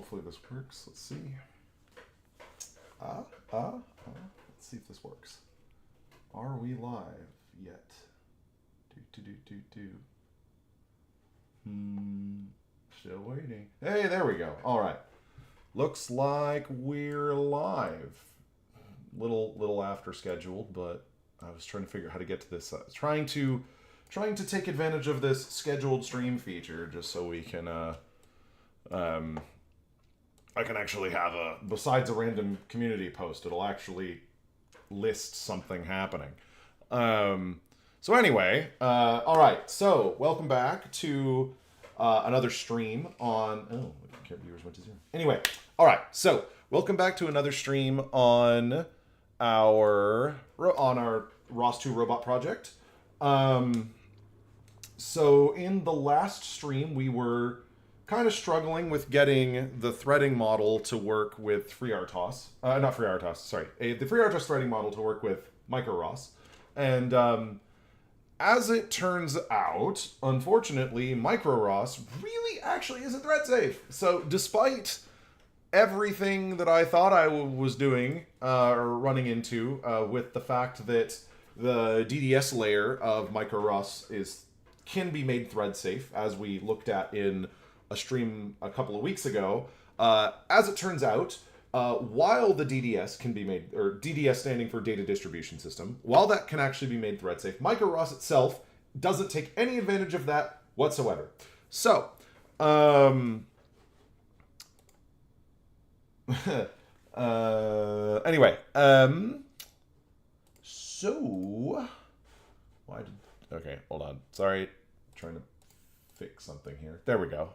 hopefully this works. Let's see. Let's see if this works. Are we live yet? Still waiting. Hey, there we go. All right. Looks like we're live. Little after scheduled, but I was trying to figure out how to get to this. Trying to take advantage of this scheduled stream feature just so we can I can actually have besides a random community post, it'll actually list something happening. So anyway, all right. So welcome back to another stream on. Oh, viewers went to zero. Anyway, all right. So welcome back to another stream on our ROS2 Robot project. So in the last stream, we were kind of struggling with getting the threading model to work with FreeRTOS. Not FreeRTOS, sorry. The FreeRTOS threading model to work with micro-ROS. And as it turns out, unfortunately, micro-ROS really actually isn't thread safe. So despite everything that I thought I was doing or running into with the fact that the DDS layer of micro-ROS can be made thread safe, as we looked at in a stream a couple of weeks ago. As it turns out, while the DDS can be made, or DDS standing for Data Distribution System, while that can actually be made thread safe, micro-ROS itself doesn't take any advantage of that whatsoever. So, anyway, okay, hold on. Sorry, trying to fix something here. There we go.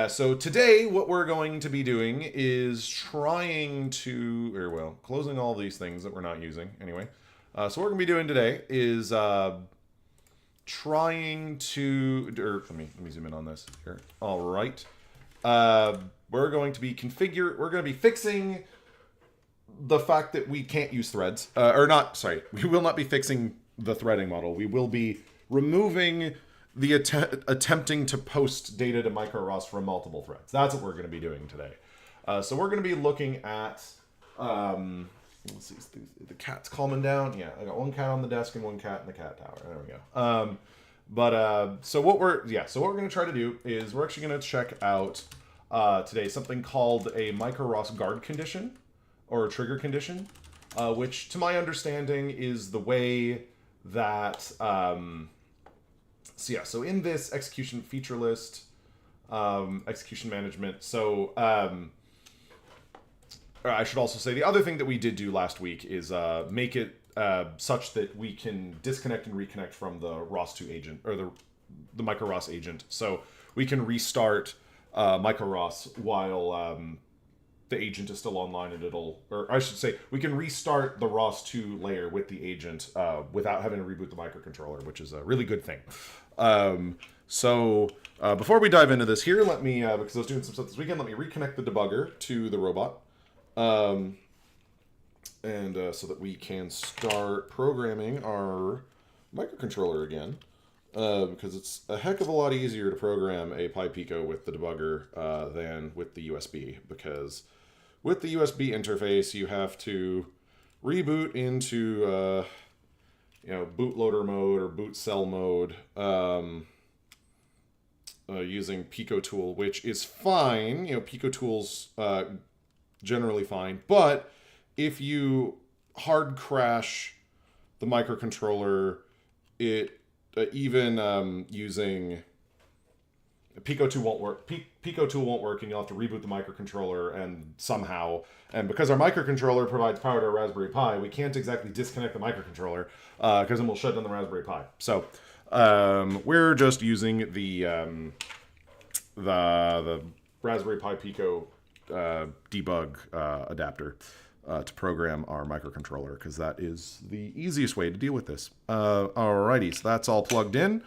So today what we're going to be doing is closing all these things that we're not using anyway. So what we're going to be doing today is trying to, let me zoom in on this here. All right. We're going to be fixing the fact that we can't use threads, we will not be fixing the threading model. We will be removing the attempting to post data to micro-ROS from multiple threads. That's what we're going to be doing today. So we're going to be looking at, let's see, the cat's calming down. Yeah, I got one cat on the desk and one cat in the cat tower. There we go. So what we're going to try to do is we're actually going to check out today something called a micro-ROS guard condition or a trigger condition, which to my understanding is the way that, so in this execution feature list, execution management, I should also say the other thing that we did do last week is make it such that we can disconnect and reconnect from the ROS2 agent, or the micro-ROS agent. So we can restart micro-ROS while the agent is still online, and we can restart the ROS2 layer with the agent without having to reboot the microcontroller, which is a really good thing. Before we dive into this here, let me, because I was doing some stuff this weekend, let me reconnect the debugger to the robot. So that we can start programming our microcontroller again. Because it's a heck of a lot easier to program a PyPico with the debugger than with the USB. Because with the USB interface, you have to reboot into bootloader mode or boot cell mode using Pico tool, which is fine. Pico tool's generally fine, but if you hard crash the microcontroller, it even using Pico tool won't work. Pico tool won't work, and you'll have to reboot the microcontroller and because our microcontroller provides power to a Raspberry Pi, we can't exactly disconnect the microcontroller because then we'll shut down the Raspberry Pi. So we're just using the Raspberry Pi Pico debug adapter to program our microcontroller, because that is the easiest way to deal with this. Alrighty, so that's all plugged in.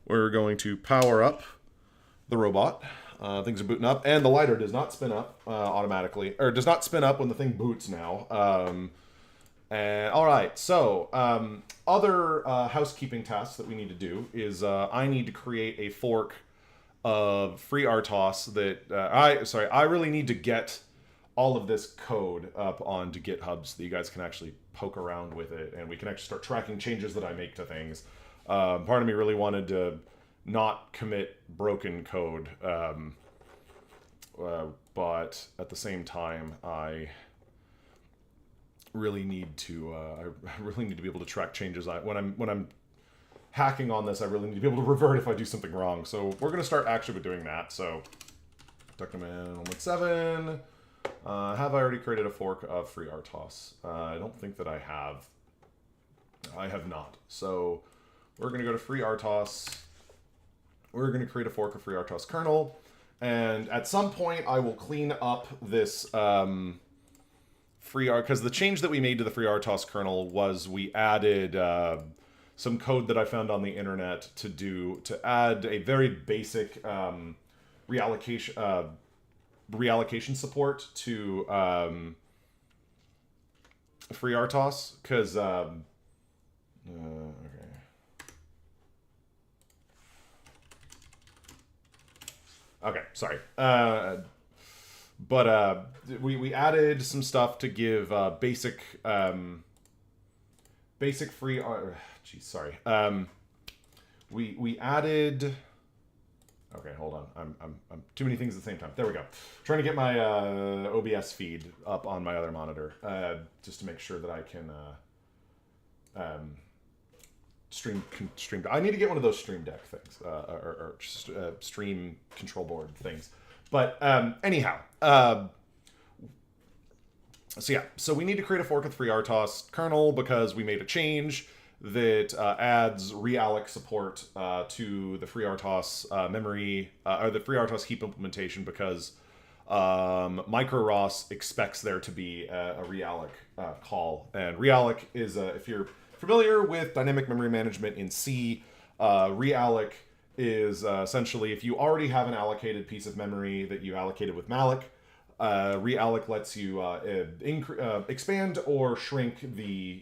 We're going to power up the robot. Things are booting up, and the lighter does not spin up automatically, or does not spin up when the thing boots now. And all right, so other housekeeping tasks that we need to do is I need to create a fork of FreeRTOS that I really need to get all of this code up onto GitHub so that you guys can actually poke around with it and we can actually start tracking changes that I make to things. Part of me really wanted to not commit broken code, but at the same time, I really need to be able to track changes. When I'm hacking on this, I really need to be able to revert if I do something wrong. So we're going to start actually with doing that. So document 1.7. Have I already created a fork of FreeRTOS? I don't think that I have. I have not. So we're going to go to FreeRTOS. We're going to create a fork of FreeRTOS kernel. And at some point, I will clean up this because the change that we made to the FreeRTOS kernel was we added some code that I found on the internet to add a very basic reallocation support to FreeRTOS because okay. Okay, sorry. But we added some stuff to give basic free. Geez, sorry. We added. Okay, hold on. I'm too many things at the same time. There we go. Trying to get my OBS feed up on my other monitor just to make sure that I can stream. I need to get one of those Stream Deck things or stream control board things. But anyhow, so we need to create a fork of FreeRTOS kernel because we made a change that adds realloc support to the FreeRTOS memory or the FreeRTOS heap implementation because micro-ROS expects there to be a realloc call. And realloc is, if you're familiar with dynamic memory management in C, realloc is essentially if you already have an allocated piece of memory that you allocated with malloc, realloc lets you expand or shrink the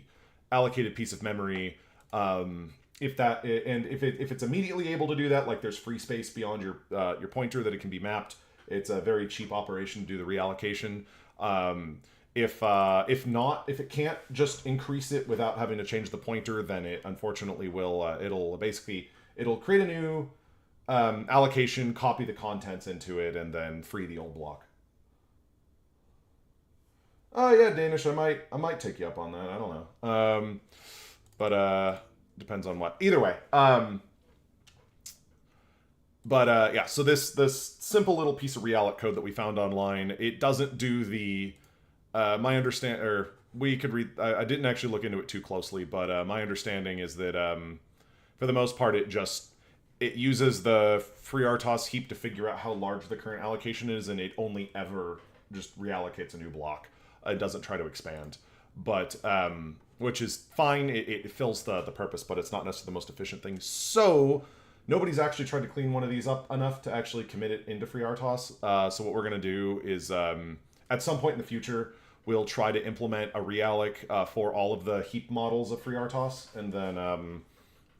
allocated piece of memory. If it's immediately able to do that, like there's free space beyond your pointer that it can be mapped, it's a very cheap operation to do the reallocation. If it can't just increase it without having to change the pointer, then it unfortunately will. It'll create a new allocation, copy the contents into it, and then free the old block. Oh yeah, Danish. I might take you up on that. I don't know. But depends on what. Either way. Yeah. So this simple little piece of realloc code that we found online, it doesn't do the my understand or we could read. I didn't actually look into it too closely, but my understanding is that for the most part, it uses the FreeRTOS heap to figure out how large the current allocation is, and it only ever just reallocates a new block. It doesn't try to expand, but which is fine. It fills the purpose, but it's not necessarily the most efficient thing. So nobody's actually tried to clean one of these up enough to actually commit it into FreeRTOS. So what we're going to do is at some point in the future, we'll try to implement a realloc for all of the heap models of FreeRTOS, and then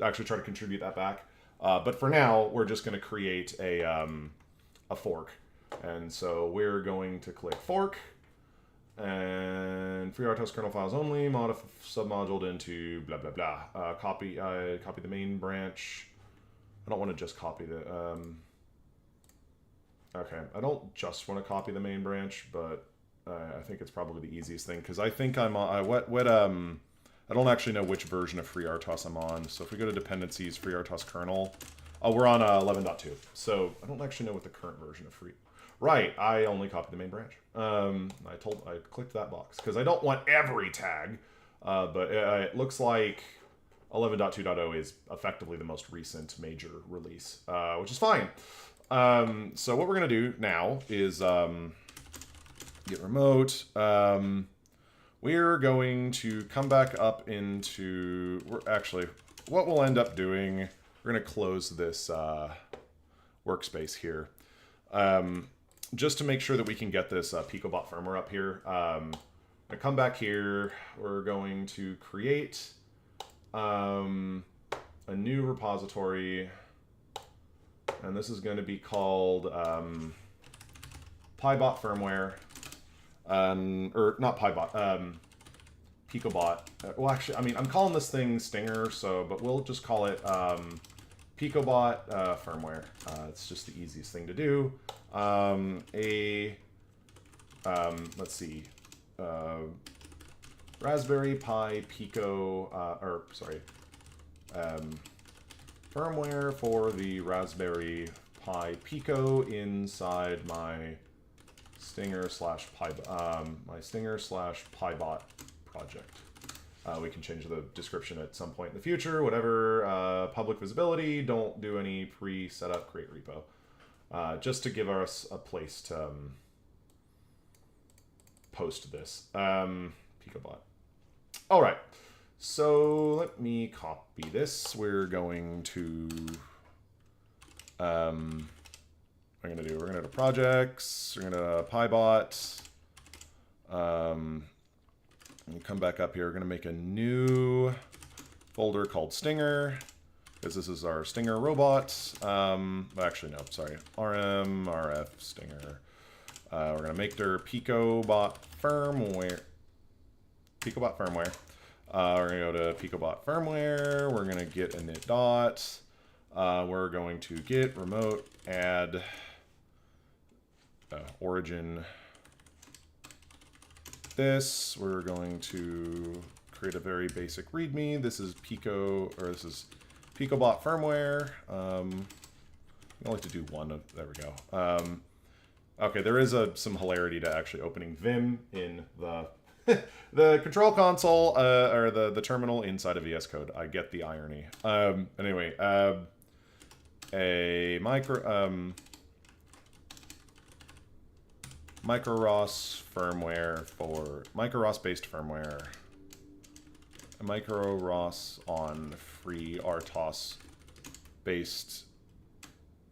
actually try to contribute that back. But for now, we're just going to create a fork. And so we're going to click fork. And FreeRTOS kernel files only, submoduled into blah blah blah. Copy the main branch. I don't want to just copy the. Okay, I don't just want to copy the main branch, but I think it's probably the easiest thing because I think I'm on. I don't actually know which version of FreeRTOS I'm on. So if we go to dependencies, FreeRTOS kernel. Oh, we're on 11.2. So I don't actually know what the current version of Right, I only copied the main branch. I clicked that box because I don't want every tag, but it looks like 11.2.0 is effectively the most recent major release, which is fine. So what we're gonna do now is get remote. We're going to come back up into. What we'll end up doing. We're gonna close this workspace here. Just to make sure that we can get this Picobot firmware up here. I'm gonna come back here. We're going to create a new repository. and this is going to be called PyBot firmware, or not PyBot, Picobot. Well, actually, I mean, I'm calling this thing Stinger, but we'll just call it Picobot firmware. It's just the easiest thing to do. Let's see, Raspberry Pi Pico, firmware for the Raspberry Pi Pico inside my Stinger/Pybot project. We can change the description at some point in the future, whatever. Public visibility, don't do any pre-setup, create repo. Just to give us a place to post this. Picobot. All right, so let me copy this. We're going to, we're going to go to projects, we're going to PyBot, and come back up here. We're going to make a new folder called Stinger, because this is our Stinger robot. Actually, no, sorry, RF Stinger. We're going to make their Picobot firmware. We're going to go to Picobot firmware. We're going to get init dot. We're going to get remote add origin. This, we're going to create a very basic README. This is Picobot firmware. I like to do one. There we go. Okay, there is some hilarity to actually opening Vim in the the control console or the terminal inside of VS Code. I get the irony. Anyway, a micro-ROS firmware for micro-ROS based firmware. A micro-ROS on FreeRTOS based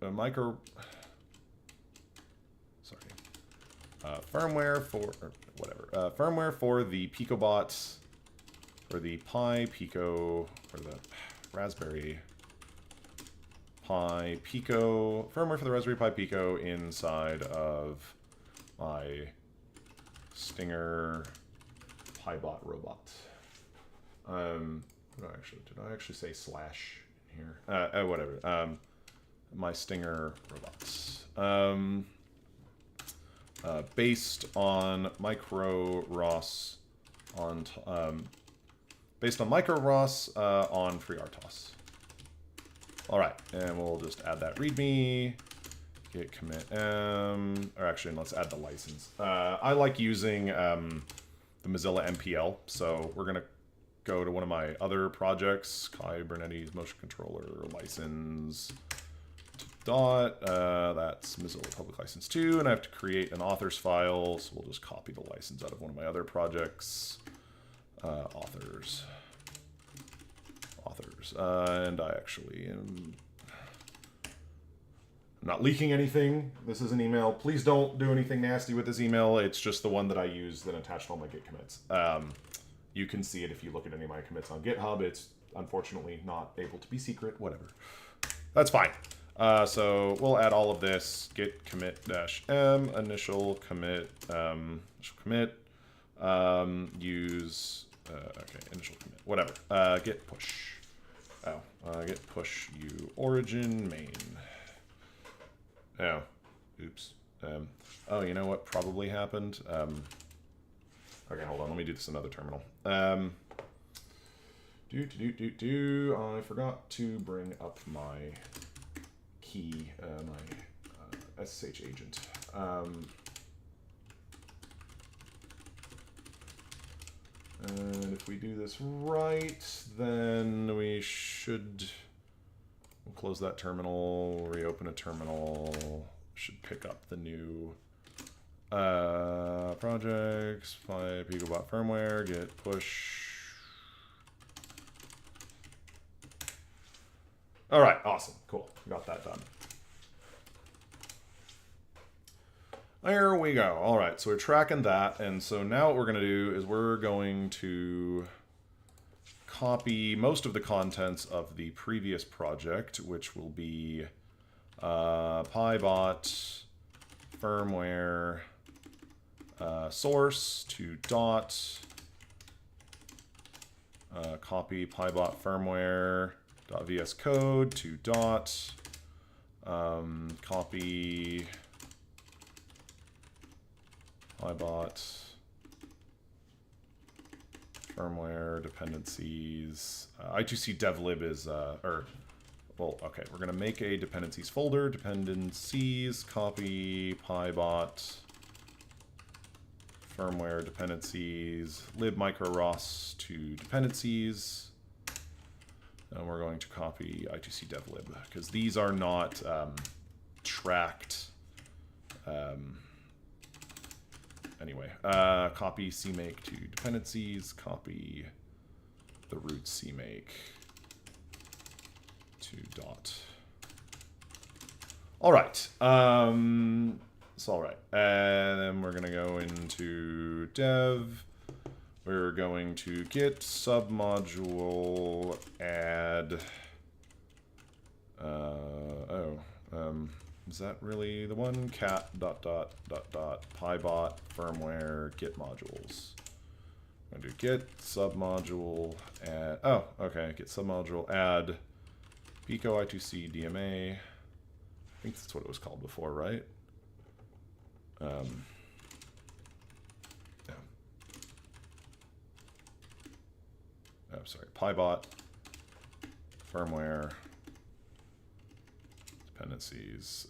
firmware for firmware for the Picobot, or the Pi Pico, or the Raspberry Pi Pico, firmware for the Raspberry Pi Pico inside of my Stinger PyBot robot. Did I actually say slash here? Whatever. My Stinger robots. Based on micro-ROS on micro-ROS on FreeRTOS. All right, and we'll just add that README, git commit m, or actually let's add the license. I like using the Mozilla MPL, so we're gonna go to one of my other projects, Kubernetes motion controller license. That's Mozilla Public License 2, and I have to create an authors file, so we'll just copy the license out of one of my other projects. Authors, and I actually am not leaking anything. This is an email. Please don't do anything nasty with this email. It's just the one that I use that attached all my Git commits. You can see it if you look at any of my commits on GitHub. It's unfortunately not able to be secret. Whatever. That's fine. So we'll add all of this, git commit -m, initial commit, use, okay, initial commit, whatever, git push, git push u origin main. Oh, oops. Oh, you know what probably happened? Okay, hold on, let me do this in another terminal. I forgot to bring up my key, my SSH agent. And if we do this right, then we should, we'll close that terminal, reopen a terminal, should pick up the new projects, Picobot firmware, git push. All right, awesome, cool, got that done. There we go. All right, so we're tracking that, and so now what we're going to do is we're going to copy most of the contents of the previous project, which will be PyBot firmware source to dot. Copy PyBot firmware .vs code to dot. Copy PyBot firmware dependencies. I2C devlib is, well, okay, we're going to make a dependencies folder, dependencies, copy PyBot firmware dependencies, lib micro-ROS to dependencies. And we're going to copy I2C devlib because these are not tracked. Anyway, copy CMake to dependencies, copy the root CMake to dot. All right. It's all right. And then we're going to go into dev. We're going to git submodule add. Is that really the one? Cat .pybot firmware git modules. I'm going to do git submodule add. Oh, okay. Git submodule add pico I2C DMA. I think that's what it was called before, right? Yeah. I'm sorry. PyBot firmware dependencies,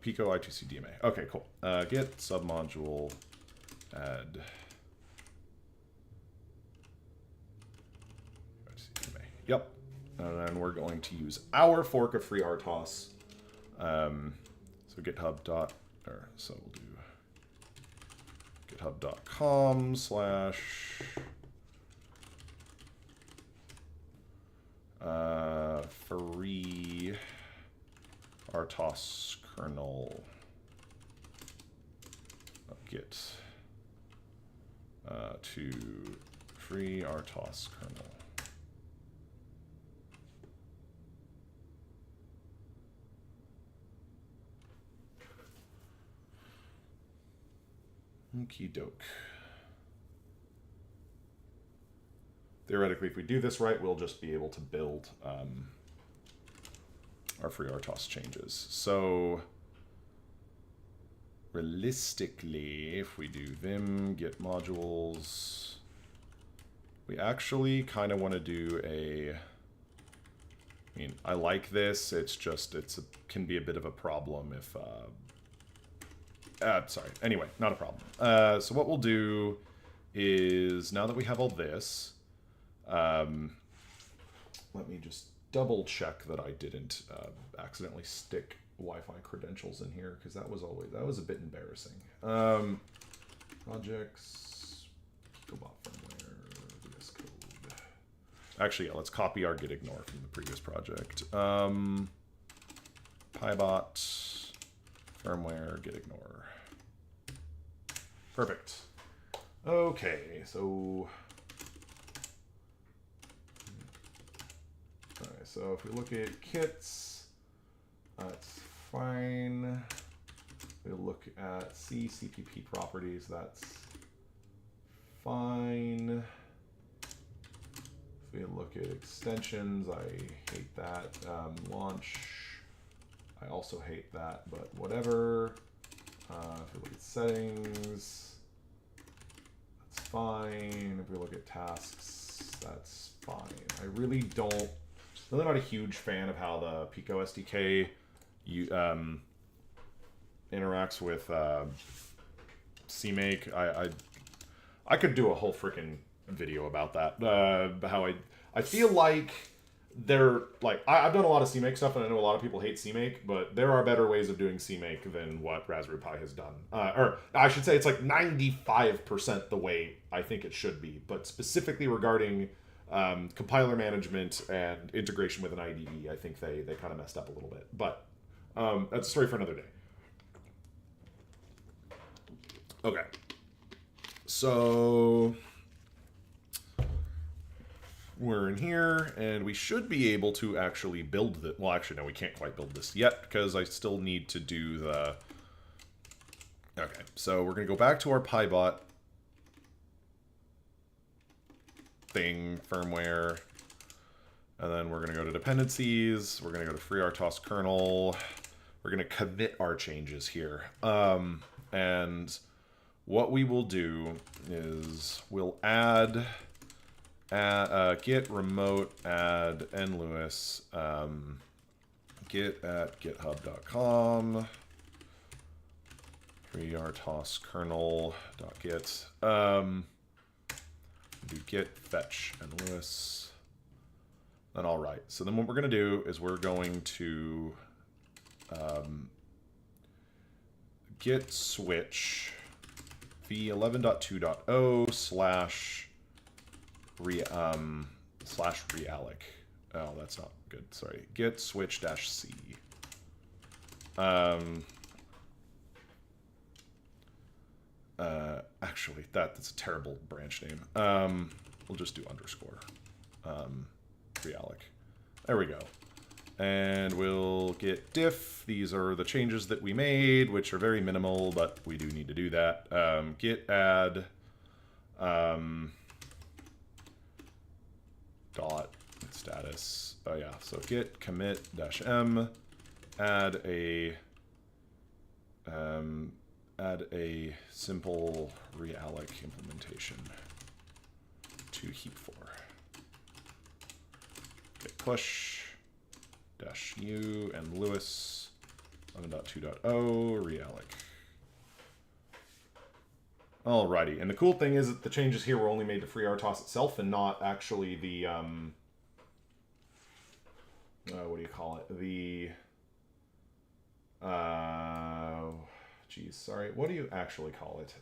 pico I2C DMA. Okay, cool. Git submodule add I2C DMA. Yep. And then we're going to use our fork of FreeRTOS. So GitHub dot, or so we'll do github.com/ FreeRTOS kernel git to FreeRTOS kernel. Okie doke. Theoretically, if we do this right, we'll just be able to build our FreeRTOS changes. So realistically, if we do vim git modules, we actually kind of want to do a, I mean, I like this. It's just, can be a bit of a problem if, sorry. Anyway, not a problem. So what we'll do is, now that we have all this, let me just double check that I didn't accidentally stick Wi-Fi credentials in here, because that was a bit embarrassing. Projects, Cobot firmware, VS Code. Actually, yeah, let's copy our git ignore from the previous project. PyBot firmware git ignore. Perfect. Okay, so so if we look at kits, that's fine. We look at C CPP properties, that's fine. If we look at extensions, I hate that. Launch, I also hate that, but whatever. If we look at settings, that's fine. If we look at tasks, that's fine. I really really not a huge fan of how the Pico SDK interacts with CMake. I could do a whole freaking video about that. How I feel like they're like, I've done a lot of CMake stuff, and I know a lot of people hate CMake, but there are better ways of doing CMake than what Raspberry Pi has done. Or I should say it's like 95% the way I think it should be, but specifically regarding compiler management and integration with an IDE, I think they kind of messed up a little bit. But that's a story for another day. Okay. So we're in here, and we should be able to actually build the... Well, actually, no, we can't quite build this yet, because I still need to do the... Okay, so we're going to go back to our PyBot thing, firmware, and then we're going to go to dependencies, we're going to go to FreeRTOS kernel, we're going to commit our changes here. And what we will do is we'll add... git remote add nlewis git at github.com FreeRTOS kernel.git do git fetch nlewis. Then all right. So then what we're going to do is we're going to git switch v11.2.0 slash realloc. Oh, that's not good. Sorry. Git switch dash c. Actually, that's a terrible branch name. We'll just do underscore. Realloc. There we go. And we'll get diff. These are the changes that we made, which are very minimal, but we do need to do that. Git add dot status. Oh yeah, so git commit dash m add a simple realloc implementation to heap4. Git push dash u and Lewis 11.2.0 realloc. Alrighty, and the cool thing is that the changes here were only made to FreeRTOS itself and not actually the, what do you call it? The, geez, sorry, what do you actually call it?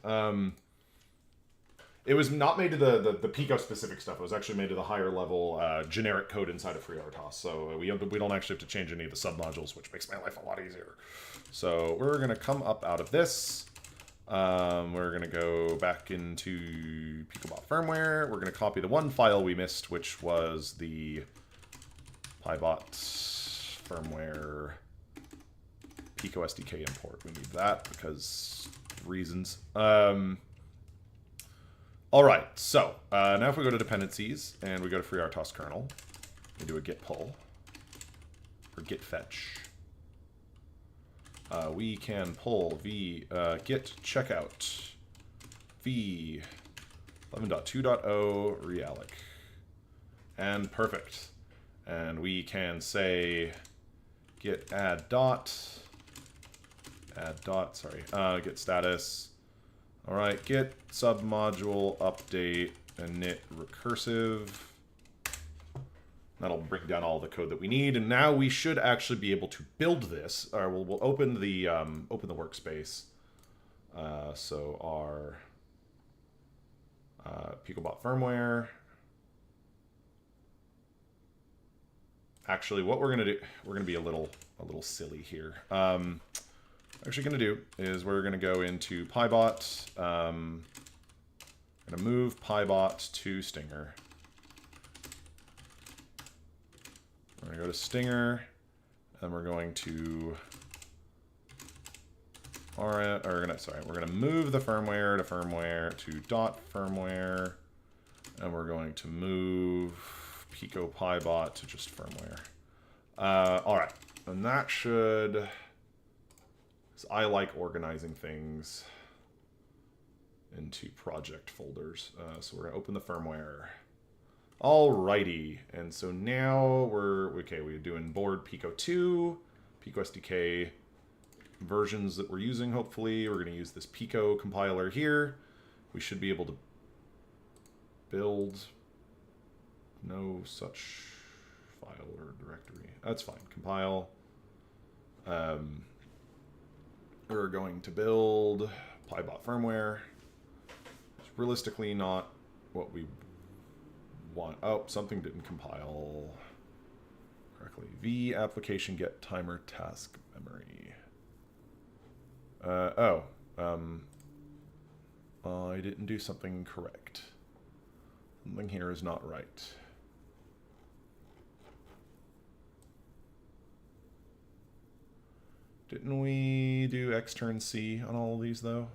It was not made to the Pico specific stuff. It was actually made to the higher level generic code inside of FreeRTOS. So we don't actually have to change any of the submodules, which makes my life a lot easier. So we're going to come up out of this. We're going to go back into PicoBot firmware. We're going to copy the one file we missed, which was the PyBot firmware Pico SDK import. We need that because reasons. All right, so now if we go to dependencies and we go to FreeRTOS kernel, we do a git pull or git fetch. We can pull git checkout v 11.2.0 realloc, and perfect. And we can say git add dot, git status. All right, git submodule update init recursive. That'll bring down all the code that we need, and now we should actually be able to build this. Or we'll open the workspace. So our PicoBot firmware. Actually, what we're gonna do, we're gonna be a little silly here. Actually going to do is we're going to go into PyBot. I'm going to move PyBot to Stinger. We're going to go to Stinger, and we're going to we're going to move the firmware to dot firmware, and we're going to move Pico PyBot to just firmware. All right, and that should. I like organizing things into project folders. So we're going to open the firmware. Alrighty. And so now we're doing board Pico 2, Pico SDK versions that we're using, hopefully. We're going to use this Pico compiler here. We should be able to build no such file or directory. That's fine. Compile. We're going to build PyBot firmware. It's realistically not what we want. Oh, something didn't compile correctly. V application get timer task memory. I didn't do something correct. Something here is not right. Didn't we do XTRN-C on all of these, though?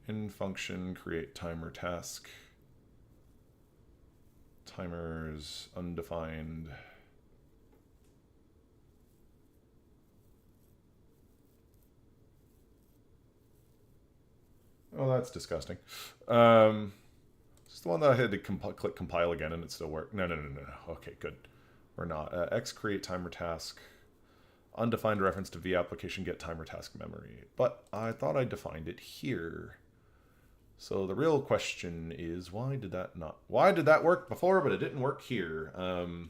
In function, create timer task. Timers undefined. Oh, that's disgusting. It's the one that I had to click compile again and it still worked. No. Okay, good. We're not. X create timer task. Undefined reference to v application get timer task memory. But I thought I defined it here. So the real question is, why did that work before, but it didn't work here? And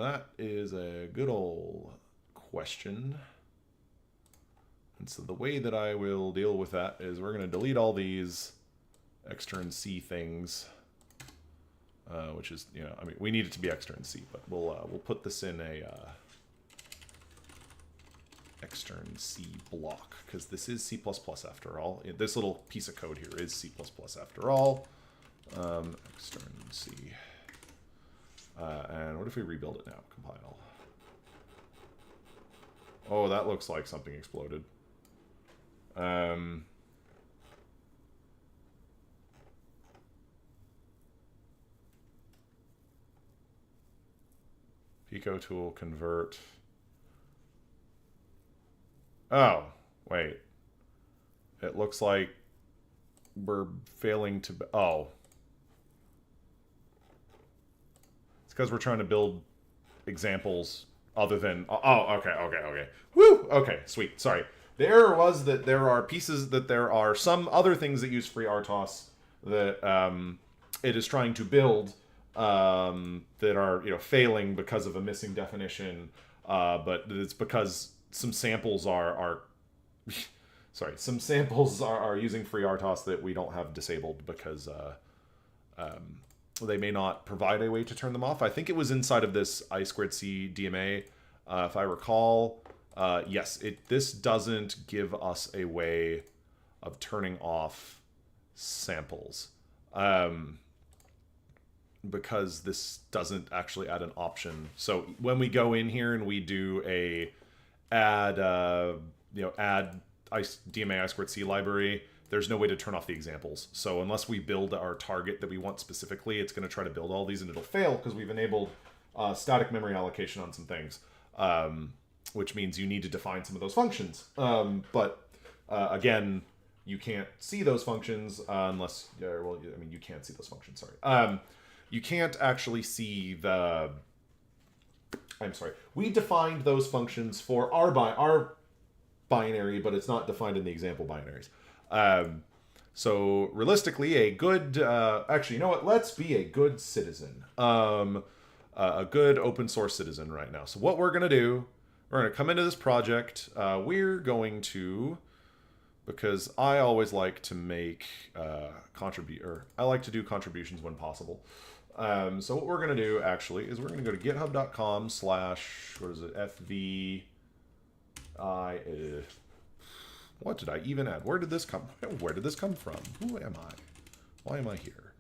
that is a good old question. And so the way that I will deal with that is we're going to delete all these XTRN-C things, which is, you know, I mean, we need it to be XTRN-C, but we'll put this in a XTRN-C block, because this is C++ after all. This little piece of code here is C++ after all. XTRN-C. And what if we rebuild it now? Compile. Oh, that looks like something exploded. Pico tool convert. Oh, wait. It looks like we're failing to... Oh. It's because we're trying to build examples other than... Oh, okay. Woo! Okay, sweet. Sorry. The error was that there are some other things that use FreeRTOS that it is trying to build that are, you know, failing because of a missing definition, but it's because some samples are some samples are using FreeRTOS that we don't have disabled because they may not provide a way to turn them off. I think it was inside of this I2C DMA, if I recall. Yes, this doesn't give us a way of turning off samples. Because this doesn't actually add an option. So when we go in here and we do a add DMA I2C library, there's no way to turn off the examples. So unless we build our target that we want specifically, it's going to try to build all these and it'll fail because we've enabled static memory allocation on some things, which means you need to define some of those functions. But again, you can't see those functions unless, well, I mean, you can't see those functions, sorry. You can't actually see the... I'm sorry. We defined those functions for our binary, but it's not defined in the example binaries. So realistically, a good... actually, you know what? Let's be a good citizen. A good open source citizen right now. So what we're going to do, we're going to come into this project. We're going to... Because I always like to make I like to do contributions when possible. So what we're going to do actually is we're going to go to github.com/ what is it, FVI. What did I even add? Where did this come from? Who am I? Why am I here?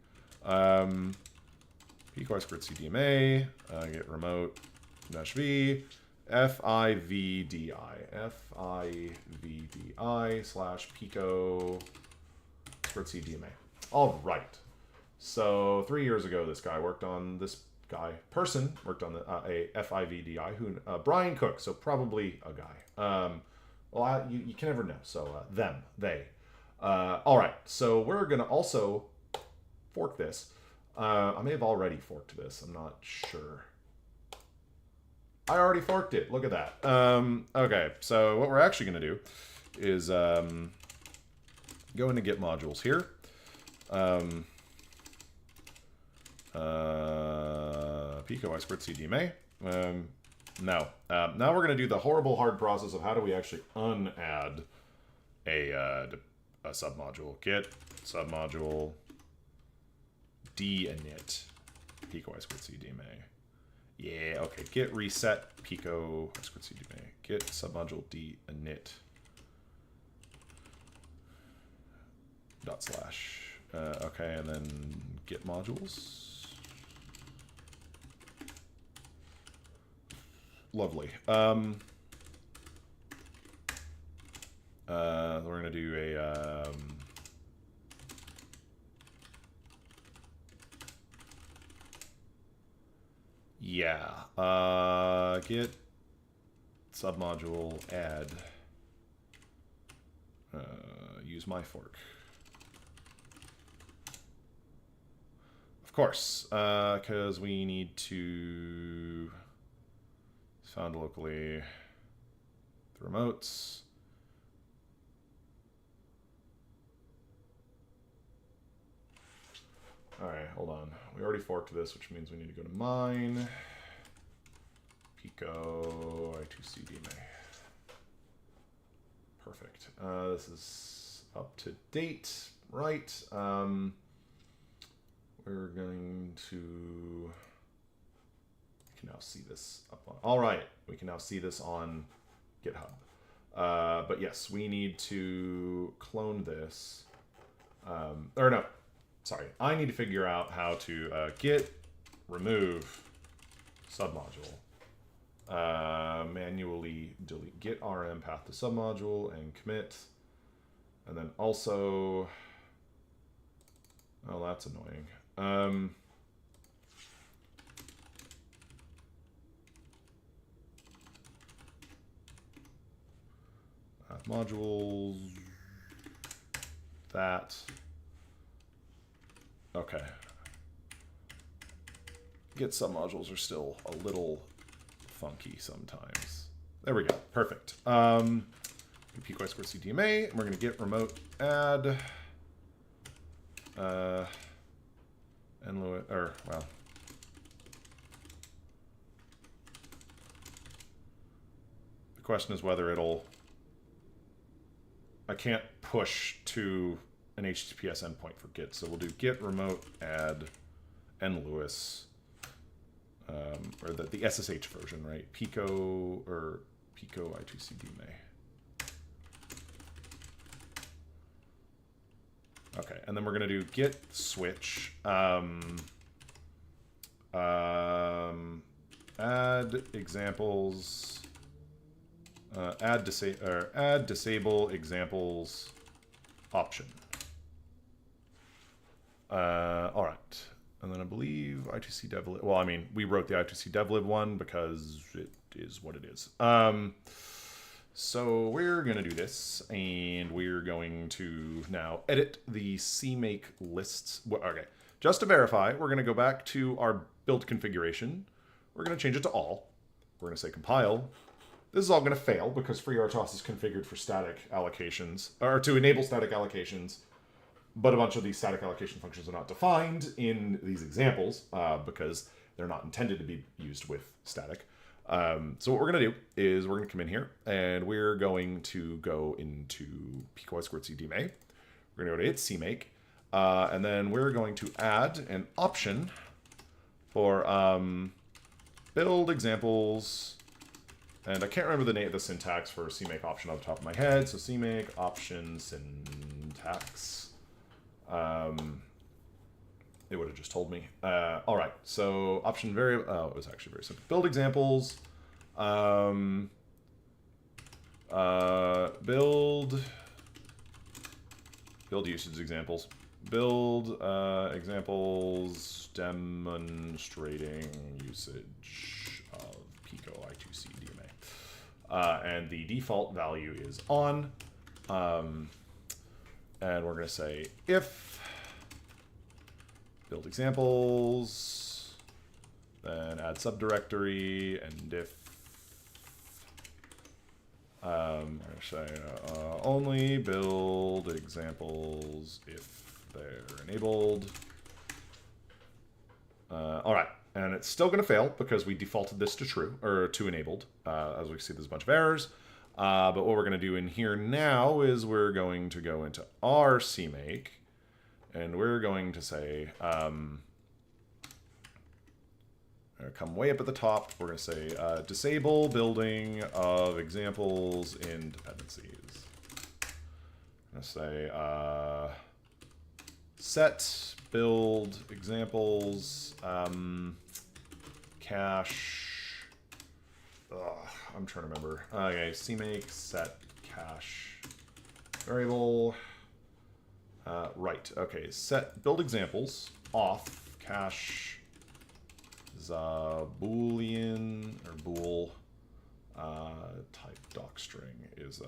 Pico XRCE-DDS, get remote -v FIVDI/Pico XRCE-DDS. All right. So 3 years ago, this worked on the a FIVDI, who Brian Cook, so probably a guy. Well, you can never know. So they. All right. So we're gonna also fork this. I may have already forked this. I'm not sure. I already forked it. Look at that. Okay, so what we're actually going to do is go into Git modules here. Pico XRCE-DDS. No. Now we're going to do the horrible hard process of how do we actually unadd a submodule. Git submodule dinit Pico XRCE-DDS. Yeah, okay. Git reset Pico XRCE-DDS. Git submodule dinit /. Okay, and then git modules. Lovely. We're going to do a... Git submodule add use my fork. Of course, because we need to found locally the remotes. All right, hold on. We already forked this, which means we need to go to mine. Pico I2C-DMA. Perfect. This is up to date, right? We're going to... We can now see this up on... All right, we can now see this on GitHub. But yes, we need to clone this. Or no, sorry. I need to figure out how to git remove submodule. Manually delete git rm path to submodule and commit. And then also... Oh, that's annoying. Modules, that, okay. Git submodules are still a little funky sometimes. There we go, perfect. Pico XRCE-DDS, and we're gonna git remote add, the question is whether it'll... I can't push to an HTTPS endpoint for Git, so we'll do git remote add nlewis, or the SSH version, right? Pico I2C-DMA. Okay, and then we're gonna do git switch, add examples. Add disable examples option. All right, and then I believe I2C devlib. Well, I mean, we wrote the I2C devlib one because it is what it is. So we're gonna do this, and we're going to now edit the CMake lists. Okay, just to verify, we're gonna go back to our build configuration. We're gonna change it to all. We're gonna say compile. This is all going to fail because FreeRTOS is configured for static allocations, or to enable static allocations, but a bunch of these static allocation functions are not defined in these examples because they're not intended to be used with static. So what we're going to do is we're going to come in here and we're going to go into Pico XRCE-DDS. We're going to go to its CMake, and then we're going to add an option for build examples. And I can't remember the name of the syntax for CMake option off the top of my head. So CMake option syntax. It would have just told me. All right. So option variable. Oh, it was actually very simple. Build examples. Build usage examples. Build examples demonstrating usage of Pico I2C-DDS. And the default value is on. And we're going to say if build examples, then add subdirectory, and if I'm going to say only build examples if they're enabled. All right. And it's still going to fail because we defaulted this to true, or to enabled. As we see, there's a bunch of errors. But what we're going to do in here now is we're going to go into our CMake, and we're going to say, come way up at the top, we're going to say disable building of examples in dependencies. I'm going to say set build examples cache I'm trying to remember. Okay, CMake set cache variable. Right. Okay. Set build examples off cache is boolean or bool type docstring is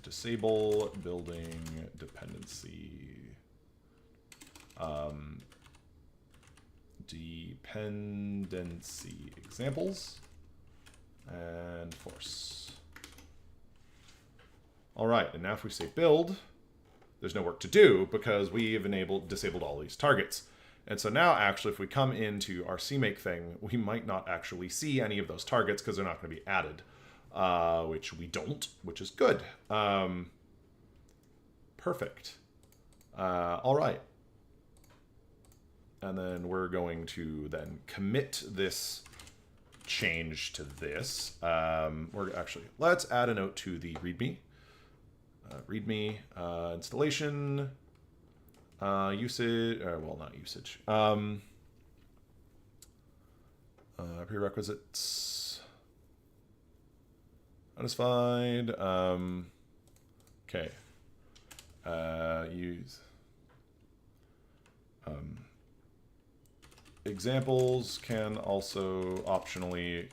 disable building dependency dependency examples and force. All right, and now if we say build, there's no work to do because we have disabled all these targets. And so now actually if we come into our CMake thing, we might not actually see any of those targets because they're not going to be added, which we don't, which is good. Perfect. All right. And then we're going to then commit this change to this. Let's add a note to the README. README installation usage, well, not usage. Prerequisites satisfied. Okay. Use examples can also optionally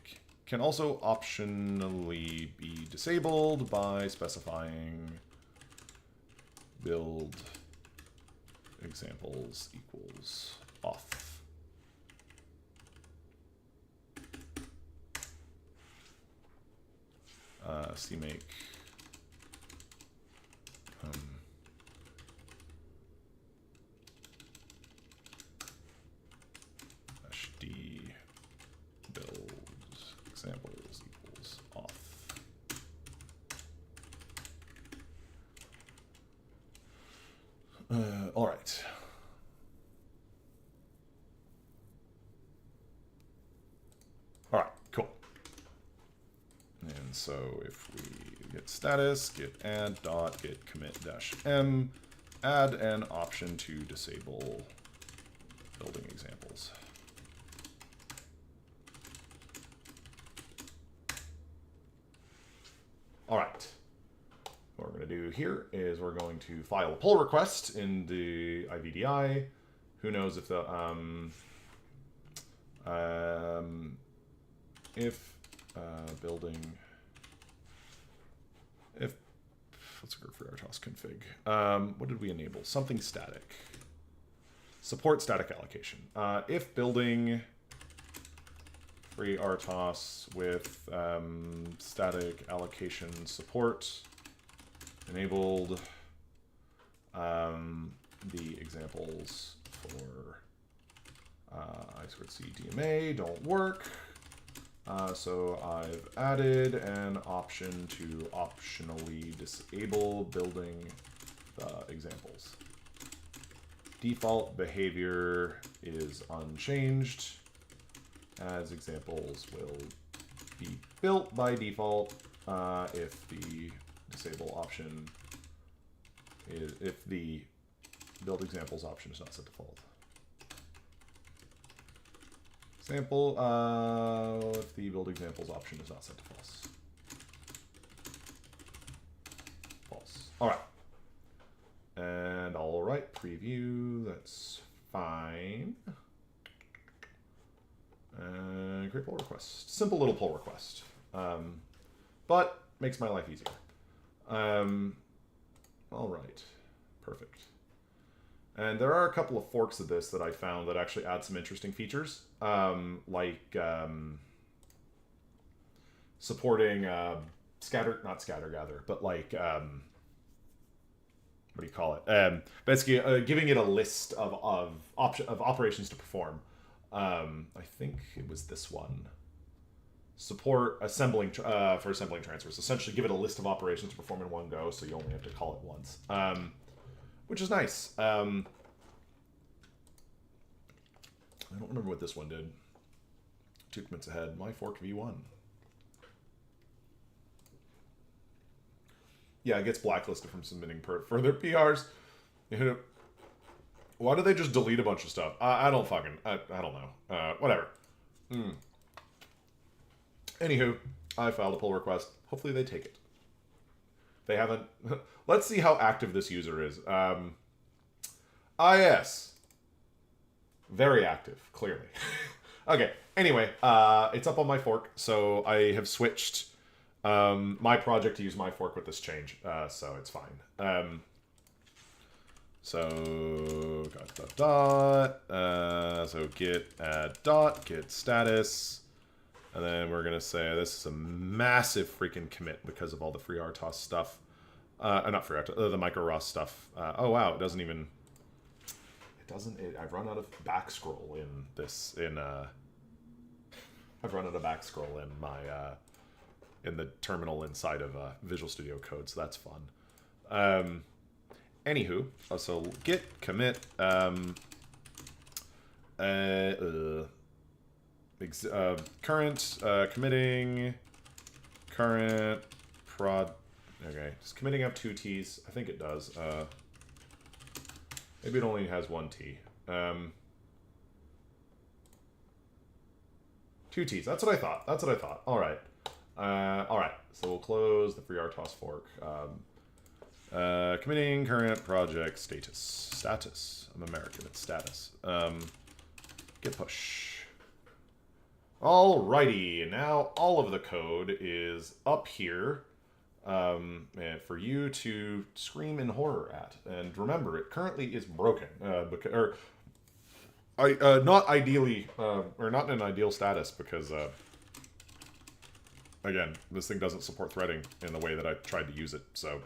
be disabled by specifying build examples equals off. CMake -d build examples equals off. All right. All right, cool. And so if we git status, git add dot git commit -m, add an option to disable building examples. All right. What we're going to do here is we're going to file a pull request in the IVDI. Who knows if the building let's go for FreeRTOS config. What did we enable? Something static. Support static allocation. If building FreeRTOS with static allocation support enabled, the examples for XRCE-DDS don't work. So I've added an option to optionally disable building the examples. Default behavior is unchanged, as examples will be built by default if the disable option is, if the build examples option is not set to default. Example, if the build examples option is not set to false. False. All right. And all right, preview, that's fine. And create pull request. Simple little pull request. But makes my life easier. All right, perfect. And there are a couple of forks of this that I found that actually add some interesting features, like supporting not scatter gather, but like what do you call it? Basically, giving it a list of operations to perform. I think it was this one. Support assembling for assembling transfers. Essentially, give it a list of operations to perform in one go, so you only have to call it once. Which is nice. I don't remember what this one did. 2 commits ahead. My fork v1. Yeah, it gets blacklisted from submitting further PRs. Why do they just delete a bunch of stuff? I don't fucking... I don't know. Whatever. Anywho, I filed a pull request. Hopefully they take it. They haven't. Let's see how active this user is. Yes. Very active, clearly. Okay, anyway, it's up on my fork, so I have switched my project to use my fork with this change, so it's fine. So so git add dot, git status, and then we're gonna say this is a massive freaking commit because of all the FreeRTOS stuff. Not FreeRTOS, the micro-ROS stuff. Oh wow, it doesn't even. It doesn't. I've run out of back scroll in this. I've run out of back scroll in my in the terminal inside of Visual Studio Code, so that's fun. Anywho, so git commit current committing current prod. Okay, just committing up 2 T's. I think it does. Maybe it only has 1 T. 2 T's. That's what I thought. That's what I thought. All right. All right. So we'll close the FreeRTOS fork. Committing current project status. Status. I'm American. It's status. Git push. Alrighty. Now all of the code is up here for you to scream in horror at. And remember, it currently is broken. Not ideally, or not in an ideal status because, again, this thing doesn't support threading in the way that I tried to use it, so.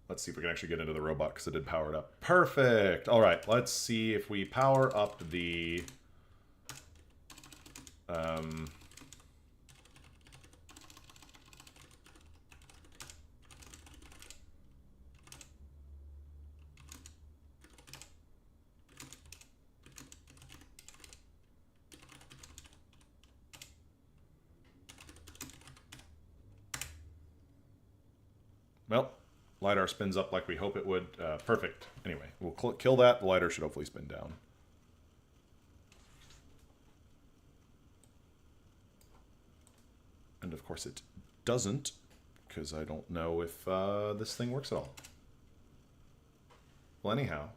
Let's see if we can actually get into the robot because it did power it up. Perfect! Alright, let's see if we power up the... Well, LiDAR spins up like we hope it would. Perfect. Anyway, we'll kill that. The LiDAR should hopefully spin down. And of course it doesn't, because I don't know if this thing works at all. Well, anyhow.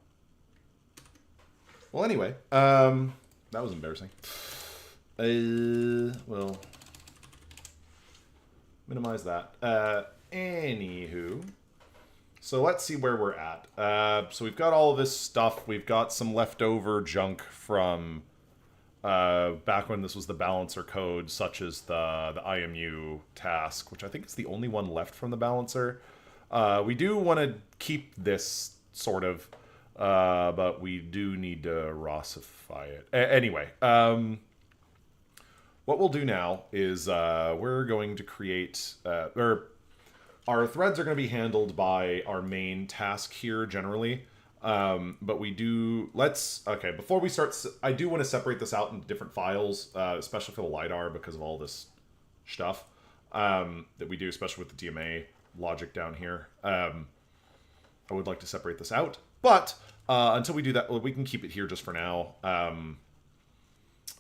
Well, anyway, that was embarrassing. Well, minimize that. Anywho, so let's see where we're at. So we've got all of this stuff. We've got some leftover junk from back when this was the balancer code, such as the IMU task, which I think is the only one left from the balancer. We do want to keep this sort of, but we do need to ROSify it. Anyway, what we'll do now is we're going to create, our threads are going to be handled by our main task here generally. But we do, okay, before we start, I do want to separate this out into different files, especially for the LiDAR because of all this stuff that we do, especially with the DMA logic down here. I would like to separate this out, but until we do that, well, we can keep it here just for now.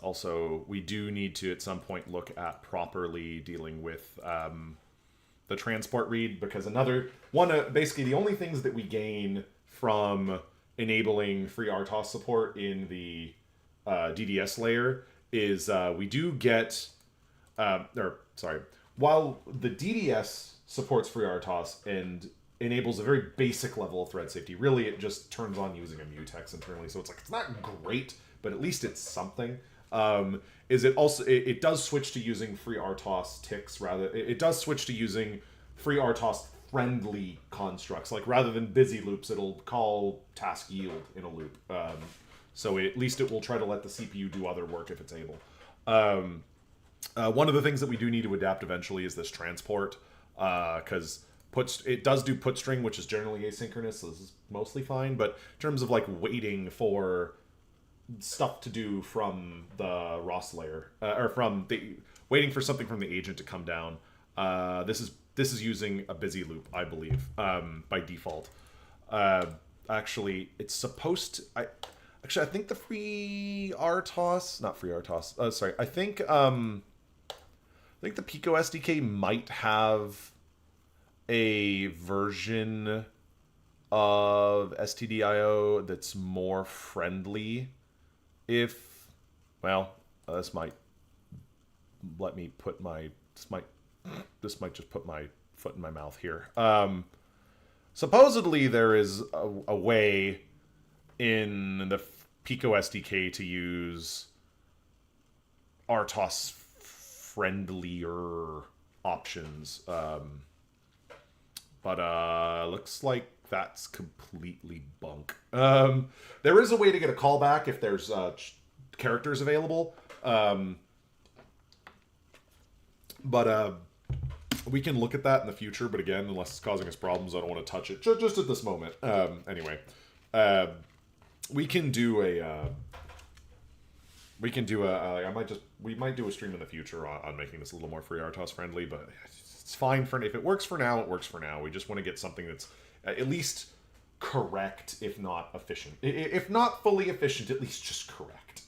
Also, we do need to, at some point, look at properly dealing with the transport read, because basically the only things that we gain from enabling FreeRTOS support in the DDS layer is we do get, while the DDS supports FreeRTOS and enables a very basic level of thread safety, really it just turns on using a mutex internally, so it's like, it's not great, but at least it's something. Is it also, it does switch to using FreeRTOS ticks rather, it does switch to using FreeRTOS friendly constructs, like rather than busy loops, it'll call task yield in a loop. So at least it will try to let the CPU do other work if it's able. One of the things that we do need to adapt eventually is this transport, because it does do put string, which is generally asynchronous, so this is mostly fine, but in terms of like waiting for stuff to do from the ROS layer, or waiting for something from the agent to come down, this is using a busy loop, I believe, by default. Actually, it's supposed to... I think the FreeRTOS... Not FreeRTOS. Sorry. I think I think the Pico SDK might have a version of STDIO that's more friendly. If, well, this might let me put my, this might just put my foot in my mouth here. Supposedly there is a way in the Pico SDK to use RTOS friendlier options. But looks like that's completely bunk. There is a way to get a callback if there's characters available. But we can look at that in the future. But again, unless it's causing us problems, I don't want to touch it just at this moment. Anyway, we can do a... we might do a stream in the future on making this a little more FreeRTOS friendly, but it's fine for, if it works for now, it works for now. We just want to get something that's at least correct, if not efficient. If not fully efficient, at least just correct.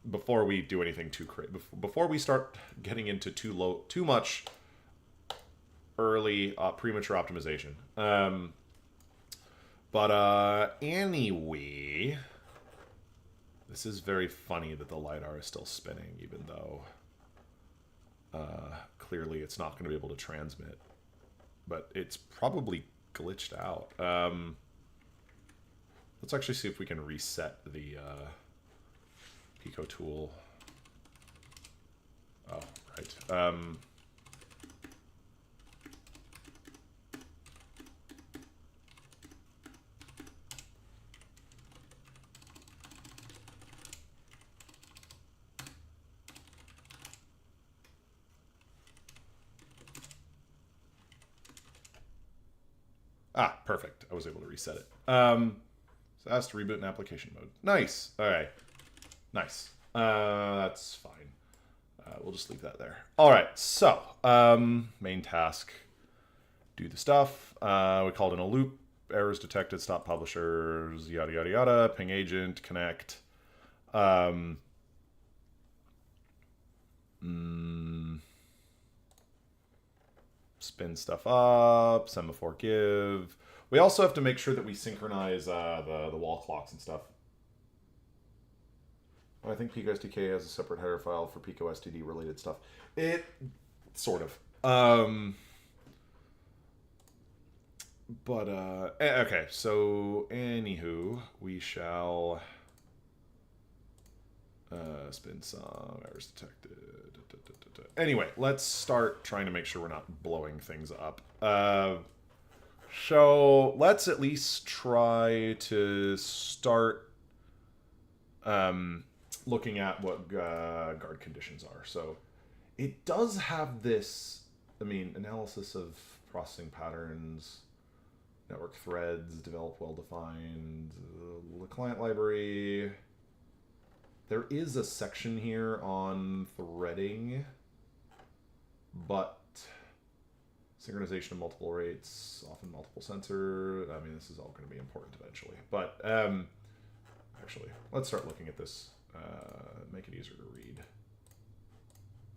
Before we do anything too crazy, before we start getting into too much early premature optimization. But anyway, this is very funny that the LiDAR is still spinning, even though clearly it's not going to be able to transmit. But it's probably glitched out. Let's actually see if we can reset the Pico tool. Oh, right. Ah, perfect. I was able to reset it. So that's to reboot in application mode. Nice. All right. Nice. That's fine. We'll just leave that there. All right. So main task. Do the stuff. We called in a loop. Errors detected. Stop publishers. Yada yada yada. Ping agent. Connect. Spin stuff up, semaphore give. We also have to make sure that we synchronize the wall clocks and stuff. I think Pico SDK has a separate header file for Pico STD related stuff. It sort of. But okay, so anywho, we shall spin some errors detected. Anyway, let's start trying to make sure we're not blowing things up. So let's at least try to start looking at what guard conditions are. So it does have this, I mean, analysis of processing patterns, network threads, developed well-defined, the client library. There is a section here on threading, but synchronization of multiple rates, often multiple sensor. I mean, this is all going to be important eventually. But actually, let's start looking at this. Make it easier to read.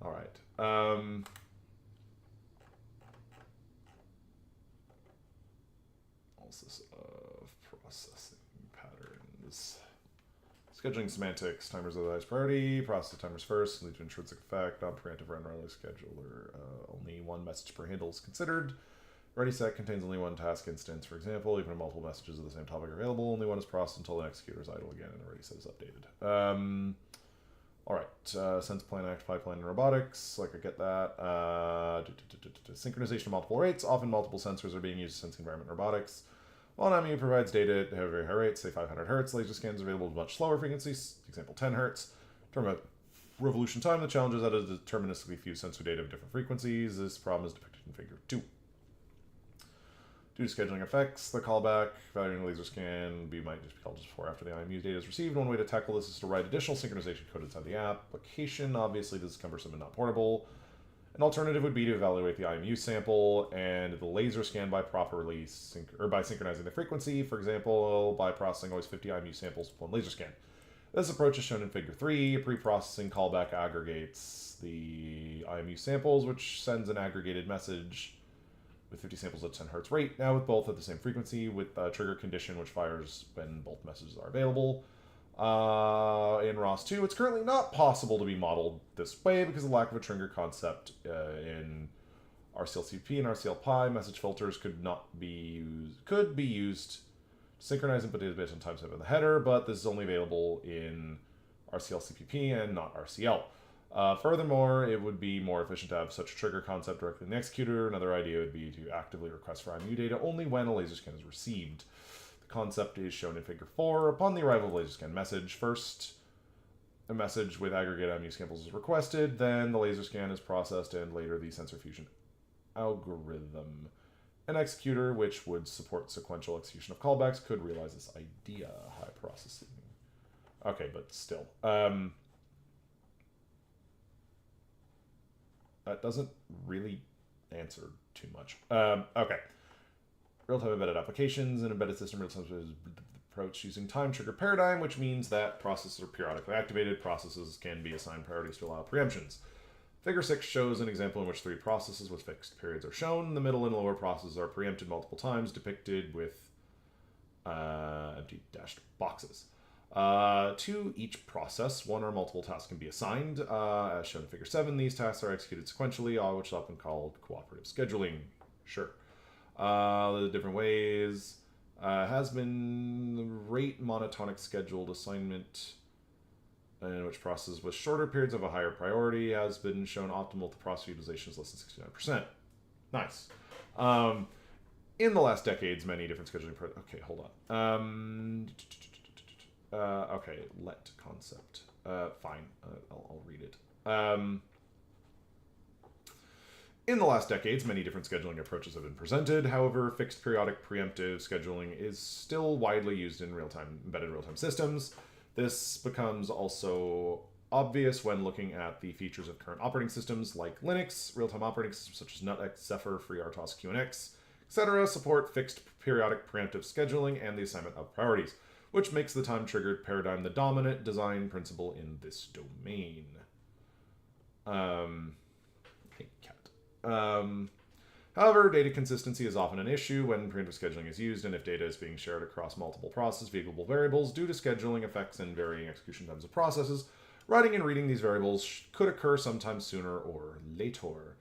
All right. Analysis of processing patterns. Scheduling semantics, timers are the highest priority, process timers first, lead to intrinsic effect, non-preemptive run rally scheduler, only one message per handle is considered. Ready set contains only one task instance, for example, even if multiple messages of the same topic are available, only one is processed until the executor is idle again and the ready set is updated. Alright, sense plan, act, pipeline, and robotics, like I get that. Synchronization of multiple rates, often multiple sensors are being used to sense environment robotics. While an IMU provides data at very high rates, say 500 Hz, laser scans are available at much slower frequencies, example 10 Hz. Term about revolution time, the challenge is that it deterministically fuse sensor data of different frequencies. This problem is depicted in figure 2. Due to scheduling effects, the callback, valuing the laser scan, might just be called just before after the IMU data is received. One way to tackle this is to write additional synchronization code inside the application. Obviously, this is cumbersome and not portable. An alternative would be to evaluate the IMU sample and the laser scan by properly by synchronizing the frequency. For example, by processing always 50 IMU samples with one laser scan. This approach is shown in Figure 3. Pre-processing callback aggregates the IMU samples, which sends an aggregated message with 50 samples at 10 Hz rate, now with both at the same frequency, with a trigger condition which fires when both messages are available. In ROS2, it's currently not possible to be modeled this way because of the lack of a trigger concept in RCLCP and RCLPi. Message filters could be used to synchronize input data based on time step in the header, but this is only available in RCLCPP and not RCL. Furthermore, it would be more efficient to have such a trigger concept directly in the executor. Another idea would be to actively request for IMU data only when a laser scan is received. The concept is shown in Figure 4. Upon the arrival of a laser scan message, first a message with aggregate IMU samples is requested, then the laser scan is processed, and later the sensor fusion algorithm. An executor which would support sequential execution of callbacks could realize this idea. High processing. Okay, but still. That doesn't really answer too much. Okay. Real-time embedded applications and embedded system real-time approach using time trigger paradigm, which means that processes are periodically activated. Processes can be assigned priorities to allow preemptions. Figure 6 shows an example in which 3 processes with fixed periods are shown. The middle and lower processes are preempted multiple times, depicted with empty dashed boxes. To each process, one or multiple tasks can be assigned. As shown in Figure 7, these tasks are executed sequentially, all which is often called cooperative scheduling. Sure. The different ways has been the rate monotonic scheduled assignment, in which processes with shorter periods of a higher priority has been shown optimal to process utilization is less than 69%. Nice. In the last decades, many different scheduling... Okay, hold on. Okay, let concept. Fine, I'll read it. In the last decades, many different scheduling approaches have been presented. However, fixed periodic preemptive scheduling is still widely used in embedded real-time systems. This becomes also obvious when looking at the features of current operating systems like Linux. Real-time operating systems such as NutX, Zephyr, FreeRTOS, QNX, etc. support fixed periodic preemptive scheduling and the assignment of priorities, which makes the time-triggered paradigm the dominant design principle in this domain. Hey, cat. However, data consistency is often an issue when preemptive scheduling is used, and if data is being shared across multiple process viewable variables due to scheduling effects and varying execution times of processes, writing and reading these variables could occur sometime sooner or later.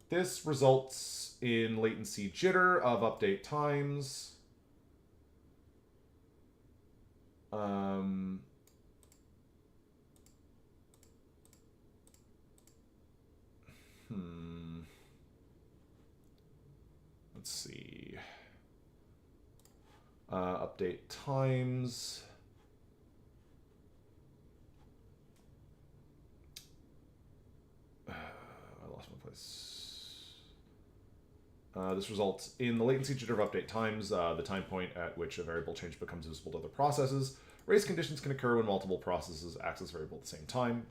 This results in latency jitter of update times. Let's see. Update times. I lost my place. This results in the latency jitter of update times, the time point at which a variable change becomes visible to other processes. Race conditions can occur when multiple processes access a variable at the same time.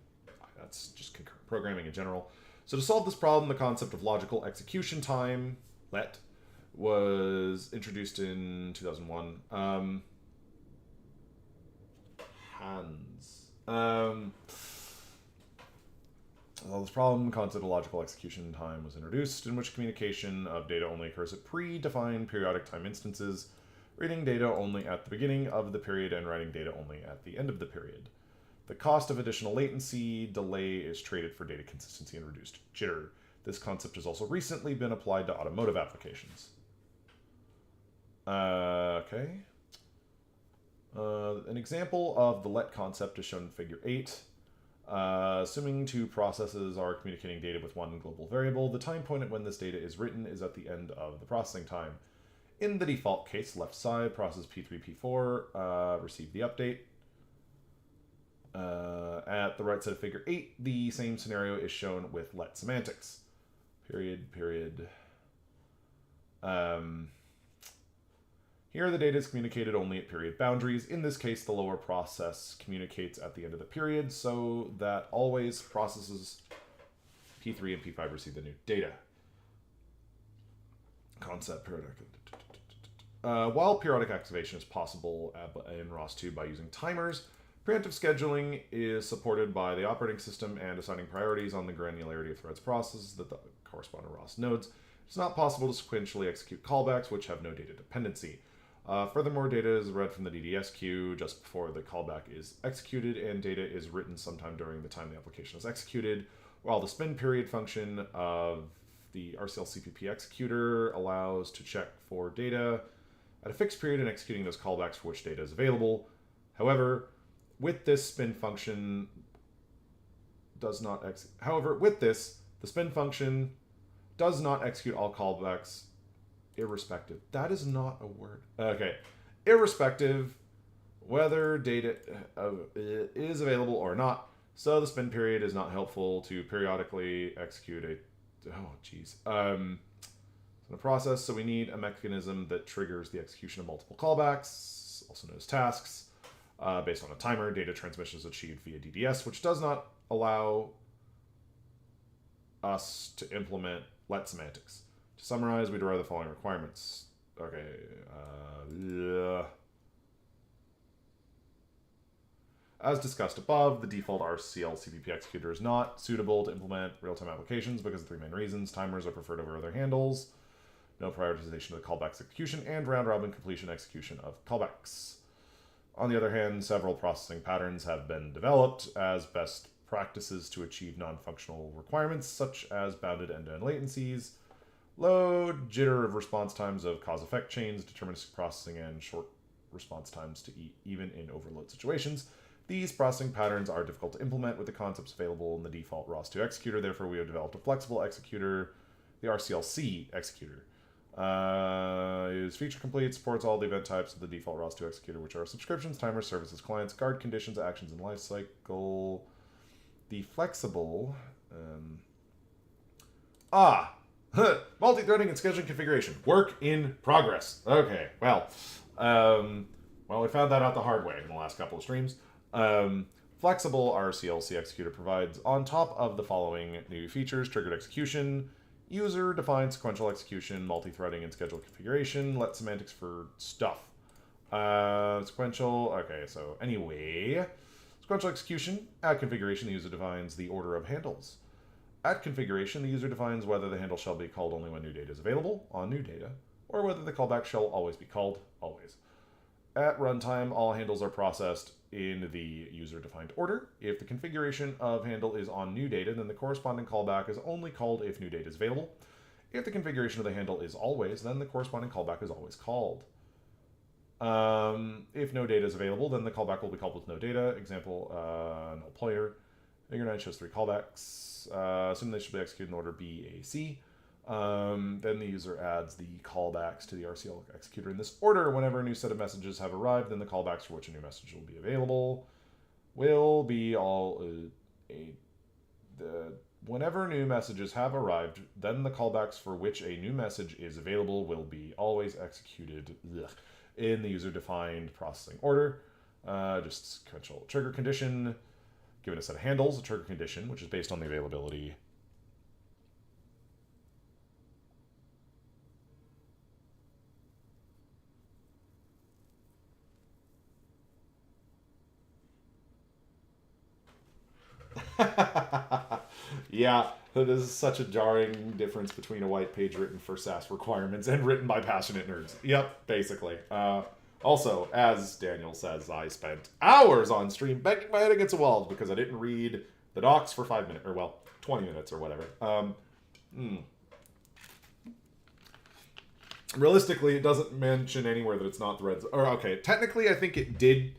That's just concurrent programming in general. So to solve this problem, the concept of logical execution time, LET, was introduced in 2001. Solve this problem, the concept of logical execution time was introduced, in which communication of data only occurs at predefined periodic time instances, reading data only at the beginning of the period and writing data only at the end of the period. The cost of additional latency delay is traded for data consistency and reduced jitter. This concept has also recently been applied to automotive applications. Okay. An example of the let concept is shown in Figure 8. Assuming 2 processes are communicating data with one global variable, the time point at when this data is written is at the end of the processing time. In the default case, left side, process P3, P4 receive the update. At the right side of Figure 8, the same scenario is shown with let semantics. Period. Here, the data is communicated only at period boundaries. In this case, the lower process communicates at the end of the period, so that always processes P3 and P5 receive the new data. Concept periodic. While periodic activation is possible in ROS2 by using timers, Preemptive scheduling is supported by the operating system and assigning priorities on the granularity of threads processes that correspond to ROS nodes. It's not possible to sequentially execute callbacks which have no data dependency. Furthermore, data is read from the DDS queue just before the callback is executed, and data is written sometime during the time the application is executed, while the spin period function of the RCL-CPP executor allows to check for data at a fixed period and executing those callbacks for which data is available. However, with this spin function does not the spin function does not execute all callbacks irrespective. That is not a word. Okay. Irrespective whether data is available or not. So the spin period is not helpful to periodically execute in a process. So we need a mechanism that triggers the execution of multiple callbacks, also known as tasks, based on a timer. Data transmission is achieved via DDS, which does not allow us to implement let semantics. To summarize, we derive the following requirements. Okay. As discussed above, the default RCL-CPP executor is not suitable to implement real-time applications because of three main reasons. Timers are preferred over other handles, no prioritization of the callback's execution, and round-robin completion execution of callbacks. On the other hand, several processing patterns have been developed as best practices to achieve non-functional requirements, such as bounded end-to-end latencies, low jitter of response times of cause-effect chains, deterministic processing, and short response times to even in overload situations. These processing patterns are difficult to implement with the concepts available in the default ROS2 executor. Therefore, we have developed a flexible executor, the RCLC executor. Is feature complete, supports all the event types of the default ROS2 executor, which are subscriptions, timers, services, clients, guard conditions, actions, and lifecycle. The flexible... multi-threading and scheduling configuration. Work in progress. Okay, well, we found that out the hard way in the last couple of streams. Flexible RCLC executor provides, on top of the following new features: triggered execution, user-defined sequential execution, multi-threading and schedule configuration, let semantics for stuff. Sequential, okay, so anyway, sequential execution, at configuration, the user defines the order of handles. At configuration, the user defines whether the handle shall be called only when new data is available, on new data, or whether the callback shall always be called, always. At runtime, all handles are processed in the user-defined order. If the configuration of handle is on new data, then the corresponding callback is only called if new data is available. If the configuration of the handle is always, then the corresponding callback is always called. If no data is available, then the callback will be called with no data. Example, null pointer. Figure 9 shows 3 callbacks. Assume they should be executed in order B, A, C. Then the user adds the callbacks to the RCL executor in this order. Whenever a new set of messages have arrived, then the callbacks for which a new message will be available will be all... whenever new messages have arrived, then the callbacks for which a new message is available will be always executed in the user-defined processing order. Just sequential trigger condition. Given a set of handles, a trigger condition, which is based on the availability. Yeah, this is such a jarring difference between a white page written for SAS requirements and written by passionate nerds. Yep, basically. Also, as Daniel says, I spent hours on stream banging my head against the walls because I didn't read the docs for 5 minutes, or well, 20 minutes or whatever. Realistically, it doesn't mention anywhere that it's not threads. Or, okay, technically I think it did.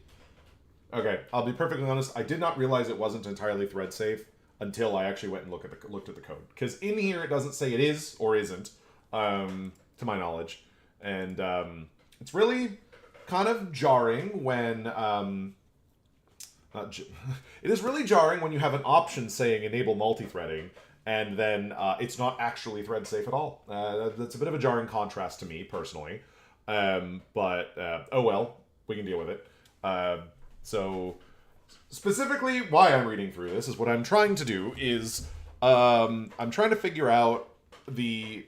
Okay, I'll be perfectly honest. I did not realize it wasn't entirely thread safe until I actually went and looked at the code. Because in here it doesn't say it is or isn't, to my knowledge. And it's really kind of jarring when it is really jarring when you have an option saying enable multi-threading and then it's not actually thread safe at all. That's a bit of a jarring contrast to me personally, but oh well, we can deal with it. So specifically why I'm reading through this is what I'm trying to do is I'm trying to figure out the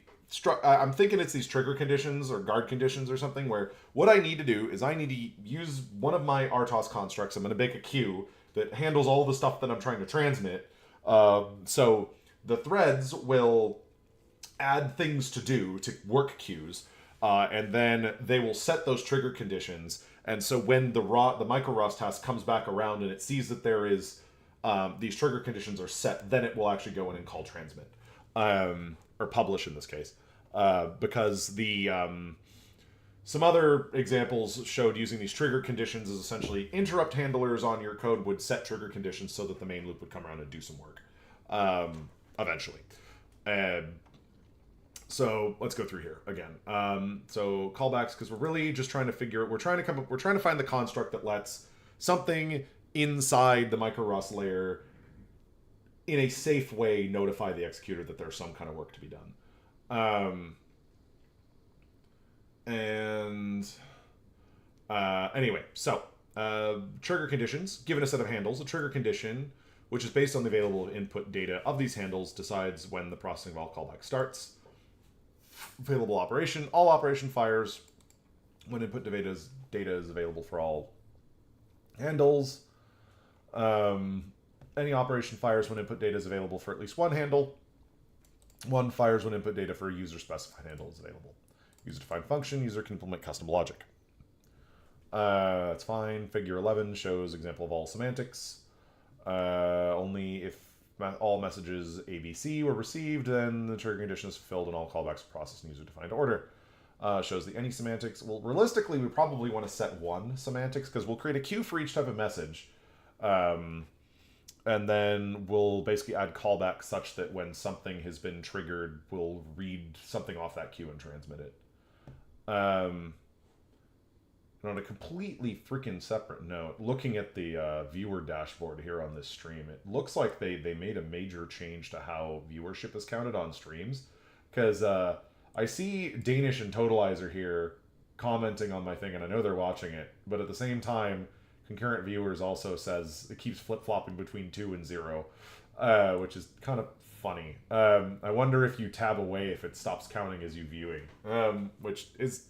I'm thinking it's these trigger conditions or guard conditions or something where what I need to do is I need to use one of my RTOS constructs. I'm going to make a queue that handles all the stuff that I'm trying to transmit. So the threads will add things to do to work queues, and then they will set those trigger conditions. And so when the micro-ROS task comes back around and it sees that there is these trigger conditions are set, then it will actually go in and call transmit, or publish in this case, because the some other examples showed using these trigger conditions as essentially interrupt handlers on your code would set trigger conditions so that the main loop would come around and do some work eventually. So let's go through here again. So callbacks, because we're really just trying to figure we're trying to find the construct that lets something inside the micro-ROS layer in a safe way notify the executor that there's some kind of work to be done. Anyway, so trigger conditions. Given a set of handles, a trigger condition, which is based on the available input data of these handles, decides when the processing of all callback starts. Available operation. All operation fires when input data is available for all handles. Any operation fires when input data is available for at least one handle. One fires when input data for a user-specified handle is available. User-defined function. User can implement custom logic. That's fine. Figure 11 shows example of all semantics. Only if all messages ABC were received, then the trigger condition is fulfilled and all callbacks are processed in user-defined order. Shows the any semantics. Well, realistically, we probably want to set one semantics because we'll create a queue for each type of message. And then we'll basically add callback such that when something has been triggered, we'll read something off that queue and transmit it. And on a completely freaking separate note, looking at the viewer dashboard here on this stream, it looks like they made a major change to how viewership is counted on streams. Because I see Danish and Totalizer here commenting on my thing, and I know they're watching it. But at the same time, concurrent viewers also says it keeps flip-flopping between 2 and 0, which is kind of funny. I wonder if you tab away if it stops counting as you viewing, which is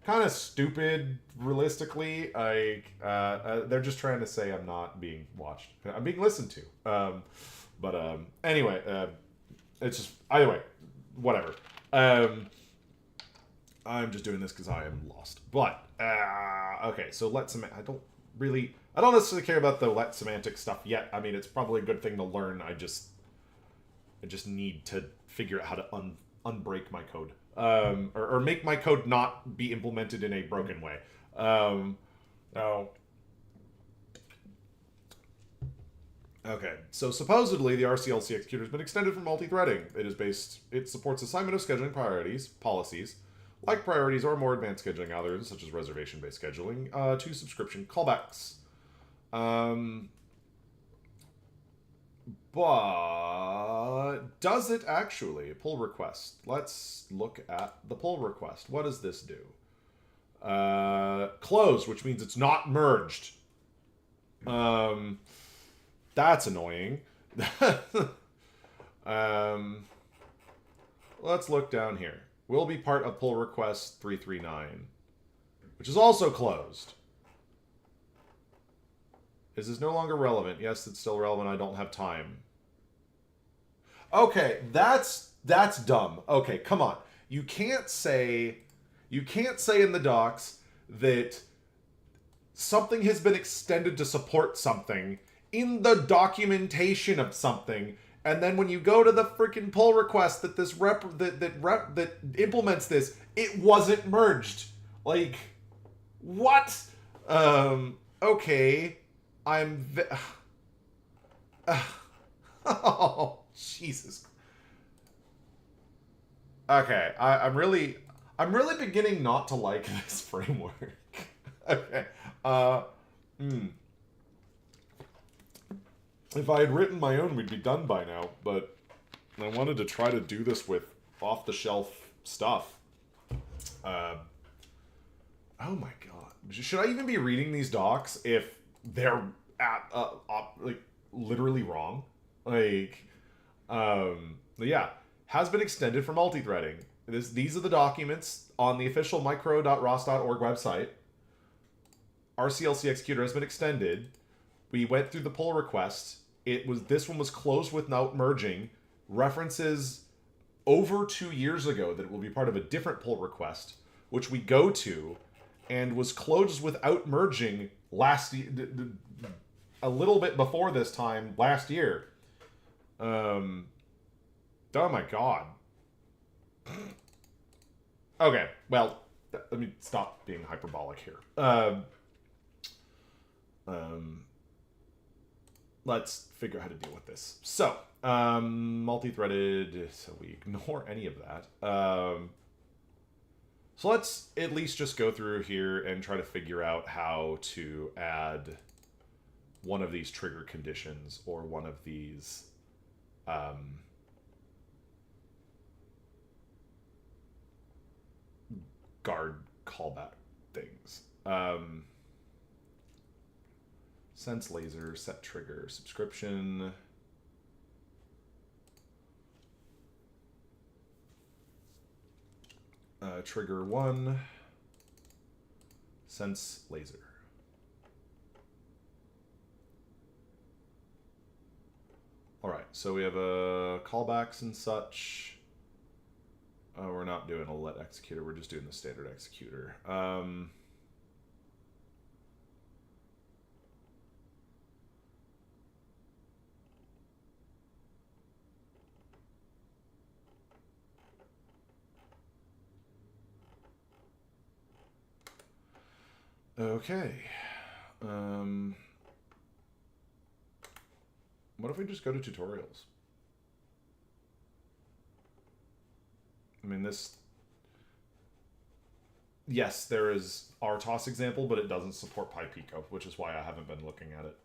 kind of stupid, realistically. They're just trying to say I'm not being watched. I'm being listened to. Anyway, it's just, either way, whatever. I'm just doing this because I am lost. But, okay, so I don't necessarily care about the let semantic stuff yet. I mean, it's probably a good thing to learn. I just need to figure out how to unbreak my code. Or make my code not be implemented in a broken way. Now, okay, so supposedly the RCLC executor has been extended for multi-threading. It supports assignment of scheduling policies, like priorities or more advanced scheduling algorithms, such as reservation-based scheduling, to subscription callbacks. But does it actually? Pull request. Let's look at the pull request. What does this do? Closed, which means it's not merged. That's annoying. Let's look down here. Will be part of pull request 339, which is also closed. Is this no longer relevant? Yes, it's still relevant. I don't have time. Okay, that's dumb. Okay, come on. You can't say in the docs that something has been extended to support something in the documentation of something, and then when you go to the freaking pull request that that implements this, it wasn't merged. Like, what? Okay. Oh, Jesus. Okay, I'm really beginning not to like this framework. Okay. If I had written my own, we'd be done by now, but I wanted to try to do this with off-the-shelf stuff. Oh my god. Should I even be reading these docs if they're like literally wrong? Like, yeah, has been extended for multi-threading. These are the documents on the official micro.ros.org website. RCLC executor has been extended. We went through the pull request. This one was closed without merging. References over 2 years ago that it will be part of a different pull request, which we go to, and was closed without merging a little bit before this time last year. Oh my god. Okay, well, let me stop being hyperbolic here. Let's figure out how to deal with this. So, multi-threaded, so we ignore any of that. So let's at least just go through here and try to figure out how to add one of these trigger conditions or one of these guard callback things. Sense laser, set trigger, subscription. Trigger 1, sense laser. All right, so we have callbacks and such. We're not doing a let executor, we're just doing the standard executor. Okay. What if we just go to tutorials? I mean, yes, there is RTOS example, but it doesn't support PyPico, which is why I haven't been looking at it.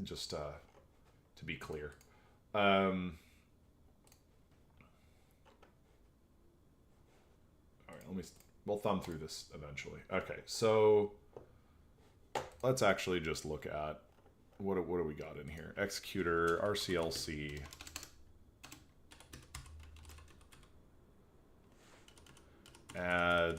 Just to be clear. All right, we'll thumb through this eventually. Okay, so let's actually just look at what do we got in here? Executor, RCLC. Add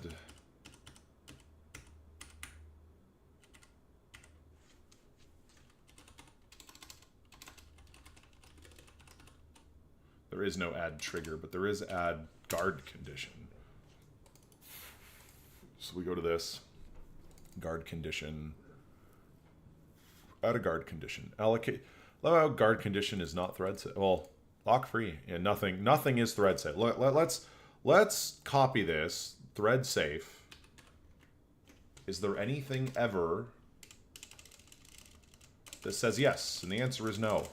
there is no add trigger, but there is add guard condition. So we go to this guard condition, add a guard condition, allocate. Love how guard condition is not thread set. Well, lock free and nothing is thread set. Let's copy this, thread safe. Is there anything ever that says yes? And the answer is no.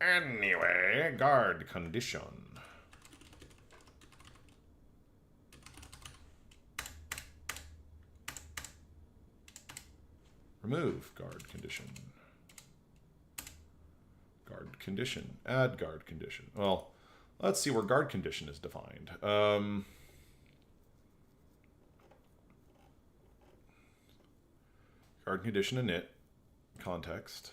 Anyway, guard condition. Remove guard condition. Guard condition. Add guard condition. Well, let's see where guard condition is defined. Guard condition init. Context.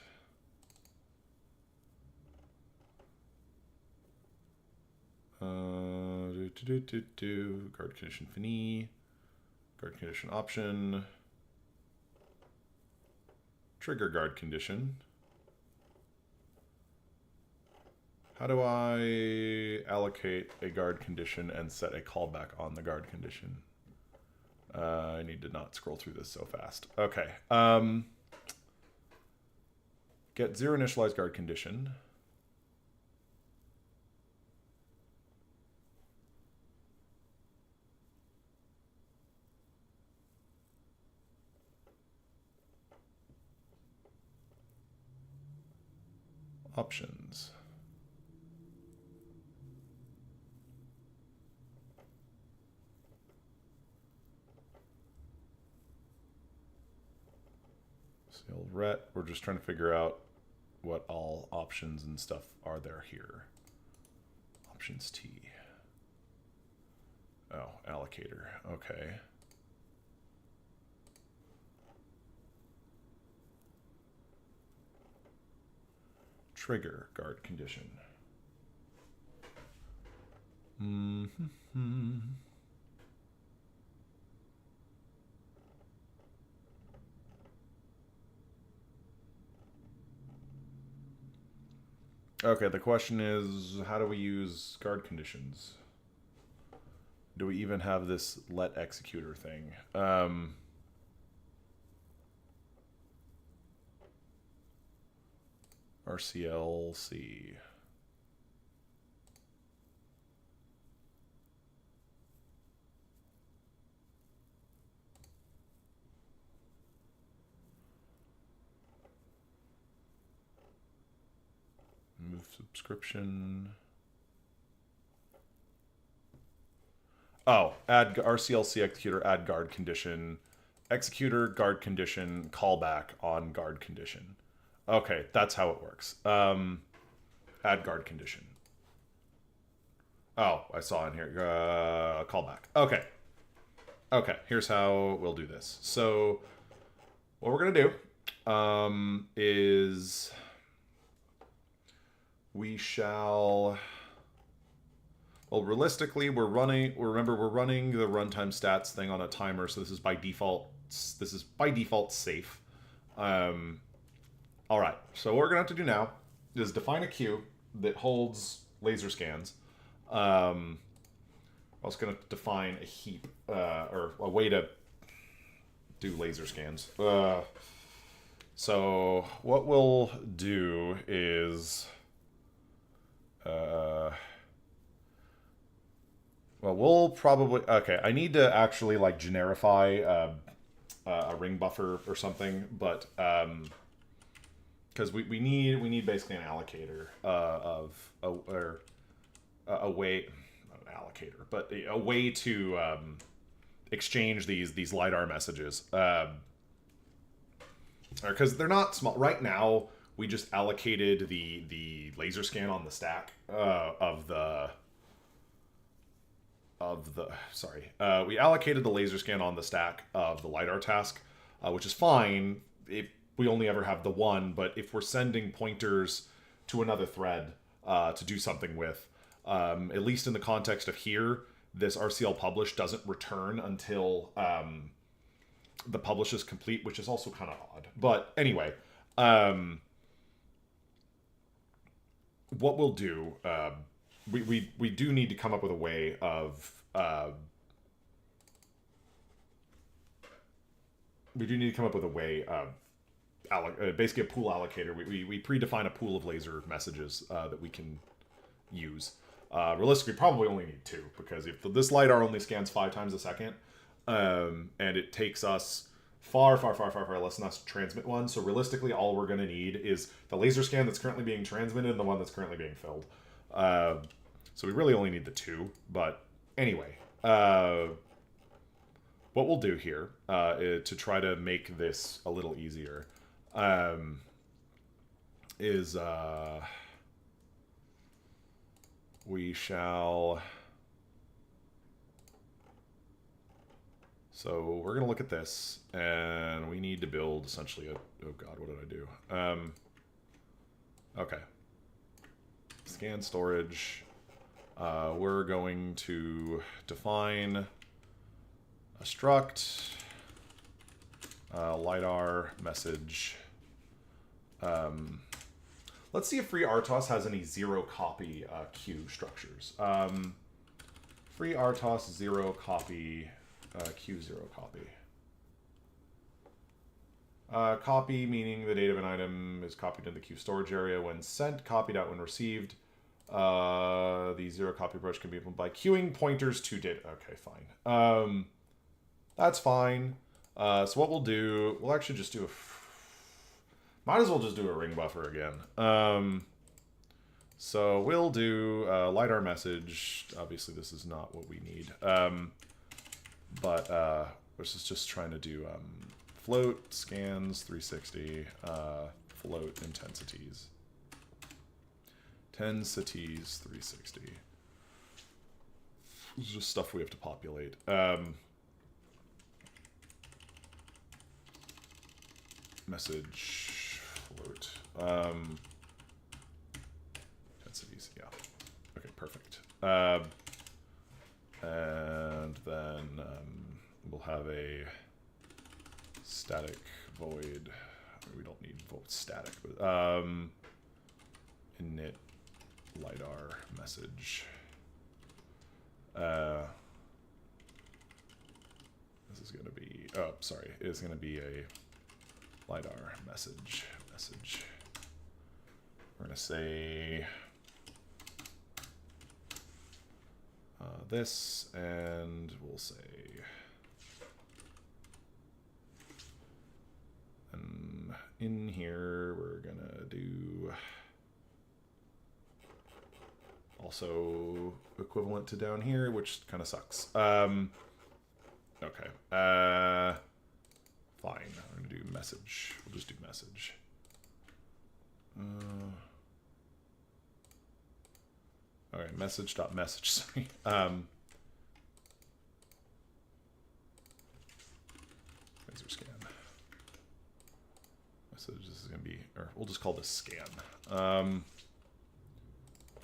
Guard condition fini. Guard condition option. Trigger guard condition. How do I allocate a guard condition and set a callback on the guard condition? I need to not scroll through this so fast. Okay. Get 0 initialized guard condition. Options. Sale ret. We're just trying to figure out what all options and stuff are there here. Options T. Oh, allocator. Okay. Trigger guard condition. Mm-hmm. Okay, the question is, how do we use guard conditions? Do we even have this let executor thing? RCLC. Move subscription. Oh, add RCLC executor, add guard condition. Executor, guard condition, callback on guard condition. Okay, that's how it works. Add guard condition. Oh, I saw in here. Callback. Okay. Okay, here's how we'll do this. So, what we're going to do is we shall... Well, realistically, remember we're running the runtime stats thing on a timer, so this is by default safe. All right, so what we're gonna have to do now is define a queue that holds laser scans. I was gonna define a heap or a way to do laser scans. So what we'll do is well, we'll probably... Okay, I need to actually, like, generify a ring buffer or something, but... Because we need basically an allocator of... a way... Not an allocator, but a way to exchange these LiDAR messages. Because they're not small. Right now, we just allocated the laser scan on the stack we allocated the laser scan on the stack of the LiDAR task, which is fine if we only ever have the one, but if we're sending pointers to another thread to do something with, at least in the context of here, this RCL publish doesn't return until the publish is complete, which is also kind of odd. But anyway, what we'll do... We do need to come up with a way of basically a pool allocator. We predefine a pool of laser messages that we can use. Realistically, probably only need two, because if this LiDAR only scans 5 times a second, and it takes us far less than us to transmit one. So realistically, all we're going to need is the laser scan that's currently being transmitted and the one that's currently being filled. So we really only need the 2, but anyway, what we'll do here to try to make this a little easier is we shall... So we're going to look at this, and we need to build essentially a... Oh god, what did I do? Okay. Scan storage. We're going to define a struct, LiDAR message. Let's see if FreeRTOS has any zero copy queue structures. FreeRTOS zero copy, queue zero copy. Copy meaning the date of an item is copied in the queue storage area when sent, copied out when received. The zero copy approach can be implemented by queuing pointers to data. Okay, fine. That's fine. So what we'll do, we'll actually just do might as well just do a ring buffer again. So we'll do LiDAR message. Obviously, this is not what we need. But this is just trying to do float scans 360, float intensities. Intensities 360. This is just stuff we have to populate. Message float. Intensities, yeah. Okay, perfect. And then we'll have a static void. We don't need void static, but init lidar message. This is going to be, oh, sorry, it's going to be a lidar message. We're going to say this, and we'll say, and in here we're going to do also equivalent to down here, which kind of sucks. Okay. Fine. I'm going to do message. We'll just do message. All right, message.message, sorry. Laser scan. Message, this is going to be, or we'll just call this scan.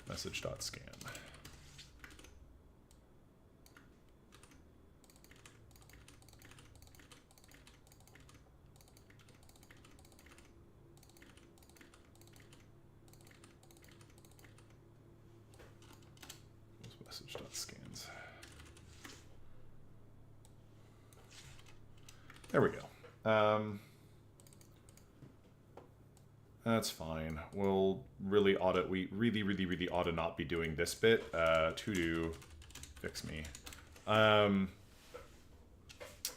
Message.scan. Message.scans. There we go. That's fine. We'll really ought we really ought to not be doing this bit. To do fix me.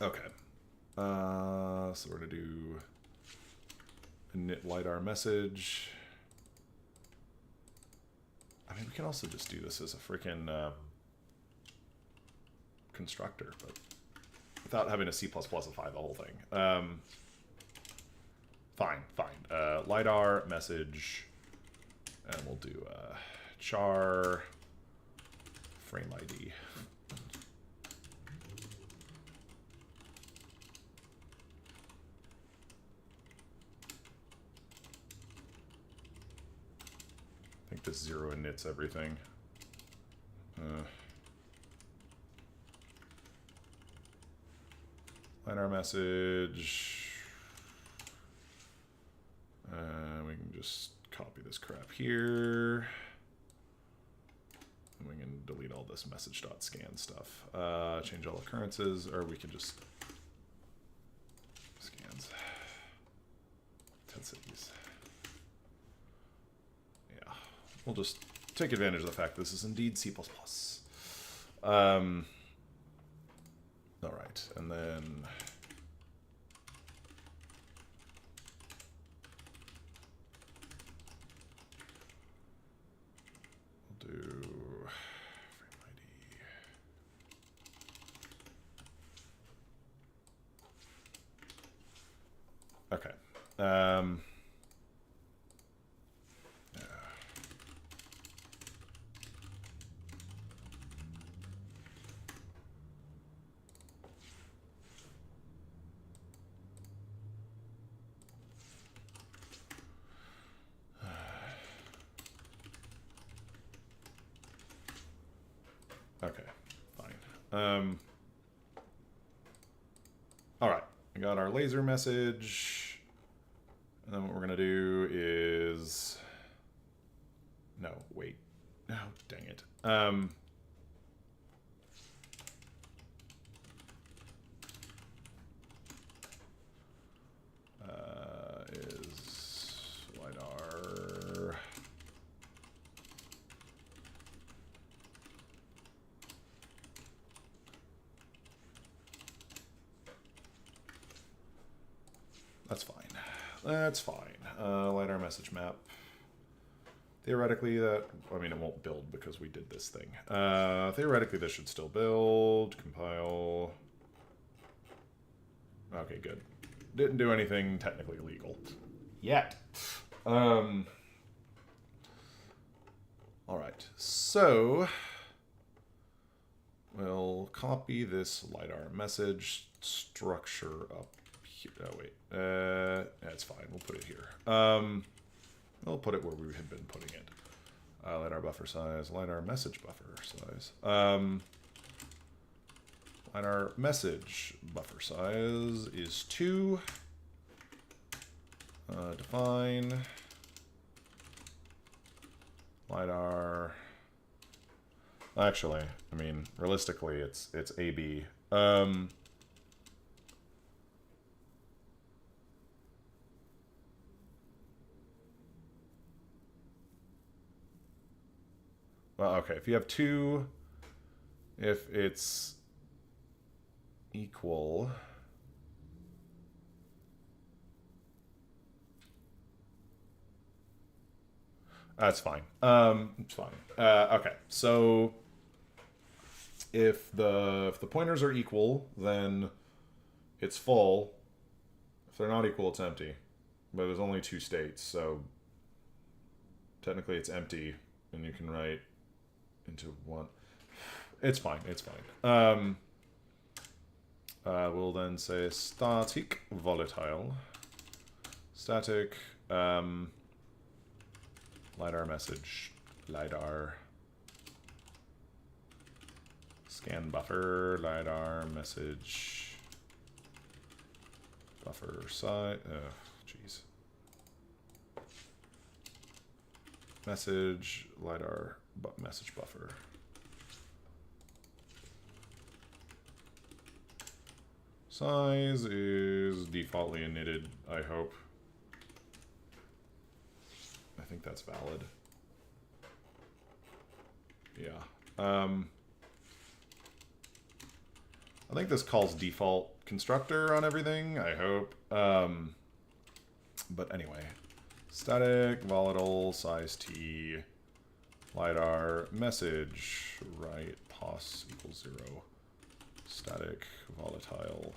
Okay. So we're gonna do init lidar message. I mean, we can also just do this as a freaking constructor, but without having to C++ify the whole thing. Fine. LiDAR message, and we'll do char frame ID. I think this 0 inits everything. LiDAR message. We can just copy this crap here. And we can delete all this message.scan stuff. Change all occurrences, or we can just scans. Intensities. Yeah, we'll just take advantage of the fact this is indeed C++. All right, and then we'll do frame ID. Okay. Okay, fine. All right, we got our laser message. And then what we're gonna do is, no, wait. No, dang it. Is LiDAR. That's fine. That's fine. LiDAR message map. Theoretically, that, I mean, it won't build because we did this thing. Theoretically, this should still build. Compile. Okay, good. Didn't do anything technically illegal yet. All right, so we'll copy this LiDAR message structure up here. Oh, wait. That's fine. We'll put it here. We'll put it where we had been putting it. LiDAR buffer size, LiDAR message buffer size. LiDAR message buffer size is 2. Define LiDAR. Actually, I mean, realistically, it's AB. Well, okay, if you have 2, if it's equal, that's fine. It's fine. Okay, so if the pointers are equal, then it's full. If they're not equal, it's empty. But there's only 2 states, so technically it's empty, and you can write into 1. It's fine. It's fine. We'll then say static volatile. Static LiDAR message. LiDAR scan buffer. LiDAR message buffer size. Jeez. Message LiDAR message buffer. Size is defaultly knitted, I hope. I think that's valid. Yeah. I think this calls default constructor on everything, I hope. But anyway. Static, volatile, size T, LiDAR, message, right, pos equals 0. Static, volatile,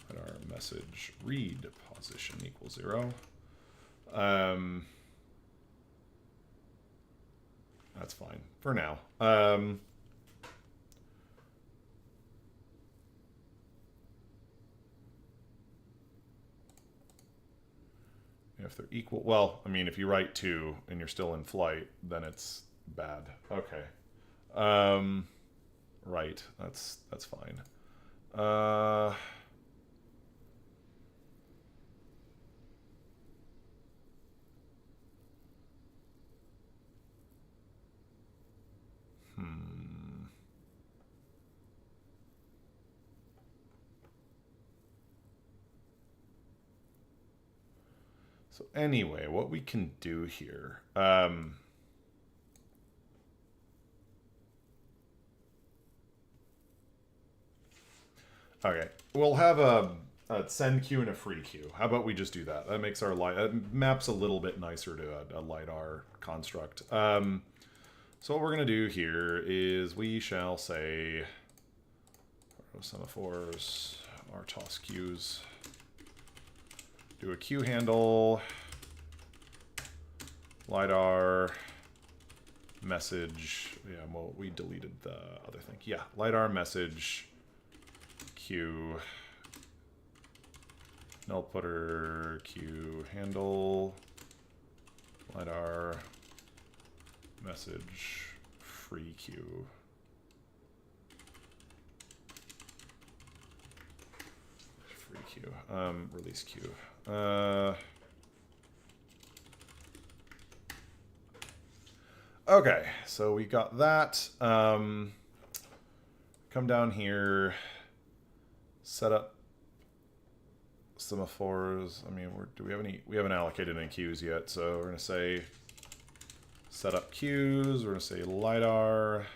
LiDAR, message, read, position equals 0. That's fine for now. If they're equal, well, I mean, if you write 2 and you're still in flight, then it's bad. Okay. Right. That's fine. So anyway, what we can do here, okay, we'll have a send queue and a free queue. How about we just do that? That makes our maps a little bit nicer to a LiDAR construct. So what we're gonna do here is we shall say semaphores, RTOS queues. Do a queue handle, LiDAR, message. Yeah, well, we deleted the other thing. Yeah, LiDAR, message, queue, null putter, queue handle, LiDAR, message, free queue. Free queue, release queue. Okay, so we got that. Come down here, set up semaphores. I mean, do we have any? We haven't allocated any queues yet, so we're gonna say set up queues. We're gonna say LiDAR.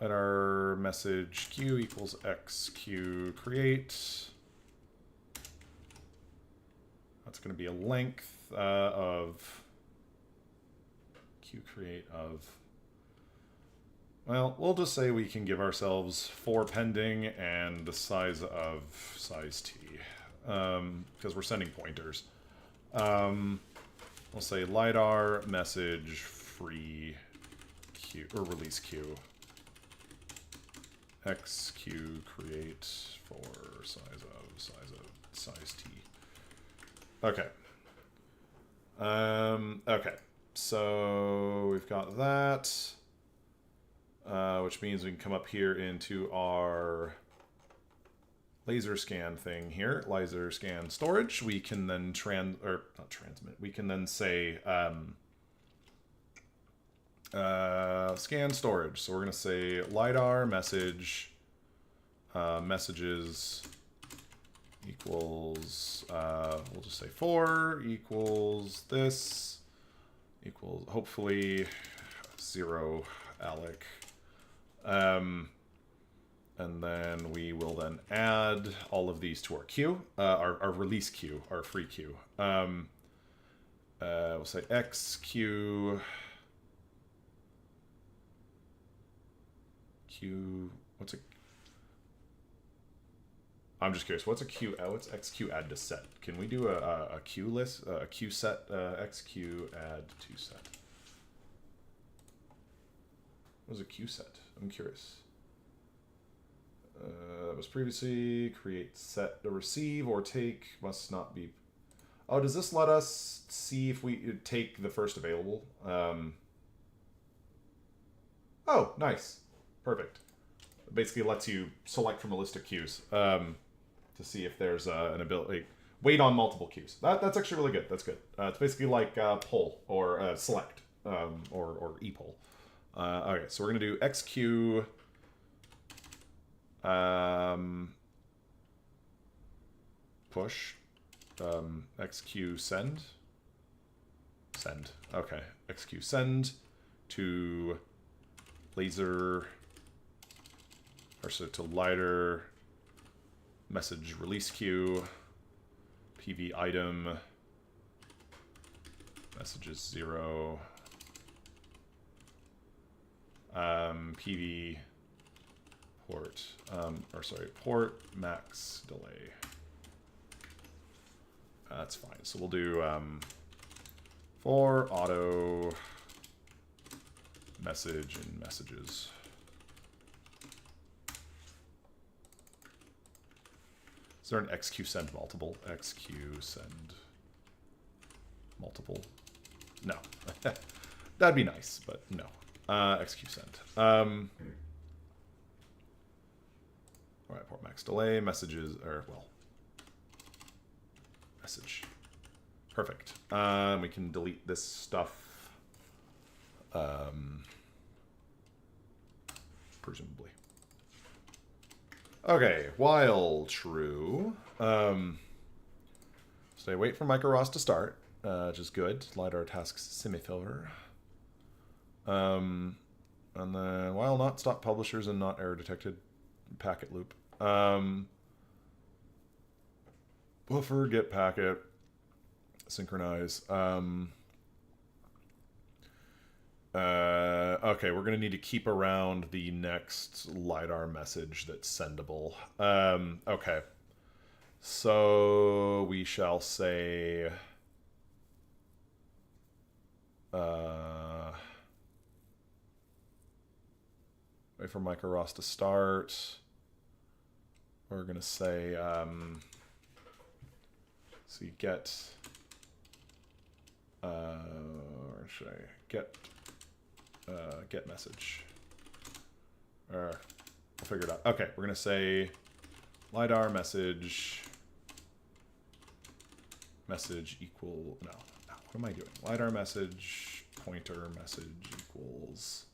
LiDAR message queue equals x queue create. That's going to be a length of queue create of. Well, we'll just say we can give ourselves 4 pending and the size of size T, because we're sending pointers. We'll say LiDAR message free queue or release queue. X queue create for size T. Okay. Okay. So we've got that, which means we can come up here into our laser scan thing here, laser scan storage. We can then not transmit. We can then say scan storage. So we're gonna say LiDAR message messages equals we'll just say 4 equals this equals hopefully 0 alloc. And then we will then add all of these to our queue, our release queue, our free queue. We'll say xq q. What's a? I'm just curious. What's a queue? What's xq add to set? Can we do a queue list? A queue set? Xq add to set. What was a queue set? I'm curious. That was previously create set to receive or take must not be. Oh, does this let us see if we take the first available? Oh, nice. Perfect. It basically lets you select from a list of queues to see if there's an ability. Wait on multiple queues. That's actually really good. That's good. It's basically like poll or select or epoll. Okay, so we're going to do xq push xq send. Okay, xq send to laser, or so to LiDAR message release queue, PV item messages 0, PV port, port max delay. That's fine. So we'll do for auto message and messages. Is there an XQ send multiple? XQ send multiple? No. That'd be nice, but no. XQ send. All right, port max delay, messages, or well, message. Perfect. We can delete this stuff. Presumably. Okay, while true, so wait for micro-ROS to start, which is good. LiDAR tasks semi-filler. And then while not, stop publishers and not error detected packet loop. Buffer, get packet, synchronize. Okay, we're going to need to keep around the next LiDAR message that's sendable. Okay. So we shall say... wait for micro-ROS to start. We're going to say... so you get... or should I get message? Or we'll figure it out. Okay, we're gonna say LiDAR message equal what am I doing? LiDAR message pointer message equals,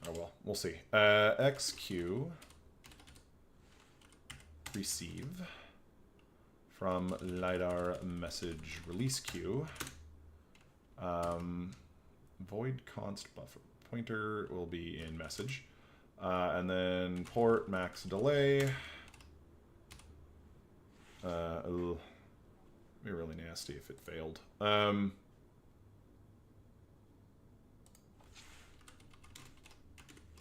oh well, we'll see. XQ receive from LiDAR message release queue. Void const buffer pointer will be in message, and then port max delay. It'll be really nasty if it failed.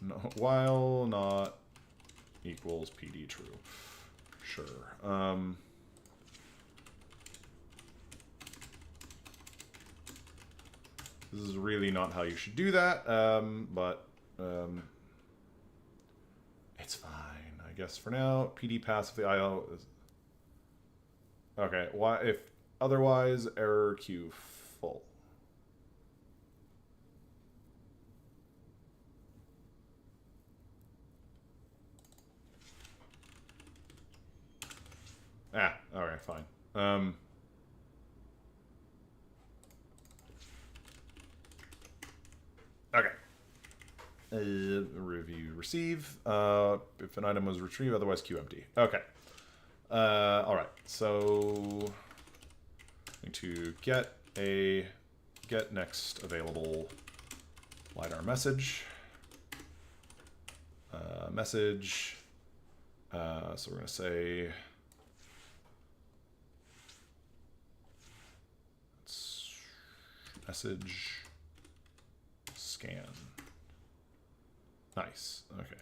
No, while not equals PD true. Sure. This is really not how you should do that, but it's fine, I guess, for now. PD passively IO is... Okay, why if otherwise error queue full? Alright, fine. Okay. Review receive. If an item was retrieved, otherwise queue empty. Okay. Alright, so going to get next available LiDAR message. Message. So we're going to say message scan. Nice. Okay.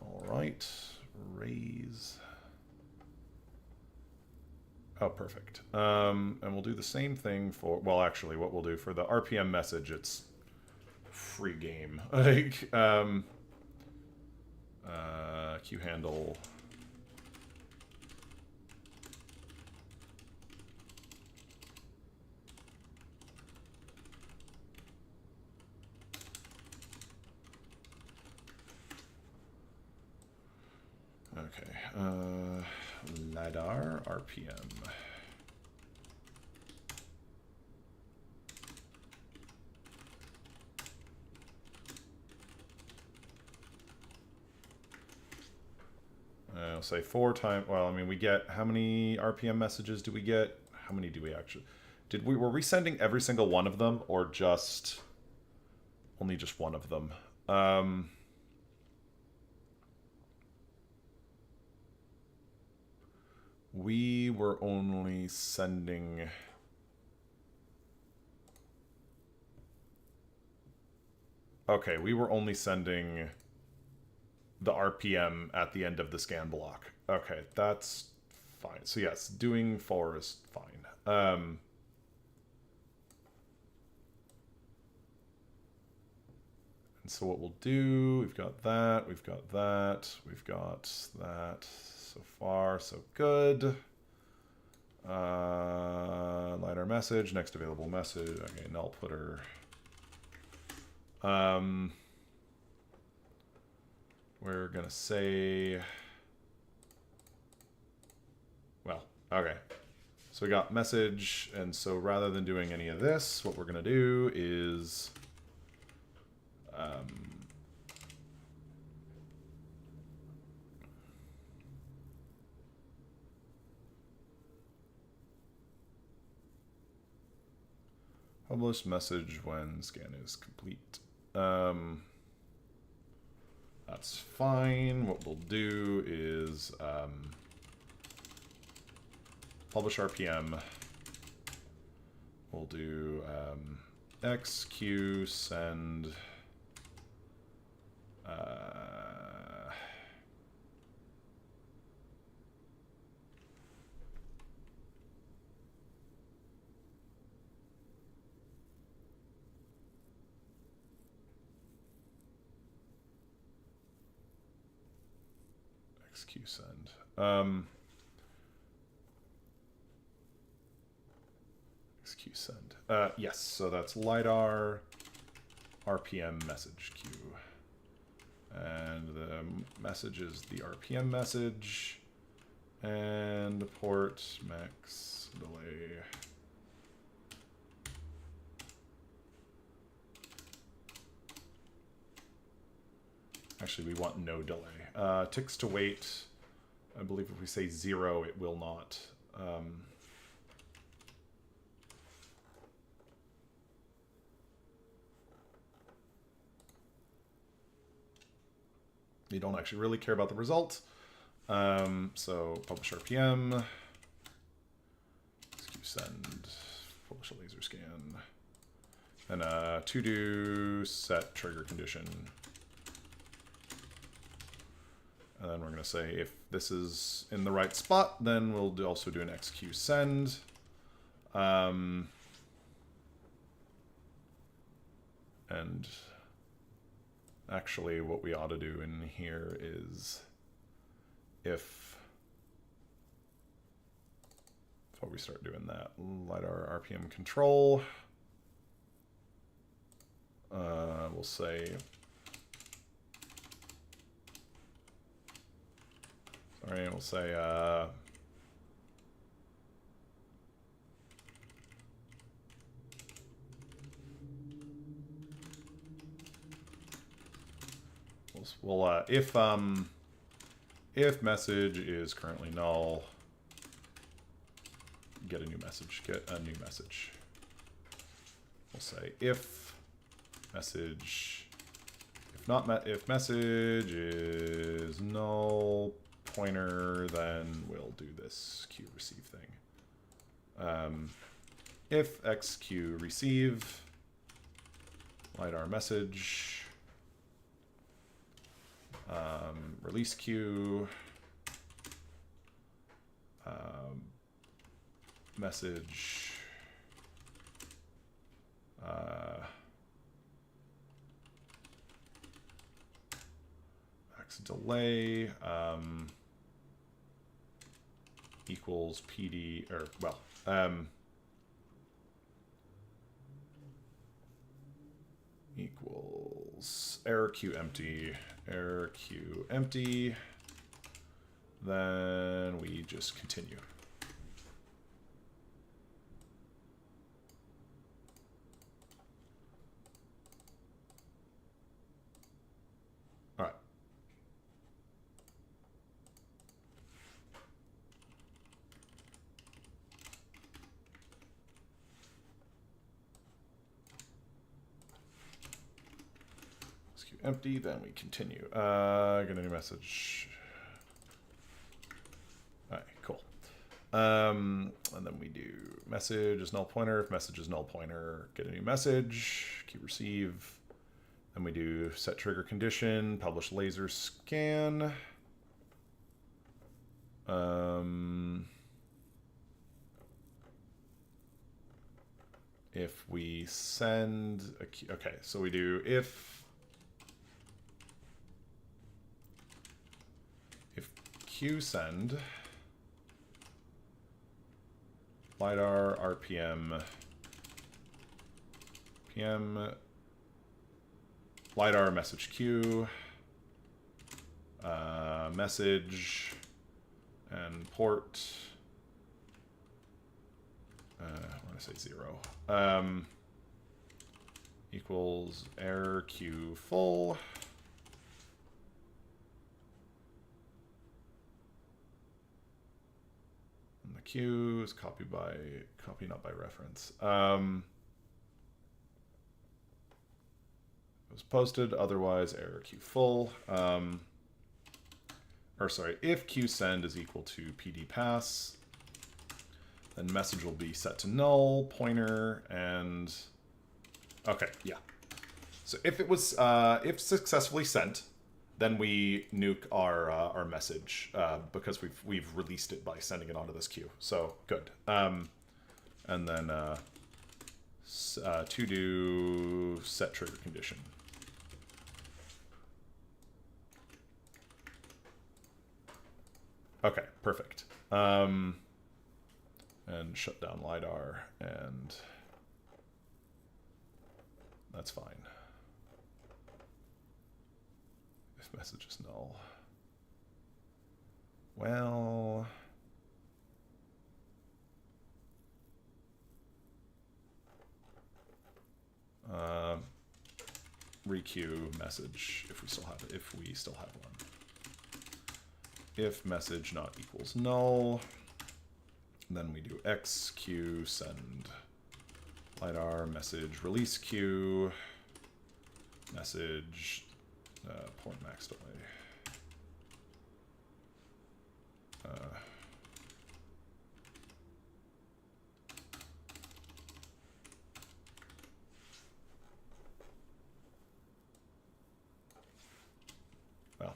All right. Raise. Oh, perfect. And we'll do the same thing for, well, actually, what we'll do for the RPM message, it's free game. Like, queue handle. Okay, LiDAR RPM. I'll say 4 times. Well, I mean, we get how many RPM messages do we get? How many do we actually? Were we sending every single one of them, or just only just one of them? We were only sending. Okay, we were only sending the RPM at the end of the scan block. Okay, that's fine. So yes, doing 4 is fine. And so what we'll do, we've got that, we've got that, we've got that. So far, so good. LiDAR message, next available message. Okay, null putter. We're gonna say, well, okay. So we got message, and so rather than doing any of this, what we're gonna do is publish message when scan is complete. That's fine. What we'll do is publish RPM. We'll do XQ send XQ send. XQ send. Yes, so that's LiDAR RPM message queue. And the message is the RPM message. And port max delay. Actually, we want no delay. Ticks to wait. I believe if we say 0, it will not. You don't actually really care about the result. So publish RPM. XQ send. Publish a laser scan. And to do set trigger condition. And then we're going to say if this is in the right spot, then we'll also do an XQ send. And actually what we ought to do in here is if before we start doing that, LiDAR RPM control. We'll say, sorry, we'll say, we'll if message is currently null, get a new message. Get a new message. We'll say if message, if message is null pointer, then we'll do this queue receive thing. If xq receive LiDAR message. Release queue, message, max delay, equals PD, or, well, equals error queue empty, then we just continue. All right. Empty, then we continue. Get a new message. All right, cool. And then we do message is null pointer. If message is null pointer, get a new message. Queue receive. Then we do set trigger condition, publish laser scan. If we send a queue, okay, so we do if queue send LiDAR RPM LiDAR message queue message and port I want to say 0 equals error queue full. Queue is copy not by reference. It was posted, otherwise error queue full. Or sorry, if queue send is equal to PD pass, then message will be set to null, pointer, and okay, yeah. So if it was if successfully sent, then we nuke our message because we've released it by sending it onto this queue. So good. And then to do set trigger condition. Okay, perfect. And shut down LiDAR, and that's fine. Message is null. Well, requeue message if we still have it. If we still have one. If message not equals null, then we do xq send LiDAR message release queue message. Port max delay. Well,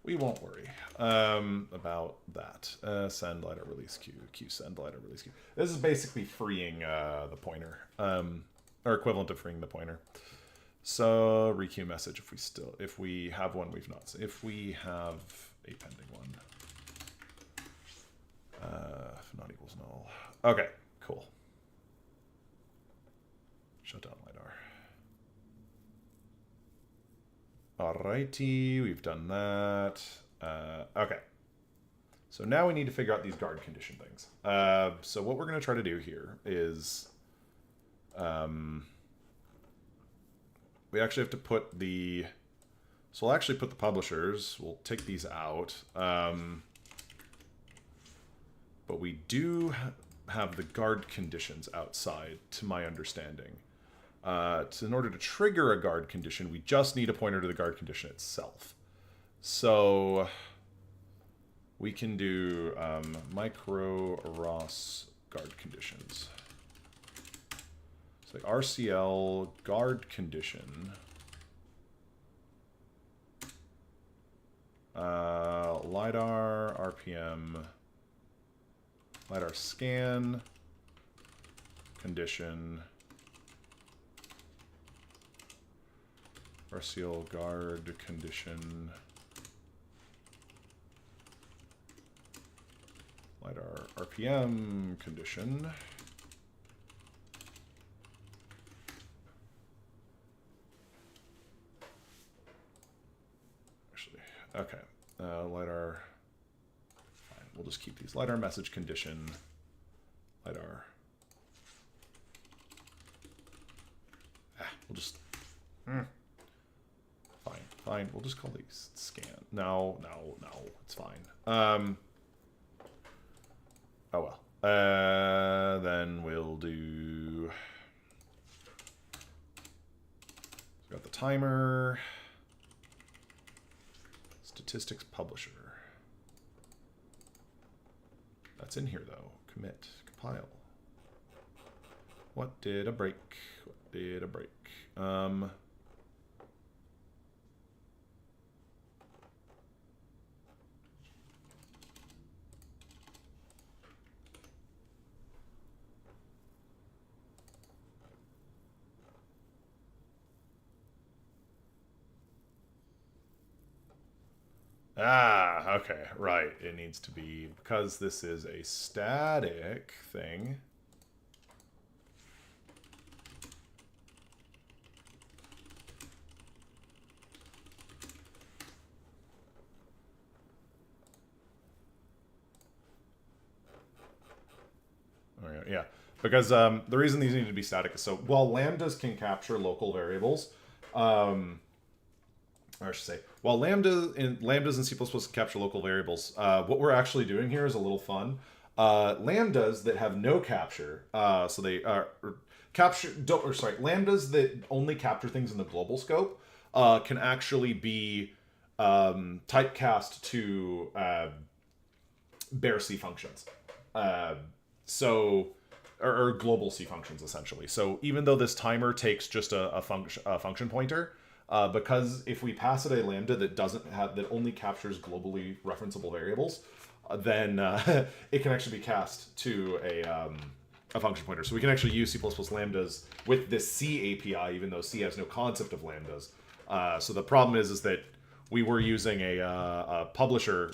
we won't worry about that. Send LiDAR release queue, queue send LiDAR release queue. This is basically freeing the pointer, or equivalent to freeing the pointer. So requeue message if we have one we've not, if we have a pending one. If not equals null. Okay, cool. Shut down LiDAR. Alrighty, we've done that. Okay. So now we need to figure out these guard condition things. So what we're going to try to do here is... we actually have to put the... So we'll actually put the publishers. We'll take these out. But we do have the guard conditions outside, to my understanding. In order to trigger a guard condition, we just need a pointer to the guard condition itself. So we can do micro-ROS guard conditions. So RCL guard condition. LiDAR, RPM, LiDAR scan, condition, RCL guard condition, LiDAR RPM condition. Actually, okay, LiDAR. We'll just keep these. LiDAR message condition, LiDAR. We'll just... Fine. We'll just call these scan. No, it's fine. Oh well. Then we'll do... So we got the timer. Statistics publisher. That's in here though. Commit, compile. What did I break? What did I break? Okay, right. It needs to be, because this is a static thing. Okay, yeah, because the reason these need to be static is so, while lambdas can capture local variables, or I should say, while lambdas in C++ can capture local variables, what we're actually doing here is a little fun. Lambdas that have no capture, so they are lambdas that only capture things in the global scope, can actually be typecast to bare C functions. Or global C functions essentially. So even though this timer takes just a function pointer, because if we pass it a lambda that only captures globally referenceable variables, then it can actually be cast to a function pointer. So we can actually use C++ lambdas with this C API, even though C has no concept of lambdas. So the problem is that we were using a publisher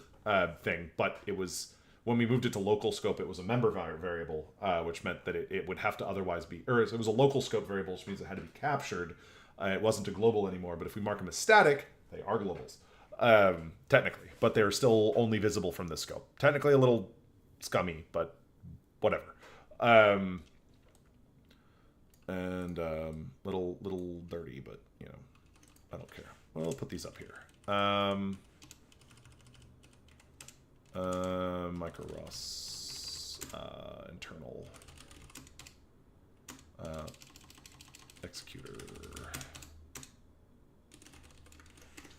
thing, but it was, when we moved it to local scope, it was a member variable, which meant that it would have to otherwise be, or it was a local scope variable, which means it had to be captured. It wasn't a global anymore, but if we mark them as static, they are globals, technically. But they're still only visible from this scope. Technically a little scummy, but whatever. Little dirty, but, you know, I don't care. We'll put these up here. Micro-ROS, internal, executor.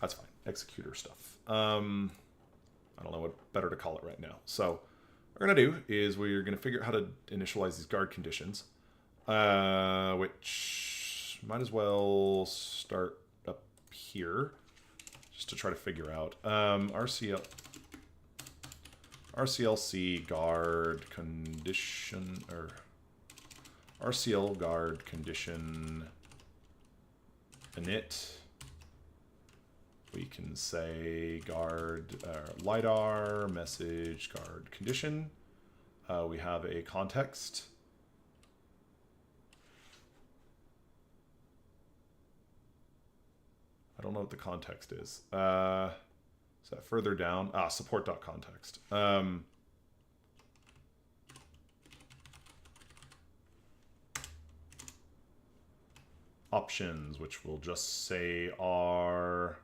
That's fine. Executor stuff. I don't know what better to call it right now. So what we're going to do is we're going to figure out how to initialize these guard conditions, which might as well start up here just to try to figure out. RCLC guard condition, or RCL guard condition init. We can say guard LiDAR message guard condition. We have a context. I don't know what the context is. Is that further down? Support.context. Options, which will just say our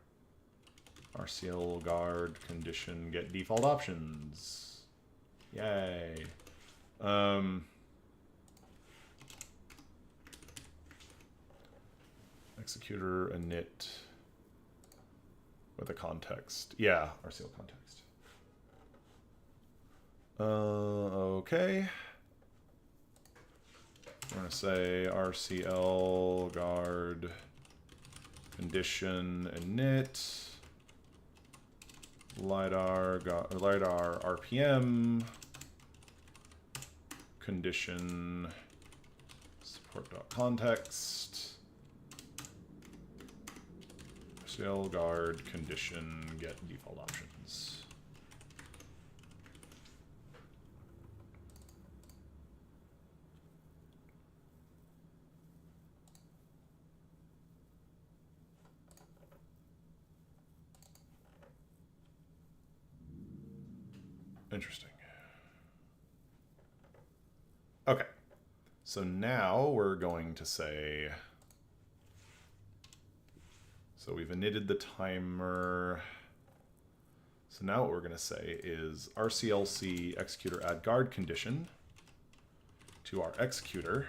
RCL guard condition get default options. Yay. Executor init with a context. Yeah, RCL context. Okay. We're going to say RCL guard condition init lidar RPM condition support.context RCL guard condition get default options. Interesting. Okay. So now we're going to say, so we've initted the timer. So now what we're going to say is RCLC executor add guard condition to our executor.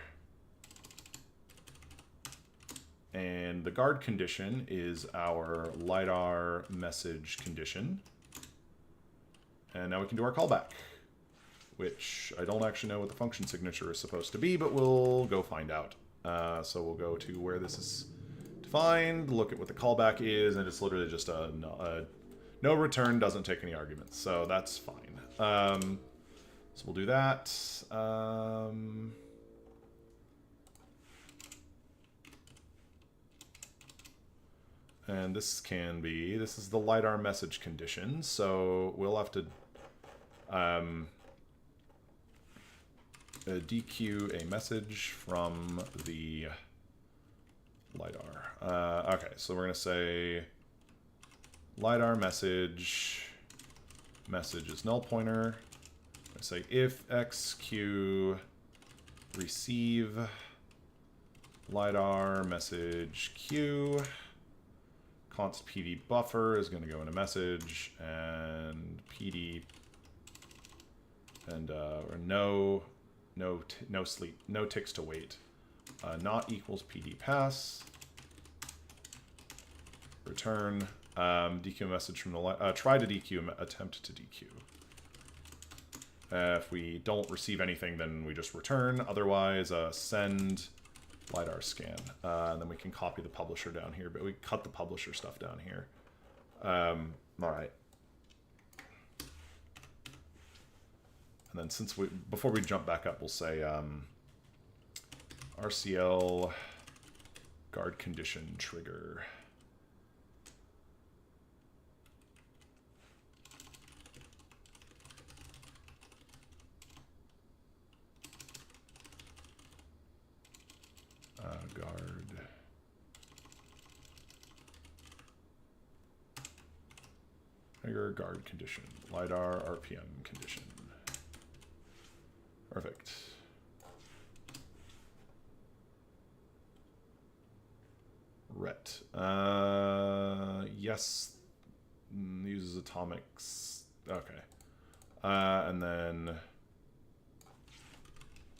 And the guard condition is our LiDAR message condition. And now we can do our callback, which I don't actually know what the function signature is supposed to be, but we'll go find out. So we'll go to where this is defined, look at what the callback is, and it's literally just a no return, doesn't take any arguments. So that's fine. So we'll do that. And this is the LiDAR message condition. So we'll have to DQ a message from the LiDAR. Okay, so we're going to say LiDAR message is null pointer. I say if xq receive LiDAR message q, const PD buffer is going to go in a message, and PD and or no ticks to wait, not equals PD pass. Return DQ message from the try to DQ, attempt to DQ. If we don't receive anything, then we just return. Otherwise, send LiDAR scan, and then we can copy the publisher down here, but we cut the publisher stuff down here. All right. And then before we jump back up, we'll say RCL guard condition trigger. Guard. Trigger guard condition. LiDAR RPM condition. Perfect. Ret. Yes. Uses atomics. Okay. And then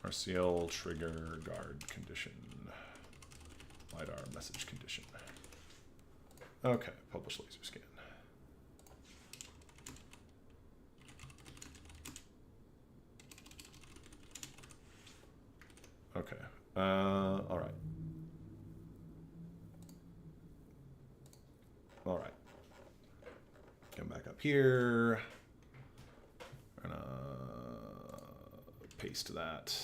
RCL trigger guard condition. LiDAR message condition. Okay, publish laser scan. Okay, all right. All right. Come back up here. We're gonna paste that.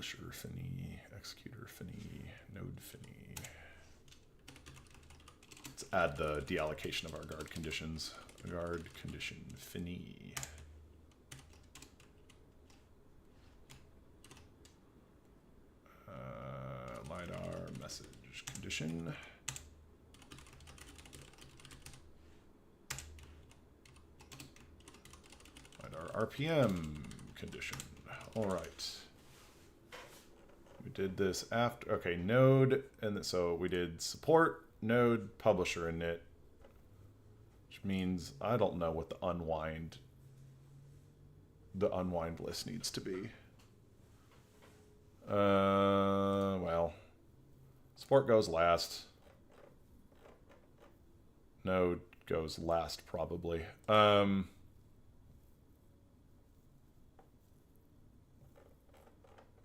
publisher fini, executor fini, node fini. Let's add the deallocation of our guard conditions. Guard condition fini. LiDAR message condition. LiDAR RPM condition. All right. We did this after, okay, node, and so we did support, node, publisher init, which means I don't know what the unwind list needs to be. Well, support goes last. Node goes last, probably.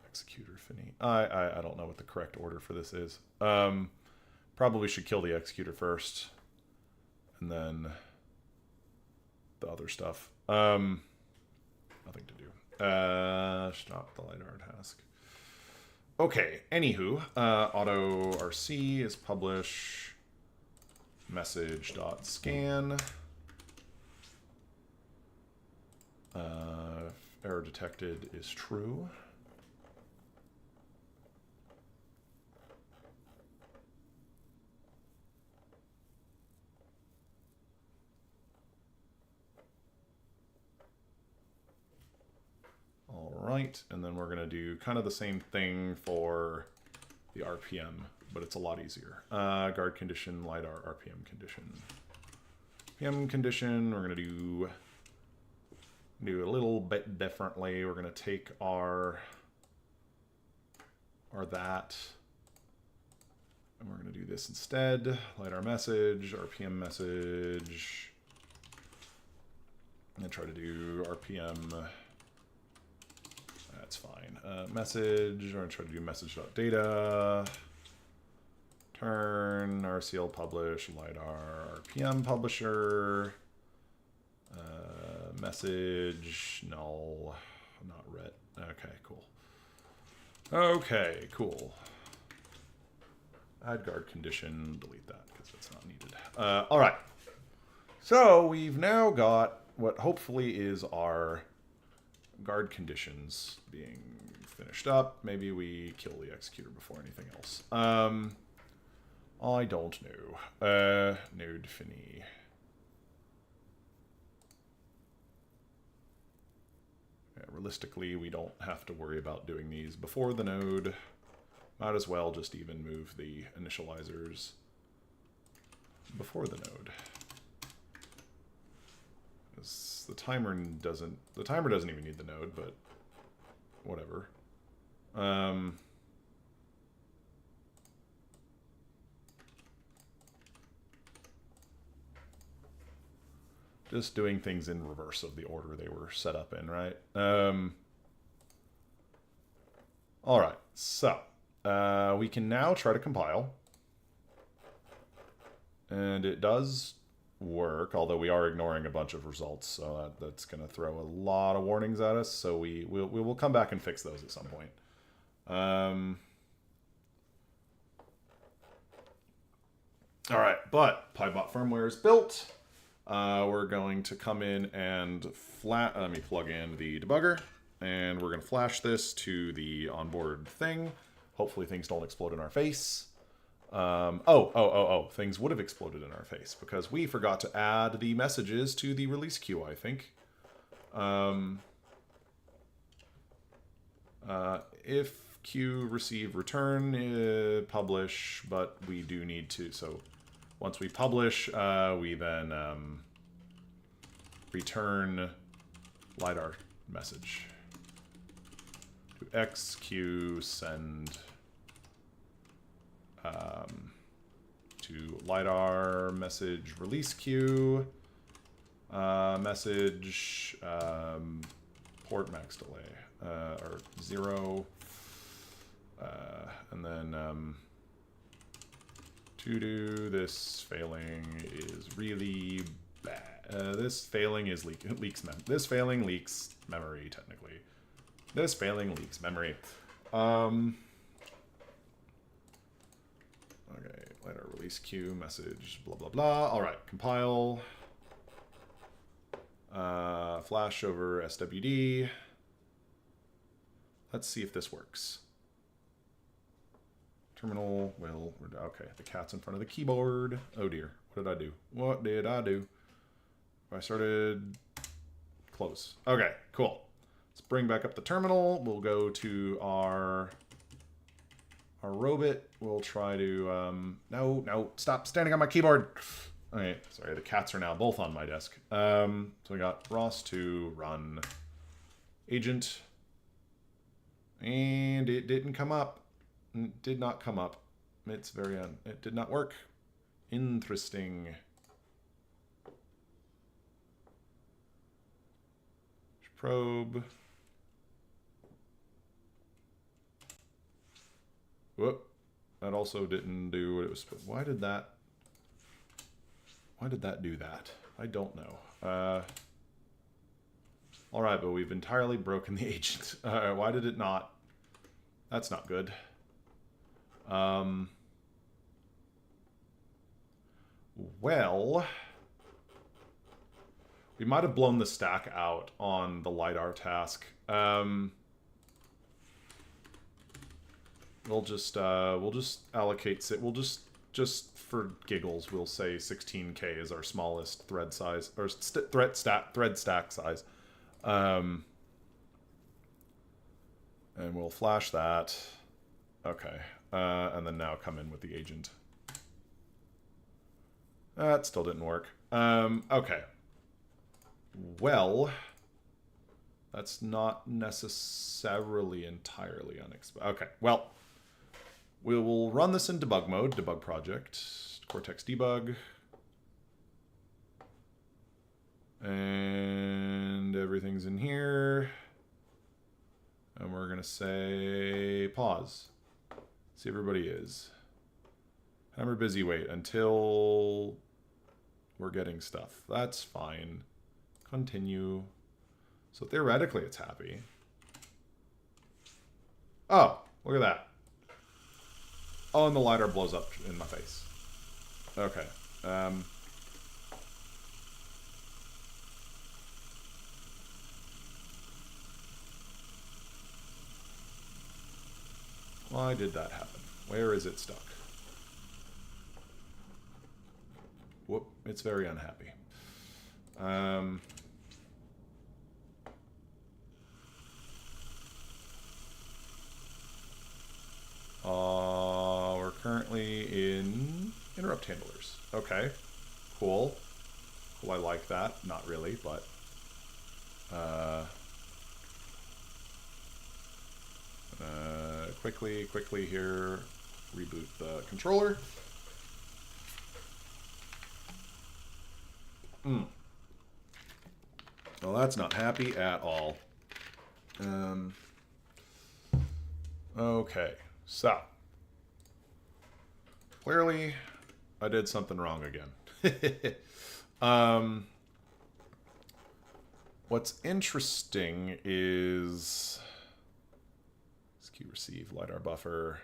Executor fini. I don't know what the correct order for this is. Probably should kill the executor first, and then the other stuff. Nothing to do. Stop the LiDAR task. Okay, anywho, auto RC is publish message.scan. Error detected is true. All right, and then we're going to do kind of the same thing for the RPM, but it's a lot easier. Guard condition, LiDAR, RPM condition. RPM condition, we're going to do a little bit differently. We're going to take our that, and we're going to do this instead. LiDAR message, RPM message, and try to do RPM. That's fine. Message, we're going to try to do message.data. Turn, RCL publish, LiDAR, RPM publisher. Message, null, not ret. Okay, cool. Okay, cool. Add guard condition, delete that because it's not needed. All right. So we've now got what hopefully is our guard conditions being finished up. Maybe we kill the executor before anything else. I don't know. Node fini. Yeah, realistically, we don't have to worry about doing these before the node. Might as well just even move the initializers before the node. The timer doesn't even need the node, but whatever. Just doing things in reverse of the order they were set up in, right? All right, so we can now try to compile, and it does work, although we are ignoring a bunch of results, so that's going to throw a lot of warnings at us, so we will come back and fix those at some point. All right, but PyBot firmware is built. We're going to come in and let me plug in the debugger, and we're going to flash this to the onboard thing. Hopefully things don't explode in our face. Things would have exploded in our face because we forgot to add the messages to the release queue, I think. If queue receive return, publish, but we do need to, so once we publish, we then return LiDAR message to xq send to LiDAR message release queue message port max delay or 0 and then to do this failing is really bad. This failing is leaks memory technically. This failing leaks memory. Okay, LiDAR release queue, message, blah, blah, blah. All right, compile. Flash over SWD. Let's see if this works. Terminal will, okay, the cat's in front of the keyboard. Oh dear, what did I do? What did I do? I started, close. Okay, cool. Let's bring back up the terminal. We'll go to our robot. We'll try to, no, stop standing on my keyboard. Okay, sorry, the cats are now both on my desk. So we got ROS2 run agent. And it didn't come up. It did not come up. It's very, it did not work. Interesting. Probe. Whoop. That also didn't do what it was supposed to. Why did that do that? I don't know. All right, but we've entirely broken the agent. Why did it not? That's not good. Well, we might have blown the stack out on the LiDAR task. We'll just allocate it. We'll just for giggles, we'll say 16K is our smallest thread size or thread stack size. And we'll flash that. Okay. And then now come in with the agent. That still didn't work. Okay. Well, that's not necessarily entirely unexpected. Okay, well, we will run this in debug mode, debug project, Cortex debug. And everything's in here. And we're going to say pause. See, everybody is. Hammer busy, wait until we're getting stuff. That's fine. Continue. So theoretically it's happy. Oh, look at that. Oh, and the LiDAR blows up in my face. Okay. Why did that happen? Where is it stuck? Whoop, it's very unhappy. We're currently in interrupt handlers. Okay, cool. Cool, I like that. Not really, but quickly here, reboot the controller. Well, that's not happy at all. Okay, so clearly I did something wrong again. What's interesting is queue receive LiDAR buffer.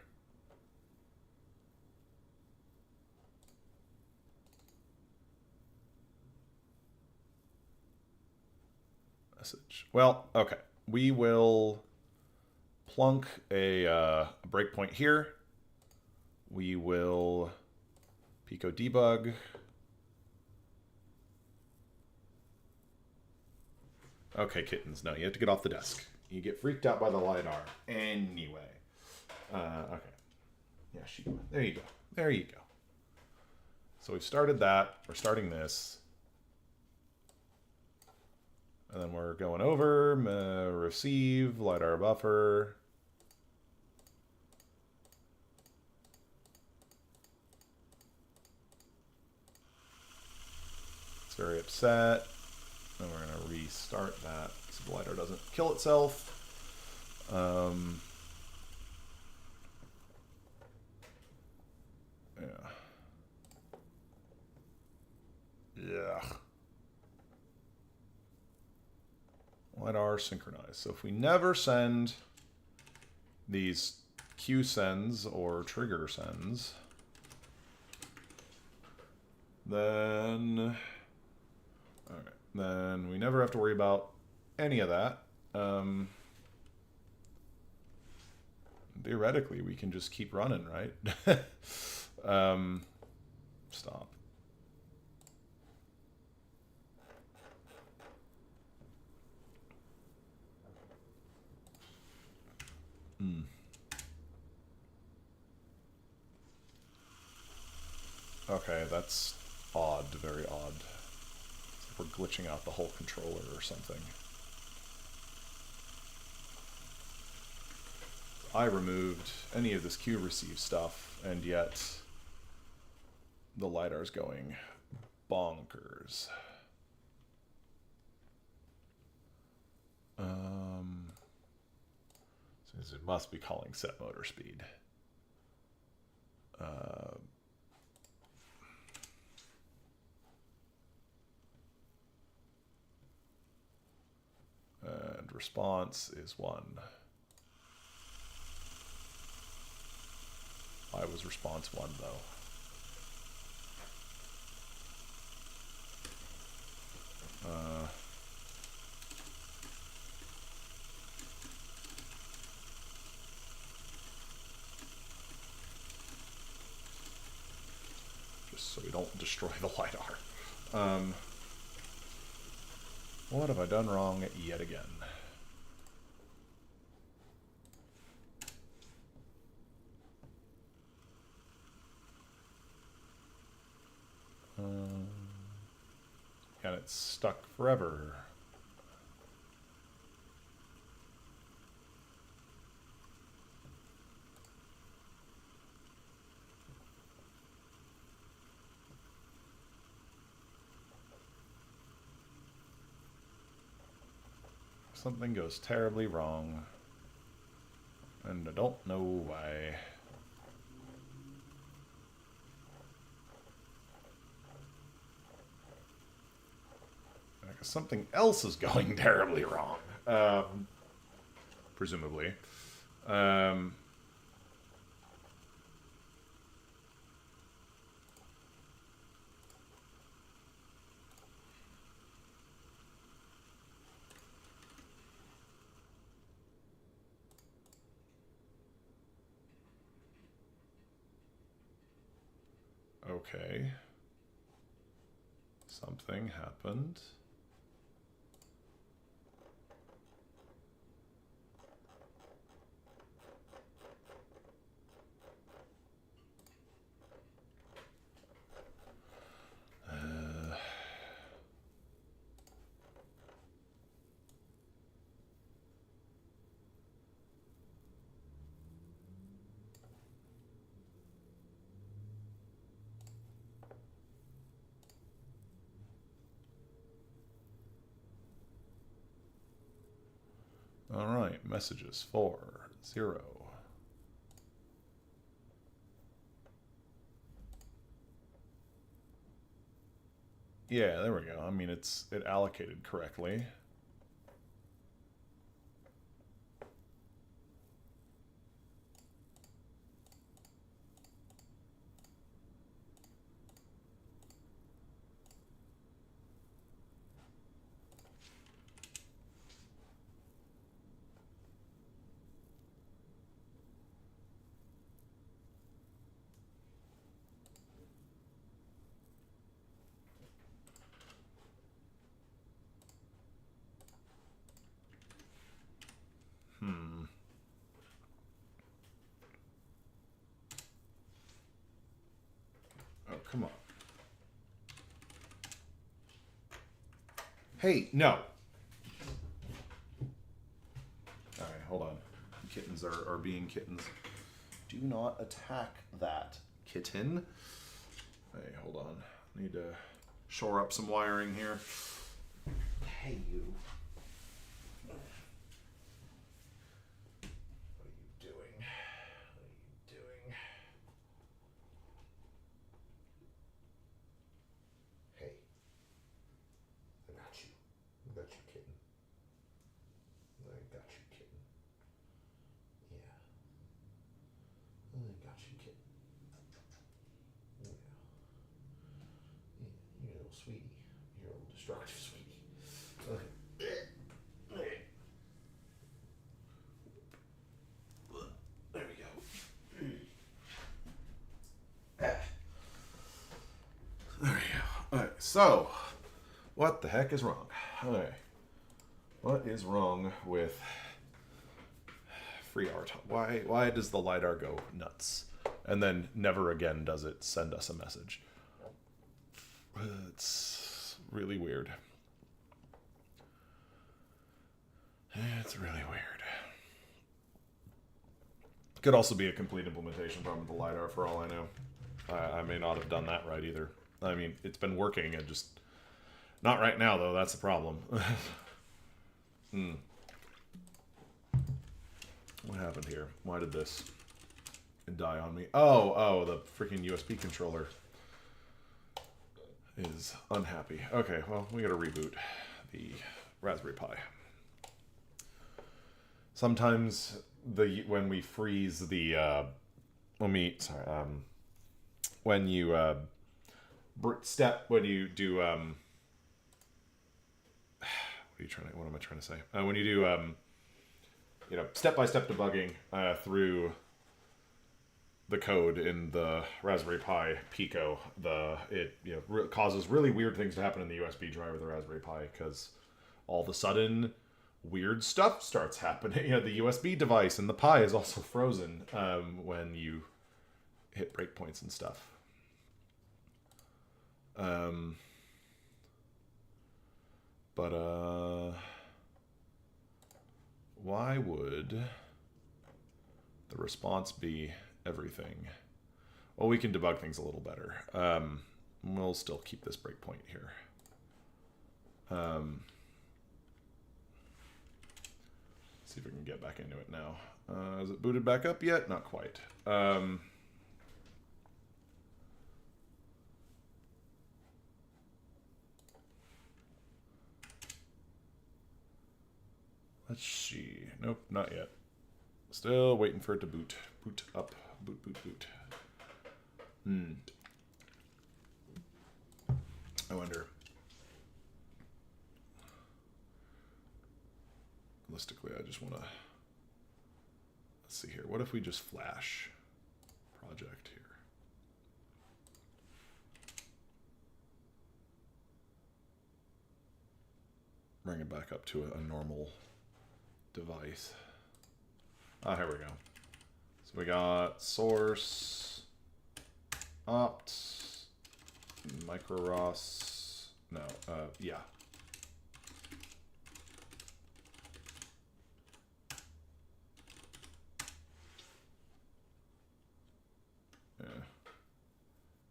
Message. Well, okay. We will plunk a breakpoint here. We will Pico debug. Okay, kittens. No, you have to get off the desk. You get freaked out by the LiDAR. Anyway. Okay. Yeah, there you go. There you go. So we've started that. We're starting this. And then we're going over, receive, LiDAR buffer. It's very upset. And we're going to restart that so the LiDAR doesn't kill itself. Yeah. LiDAR synchronized. So if we never send these Q sends or trigger sends, then we never have to worry about any of that. Theoretically, we can just keep running, right? Stop. Okay, that's odd, very odd. We're glitching out the whole controller or something. I removed any of this Q receive stuff, and yet the LiDAR's going bonkers. Since it must be calling set motor speed. And response is 1. I was response 1 though. Just so we don't destroy the LiDAR. What have I done wrong yet again? And it's stuck forever. Something goes terribly wrong, and I don't know why. Because something else is going terribly wrong, presumably. Okay. Something happened. All right, messages 4, 0. Yeah, there we go. I mean, it allocated correctly. Oh, come on. Hey, no. All right, hold on. Kittens are being kittens. Do not attack that kitten. Hey, hold on. I need to shore up some wiring here. Hey, you. What are you doing? What are you doing? Hey. I got you. I got you, kitten. I got you, kitten. Yeah. sweetie. You're a little destructive, sweetie. Okay. There we go. There we go. Alright, so, what the heck is wrong? Alright. What is wrong with FreeRTOS? Why does the LiDAR go nuts? And then never again does it send us a message. It's really weird. It's really weird. Could also be a complete implementation problem with the LiDAR for all I know. I may not have done that right either. I mean, it's been working and just... Not right now, though. That's the problem. What happened here? Why did this die on me? Oh, the freaking USB controller is unhappy. Okay, well, we gotta reboot the Raspberry Pi. Sometimes when we freeze the when you do what am I trying to say? When you do step-by-step debugging through the code in the Raspberry Pi Pico, it causes really weird things to happen in the USB drive of the Raspberry Pi, because all of a sudden weird stuff starts happening. The USB device and the Pi is also frozen when you hit breakpoints and stuff. Why would the response be everything? Well, we can debug things a little better. We'll still keep this breakpoint here. See if we can get back into it now. Is it booted back up yet? Not quite. Let's see. Nope, not yet. Still waiting for it to boot. Boot up. Boot, boot, boot. I wonder. Realistically, I just want to... Let's see here. What if we just flash project here? Bring it back up to a normal device. Here we go. So we got source, opt, micro-ROS. No, yeah.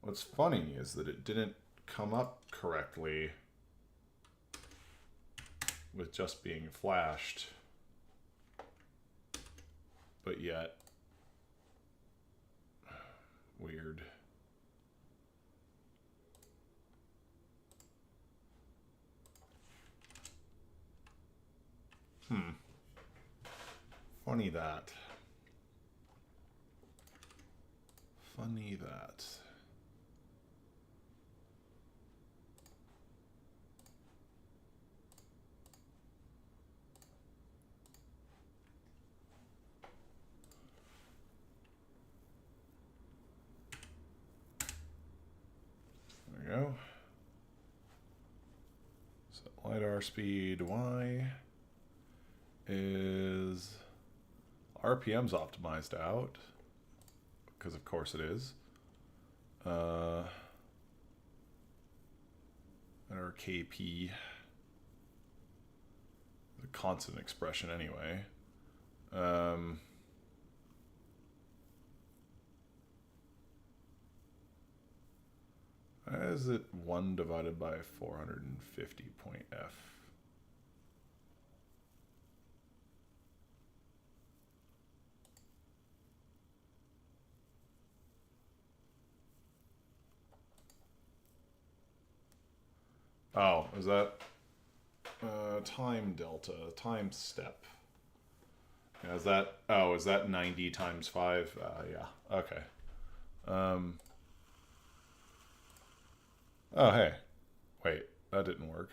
What's funny is that it didn't come up correctly with just being flashed, but yet weird. Funny that. Funny that. There we go. So LiDAR speed Y is RPM's optimized out, because of course it is. And our KP, the constant expression anyway. Is it 1 divided by 450 point F? Oh, is that time delta, time step? Yeah, is that, oh, is that 90 times 5? Yeah, okay. Oh, hey. Wait, that didn't work.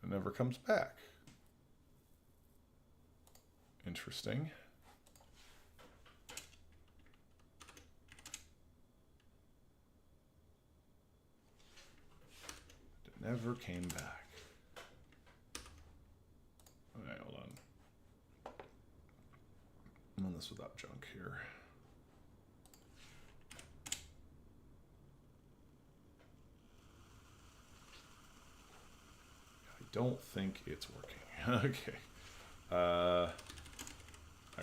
It never comes back. Interesting. It never came back. Okay, hold on. I'm on this without junk here. I don't think it's working. Okay. I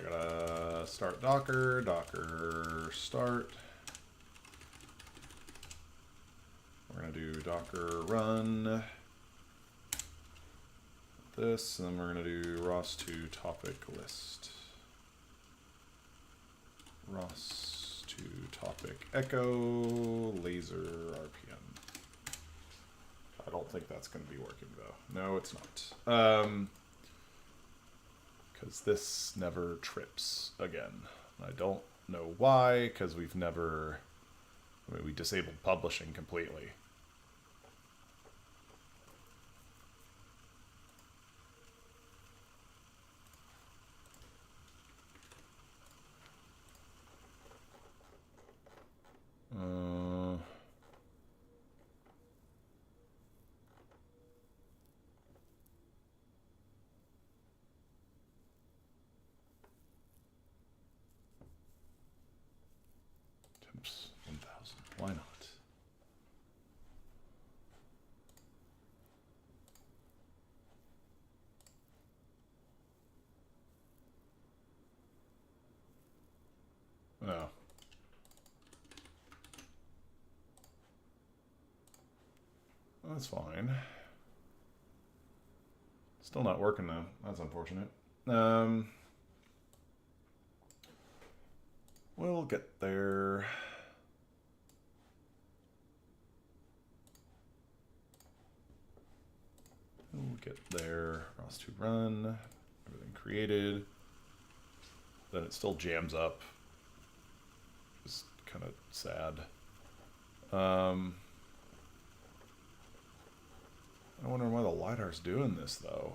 gotta start Docker, Docker start. We're gonna do Docker run this, and then we're gonna do ROS2 topic list. ROS2 topic echo laser RPM. I don't think that's gonna be working though. No, it's not. Because this never trips again. I don't know why, because we've never, I mean, we disabled publishing completely. Temps 1000. Why not? Oh. That's fine. Still not working though. That's unfortunate. We'll get there. We'll get there. ROS2 run. Everything created. Then it still jams up. Just kind of sad. I wonder why the LiDAR's doing this though.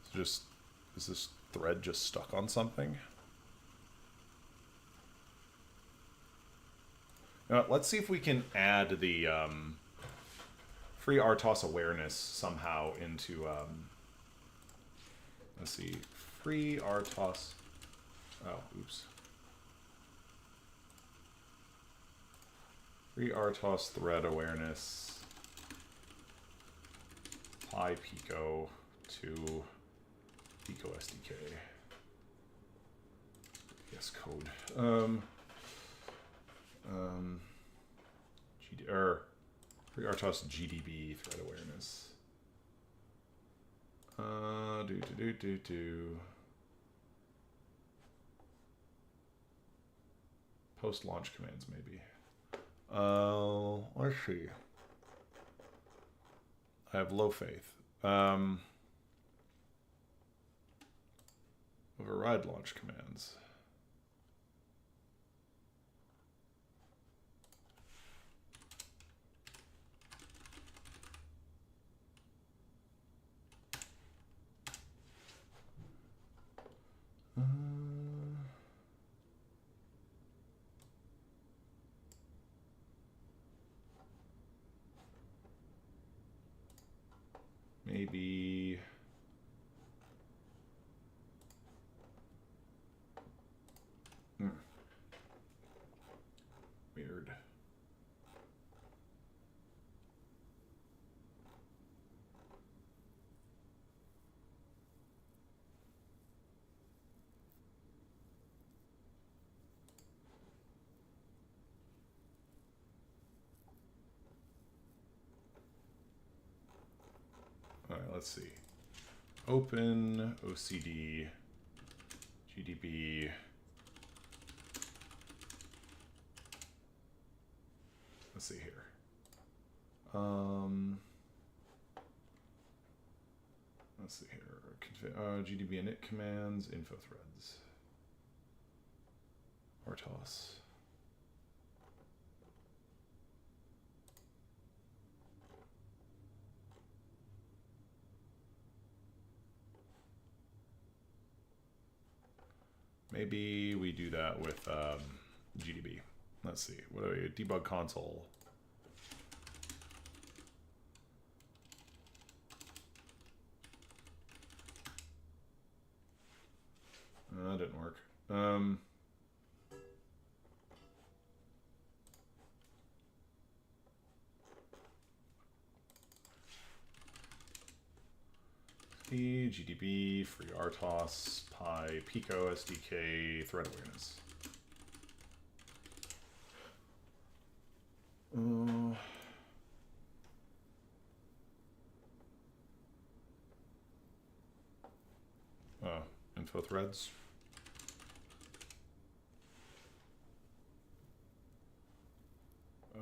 It's just, is this thread just stuck on something? Now, let's see if we can add the FreeRTOS awareness somehow into, let's see, FreeRTOS, oh, oops. FreeRTOS thread awareness, pi pico to pico SDK. Yes, code. FreeRTOS GDB thread awareness. Post launch commands maybe. Let's see. I have low faith. Override launch commands. Maybe weird. All right, let's see. Open OCD GDB. Let's see here. let's see here. GDB init commands, info threads. RTOS. Maybe we do that with GDB. Let's see. What do we debug console? That didn't work. GDB, FreeRTOS, Pi, Pico, SDK, thread awareness. Info threads.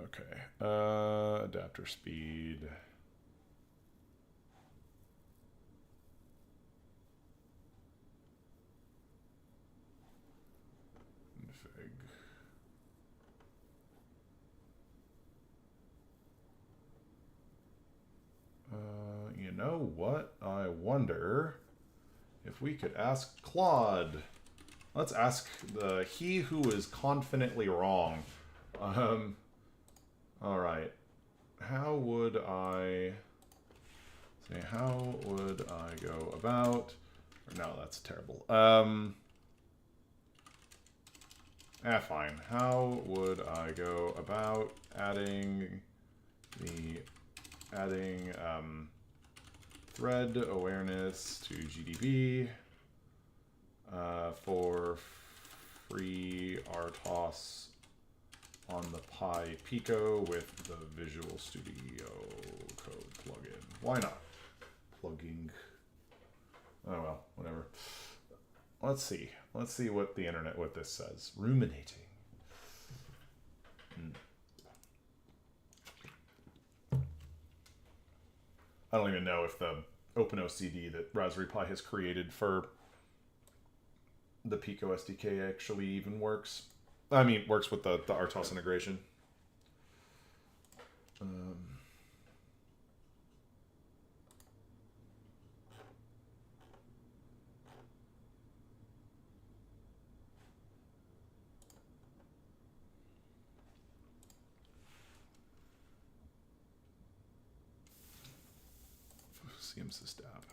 Okay. Adapter speed. Config. You know what? I wonder if we could ask Claude. Let's ask he who is confidently wrong. All right. How would I go about? No, that's terrible. Fine. How would I go about adding thread awareness to GDB for FreeRTOS on the Pi Pico with the Visual Studio Code plugin? Why not? Plugging. Oh well, whatever. Let's see. Let's see what the internet, what this says. Ruminating. I don't even know if the OpenOCD that Raspberry Pi has created for the Pico SDK actually even works. I mean, works with the RTOS integration. CMSys app.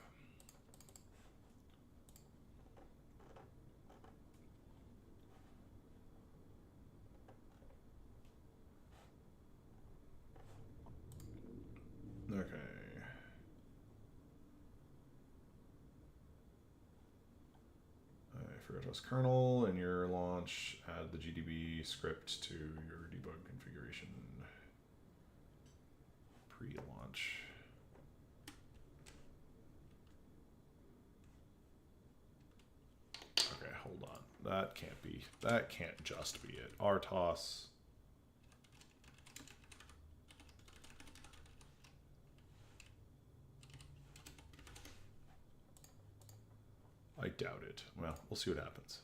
Okay. FreeRTOS kernel in your launch. Add the GDB script to your debug configuration. Pre-launch. Okay, hold on. That can't just be it. RTOS. I doubt it. Well, we'll see what happens.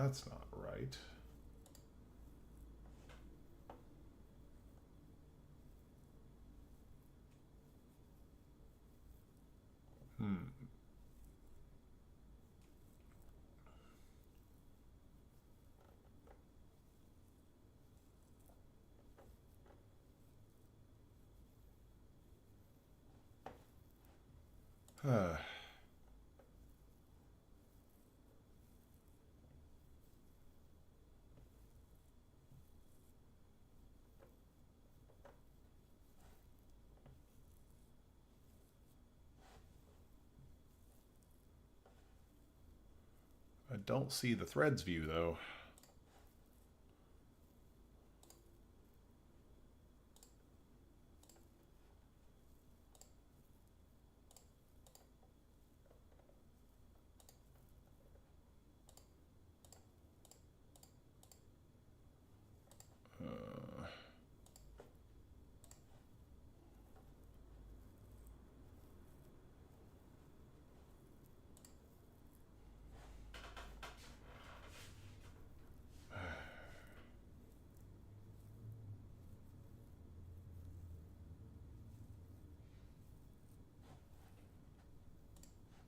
that's not right. I don't see the threads view, though.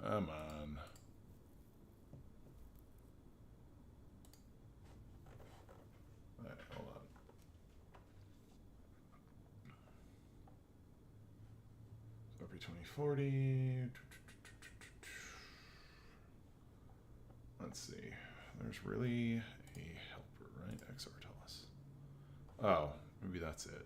Come on. All right, hold on. So every 2040. Let's see. There's really a helper, right? XRTOS. Oh, maybe that's it.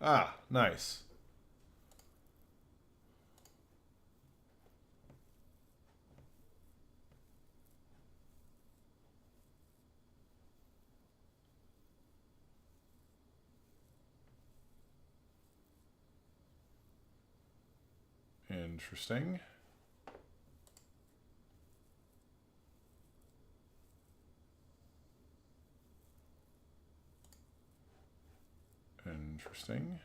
Ah, nice. Interesting. Interesting.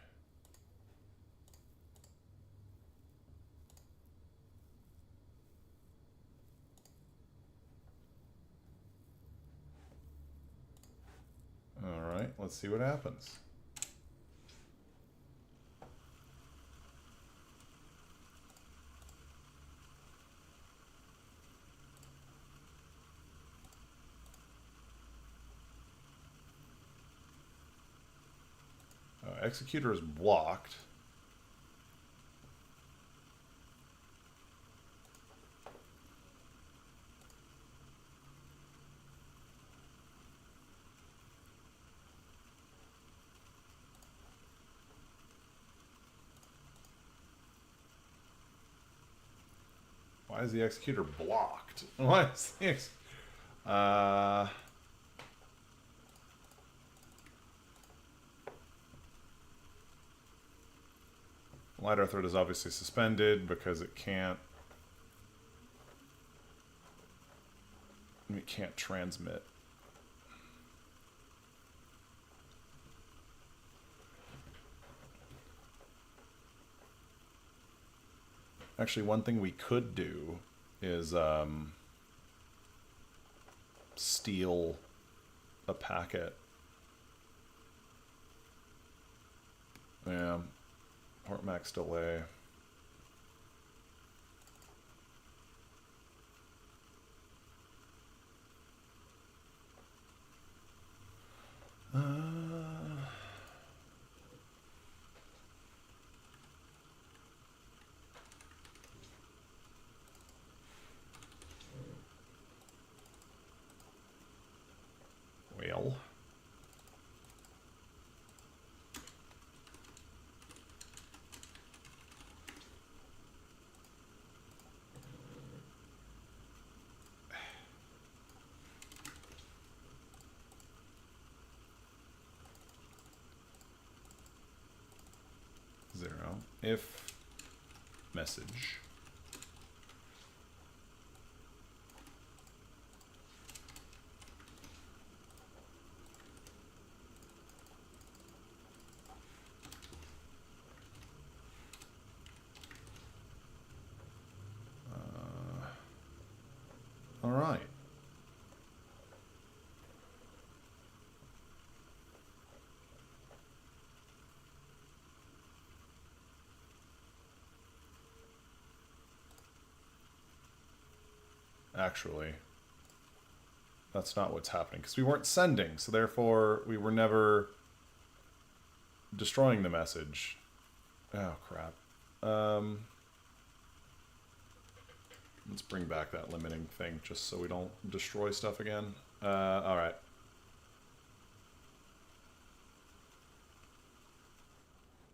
All right, let's see what happens. Executor is blocked. Why is the executor blocked? Why is the LiDAR thread is obviously suspended because it can't transmit. Actually, one thing we could do is steal a packet. Yeah, port max delay. Well. 0 if message all right. Actually, that's not what's happening because we weren't sending, so therefore we were never destroying the message. Oh crap. Let's bring back that limiting thing just so we don't destroy stuff again. All right.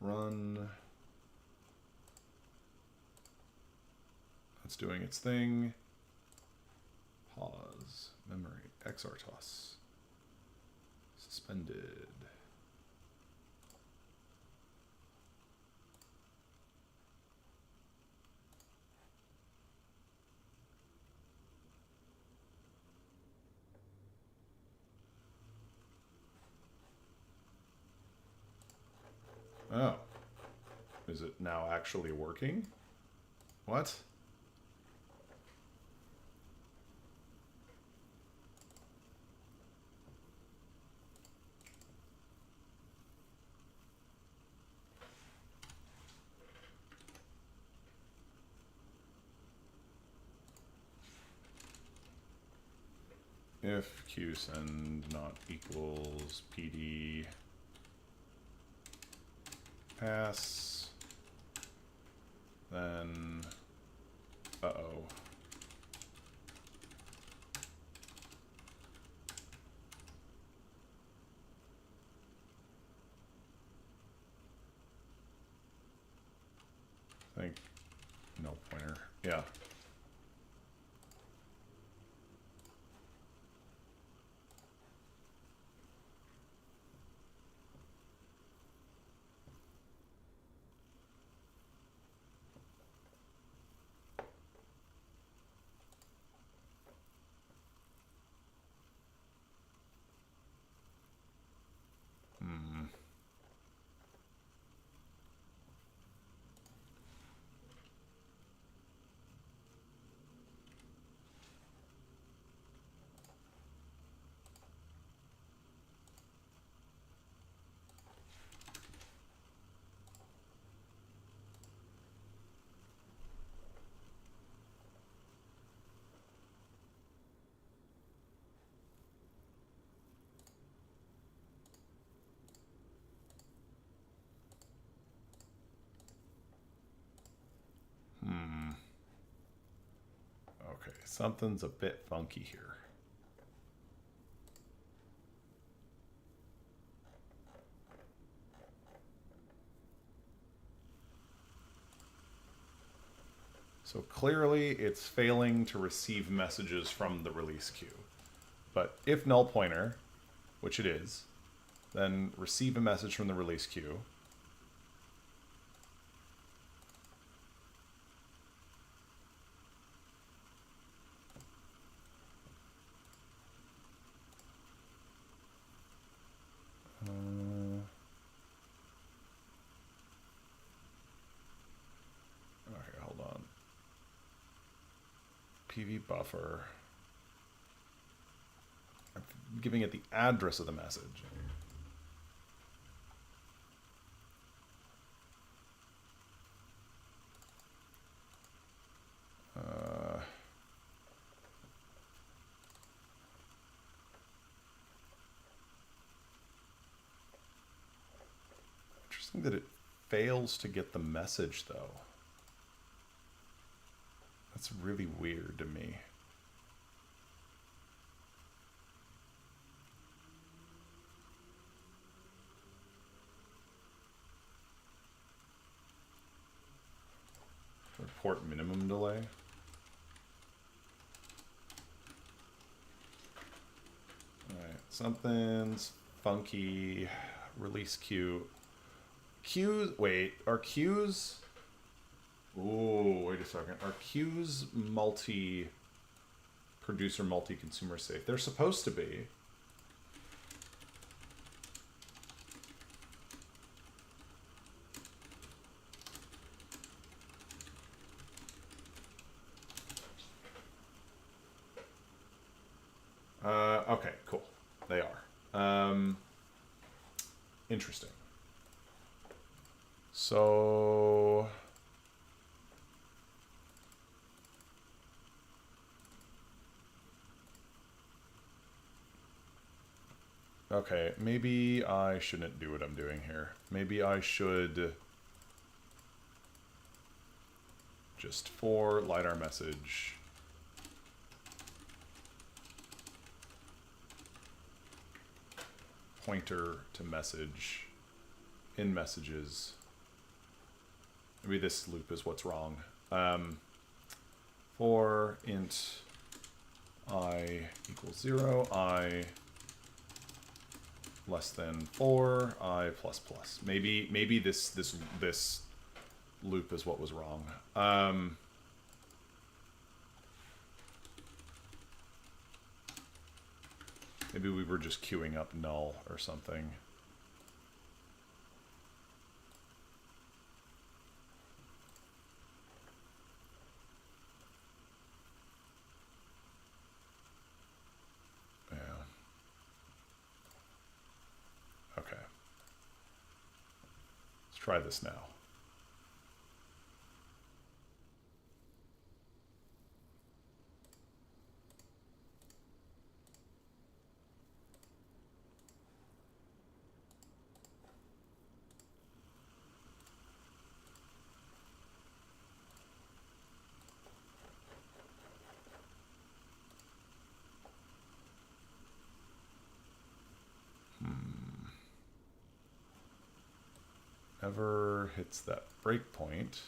Run. That's doing its thing. Pause. Memory. XRTOS. Suspended. Oh. Is it now actually working? What? If qsend not equals pd pass, then uh-oh. I think no pointer. Yeah. Okay, something's a bit funky here. So clearly it's failing to receive messages from the release queue. But if null pointer, which it is, then receive a message from the release queue. Okay, hold on. PV buffer. I'm giving it the address of the message. Interesting that it fails to get the message, though. That's really weird to me. Report minimum delay. Alright, something's funky. Release queue. queues, wait, are queues, ooh, wait a second, are queues multi-producer, multi-consumer safe? They're supposed to be. Okay, cool. They are. Interesting. So... Okay, maybe I shouldn't do what I'm doing here. Maybe I should... just for LiDAR message... pointer to message in messages. Maybe this loop is what's wrong. For int I equals 0, I less than 4, I plus plus. Maybe this loop is what was wrong. Maybe we were just queuing up null or something. Yeah. Okay. Let's try this now. Never hits that breakpoint.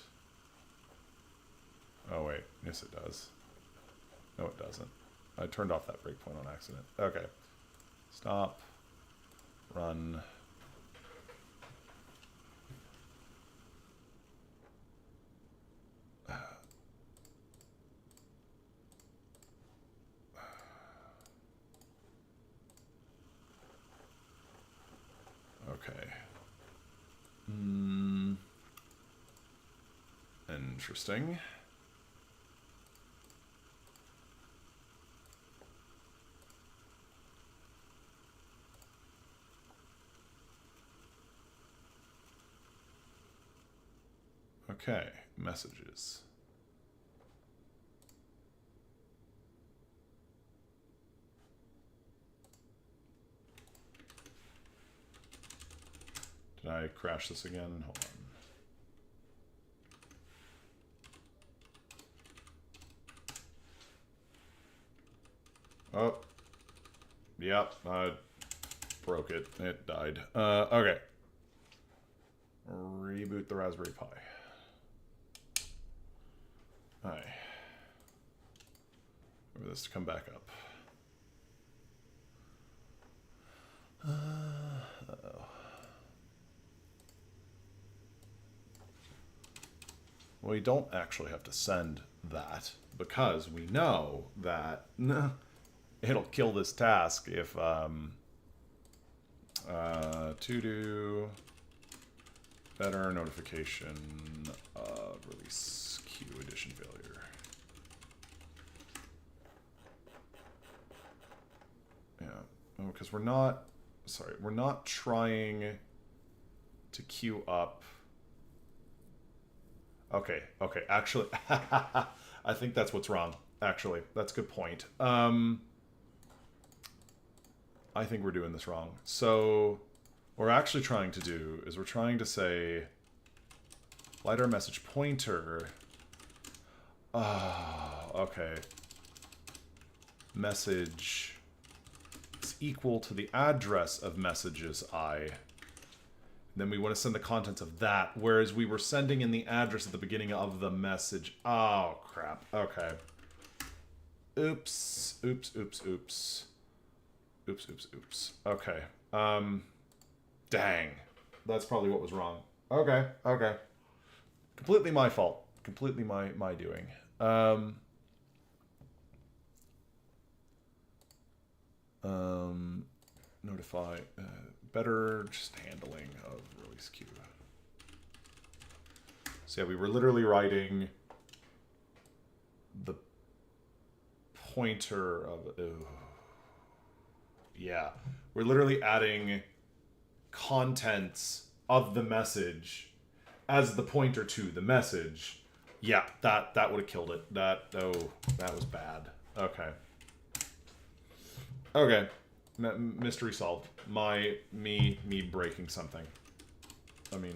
Oh wait, yes it does. No it doesn't. I turned off that breakpoint on accident. Okay. Stop. Run. Okay. Interesting. Okay, messages. Did I crash this again? Hold on. Oh, yep, I broke it. It died. Okay. Reboot the Raspberry Pi. Hi. Wait for this to come back up. Uh-oh. Well, we don't actually have to send that because we know that it'll kill this task if to do better notification of release queue edition failure. Yeah, because we're not trying to queue up. Okay, actually, I think that's what's wrong. Actually, that's a good point. I think we're doing this wrong. So what we're actually trying to do is we're trying to say LiDAR message pointer. Okay. Message is equal to the address of messages I. Then we want to send the contents of that, whereas we were sending in the address at the beginning of the message. Oh, crap. Okay. Oops. Okay. Dang. That's probably what was wrong. Okay, okay. Completely my fault. Completely my doing. Notify. Better just handling of release queue. So yeah, we were literally writing the pointer of. Yeah, we're literally adding contents of the message as the pointer to the message. Yeah, that would have killed it. That was bad. Okay. Okay. Mystery solved. Me breaking something. I mean,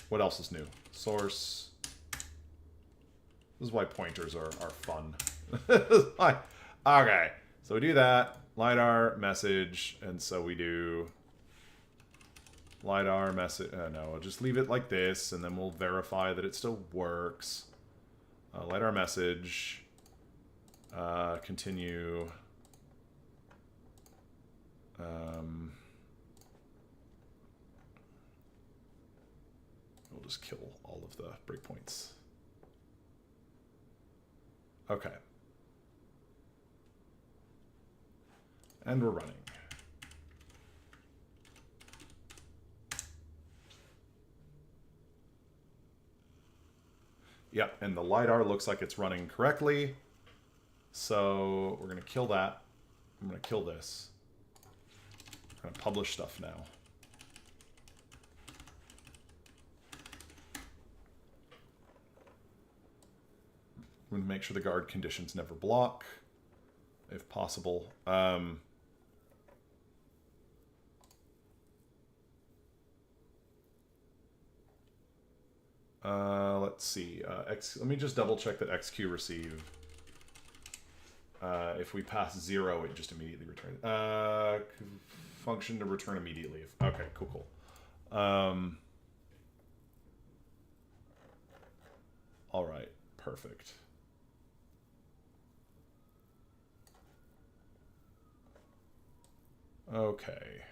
what else is new? Source. This is why pointers are fun. Okay. So we do that. LiDAR message. And so we do LiDAR message. No, I'll just leave it like this. And then we'll verify that it still works. LiDAR message. Continue. We'll just kill all of the breakpoints. Okay. And we're running. Yep, and the LiDAR looks like it's running correctly. So we're going to kill that. I'm going to kill this. I'm going to publish stuff now. I'm going to make sure the guard conditions never block, if possible. Let's see. Let me just double check that XQ receive. If we pass 0, it just immediately returns. Function to return immediately. Okay, cool. All right, perfect. Okay.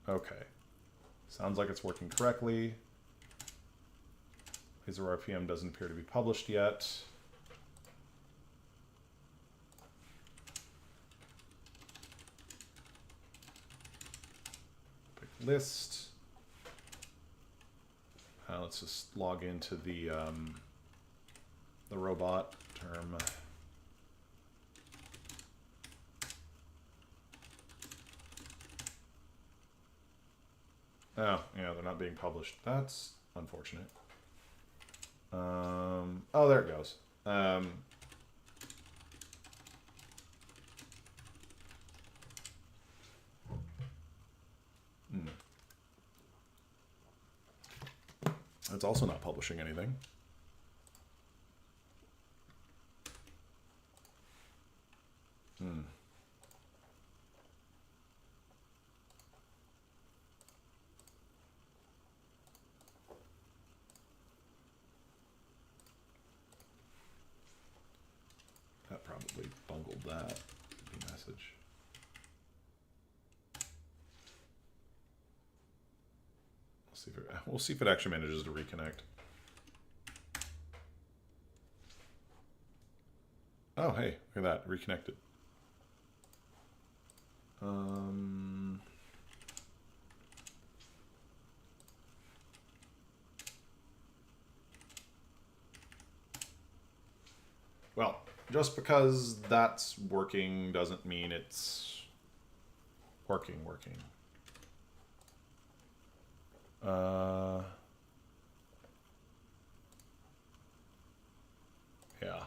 Okay. Sounds like it's working correctly. Laser RPM doesn't appear to be published yet. Pick list. Let's just log into the robot term. Oh, yeah, they're not being published. That's unfortunate. Oh, there it goes. It's also not publishing anything. That probably bungled that message. We'll see if it actually manages to reconnect. Oh, hey, look at that, reconnected. Well, just because that's working doesn't mean it's working. Yeah.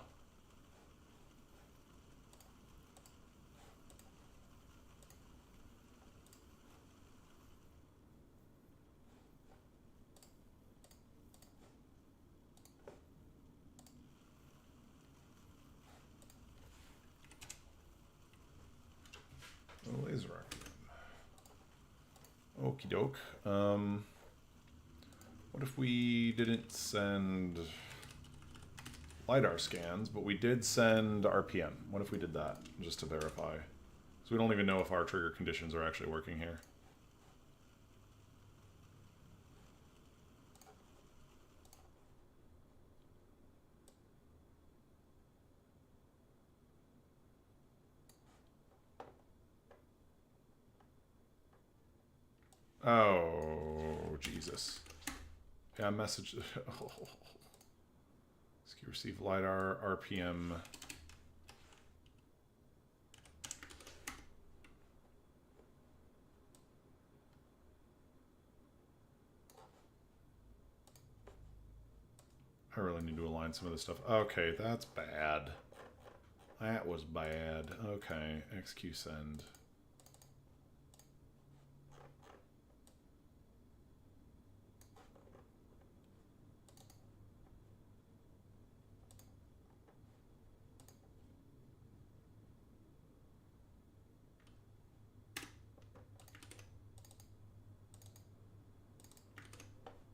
Laser RPM. Okie doke. What if we didn't send LiDAR scans, but we did send RPM? What if we did that, just to verify? So we don't even know if our trigger conditions are actually working here. Oh, Jesus. Yeah, message. Oh. Receive LiDAR, RPM. I really need to align some of this stuff. Okay, that's bad. That was bad. Okay, XQ send.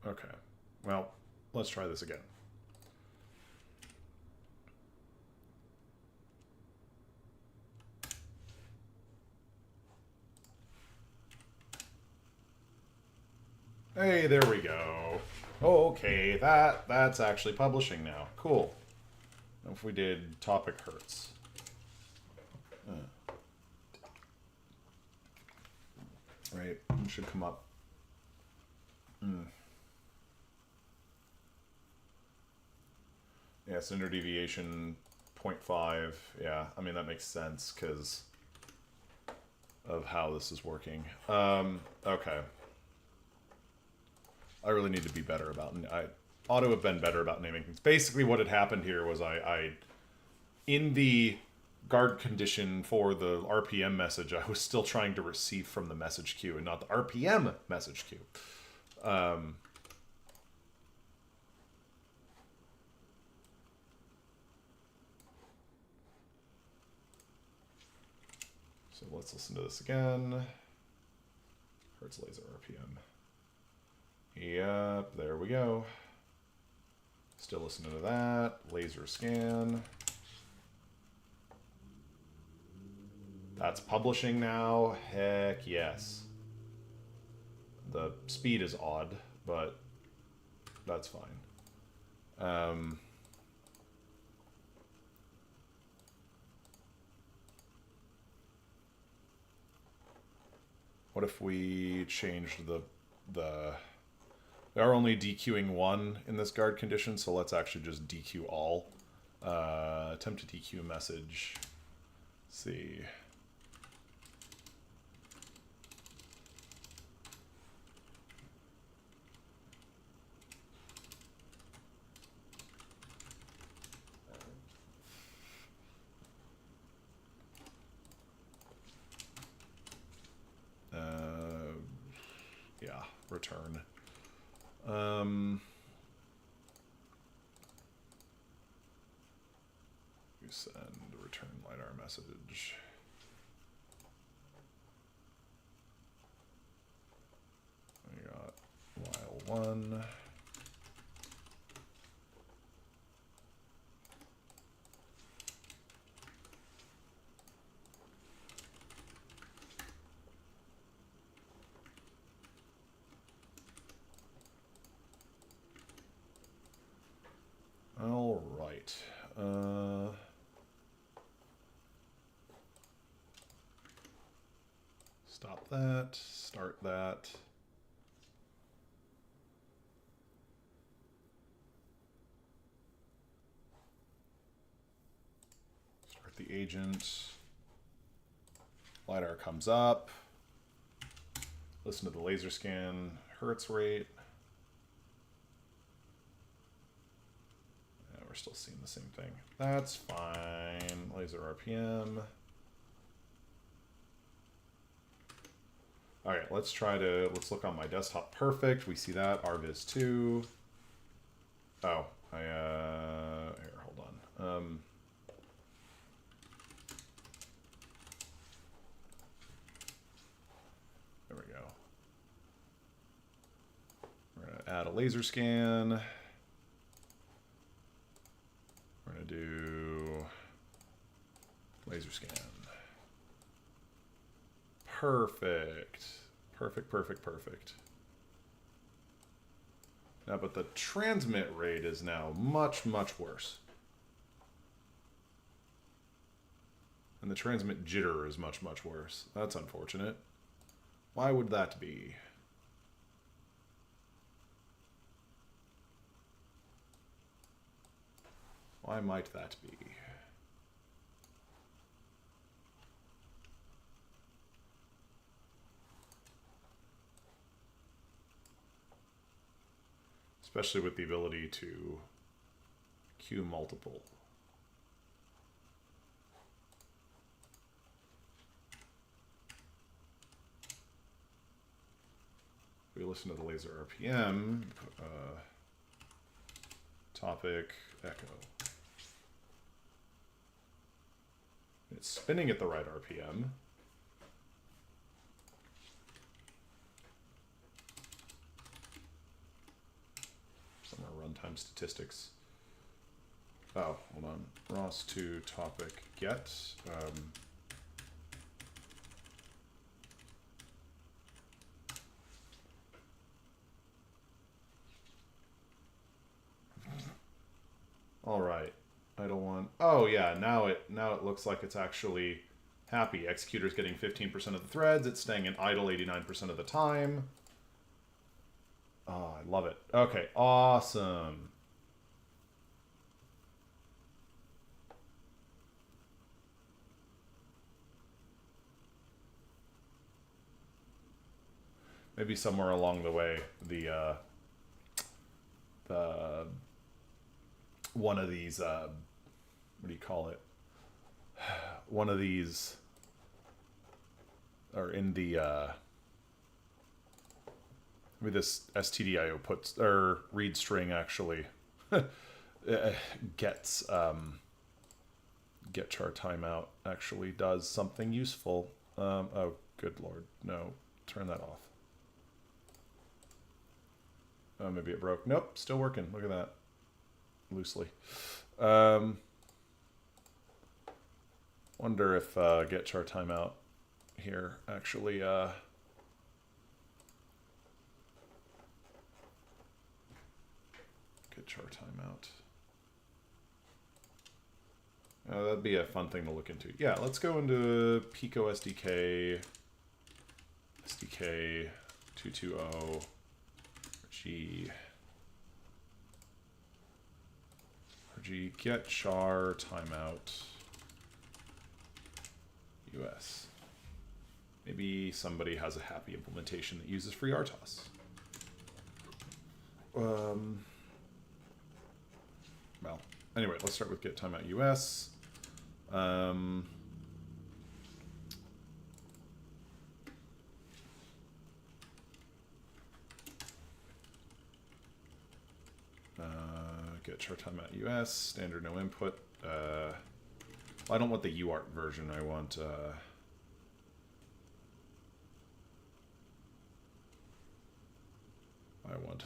Okay, well, let's try this again. Hey, there we go. Oh, okay, that's actually publishing now. Cool. If we did topic hertz. Right, it should come up. Yeah, standard deviation 0.5. Yeah, I mean, that makes sense because of how this is working. Okay. I really need to be better about it. I ought to have been better about naming things. Basically, what had happened here was I in the guard condition for the RPM message, I was still trying to receive from the message queue and not the RPM message queue. So let's listen to this again. Hertz laser RPM. Yep, there we go. Still listening to that. Laser scan. That's publishing now. Heck yes. The speed is odd, but that's fine. What if we changed the we are only DQing one in this guard condition, so let's actually just DQ all. Attempt to DQ message. Let's see. Yeah, return. You send return LiDAR message. We got while one. All right. Stop that. Start that. Start the agent. LiDAR comes up. Listen to the laser scan hertz rate. We're still seeing the same thing. That's fine. Laser RPM. All right, let's look on my desktop. Perfect. We see that. RViz2. Oh, here, hold on. There we go. We're gonna add a laser scan. We're going to do laser scan. Perfect. Perfect, perfect, perfect. Now, but the transmit rate is now much, much worse. And the transmit jitter is much, much worse. That's unfortunate. Why would that be? Why might that be? Especially with the ability to queue multiple. We listen to the laser RPM, topic, echo. It's spinning at the right RPM. Some are runtime statistics. Oh, hold on. ROS2 topic get. All right. I don't want. Oh yeah, now it looks like it's actually happy. Executor's getting 15% of the threads. It's staying in idle 89% of the time. Oh, I love it. Okay, awesome. Maybe somewhere along the way, the one of these, what do you call it? One of these, or in the, maybe this stdio puts, or read string actually gets, get char timeout actually does something useful. Oh, good Lord, no, turn that off. Oh, maybe it broke. Nope, still working. Look at that. Loosely. Wonder if get char timeout here actually get char timeout. That'd be a fun thing to look into. Yeah, let's go into Pico SDK 220 RG get char timeout US. Maybe somebody has a happy implementation that uses FreeRTOS. Well, anyway, let's start with get timeout US. Get char timeout US, standard no input. Well, I don't want the UART version. I want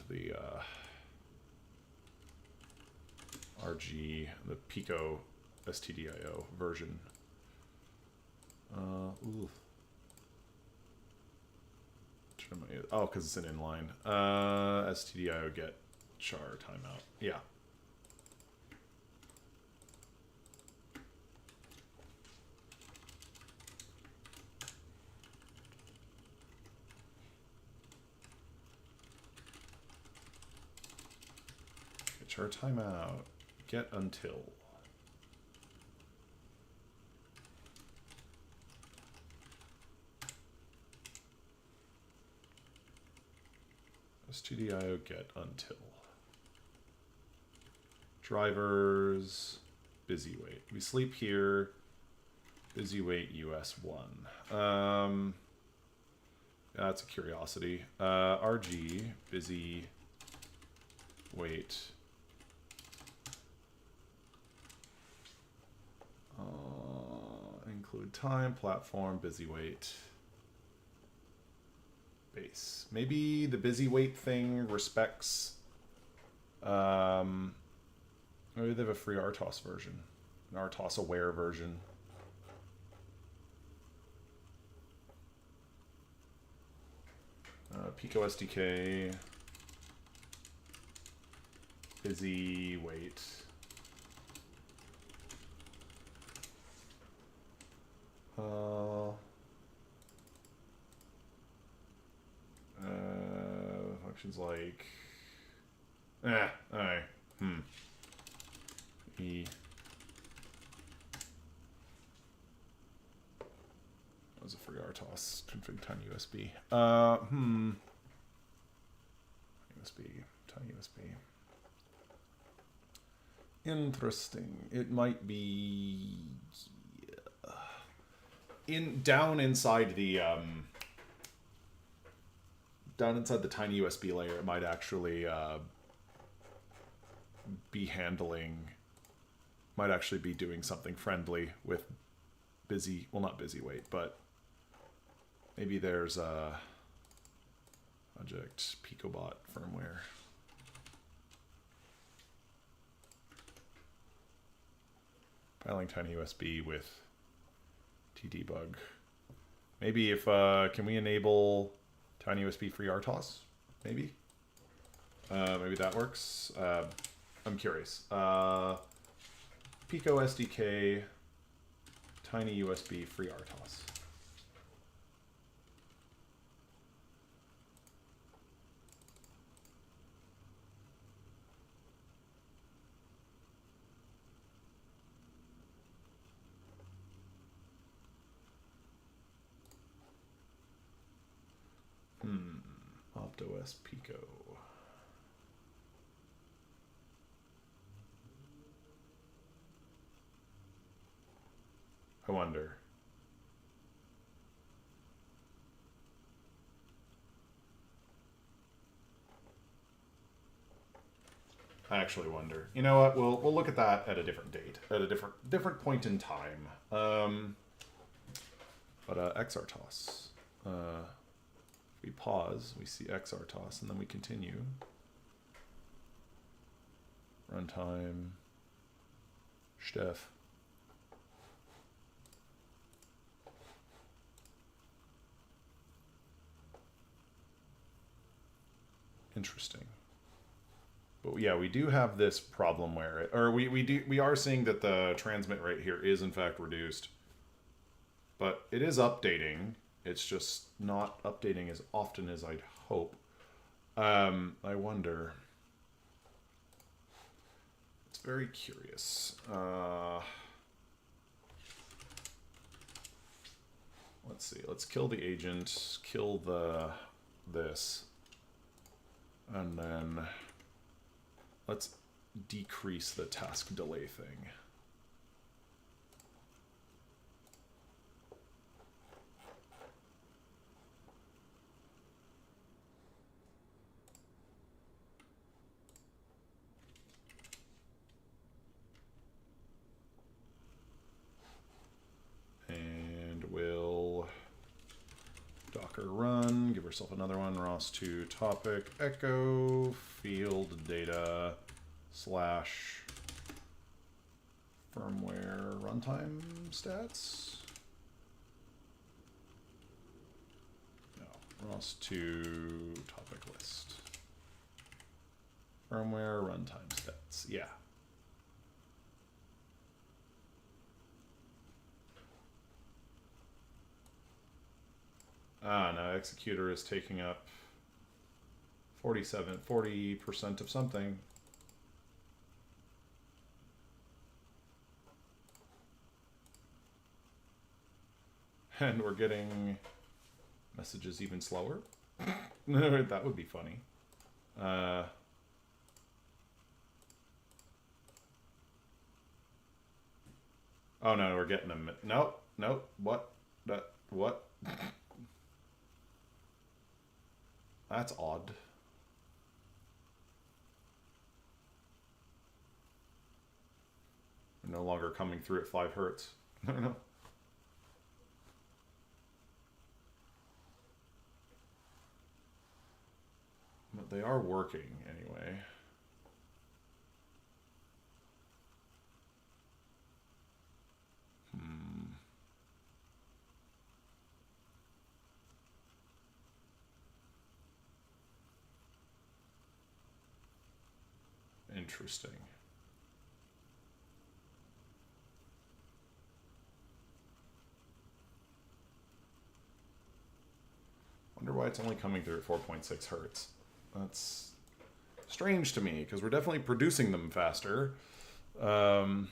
the RG, the Pico STDIO version. Ooh. Oh, because it's an inline. STDIO get char timeout. Yeah. Get char timeout. Get until. STDIO get until. Drivers, busy wait. We sleep here. Busy wait US1. That's a curiosity. RG, busy wait. Include time, platform, busy wait. base. Maybe the busy wait thing respects. Maybe they have a FreeRTOS version, an RTOS aware version. Pico SDK. Busy wait. Functions like alright. E. That was a FreeRTOS config tiny USB. USB, tiny USB. Interesting. It might be down inside the tiny USB layer. It might actually be handling. Might actually be doing something friendly with busy. Well, not busy wait, but maybe there's a project Picobot firmware. Piling tiny USB with tdebug. Maybe if can we enable tiny USB FreeRTOS? Maybe. Maybe that works. I'm curious. Pico SDK tiny USB FreeRTOS. OptOS Pico. I wonder. I actually wonder. You know what? We'll look at that at a different date, at a different point in time. But XRTOS. We pause, we see XRTOS, and then we continue. Runtime. Steph. Interesting. But yeah, we do have this problem where we are seeing that the transmit rate here is in fact reduced. But it is updating. It's just not updating as often as I'd hope. I wonder. It's very curious. Let's see. Let's kill the agent, kill this, and then let's decrease the task delay thing. Docker run, give yourself another one, ROS2 topic, echo, field data, / firmware runtime stats. No, ROS2 topic list. Firmware runtime stats, yeah. No, executor is taking up 40% of something. And we're getting messages even slower. That would be funny. Oh no, we're getting them. Nope, what? What? That's odd. We're no longer coming through at 5 hertz. I don't know. they are working anyway. Interesting. Wonder why it's only coming through at 4.6 hertz. That's strange to me, because we're definitely producing them faster. I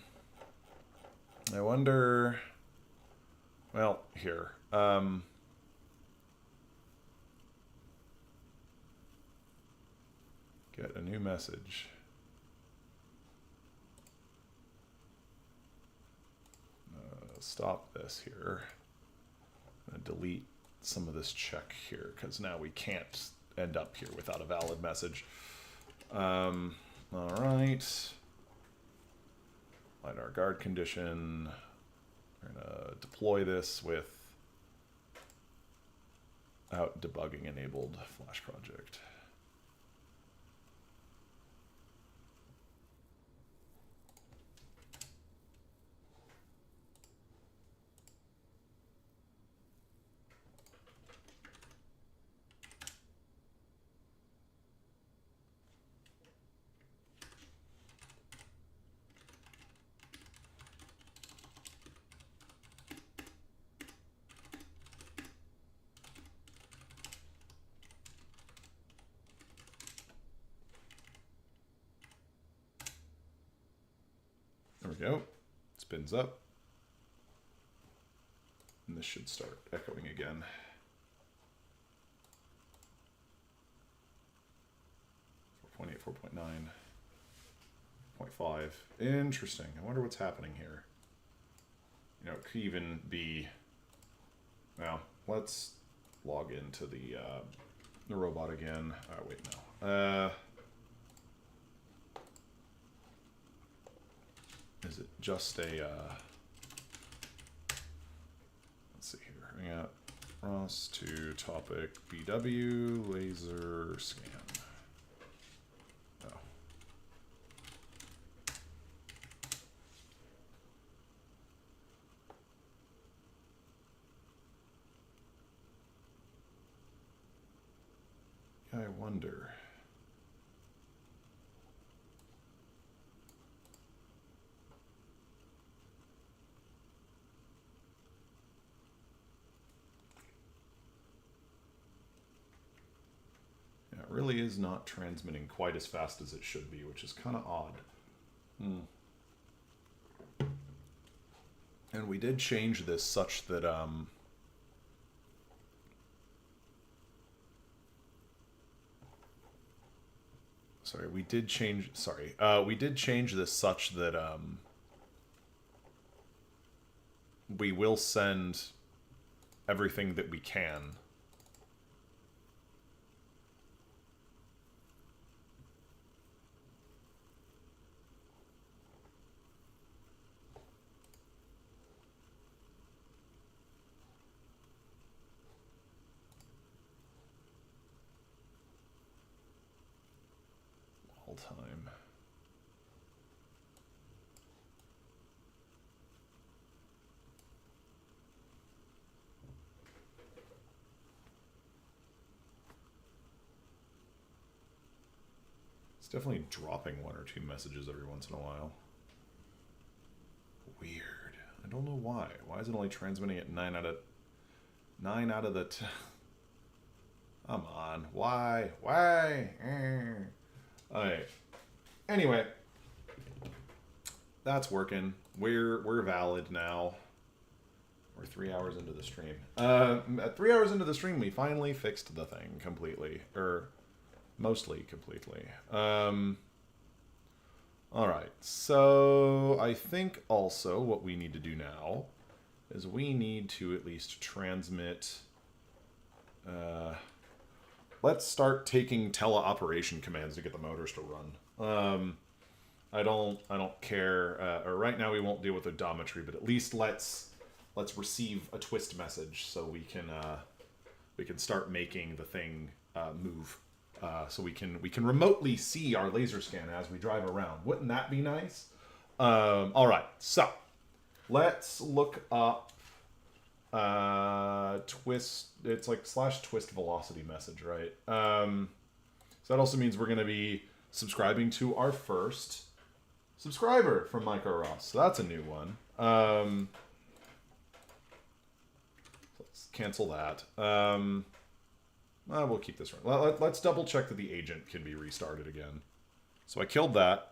wonder... Well, here. Get a new message. Stop this here. I'm going to delete some of this check here, because now we can't end up here without a valid message. All right. LiDAR guard condition. We're going to deploy this without debugging enabled Flash project. There we go. Spins up. And this should start echoing again. 4.8, 4.9, 0.5. Interesting. I wonder what's happening here. You know, it could even be... Well, let's log into the robot again. Wait, no. Is it just a, let's see here, we got ROS2 topic BW laser scan. Oh. Yeah, I wonder. Really is not transmitting quite as fast as it should be, which is kind of odd. And we did change this such that we did change this such that we will send everything that we can. Time. It's definitely dropping one or two messages every once in a while. Weird. I don't know why. Why is it only transmitting at 9 out of the Come on. Why? Alright. Anyway, that's working. We're valid now. We're 3 hours into the stream. At 3 hours into the stream, we finally fixed the thing completely, or mostly completely. All right. So I think also what we need to do now is we need to at least transmit. Let's start taking teleoperation commands to get the motors to run. I don't care. Or right now we won't deal with odometry, but at least let's receive a twist message so we can start making the thing move so we can remotely see our laser scan as we drive around. Wouldn't that be nice? All right, so let's look up twist. It's like /twist velocity message, right? So that also means we're going to be subscribing to our first subscriber from micro-ROS. So that's a new one. Let's cancel that. We'll keep this running. Let's double check that the agent can be restarted again. So I killed that.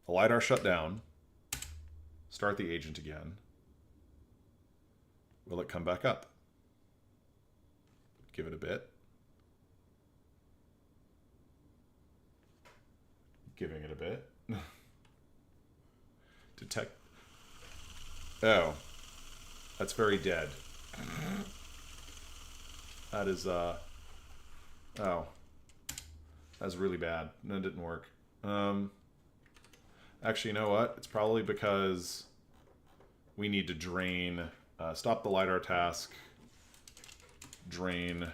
The LiDAR shut down. Start the agent again. Will it come back up? Give it a bit. Giving it a bit. Detect. Oh. That's very dead. That is, oh. That's really bad. That didn't work. Actually, you know what? It's probably because we need to drain, stop the LiDAR task, drain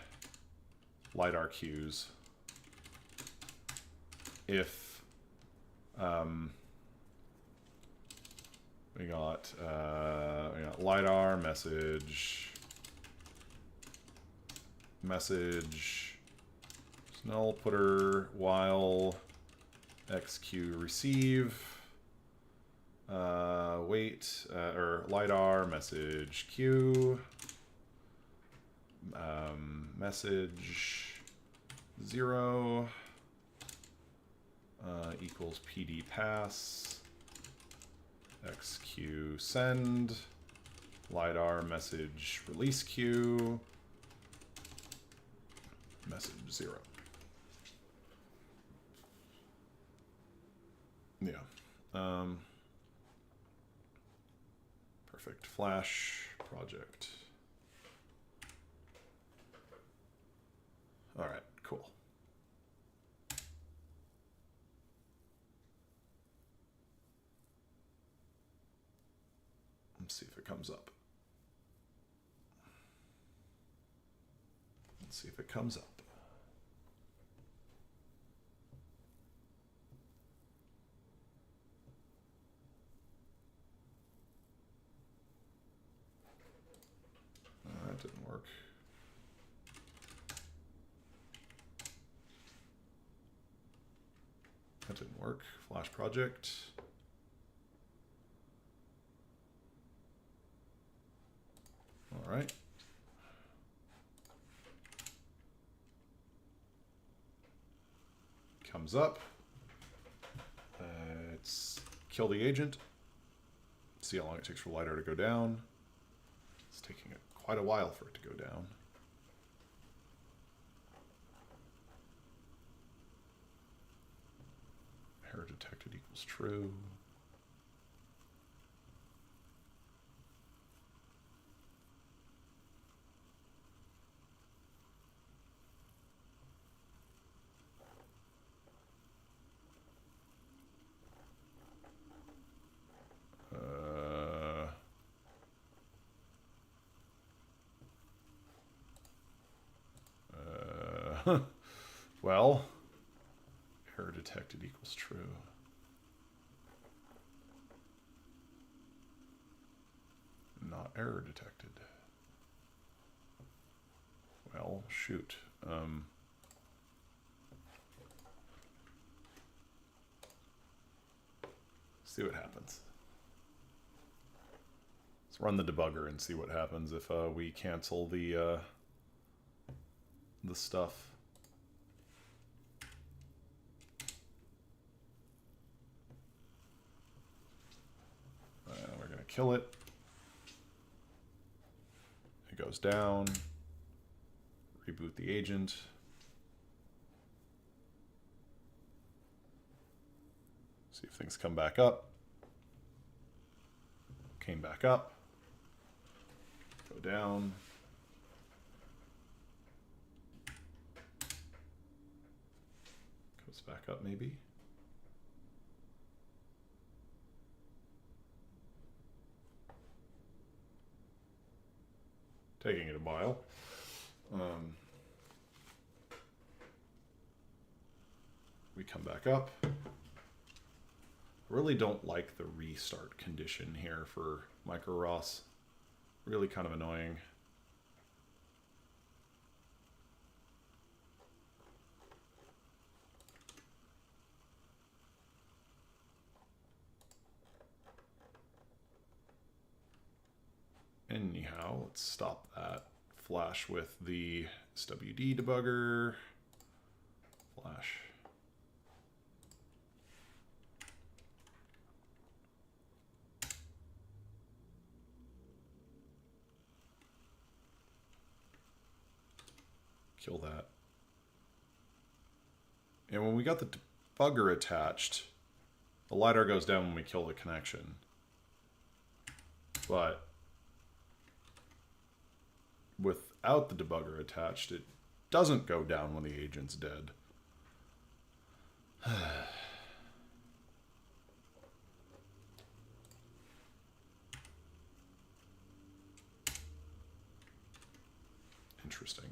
LiDAR cues. If, we got LiDAR message, null putter while xq receive, wait, or LiDAR message q, message 0 equals PD pass, xq send, LiDAR message release queue, message 0. Yeah. Perfect. Flash project. All right, cool. Let's see if it comes up. Let's see if it comes up. That didn't work. That didn't work. Flash project. All right. Comes up. Let's kill the agent. See how long it takes for LiDAR to go down. It's taking quite a while for it to go down. Error detected equals true. Well, error detected equals true. Not error detected. Well, shoot. See what happens. Let's run the debugger and see what happens if we cancel the stuff. We're going to kill it. It goes down. Reboot the agent. See if things come back up. Came back up. Go down. Goes back up maybe. Taking it a while. we come back up. I really don't like the restart condition here for micro-ROS. Really kind of annoying. Anyhow, let's stop that. Flash with the SWD debugger. Flash. Kill that. And when we got the debugger attached, the LiDAR goes down when we kill the connection. But without the debugger attached, it doesn't go down when the agent's dead. Interesting.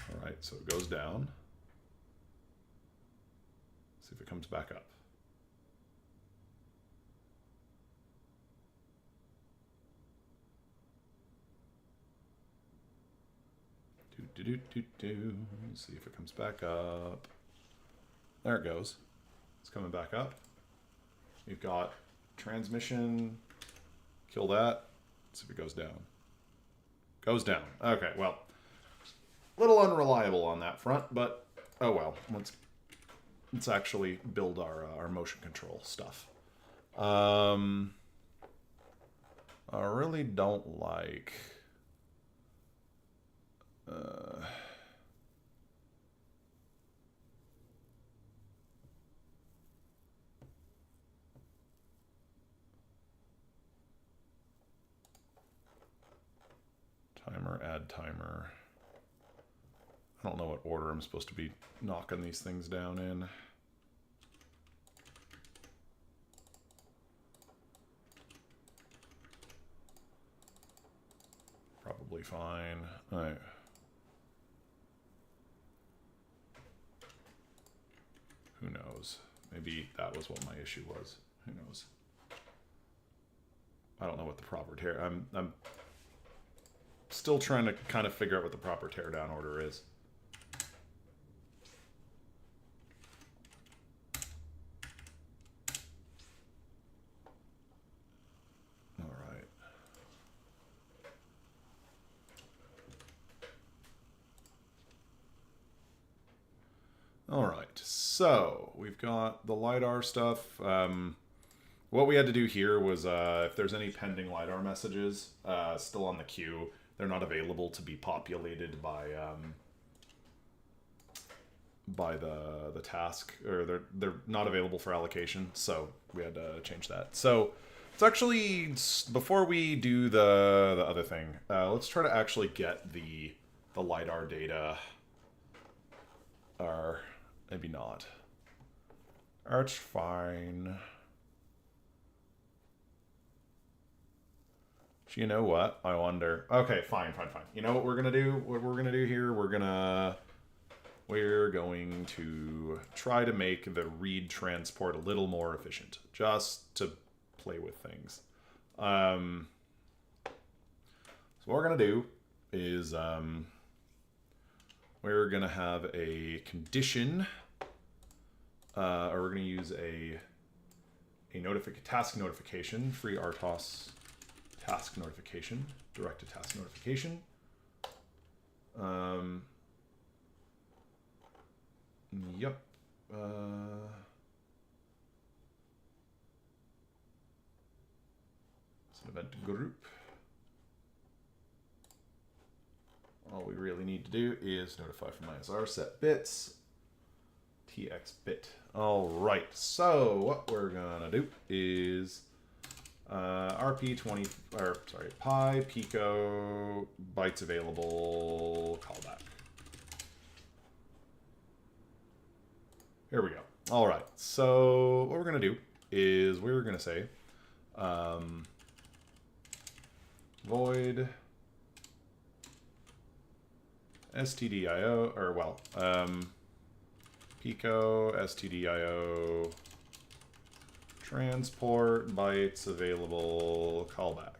All right, so it goes down. See if it comes back up. See if it comes back up. There it goes. It's coming back up. We've got transmission. Kill that. See if it goes down. Goes down. Okay, well, a little unreliable on that front, but oh well. Let's actually build our motion control stuff. I really don't like timer, add timer. I don't know what order I'm supposed to be knocking these things down in. Probably fine. All right. Who knows? Maybe that was what my issue was. Who knows? I don't know what the proper tear. I'm still trying to kind of figure out what the proper teardown order is. All right, so we've got the LiDAR stuff. What we had to do here was if there's any pending LiDAR messages still on the queue, they're not available to be populated by the task, or they're not available for allocation. So we had to change that. So it's actually, before we do the other thing, let's try to actually get the LiDAR data, or maybe not. That's fine. You know what? I wonder. Okay, fine. You know what we're gonna do? What we're gonna do here? We're going to try to make the read transport a little more efficient, just to play with things. So what we're gonna do is we're gonna have a condition, or we're gonna use a task notification, FreeRTOS task notification, direct to task notification. Yep. It's an event group. All we really need to do is notify from ISR, set bits, tx bit. All right, so what we're gonna do is RP20, or sorry, pi pico bytes available callback. Here we go. All right, so what we're going to do is we're going to say void stdio, or well, pico stdio transport bytes available callback.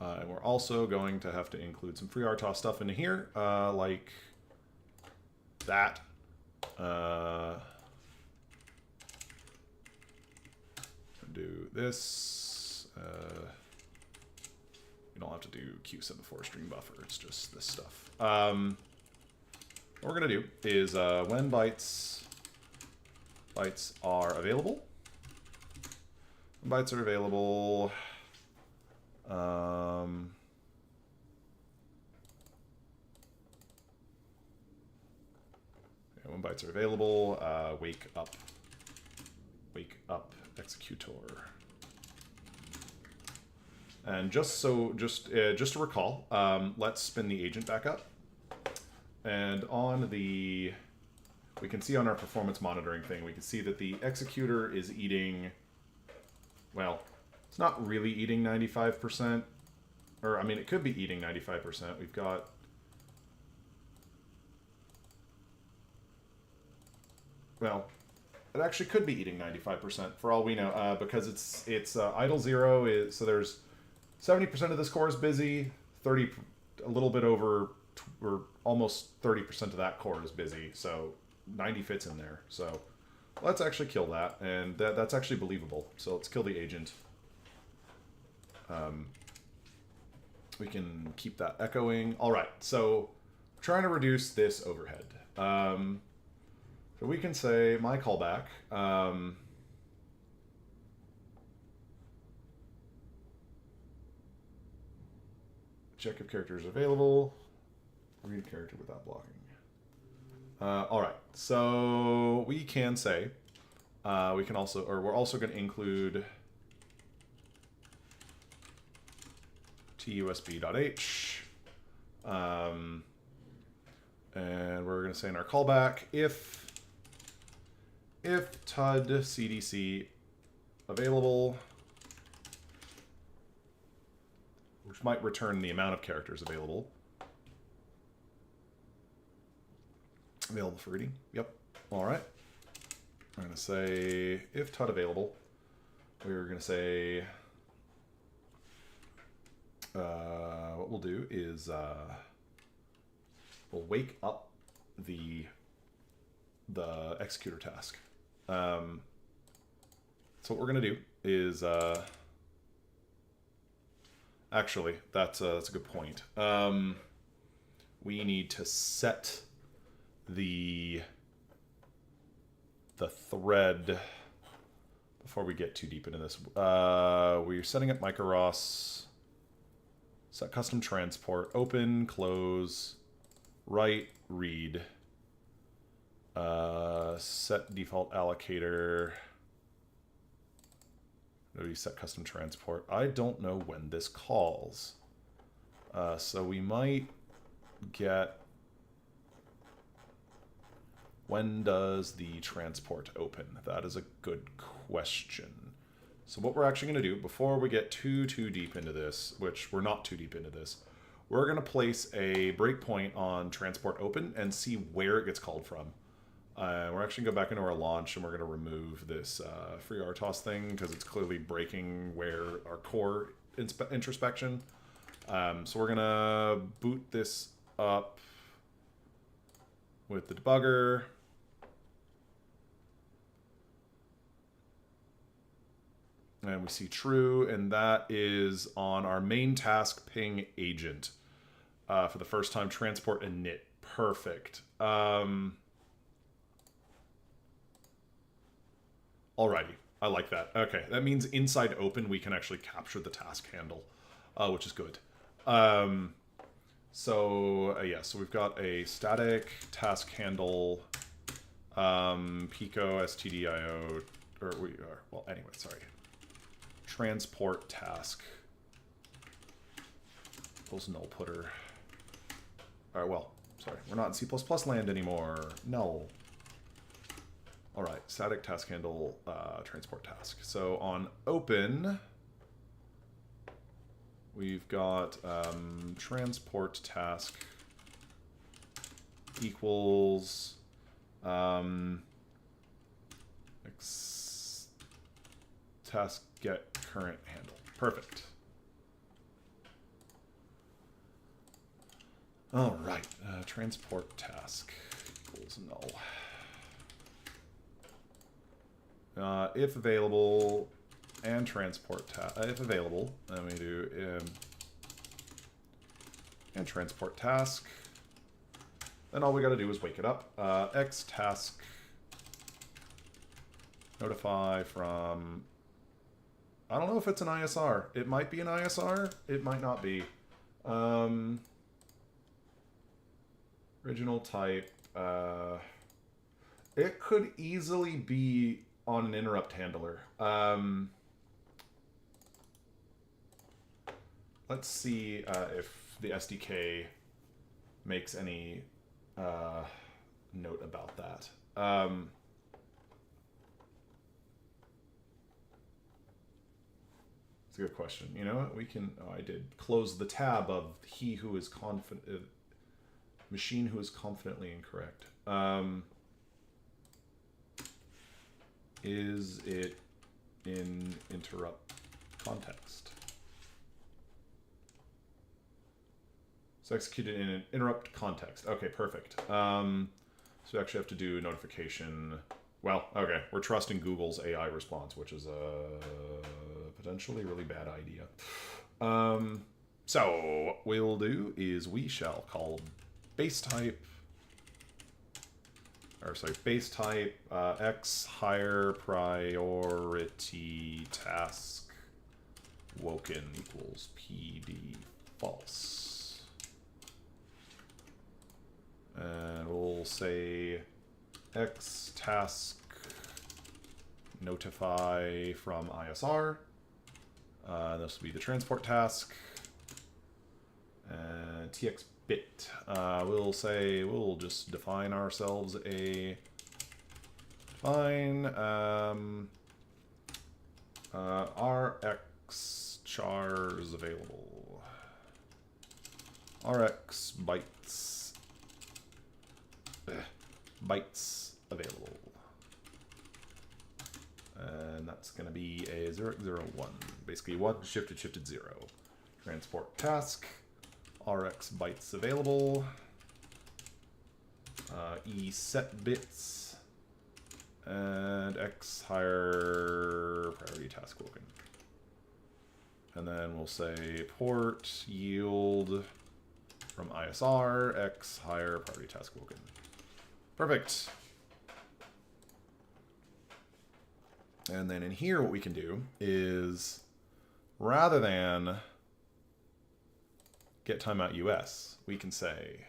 And we're also going to have to include some FreeRTOS stuff into here, like that. Do this. You don't have to do Q74 stream buffer. It's just this stuff. What we're gonna do is when bytes are available. When bytes are available. When bytes are available, wake up executor. And just to recall, let's spin the agent back up. And on the, we can see on our performance monitoring thing, we can see that the executor is eating, well, it's not really eating 95%, or I mean, it could be eating 95%. We've got, well, it actually could be eating 95% for all we know, because it's idle 0 is, so there's 70% of this core is busy, a little bit over, or almost 30% of that core is busy, so 90 fits in there. So let's actually kill that, and that's actually believable. So let's kill the agent. We can keep that echoing. All right, so trying to reduce this overhead. So we can say my callback. Check if character is available. Read character without blocking. All right, so we can say, we can also, or we're also going to include TUSB.h. And we're going to say in our callback, if TUD CDC available, which might return the amount of characters available. Available for reading. Yep. All right. I'm going to say if TUD available. We're going to say what we'll do is we'll wake up the executor task. So what we're going to do is actually that's a good point. We need to set the thread before we get too deep into this. We're setting up micro-ROS, set custom transport, open, close, write, read, set default allocator. Maybe set custom transport. I don't know when this calls. So we might get, when does the transport open? That is a good question. So what we're actually going to do, before we get too deep into this, which we're not too deep into this, we're going to place a breakpoint on transport open and see where it gets called from. We're actually going to go back into our launch and we're going to remove this FreeRTOS thing because it's clearly breaking where our core introspection. So we're going to boot this up with the debugger. And we see true, and that is on our main task ping agent. For the first time, transport init. Perfect. Alrighty, I like that. Okay, that means inside open we can actually capture the task handle, which is good. Yeah, so we've got a static task handle, pico stdio, or we are, well, anyway, sorry. Transport task. Equals null putter. All right, well, sorry, we're not in C++ land anymore. Null. All right, static task handle, transport task. So on open, we've got transport task equals task get current handle. Perfect. All right, transport task equals null. If available, and transport if available, then we do and transport task. Then all we got to do is wake it up. X task notify from. I don't know if it's an ISR. It might be an ISR. It might not be. Original type. It could easily be on an interrupt handler. Let's see if the SDK makes any note about that. It's a good question. You know what? We can. Oh, I did close the tab of he who is confident. Machine who is confidently incorrect. Is it in interrupt context? So executed in an interrupt context. Okay, perfect. So we actually have to do notification. Well, okay, we're trusting Google's AI response, which is a potentially really bad idea. So what we'll do is we shall call base type, or sorry, base type X higher priority task woken equals PD false. And we'll say X task notify from ISR. This will be the transport task. And TX bit. We'll say we'll just define ourselves a define RX chars available. RX bytes available. And that's going to be a 001. Basically 1 shifted 0. Transport task. RX bytes available. E set bits. And X higher priority task woken. And then we'll say port yield from ISR X higher priority task woken. Perfect. And then in here, what we can do is, rather than get timeout US, we can say,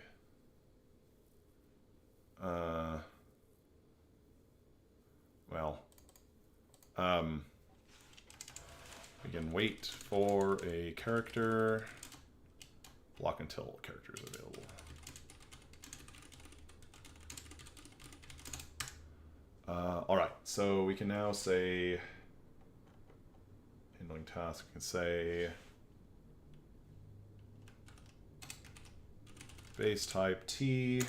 we can wait for a character, block until a character is available. All right, so we can now say handling task. We can say base type T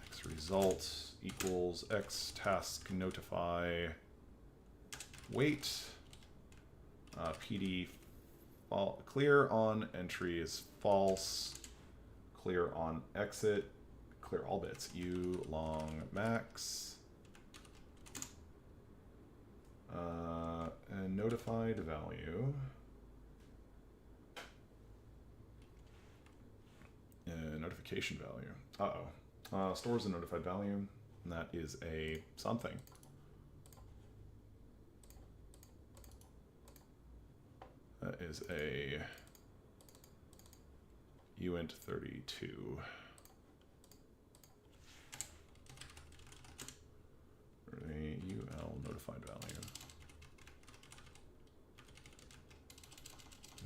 X result equals X task notify wait PD clear on entry is false, clear on exit, clear all bits, U long max, and notified value. Notification value. Stores a notified value, and that is a something. That is a uint32. Or a ul notified value.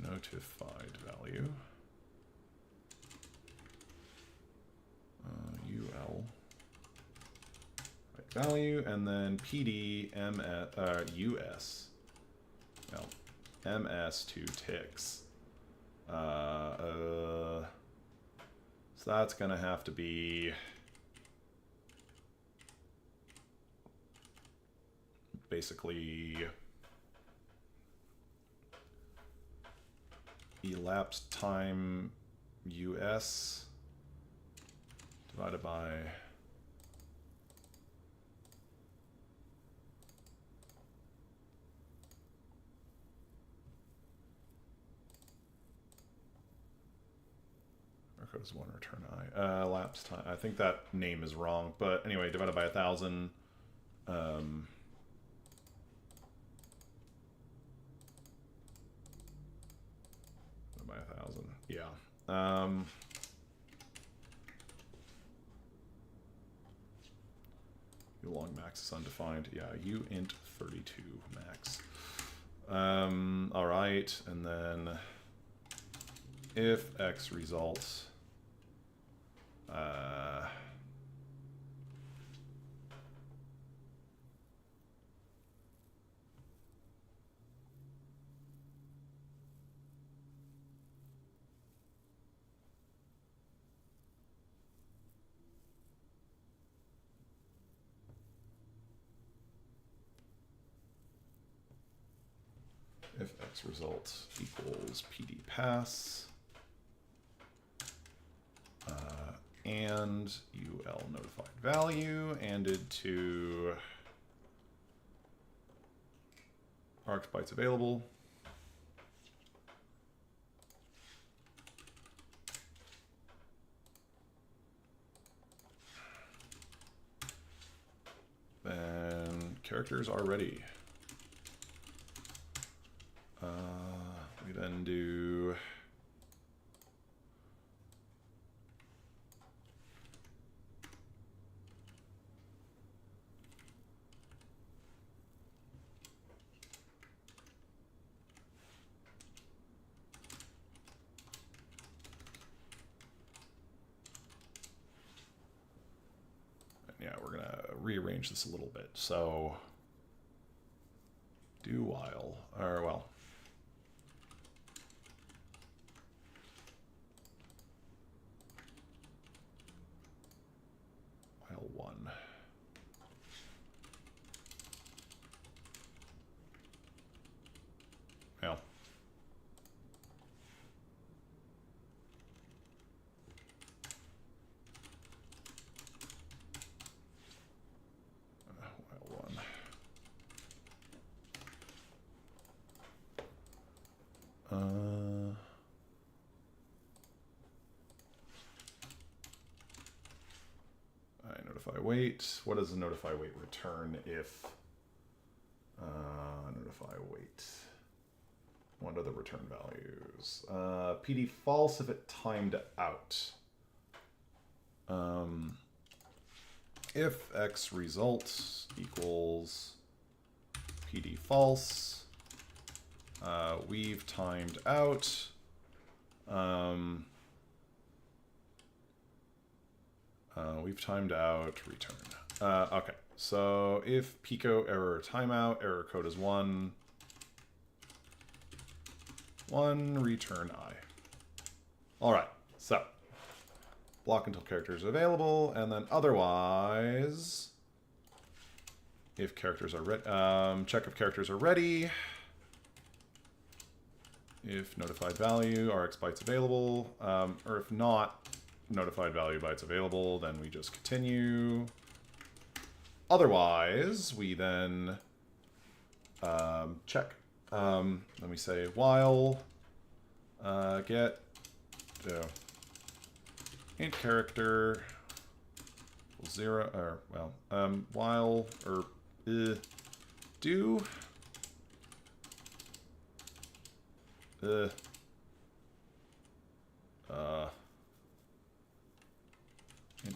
Notified value. value, and then PD US. Well, MS2 ticks. So that's going to have to be basically elapsed time US divided by code is 1 return I. Elapsed time. I think that name is wrong, but anyway, divided by 1,000. By 1,000. Yeah. U long max is undefined. Yeah, U int 32 max. All right, and then if X results, if X results equals PD pass, and UL notified value anded to RX bytes available. Then characters are ready. We then do yeah, we're gonna rearrange this a little bit. So do while, or well, while 1. Well, while 1. I notify wait. What does the notify wait return if notify wait? What are the return values? PD false if it timed out. If X results equals PD false, we've timed out. We've timed out return. Okay, so if Pico error timeout, error code is 1, return I. All right, so block until character is available, and then otherwise, if characters are ready, check if characters are ready. If notified value, RX bytes available, or if not notified value bytes available, then we just continue. Otherwise, we then check. Let me say while get int character 0, or well, while or do int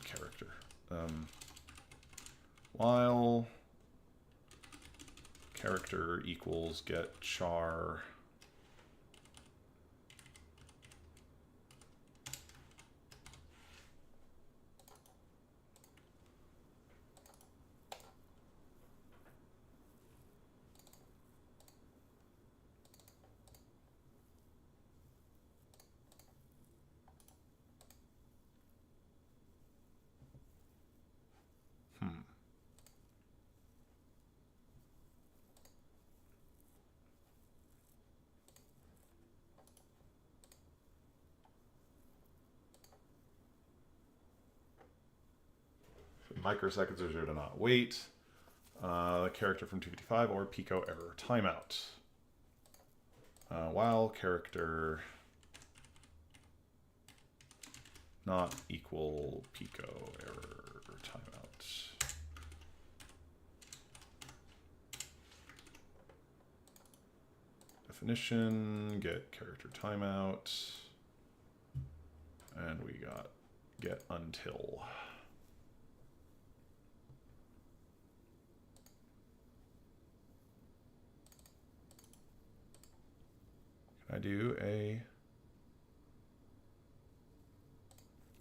character while character equals get char microseconds or 0 to not wait. Character from 255 or pico error timeout. While character not equal pico error timeout. Definition, get character timeout. And we got get until. Can I do a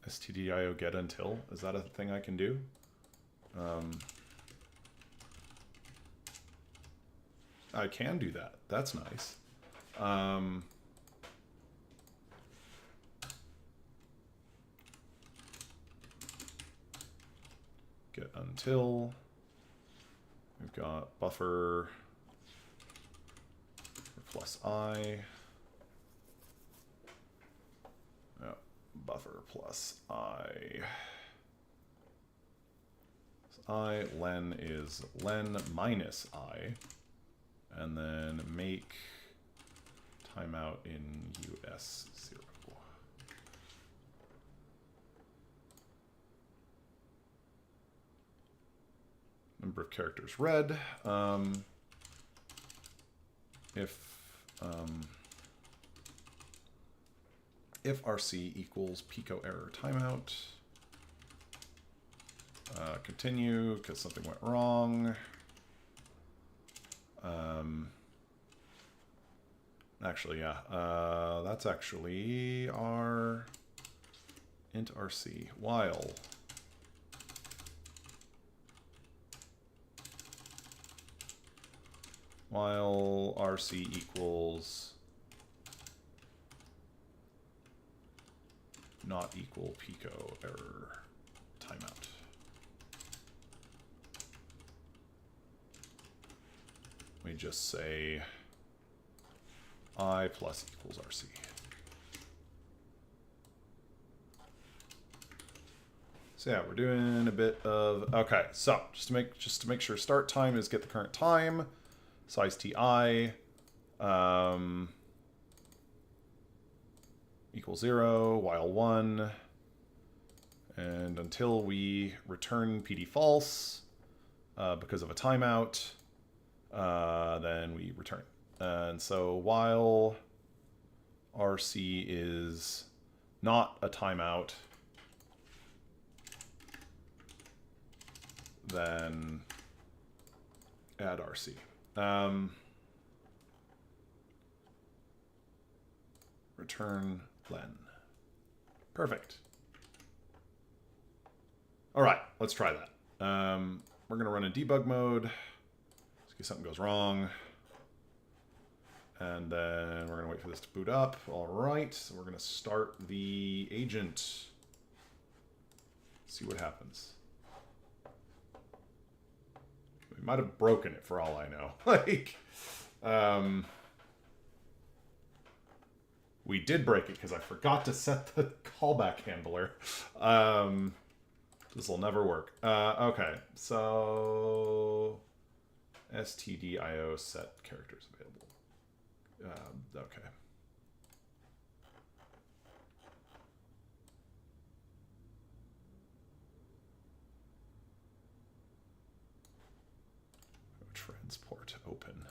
stdio get until? Is that a thing I can do? I can do that. That's nice. Get until. We've got buffer plus I. Oh, buffer plus I. I len is len minus I. And then make timeout in US0. Number of characters read. If RC equals pico error timeout. Continue because something went wrong. Actually, yeah, that's actually our int RC while RC equals not equal pico error timeout. We just say I plus equals RC. So yeah, we're doing a bit of, okay, so just to make sure start time is get the current time, size TI, equals 0, while 1, and until we return PD false because of a timeout, then we return. And so while RC is not a timeout, then add RC. Return len. Perfect. All right, let's try that. We're going to run in debug mode. In case something goes wrong. And then we're going to wait for this to boot up. All right, so we're going to start the agent. See what happens. We might have broken it for all I know. Like, we did break it because I forgot to set the callback handler. This will never work. Okay, so stdio set characters available. Okay. Transport open.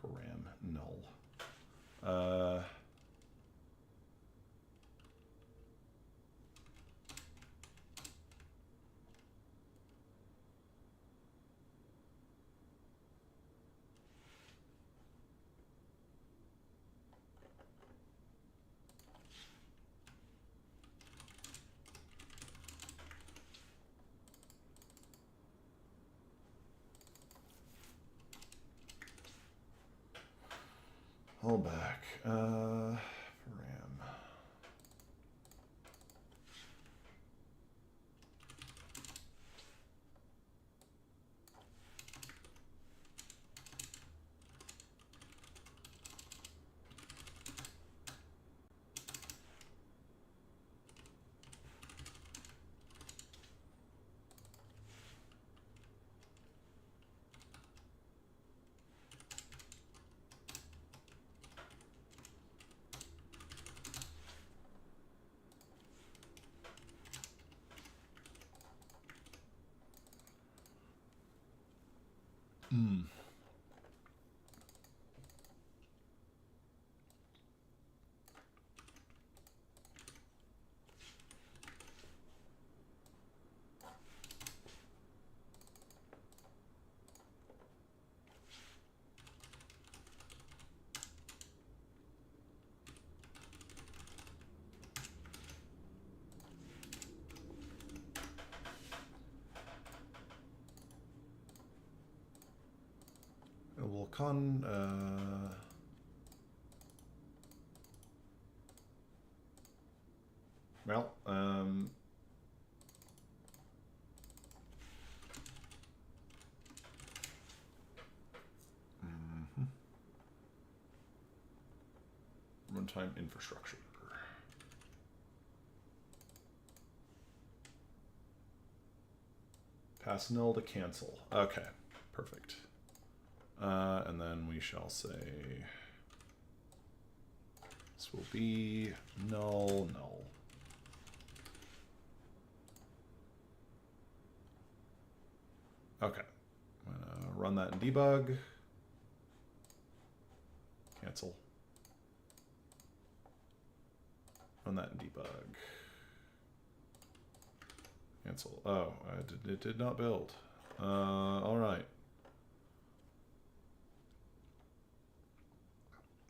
Param null. Hold back. RAM. con... well, runtime infrastructure. Pass null to cancel. Okay, perfect. And then we shall say this will be null, null. Okay, I'm gonna run that in debug. Cancel. Run that in debug. Cancel. Oh, it did not build. All right.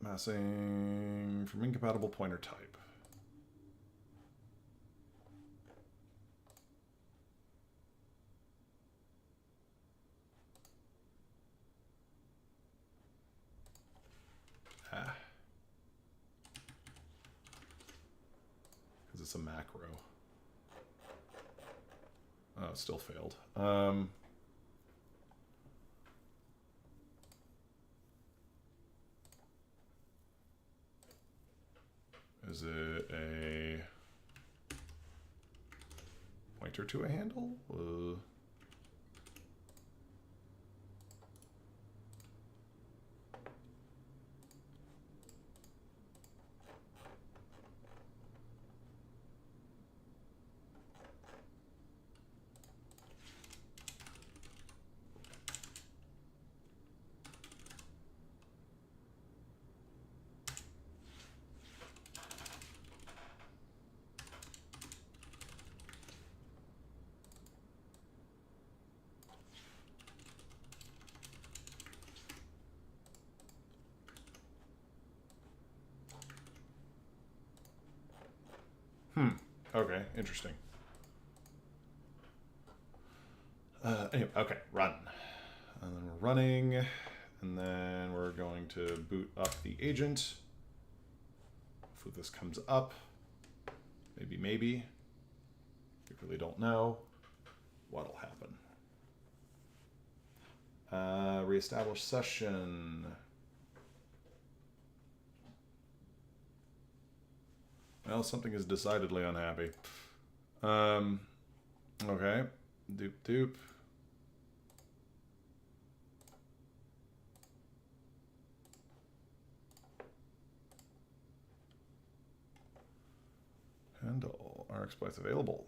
Massing from incompatible pointer type. Ah. Because it's a macro. Oh, it still failed. Is it a pointer to a handle? Okay, interesting. Anyway, okay, run. And then we're running, and then we're going to boot up the agent. Hopefully this comes up. Maybe. We really don't know what'll happen. Reestablish session. Well, something is decidedly unhappy. Okay. Doop. Handle RxBytes available.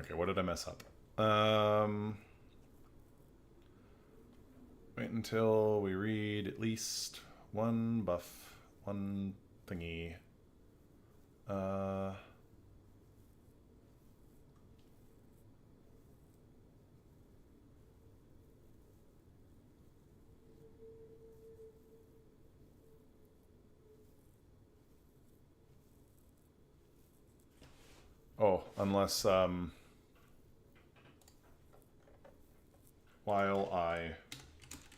Okay, what did I mess up? Wait until we read at least one buff, one thingy. Oh, unless while I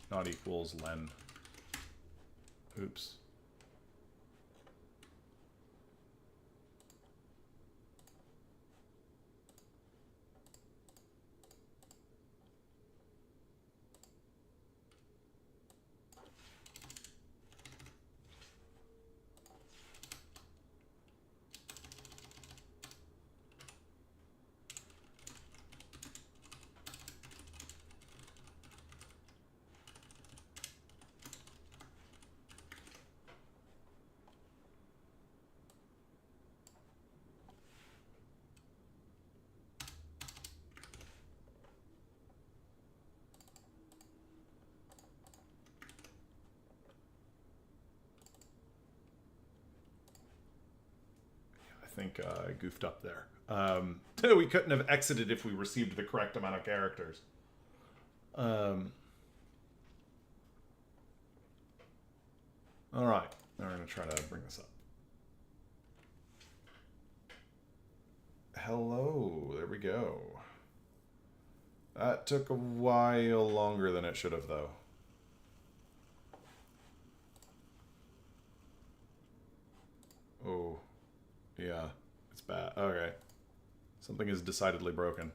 not equals len. Oops. think I goofed up there. We couldn't have exited if we received the correct amount of characters. All right, now we're going to try to bring this up. Hello, there we go. That took a while longer than it should have, though. Oh, yeah, it's bad. Okay. Something is decidedly broken.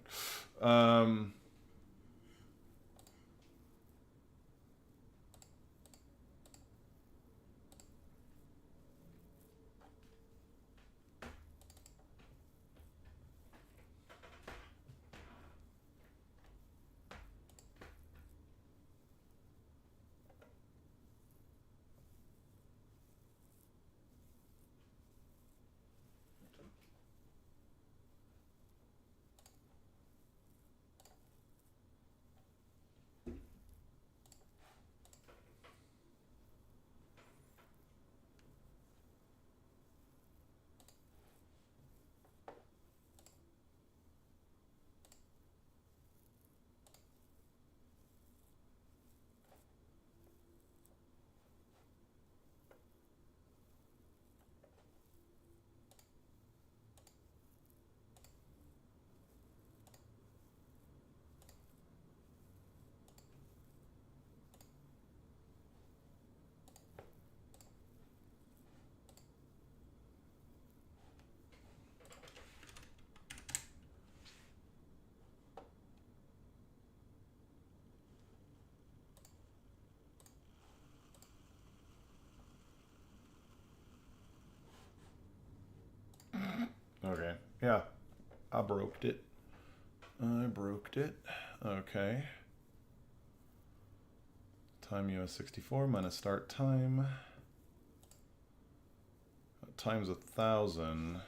Okay, yeah, I broke it. Okay. Time US 64 minus start time. Times 1,000.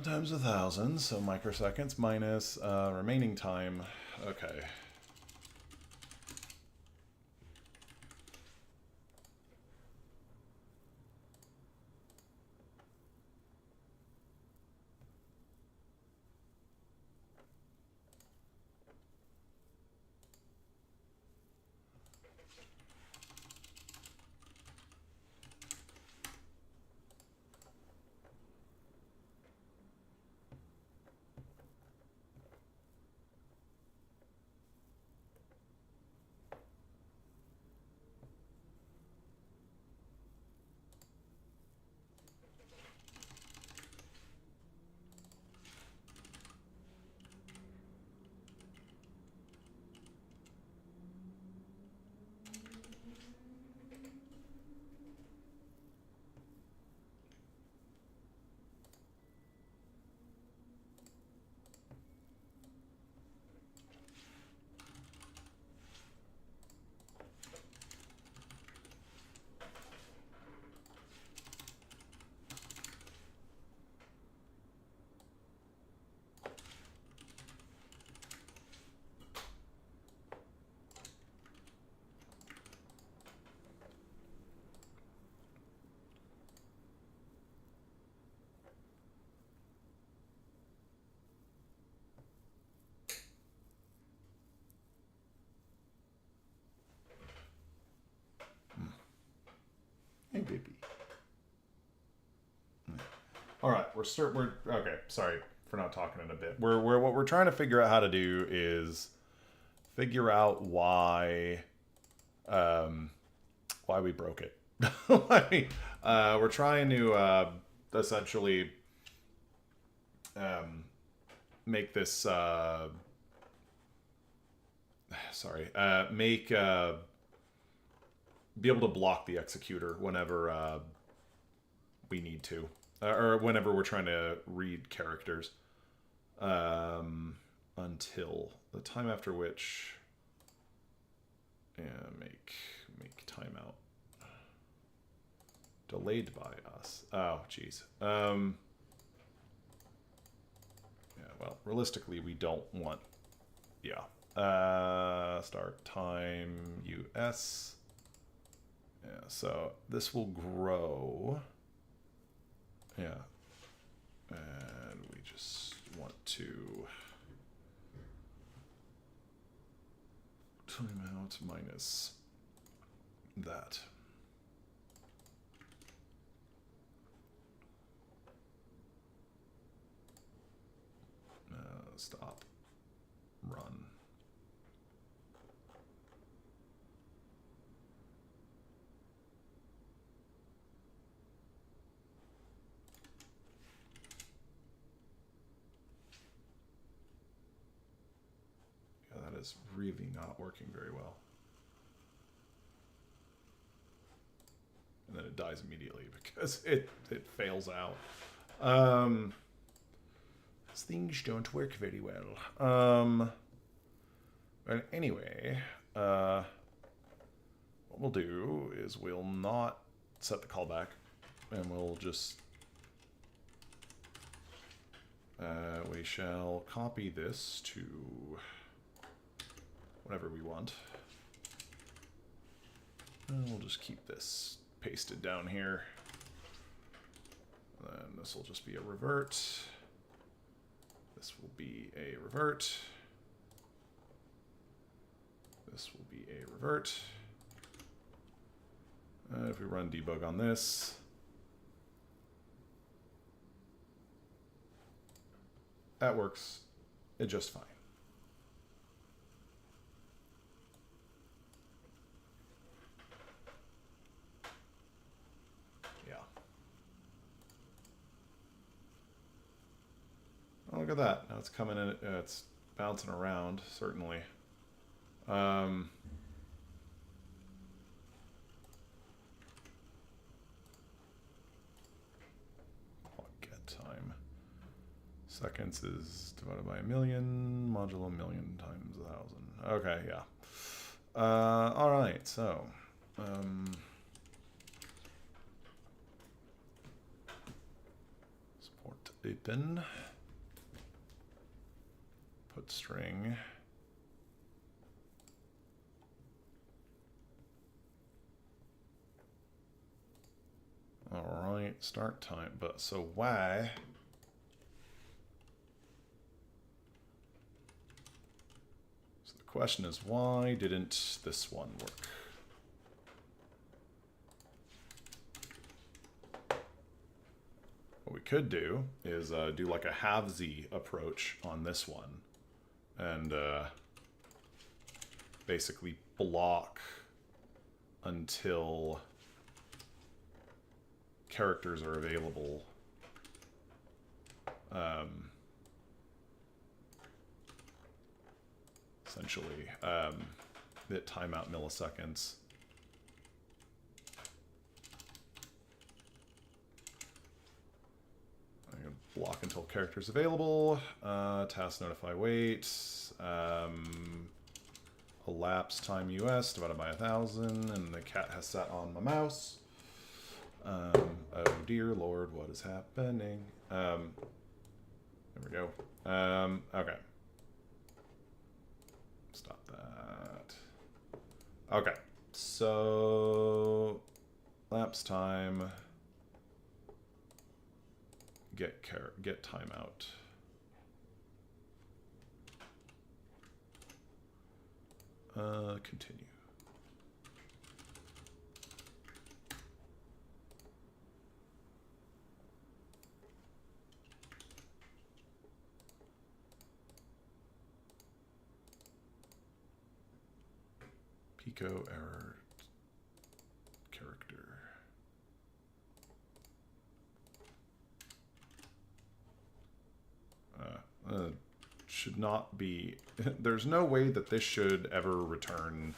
Times 1,000, so microseconds minus remaining time. Okay. Hey, baby. All right, we're okay. Sorry for not talking in a bit. What we're trying to figure out how to do is figure out why we broke it. We're trying to essentially make this be able to block the executor whenever we need to, or whenever we're trying to read characters. until the time after which, make timeout delayed by us. Oh, geez. Yeah, well, realistically, we don't want, yeah. Start time US. Yeah, so this will grow. Yeah. And we just want to timeout minus that. Stop. Run. Yeah, that is really not working very well. And then it dies immediately because it fails out. Things don't work very well. But anyway, what we'll do is we'll not set the callback, and we'll just we shall copy this to whatever we want, and we'll just keep this pasted down here. And then this will just be a revert. This will be a revert. This will be a revert. If we run debug on this, that works just fine. Oh, look at that. Now it's coming in, it's bouncing around, certainly. Get time. Seconds is divided by 1,000,000, modulo 1,000,000 times 1,000. Okay, yeah. All right, so. Support open. Put string. All right, start time. But so why? So the question is, why didn't this one work? What we could do is do like a halvesy approach on this one. And basically block until characters are available. Essentially, that timeout milliseconds. Block until characters available. Task notify wait. Elapse time US divided by 1,000, and the cat has sat on my mouse. Oh dear Lord, what is happening? There we go. Okay. Stop that. Okay. So lapse time. Get timeout. Continue. Pico error character. Should not be. There's no way that this should ever return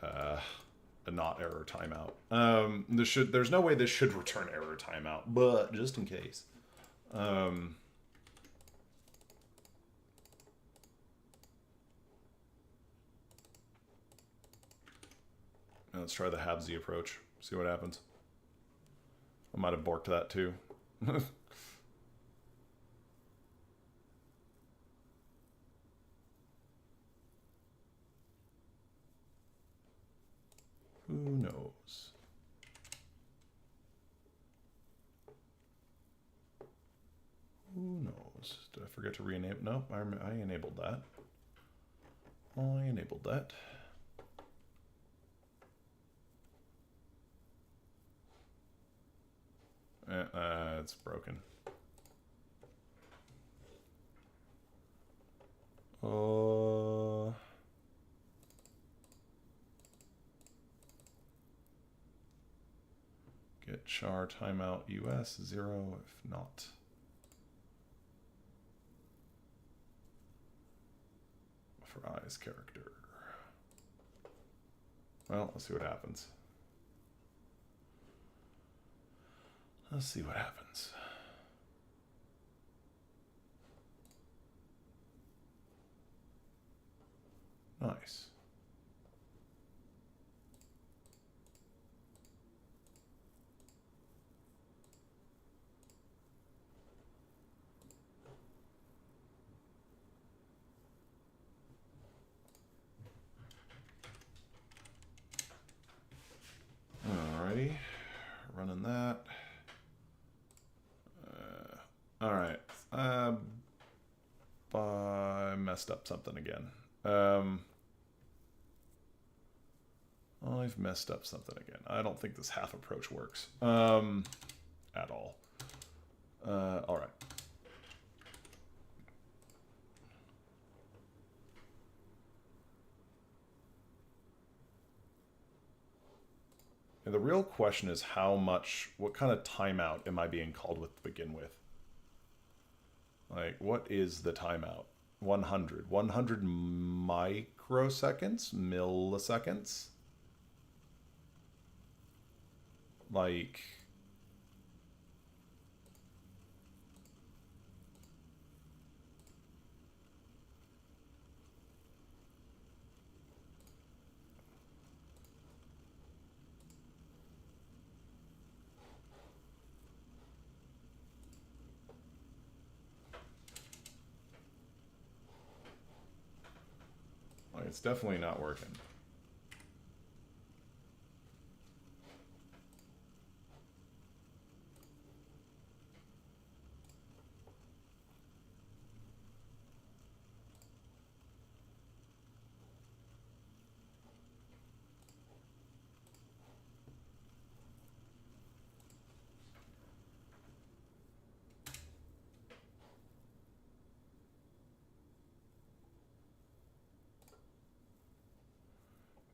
a not error timeout. There's no way this should return error timeout, but just in case. Let's try the Habsy approach. See what happens. I might have borked that too. Who knows? Who knows? Did I forget to re-enable? Nope, I enabled that. I enabled that. It's broken. Get char timeout US 0 if not. For eyes character. Well, let's see what happens. Let's see what happens. Nice. Alrighty, running that. Alright, I messed up something again. I've messed up something again. I don't think this half approach works at all. Alright. And the real question is what kind of timeout am I being called with to begin with? Like, what is the timeout? 100. 100 microseconds? Milliseconds? Like... It's definitely not working.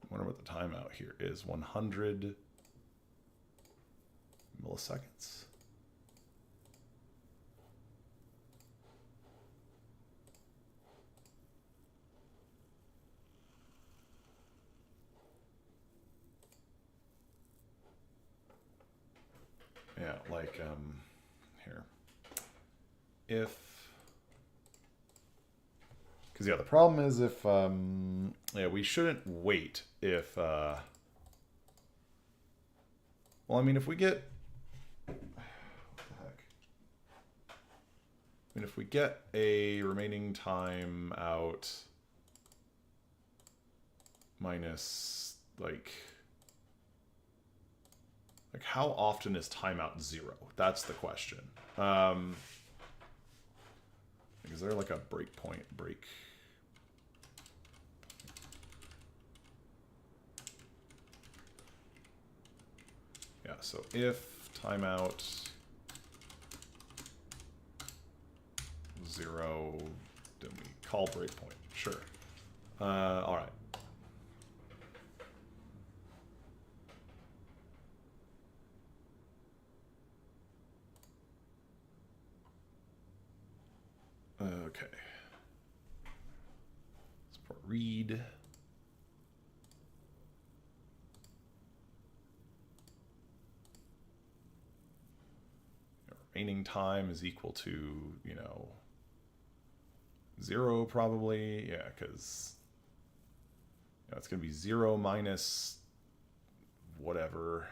I wonder what the timeout here is. 100 milliseconds. Yeah, like here. If because yeah, the problem is if yeah, we shouldn't wait if well, I mean, if we get what the heck? I mean, if we get a remaining time out minus like how often is timeout 0? That's the question. Is there like a breakpoint break? Yeah, so if timeout 0, then we call breakpoint. Sure. All right. Okay. Support read. Remaining time is equal to, 0 probably. Yeah, because it's going to be 0 minus whatever.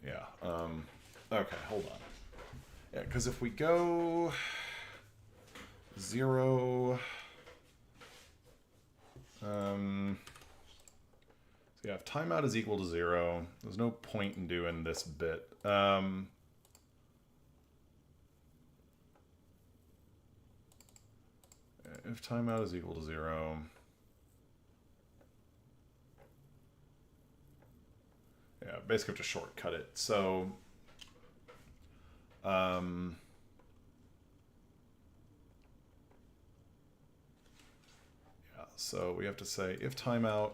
Yeah. Okay, hold on. Yeah, because if we go 0, so yeah, if timeout is equal to 0, there's no point in doing this bit. If timeout is equal to 0, yeah, basically have to shortcut it. So, yeah, so we have to say if timeout,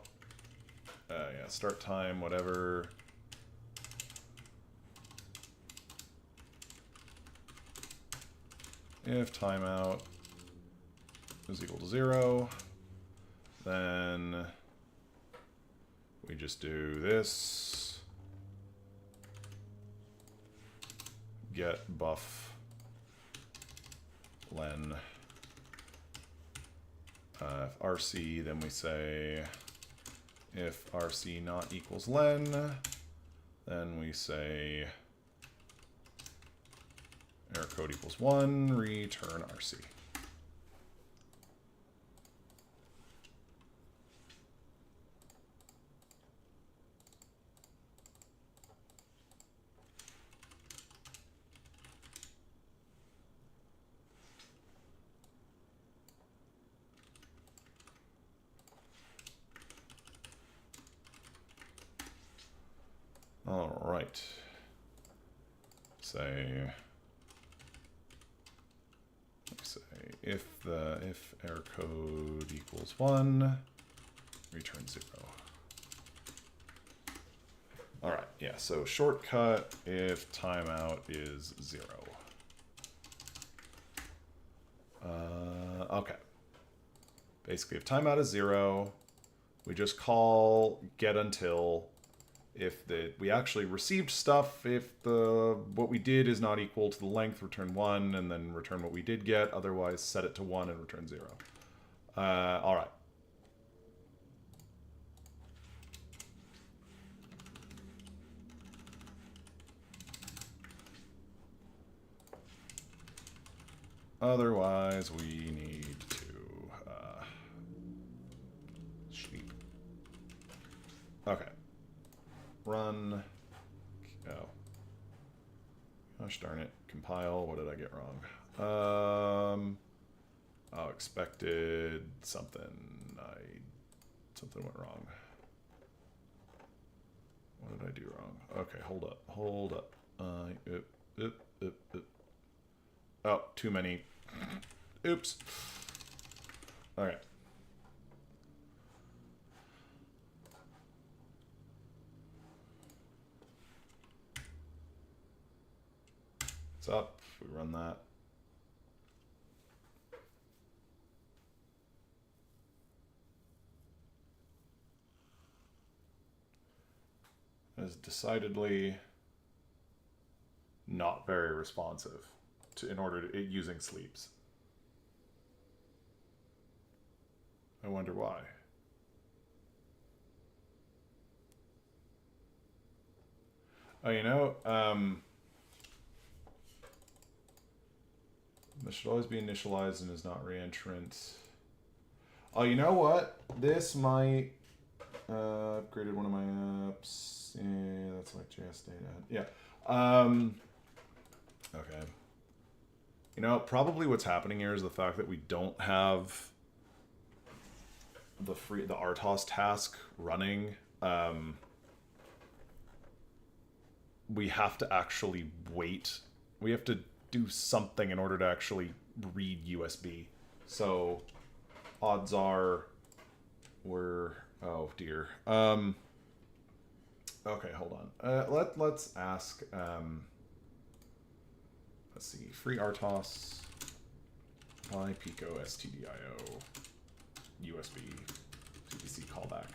yeah, start time, whatever. If timeout is equal to 0, then we just do this. Get buff len. If RC, then we say if RC not equals len, then we say error code equals 1, return RC. All right. Say if error code equals 1, return 0. All right, yeah, so shortcut if timeout is 0. Okay. Basically, if timeout is 0, we just call get until. If we actually received stuff, if what we did is not equal to the length, return 1, and then return what we did get. Otherwise, set it to 1 and return 0. All right. Otherwise, we need to sleep. Okay. Run. Oh. Gosh darn it. Compile. What did I get wrong? Oh, expected something. Something went wrong. What did I do wrong? Okay, hold up. Hold up. Oh, too many. Oops. All right. It's up. We run that. That is decidedly not very responsive in order to using sleeps. I wonder why. Oh, you know, this should always be initialized and is not reentrant. Oh, you know what? This might upgraded one of my apps. Yeah, that's my JS data. Yeah. Okay. You know, probably what's happening here is the fact that we don't have the RTOS task running. We have to actually wait. We have to do something in order to actually read USB. So odds are we're, oh dear. Okay, hold on. Let's ask. Let's see. FreeRTOS, Pico STDIO, USB, CPC callback.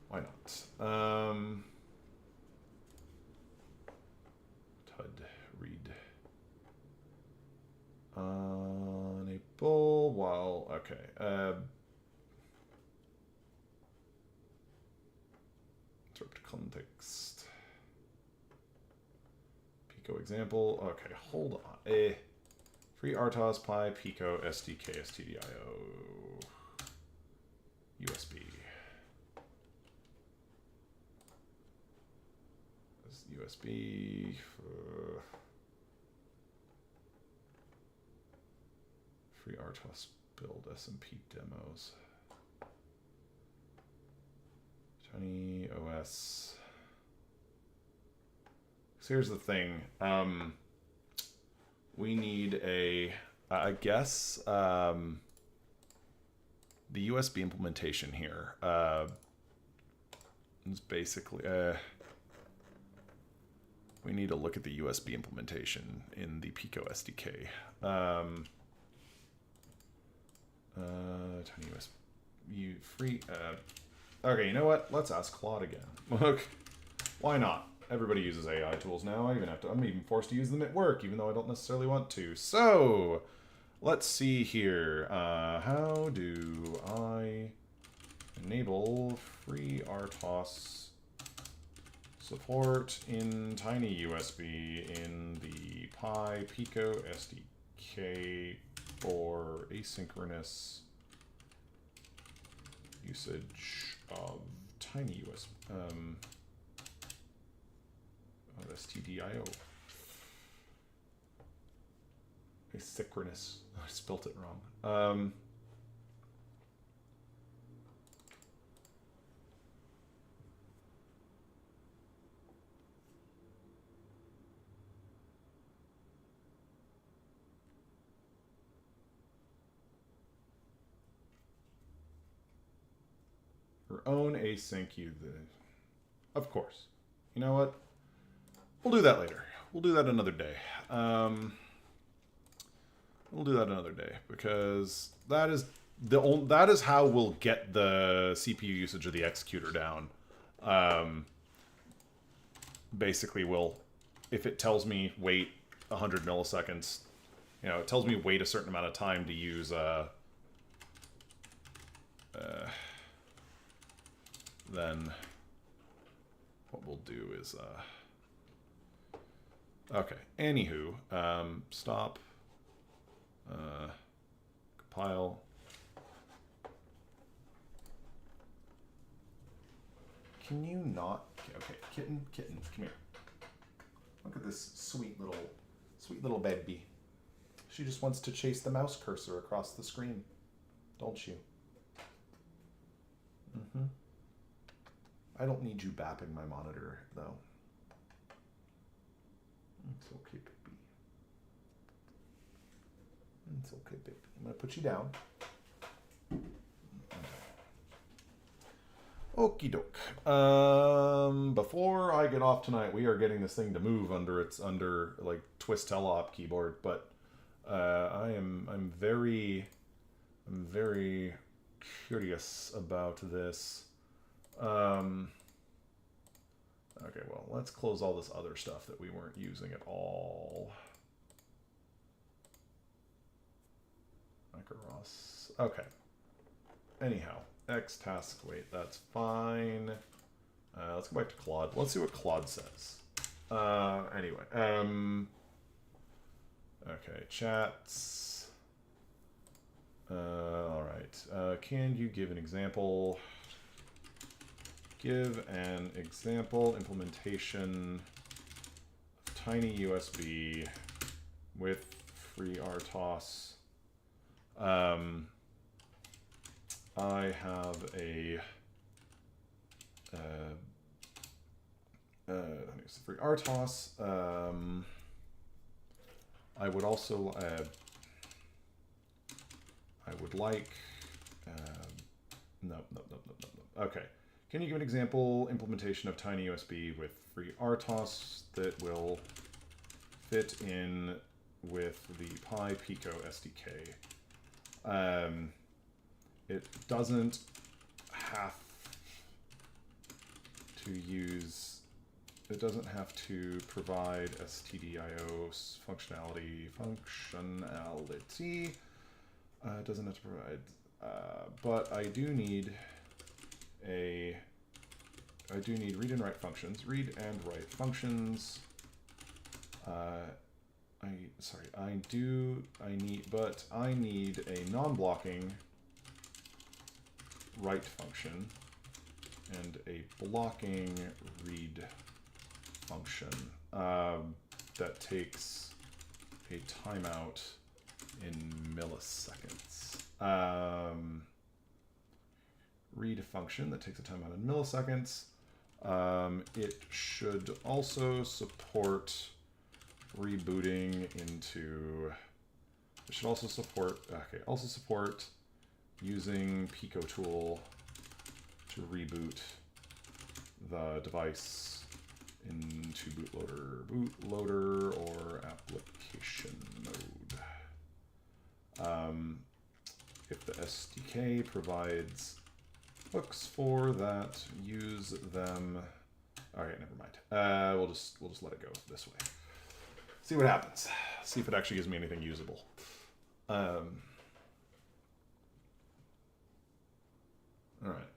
Why not? TUD read. Enable. Well, okay. Interrupt context. Pico example. Okay, hold on. FreeRTOS Pi Pico SDK STDIO USB. This USB. FreeRTOS build SMP demos. Tiny OS. So here's the thing. We need a, I guess, the USB implementation here is basically, we need to look at the USB implementation in the Pico SDK. Tiny USB, free, okay, you know what? Let's ask Claude again. Look, why not? Everybody uses AI tools now. I'm even forced to use them at work, even though I don't necessarily want to. So, let's see here. How do I enable FreeRTOS support in Tiny USB in the Pi Pico SDK for asynchronous usage of Tiny USB? STDIO. Asynchronous. I spelt it wrong. Your own async of course. You know what? We'll do that later. We'll do that another day. We'll do that another day because that is how we'll get the CPU usage of the executor down. Basically, if it tells me wait 100 milliseconds, you know, it tells me wait a certain amount of time to use then what we'll do is okay, anywho, stop, compile. Can you not? Okay, kitten, come here. Look at this sweet little baby. She just wants to chase the mouse cursor across the screen, don't you? Mm-hmm. I don't need you bapping my monitor, though. It's okay, baby. It's okay, baby. I'm going to put you down. Okie doke. Before I get off tonight, we are getting this thing to move under like twist teleop keyboard, but I'm very curious about this. Okay, well, let's close all this other stuff that we weren't using at all. Micro-ROS. Okay. Anyhow, X task wait, that's fine. Let's go back to Claude. Let's see what Claude says. Anyway, okay, chats. All right. Can you give an example? Give an example implementation of Tiny USB with FreeRTOS. I have a FreeRTOS. I would also I would like no. Okay. Can you give an example implementation of tiny USB with FreeRTOS that will fit in with the PiPico SDK? It doesn't have to use, it doesn't have to provide STDIO functionality. It doesn't have to provide, but I do need read and write functions. Read and write functions. I need a non-blocking write function and a blocking read function that takes a timeout in milliseconds. Read a function that takes a timeout in milliseconds. It should also support rebooting into. It should also support. Okay, also support using Pico tool to reboot the device into bootloader or application mode. If the SDK provides hooks for that, use them. All right, never mind. We'll just let it go this way. See what happens. See if it actually gives me anything usable. All right.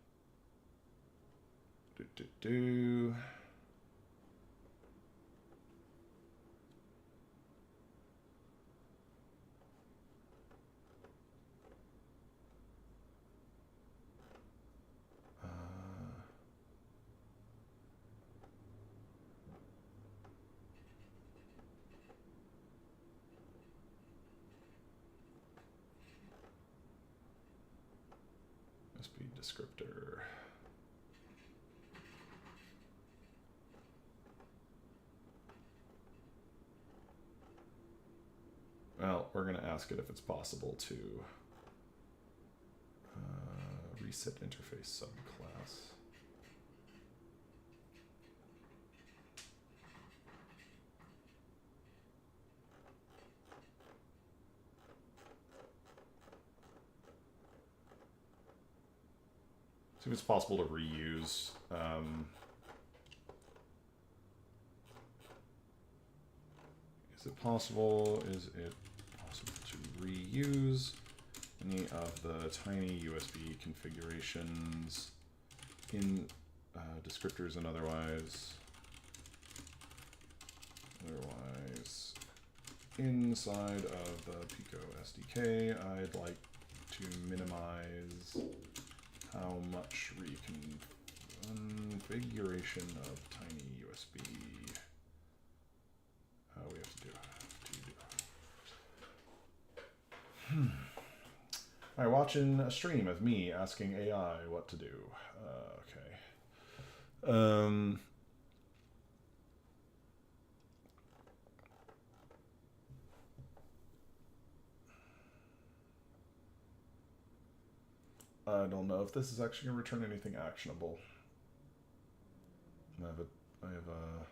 Speed descriptor. Well, we're going to ask it if it's possible to reset interface subclass. See if it's possible to reuse. Is it possible to reuse any of the tiny USB configurations in descriptors and otherwise inside of the Pico SDK? I'd like to minimize how much reconfiguration of tiny USB we have to do. All right, watching a stream of me asking AI what to do. Okay. I don't know if this is actually going to return anything actionable. I have a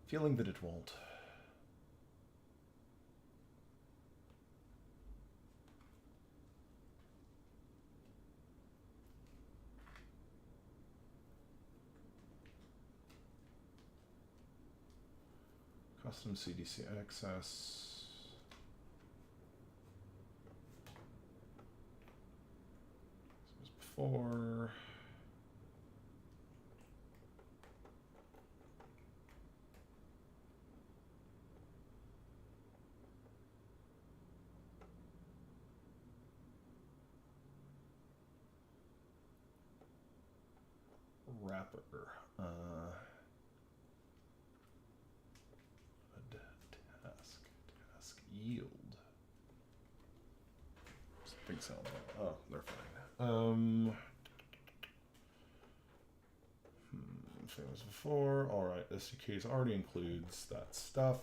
feeling that it won't. Custom CDC access. This was before. Wrapper. Task yield. Something sound. Oh, they're fine. Same as before. All right, SDKs already includes that stuff.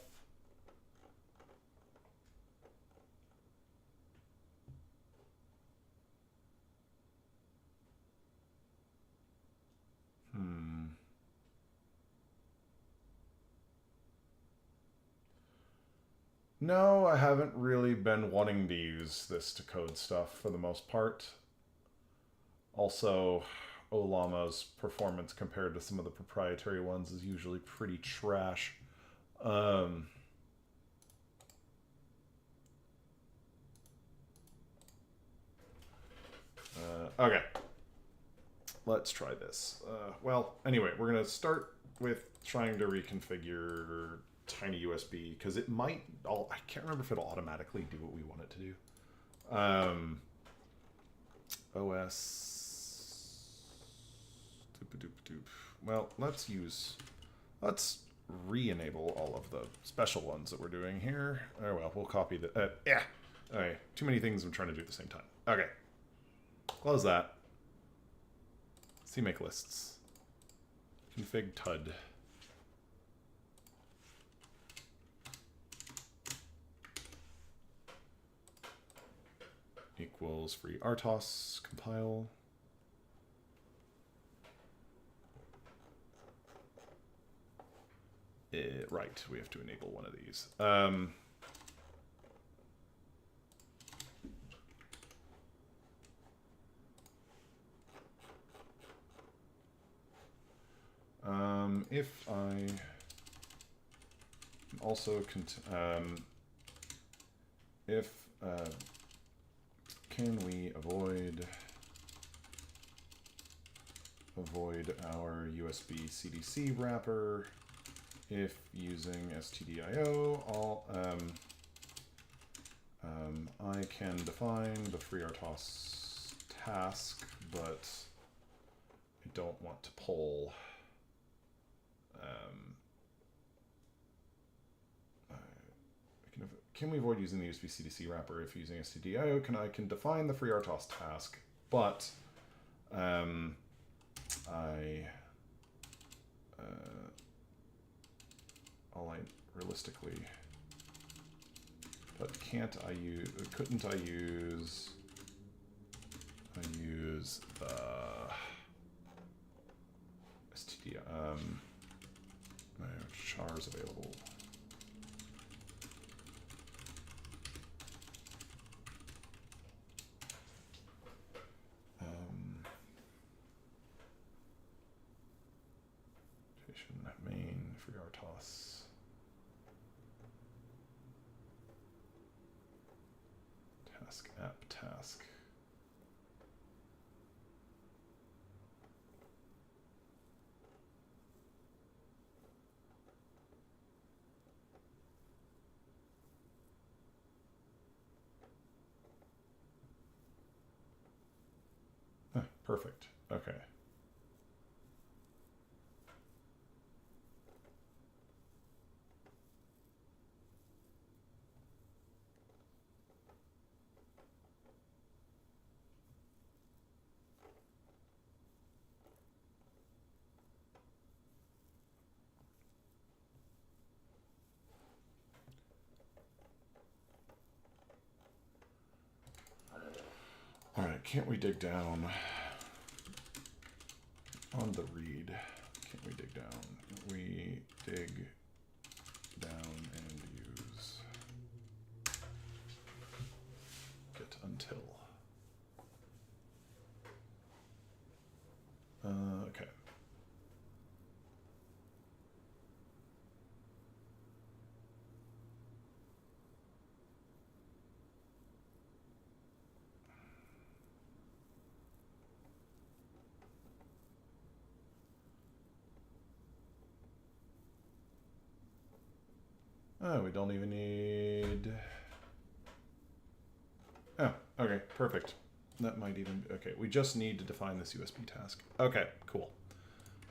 No, I haven't really been wanting to use this to code stuff for the most part. Also, Olama's performance compared to some of the proprietary ones is usually pretty trash. Okay. Let's try this. Well, anyway, we're going to start with trying to reconfigure tiny USB, because it might... I can't remember if it'll automatically do what we want it to do. OS... Well, let's re-enable all of the special ones that we're doing here. Oh, well, we'll copy the... yeah! Okay, too many things I'm trying to do at the same time. Okay. Close that. CMake lists. Config TUD. Equals FreeRTOS. Compile. Right, we have to enable one of these. If I also can we avoid our USB CDC wrapper if using stdio, I can define the FreeRTOS task, but I don't want to pull can we avoid using the USB CDC wrapper if using stdio? I can define the FreeRTOS task, but realistically, but couldn't I use the stdio, chars available. Main FreeRTOS. Task app task. Perfect. Okay. All right, can't we dig down on the read? Can't we dig down? We dig down and use get until. Okay. Oh, we don't even need... Oh, okay, perfect. That might even... Okay, we just need to define this USB task. Okay, cool.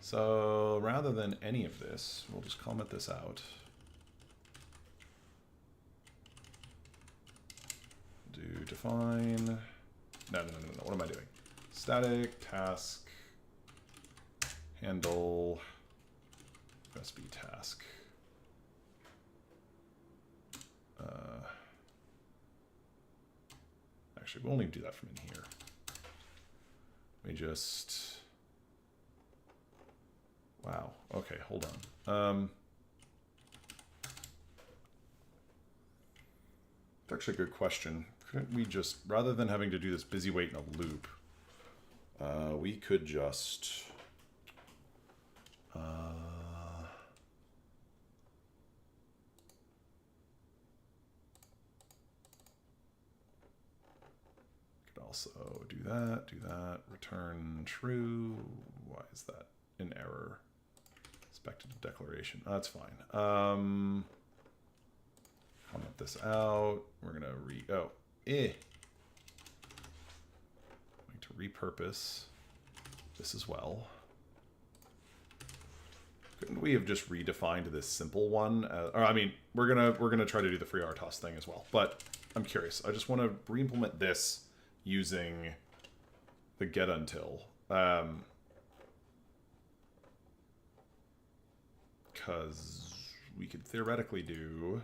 So rather than any of this, we'll just comment this out. Do define... No. What am I doing? Static task handle USB task. Actually, we'll only do that from in here. We just... Wow. Okay, hold on. It's actually a good question. Couldn't we just, rather than having to do this busy wait in a loop, we could just... could also do that, return true. Why is that an error? Expected declaration. That's fine. Comment this out. We're gonna going to repurpose this as well. Couldn't we have just redefined this simple one? Or I mean, we're gonna try to do the FreeRTOS thing as well. But I'm curious. I just want to re-implement this using the get until. Because we could theoretically do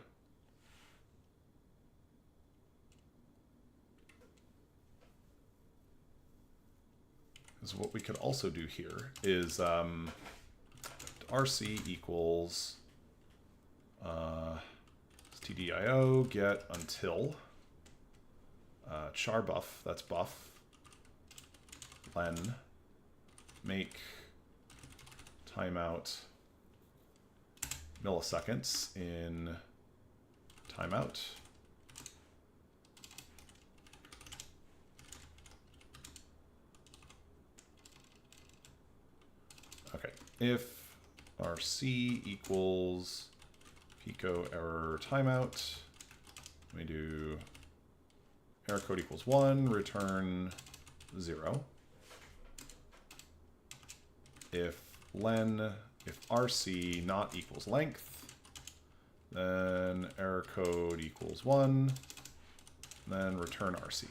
is what we could also do here is RC equals stdio get until char buff, that's buff, len make timeout milliseconds in timeout. Okay, if RC equals pico error timeout, we do error code equals 1, return 0. If RC not equals length, then error code equals 1, then return RC.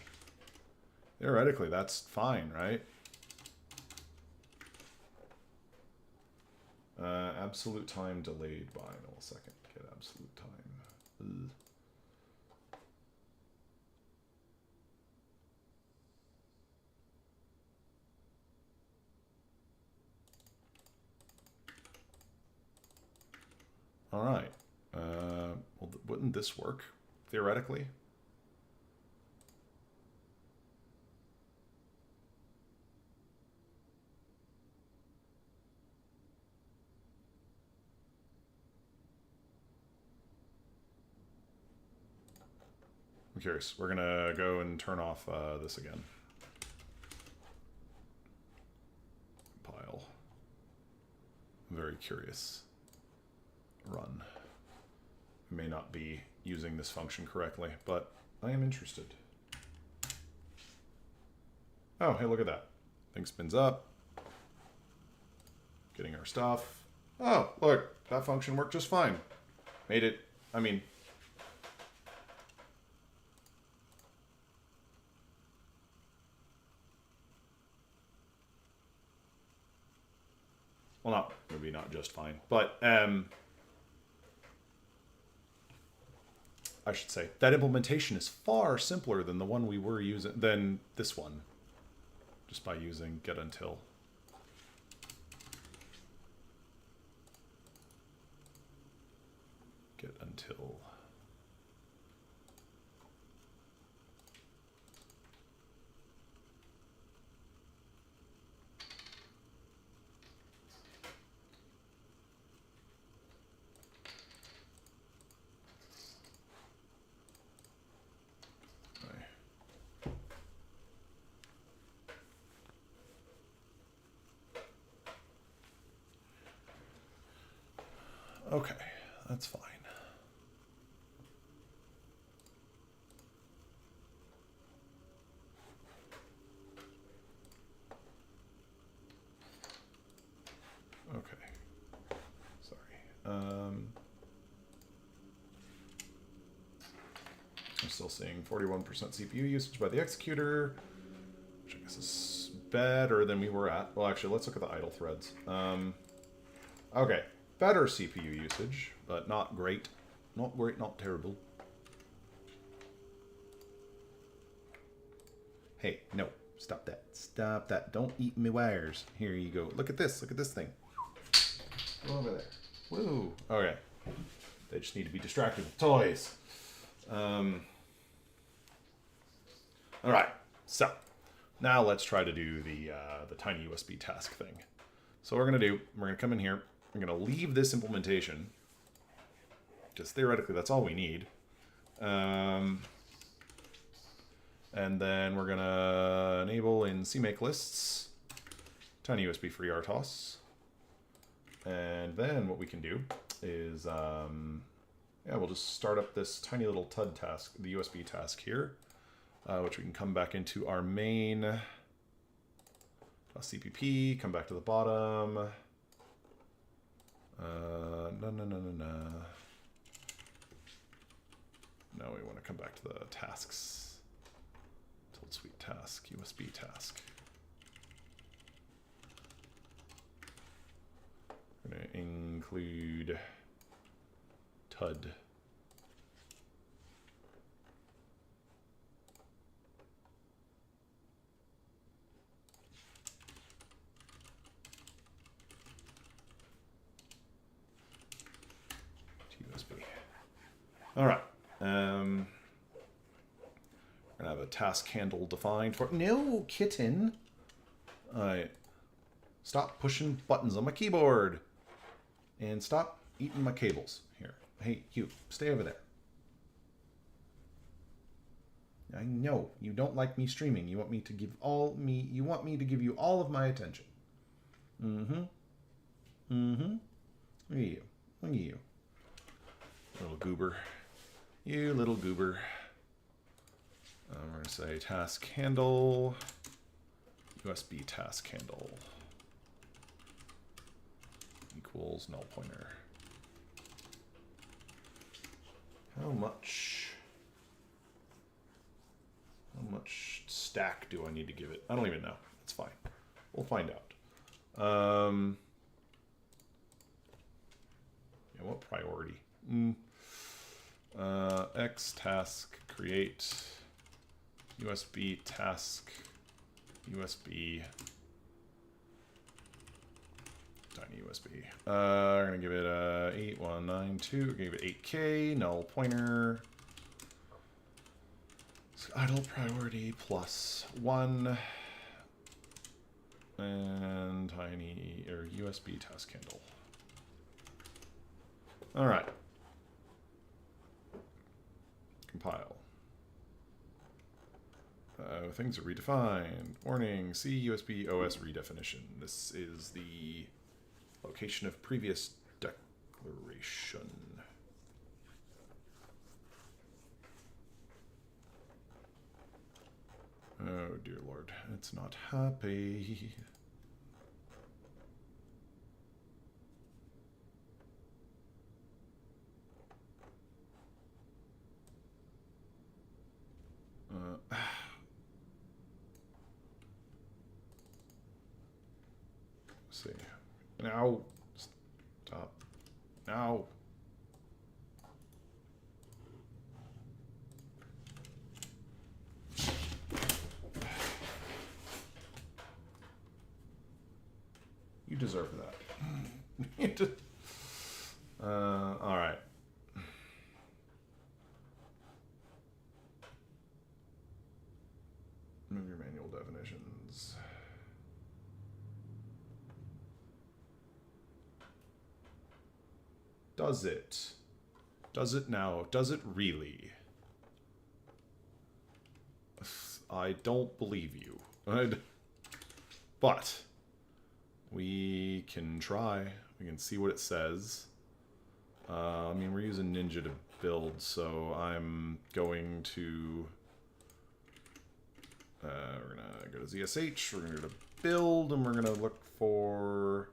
Theoretically, that's fine, right? Absolute time delayed by millisecond. Get absolute time. All right. Well, wouldn't this work theoretically? I'm curious. We're gonna go and turn off this again. Compile. I'm very curious. Run. I may not be using this function correctly, but I am interested. Oh, hey, look at that. Thing spins up. Getting our stuff. Oh, look, that function worked just fine. Made it, I mean, well, not, maybe not just fine, but I should say that implementation is far simpler than the one we were using, than this one, just by using get until. Get until. Okay, that's fine. Okay, sorry. I'm still seeing 41% CPU usage by the executor, which I guess is better than we were at. Well, actually, let's look at the idle threads. Okay. Better CPU usage, but not great. Not great, not terrible. Hey, no. Stop that. Stop that. Don't eat me wires. Here you go. Look at this. Look at this thing. Go over there. Woo. Okay. They just need to be distracted with toys. All right, so now let's try to do the tiny USB task thing. So what we're gonna come in here. I'm gonna leave this implementation because theoretically that's all we need. And then we're gonna enable in CMake lists tiny USB FreeRTOS. And then what we can do is, yeah, we'll just start up this tiny little TUD task, the USB task here, which we can come back into our main CPP, come back to the bottom. No, we want to come back to the tasks. Tilt suite task, USB task. We're going to include TUD. USB. All right. We're gonna have a task handle defined for. No, kitten. All right. Stop pushing buttons on my keyboard, and stop eating my cables. Here, hey, you, stay over there. I know you don't like me streaming. You want me to give You want me to give you all of my attention. Mm-hmm. Mm-hmm. Look at you. Look at you. Little goober. You little goober. We're going to say task handle, USB task handle equals null pointer. How much stack do I need to give it? I don't even know. It's fine. We'll find out. Yeah, what priority? X task create USB task USB tiny USB. We're gonna give it 8192. We're gonna give it 8K null pointer. So idle priority +1 and tiny or USB task handle. All right. Compile. Things are redefined. Warning, see USB OS redefinition. This is the location of previous declaration. Oh dear Lord, it's not happy. See. Now. Stop. Now. You deserve that. All right. Move your manual definitions. Does it? Does it now? Does it really? I don't believe you. But we can try. We can see what it says. I mean, we're using Ninja to build, so I'm going to... we're going to go to ZSH, we're going to go to build, and we're going to look for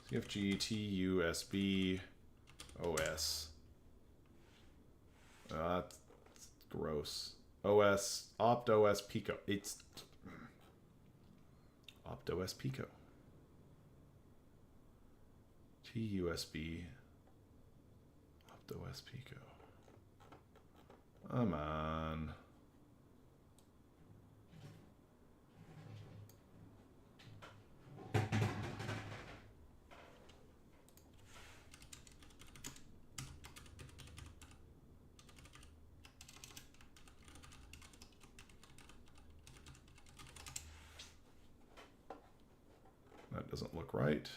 CFG TUSB OS. That's gross. OS, OptOS Pico. It's OptOS Pico. TUSB OptOS Pico. Come on. doesn't look right.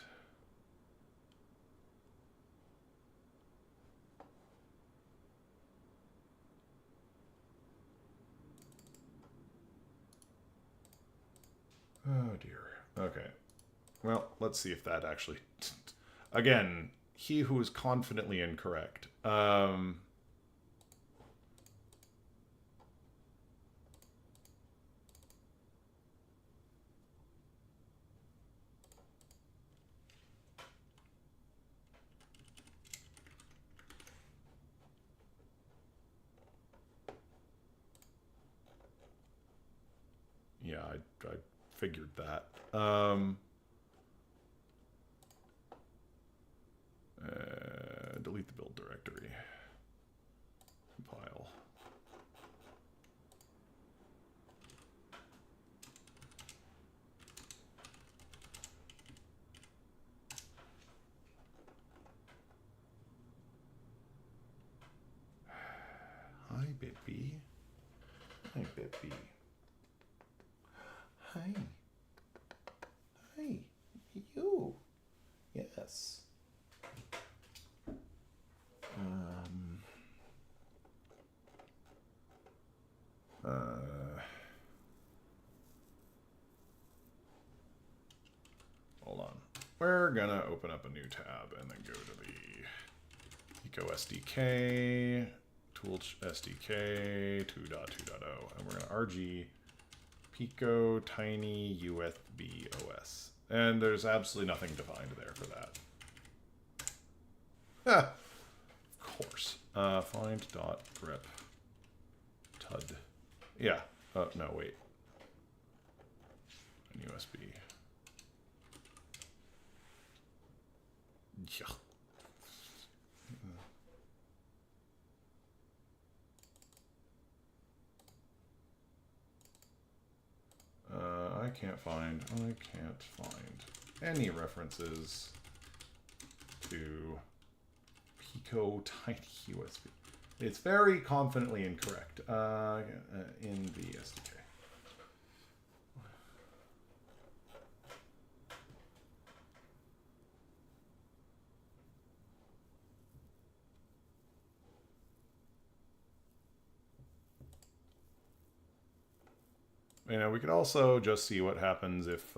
Oh dear. Okay. Well, let's see if that actually... Again, he who is confidently incorrect. Yeah, I figured that. Delete the build directory. Compile. Hi, baby. Hi, baby. Hi. Hi. You. Yes. Hold on. We're gonna open up a new tab and then go to the Pico SDK, Tool SDK 2.2.0, and we're gonna RG Pico Tiny USB OS. And there's absolutely nothing defined there for that. Ah, of course. Find dot grep tud. Yeah. No, wait. An USB. Yeah. I can't find any references to Pico Tiny USB. It's very confidently incorrect in the SDK. You know, we could also just see what happens if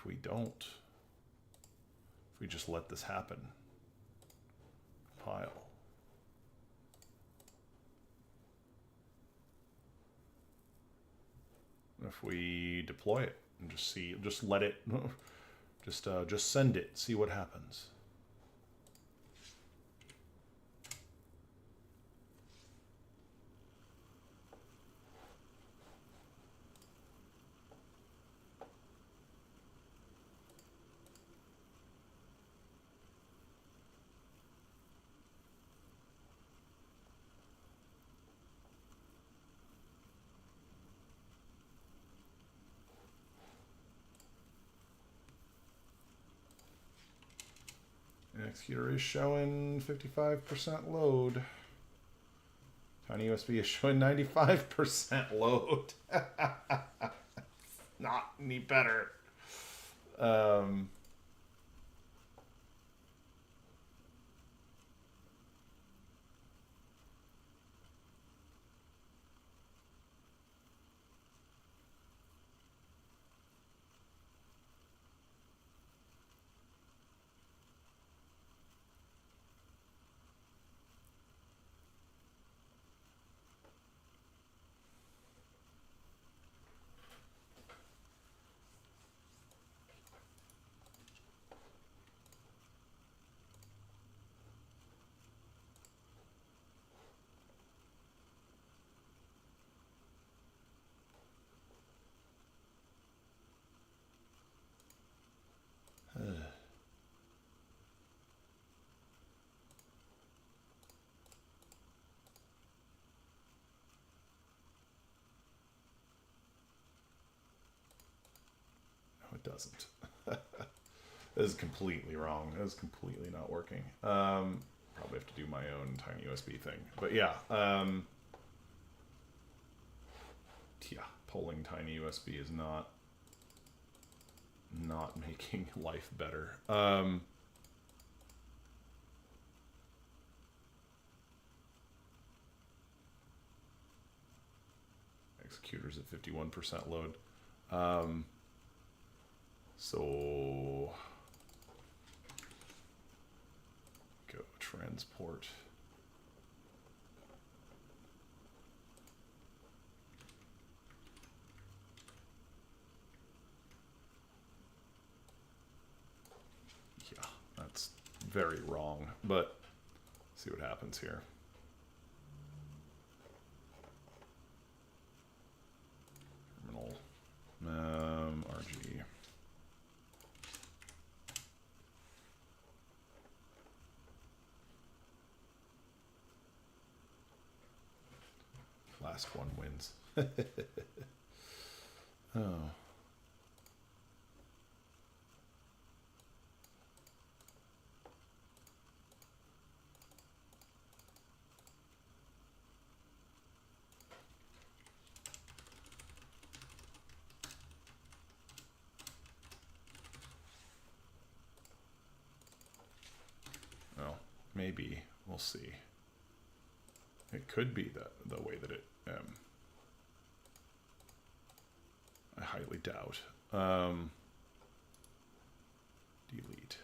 we don't. If we just let this happen. Compile. If we deploy it and just see, just let it, just send it, see what happens. Executor is showing 55% load. Tiny USB is showing 95% load. Not any better. It doesn't. This is completely wrong. This is completely not working. Probably have to do my own tiny USB thing. But yeah. Yeah, pulling tiny USB is not making life better. Executors at 51% load. So go transport. Yeah, that's very wrong, but see what happens here. Terminal RG. Last one wins. Oh. Well, maybe. We'll see. It could be the way that it... I highly doubt. Delete.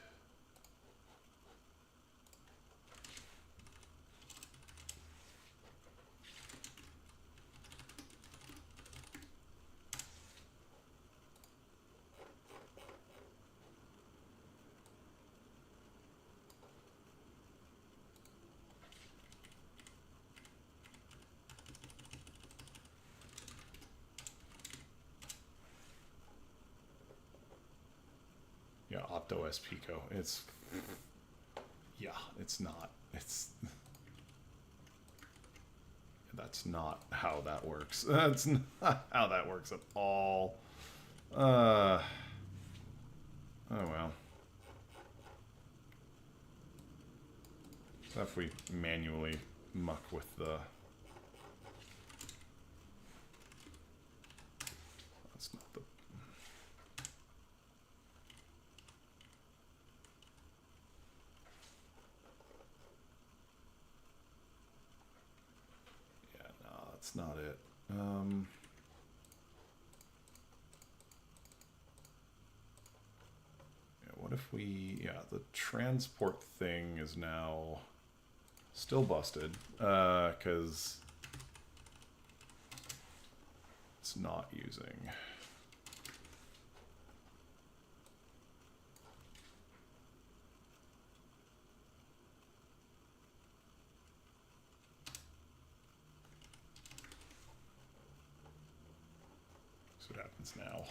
Yeah, OptoS Pico. It's... Yeah, it's not. It's... That's not how that works. That's not how that works at all. Oh, well. So if we manually muck with the... That's not the... Yeah, no, that's not it. What if we, yeah, the transport thing is now still busted, because it's not using. So what happens now?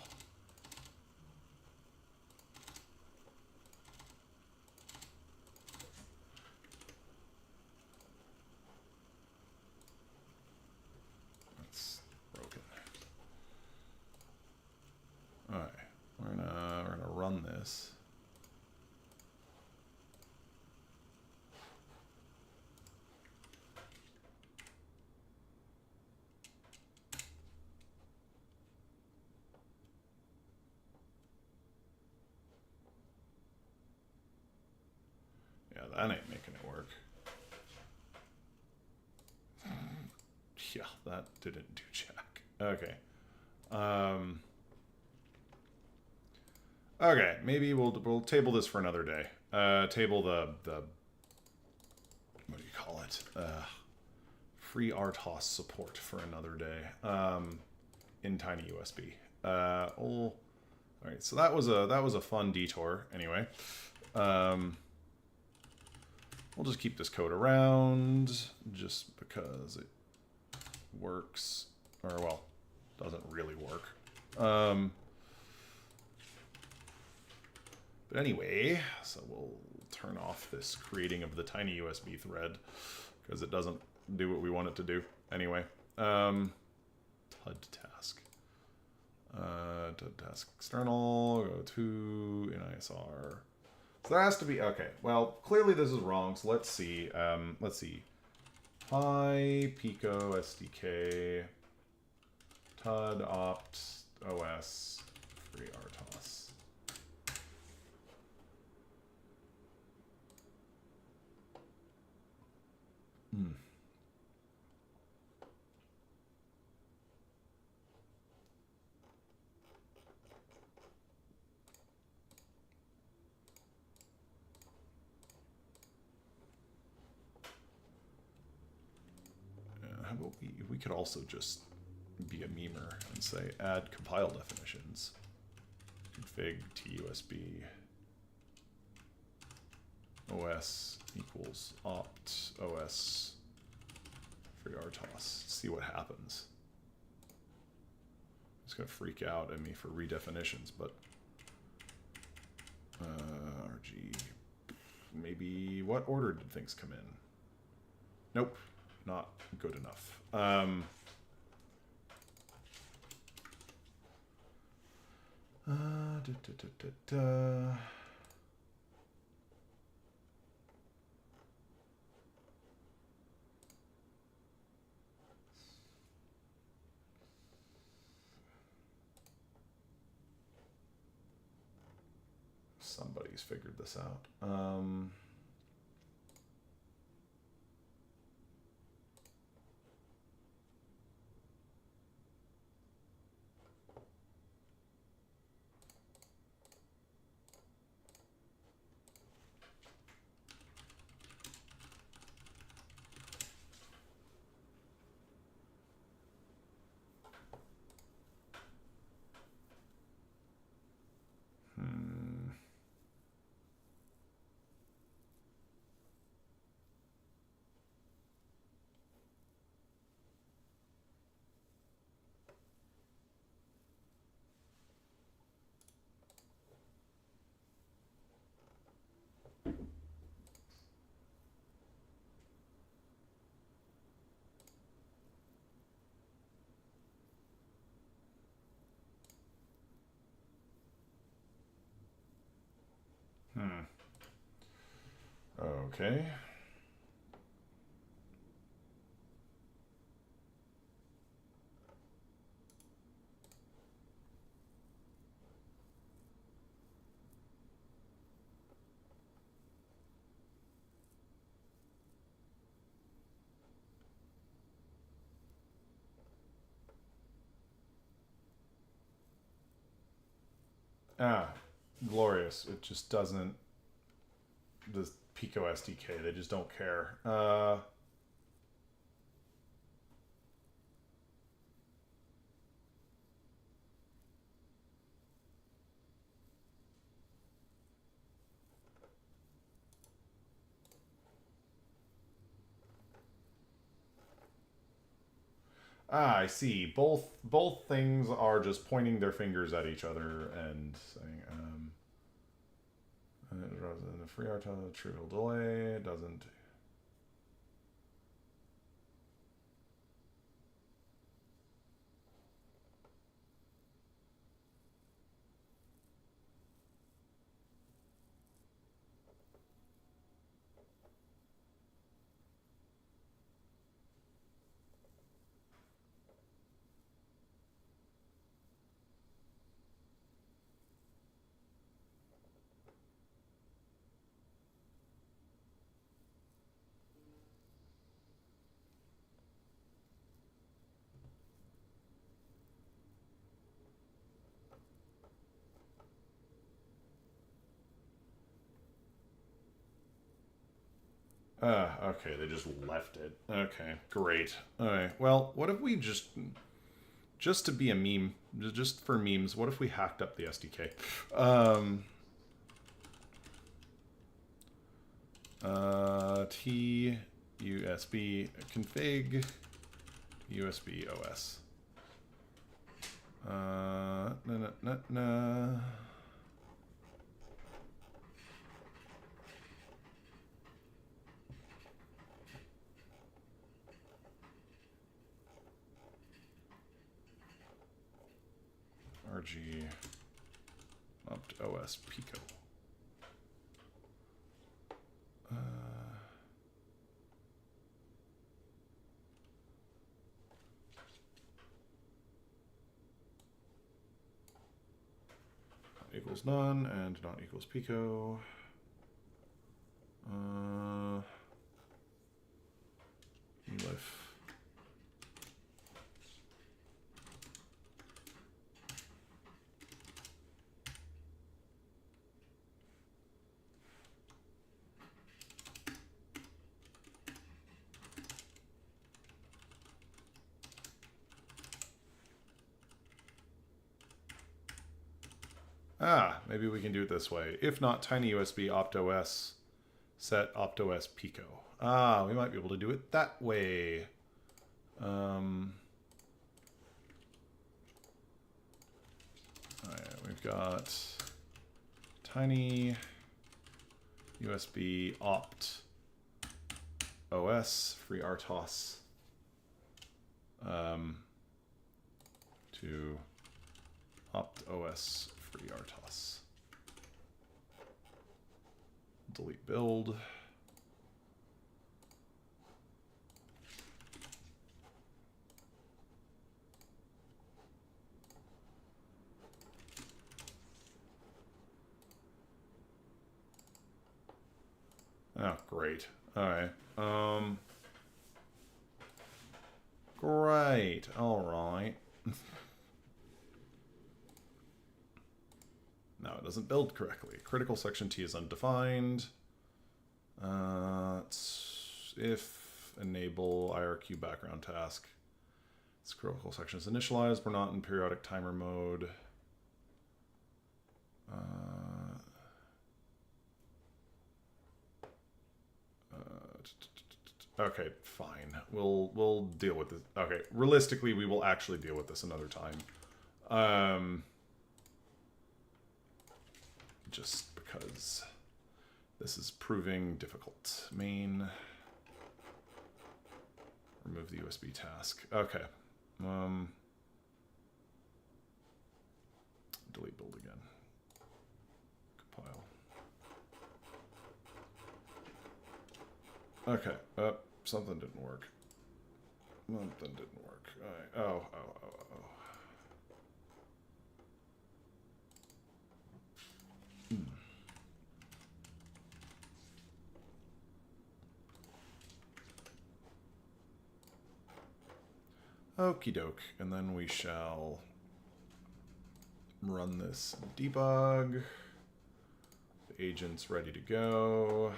This. Yeah, that ain't making it work. Yeah, that didn't do jack. Okay. Okay, maybe we'll table this for another day. Table the what do you call it? FreeRTOS support for another day. In tiny USB. All right, so that was a fun detour. Anyway, we'll just keep this code around just because it works, or well, doesn't really work. But anyway, so we'll turn off this creating of the tiny USB thread because it doesn't do what we want it to do. Anyway, TUD task. TUD task external, go to NISR. So there has to be, okay, well, clearly this is wrong, so let's see. Let's see. Pi Pico SDK TUD opt OS FreeRTOS. How about we could also just be a memer and say add compile definitions. Config TUSB OS equals opt OS FreeRTOS. See what happens. It's gonna freak out at me for redefinitions, but RG. Maybe what order did things come in? Nope, not good enough. Somebody's figured this out. Okay. Ah, glorious. It just doesn't, the Pico SDK, they just don't care. I see. Both things are just pointing their fingers at each other and saying, the FreeRTOS trivial delay doesn't. Okay, they just left it. Okay, great. Alright, well, what if we just to be a meme, just for memes, what if we hacked up the SDK? TUSB config USB OS. RG opt OS Pico. equals none, and not equals pico. Elif. Maybe we can do it this way. If not, tiny USB optos set optos pico. We might be able to do it that way. Alright, we've got tiny USB opt OS FreeRTOS to opt OS FreeRTOS. Delete build. Oh, great. All right. Great. All right. No, it doesn't build correctly. Critical section T is undefined. If enable IRQ background task. This critical section is initialized. We're not in periodic timer mode. Okay, fine. We'll deal with this. Okay, realistically, we will actually deal with this another time. Just because this is proving difficult. Main. Remove the USB task. Okay. Delete build again. Compile. Okay. Something didn't work. Something didn't work. All right. Oh. Okie doke, and then we shall run this debug. The agent's ready to go.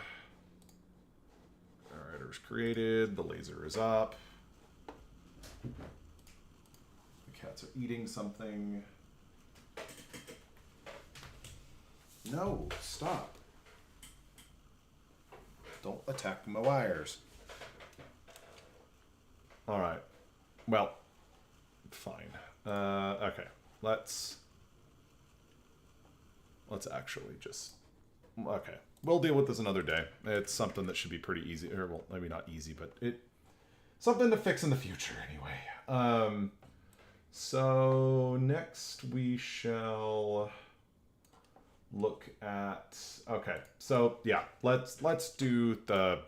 Generator's created, the laser is up. The cats are eating something. No, stop. Don't attack my wires. All right. Well, fine. Okay, let's actually just... Okay, we'll deal with this another day. It's something that should be pretty easy, or well, maybe not easy, but something to fix in the future anyway. So next we shall look at... Okay, so yeah, let's do the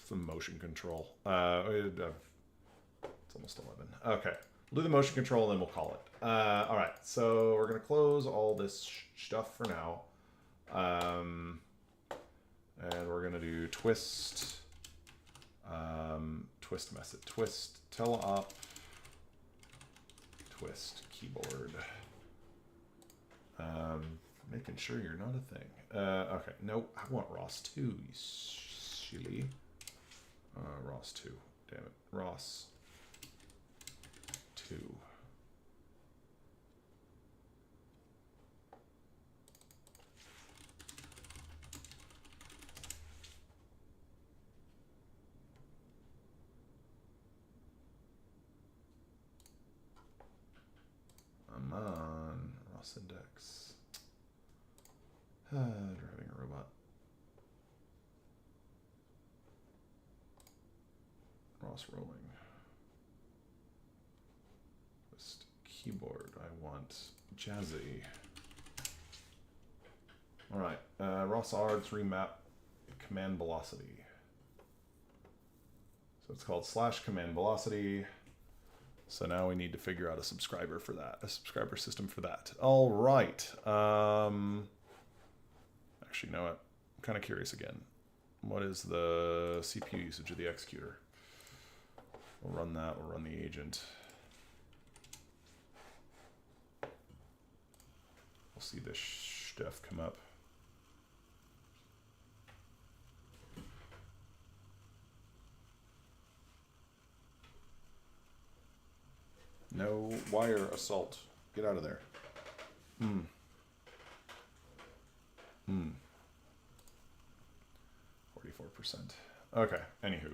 motion control. It's almost 11. Okay. We'll do the motion control and then we'll call it. All right. So we're going to close all this stuff for now. And we're going to do twist, twist method, twist, teleop, twist keyboard. Making sure you're not a thing. Okay. No, I want ROS2, you silly. ROS2. Damn it. ROS 2. I'm on ROS index. Driving a robot. ROS rolling. Just keyboard. I want jazzy. All right. ROS args remap command velocity. So it's called /command velocity. So now we need to figure out a subscriber for that, a subscriber system for that. All right. Actually, you know what? I'm kind of curious again. What is the CPU usage of the executor? We'll run that. We'll run the agent. We'll see this stuff come up. No wire assault. Get out of there. 44%. Okay, anywho.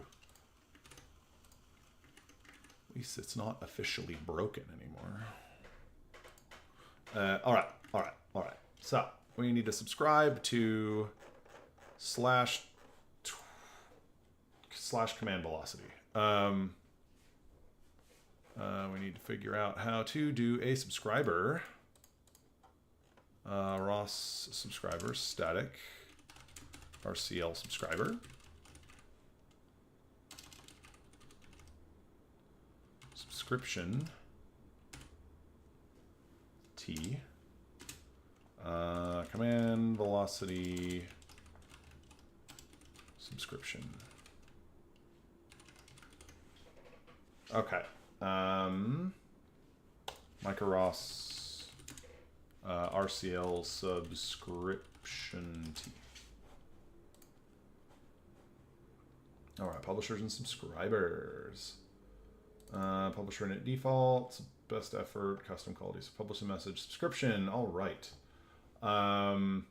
At least it's not officially broken anymore. All right. So we need to subscribe to slash command velocity. We need to figure out how to do a subscriber. ROS subscriber, static, RCL subscriber. Subscription T. Command velocity subscription. Okay. micro-ROS RCL subscription T. All right, publishers and subscribers. Publisher init default, best effort, custom qualities, publish a message, subscription. All right. So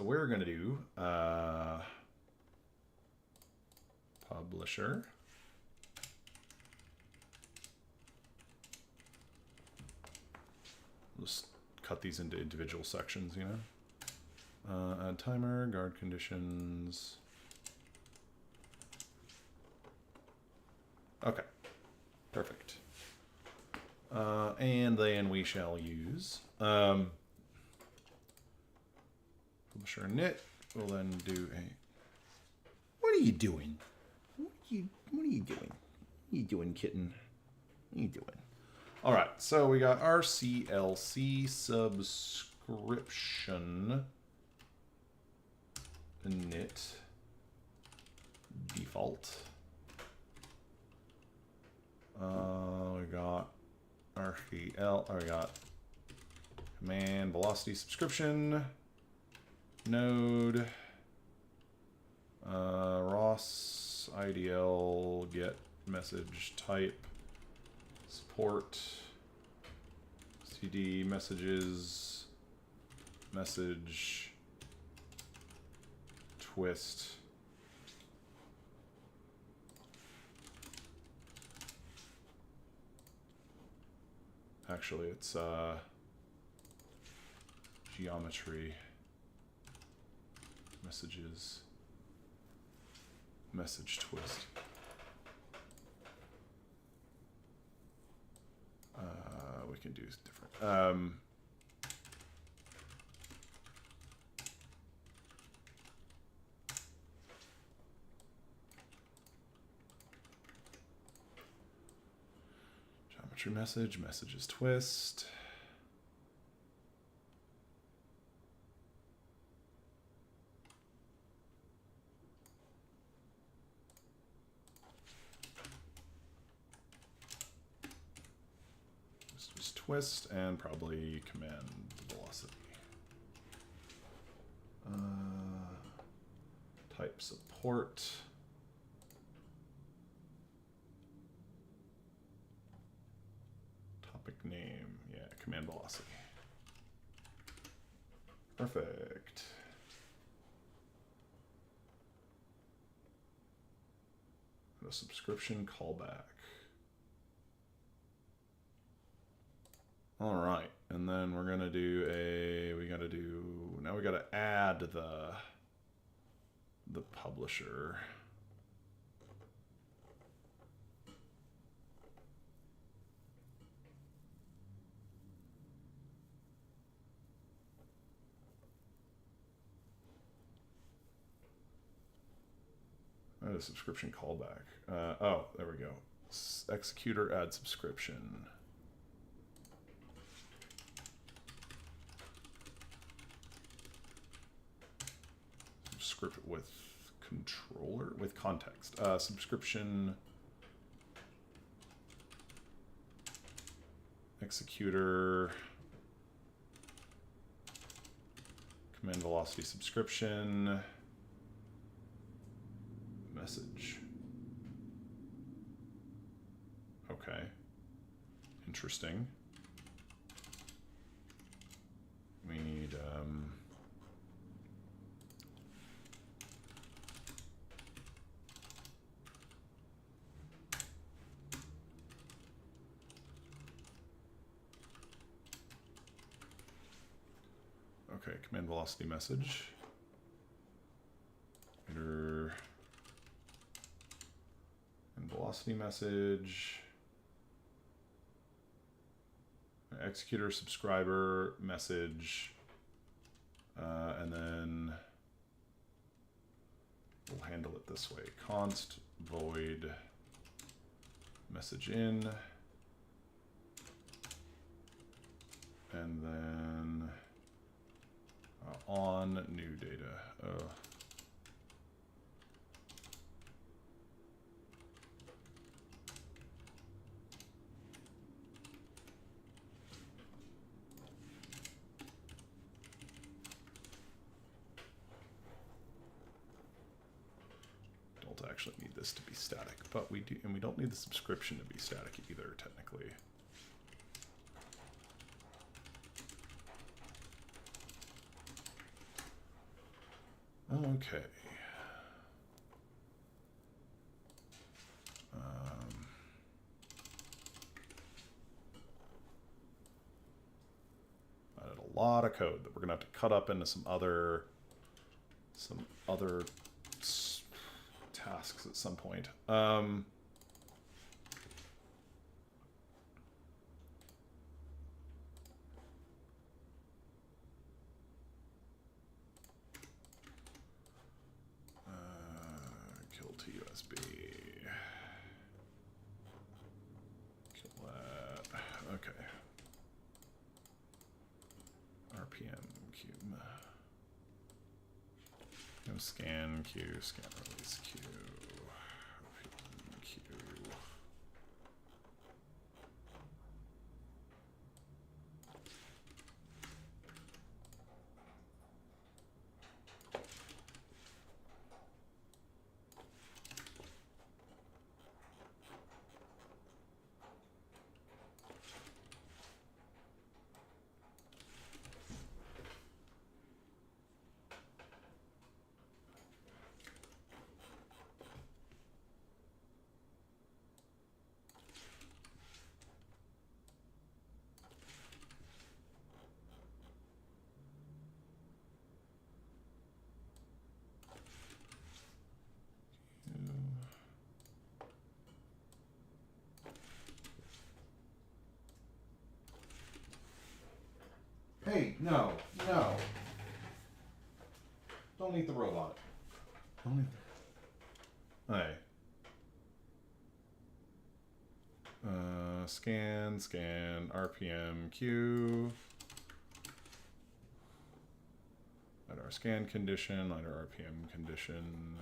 we're going to do publisher. Just cut these into individual sections, you know. Add timer, guard conditions. Okay, perfect. And then we shall use publisher init. We'll then do a. What are you doing? What are you doing? What are you doing, kitten? What are you doing? All right, so we got RCLC subscription init default. We got RCL. We got command velocity subscription node. ROS IDL get message type. Support CD messages message twist actually it's geometry messages message twist. We can do different. Geometry message, messages twist. Twist and probably command velocity. Type support. Topic name, yeah, command velocity. Perfect. A subscription callback. All right, and then we're gonna do now we gotta add the publisher. Add a subscription callback. Oh, there we go. Executor add subscription. Script with controller with context. Subscription executor command velocity subscription message. Okay. Interesting. We need okay, command velocity message. Enter and velocity message. Executor subscriber message. And then we'll handle it this way. Const void message in. And then on new data. Don't actually need this to be static, but we do, and we don't need the subscription to be static either, technically. Okay. Added a lot of code that we're gonna have to cut up into some other tasks at some point. Kill to USB. Kill that. Okay. RPM Q. No scan Q, scan release Q. RPM Q. Hey, no. Don't eat the robot. Don't eat the... Hey. Scan, RPM Q. LiDAR scan condition, LiDAR RPM condition.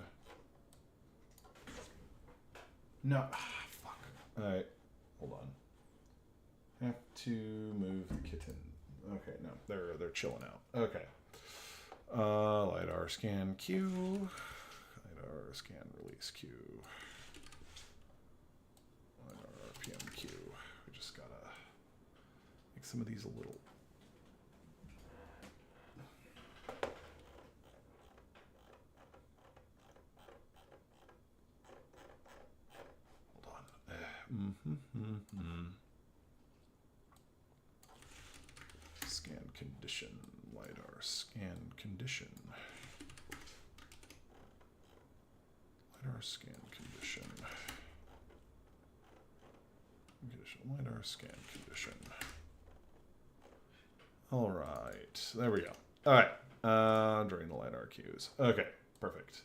No, fuck. Alright, hold on. Have to move the kitten. Okay, no, they're chilling out. Okay. LiDAR scan Q. LiDAR scan release Q. LiDAR RPM Q. We just gotta make some of these a little. Hold on. Scan condition, LiDAR scan condition. LiDAR scan condition. LiDAR scan condition. All right, there we go. All right, drain the LiDAR cues. Okay, perfect.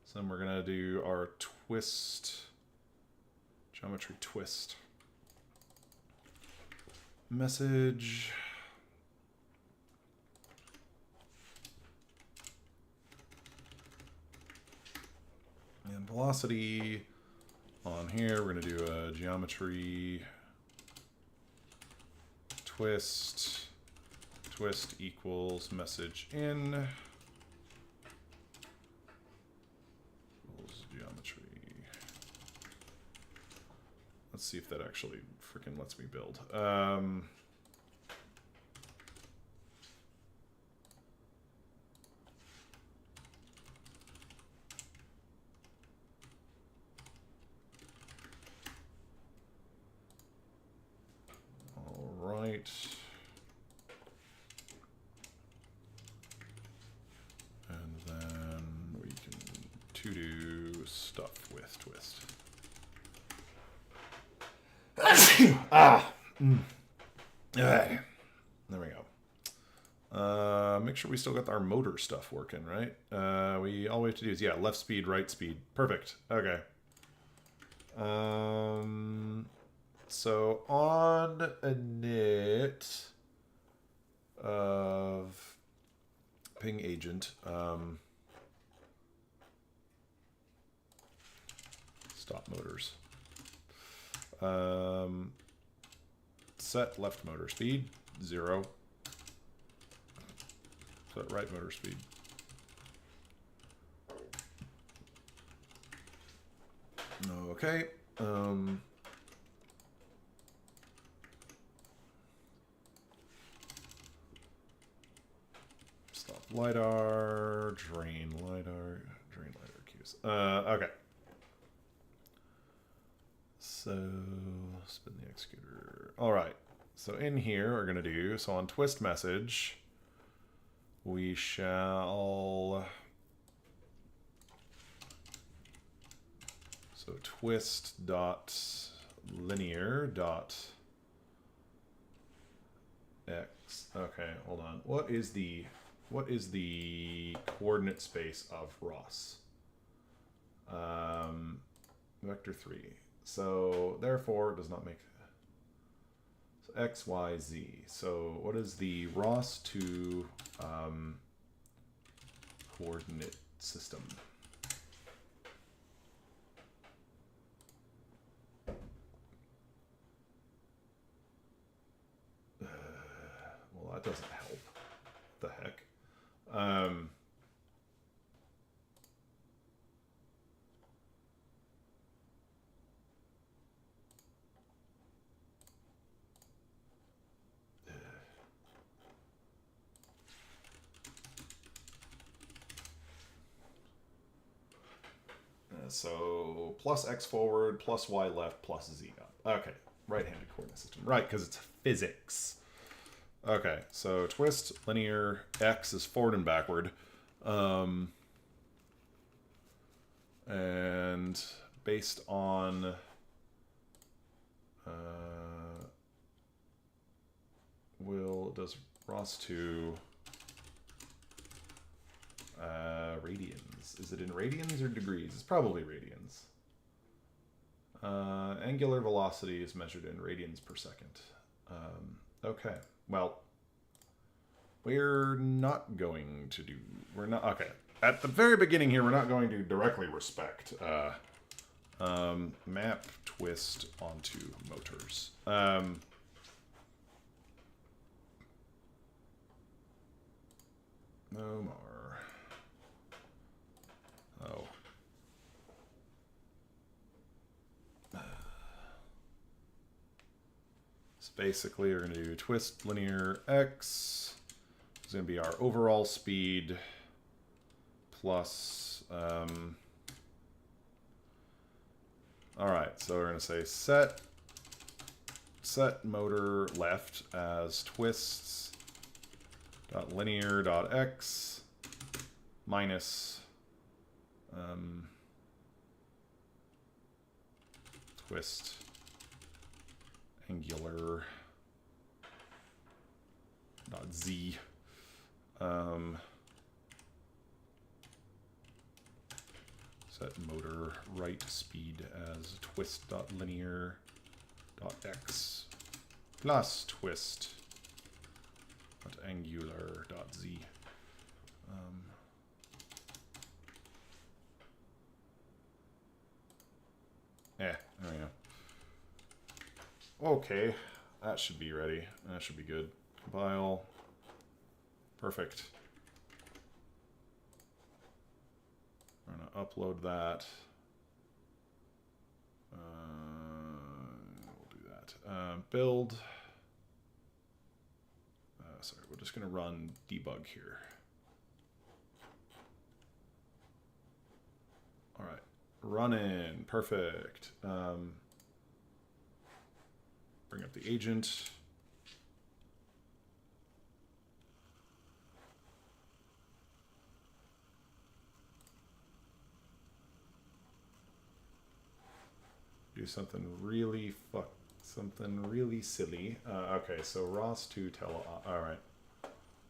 So then we're gonna do our twist geometry twist. Message. And velocity on here, we're going to do a geometry twist. Twist equals message in equals geometry. Let's see if that actually freaking lets me build. All right. And then we can to-do stuff with twist. There we go. Make sure we still got our motor stuff working, right? All we have to do is, yeah, left speed, right speed. Perfect. Okay. So on a init of ping agent, stop motors. Set left motor speed, 0. Set right motor speed. Okay. Stop LiDAR, drain LiDAR cues. Okay. So spin the executor. All right. So in here, we're going to do, so on twist message, we shall, so twist dot linear dot x. Okay, hold on. What is the coordinate space of ROS? Vector 3. So therefore, it does not make so x, y, z. So what is the ROS2 coordinate system? Well, that doesn't help. What the heck? So plus x forward, plus y left, plus z up. Okay, right-handed coordinate system. Right, because it's physics. Okay, so twist, linear, x is forward and backward. And based on does ROS2 radians. Is it in radians or degrees? It's probably radians. Angular velocity is measured in radians per second. Okay, well, we're not going to do, okay. At the very beginning here, we're not going to directly respect map twist onto motors. No more. Oh. So basically, we're going to do twist linear x. It's going to be our overall speed plus. All right, so we're going to say set motor left as twists dot linear dot x minus twist angular dot z. Set motor write speed as twist.linear.x plus twist.angular.z. There we go. Okay, that should be ready. That should be good. Compile. Perfect. I'm going to upload that. We'll do that. Build. Sorry, we're just going to run debug here. All right. Running. Perfect. Bring up the agent. Do something really silly. Okay, so ROS2 tele-op. All right.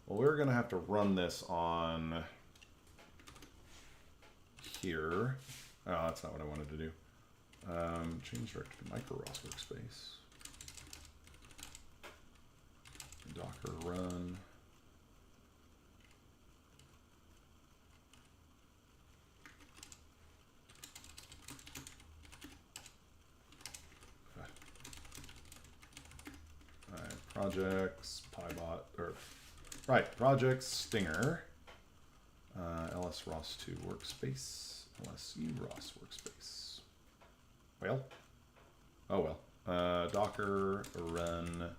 Well, we're gonna have to run this on here. Oh, that's not what I wanted to do. Change directory to micro-ROS workspace. Docker run. Projects, PyBot, or right, projects, Stinger, ls ROS2 workspace, lsu ROS workspace. Well, oh well. Docker run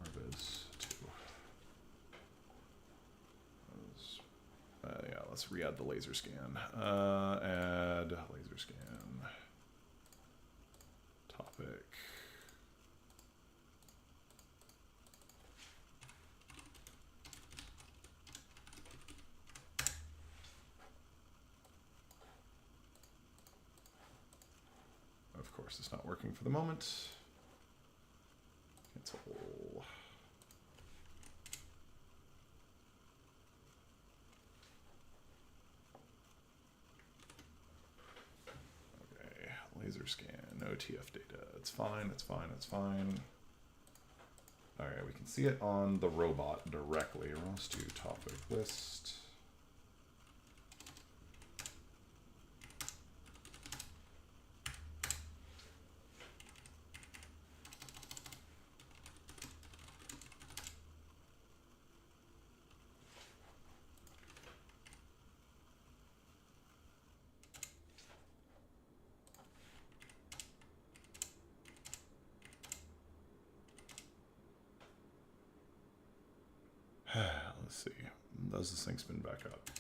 RBIS2. Yeah, let's re-add the laser scan. Add laser scan. Topic. Of course, it's not working for the moment. Cancel. Okay, laser scan, no TF data. It's fine, it's fine, it's fine. All right, we can see it on the robot directly. ROS2 topic list. Let's see. Does this thing spin back up?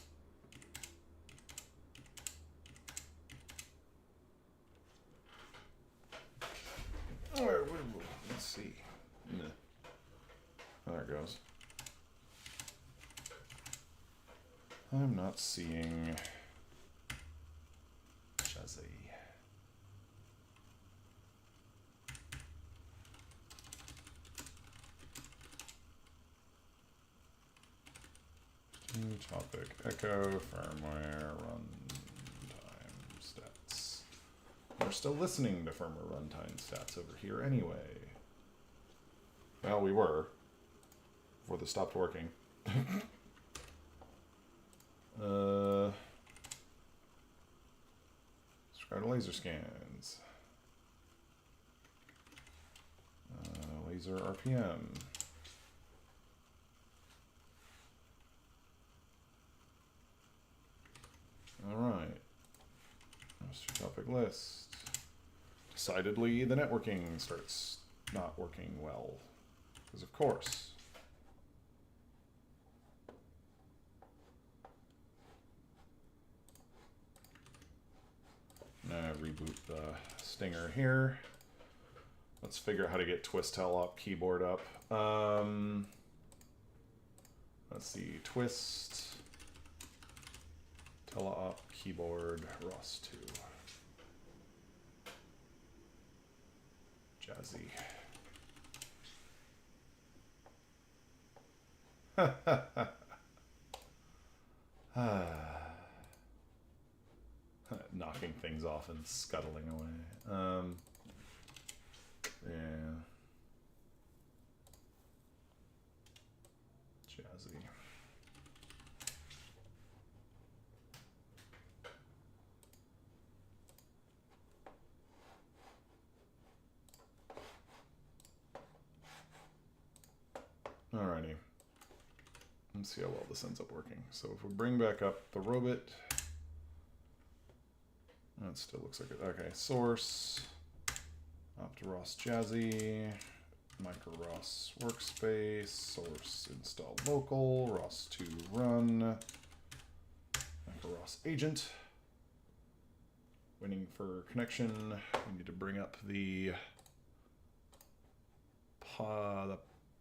Let's see. There it goes. I'm not seeing Jazzy. Topic echo firmware runtime stats. We're still listening to firmware runtime stats over here anyway. Well, we were before this stopped working. Subscribe to laser scans. Laser RPM. All right. That's your topic list. Decidedly, the networking starts not working well. Because of course. Reboot the Stinger here. Let's figure out how to get twist tele-op keyboard up. Let's see, twist tele-op keyboard ROS2. Jazzy. Knocking things off and scuttling away. Yeah. Jazzy. Alrighty. Let's see how well this ends up working. So if we bring back up the robot, that still looks like it. Okay, source, ROS Jazzy, micro ROS workspace, source install local, ROS2 run, micro ROS agent. Waiting for connection. We need to bring up the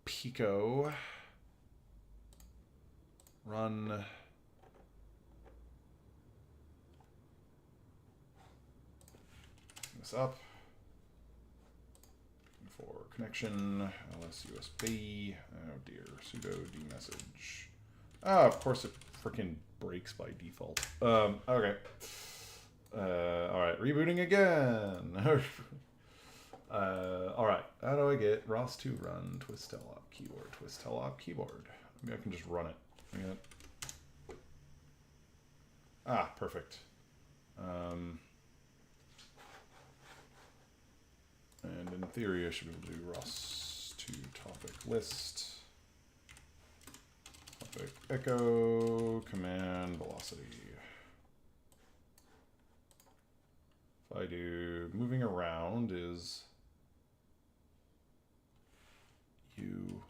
Pico. Run. This up. For connection, ls USB. Oh dear, sudo dmessage. Ah, of course it freaking breaks by default. Okay. Alright, rebooting again. Alright, how do I get ROS2 run twist telop keyboard, twist telop keyboard? Maybe I can just run it. Ah, perfect. And in theory, I should be able to do ROS2 topic list, topic echo, command velocity. If I do moving around is U.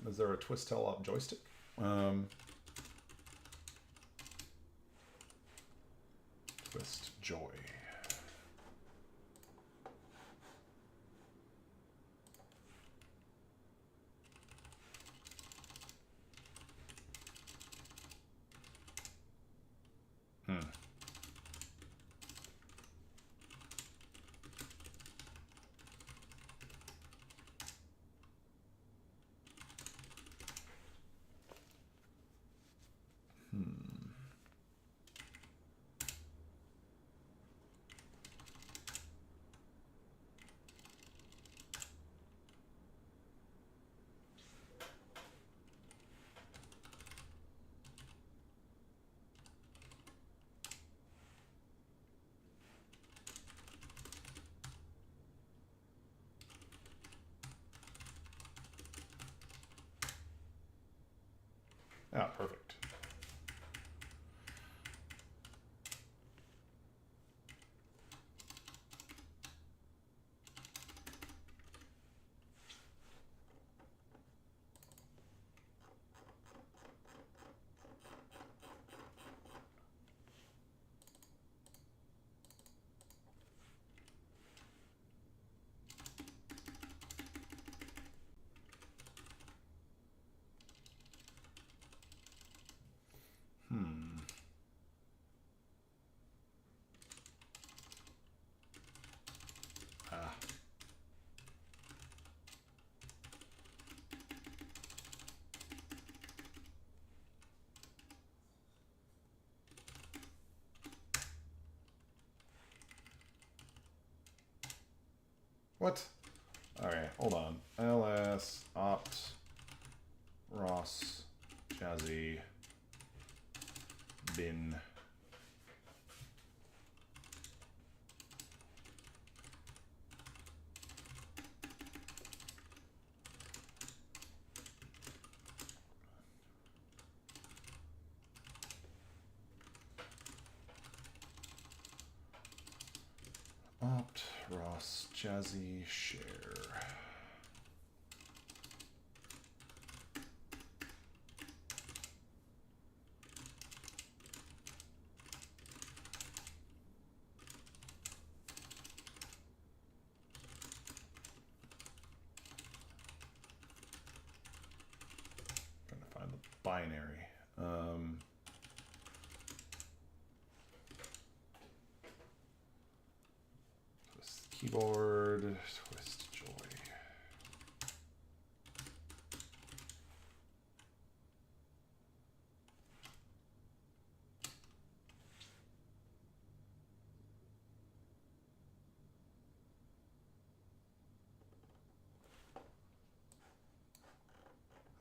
Is there a twist telop joystick? Twist joy. Ah, perfect. What? Okay, hold on. ls opt ROS Jazzy bin. Opt, ROS, Jazzy, share. Trying to find the binary. Twist keyboard, twist joy.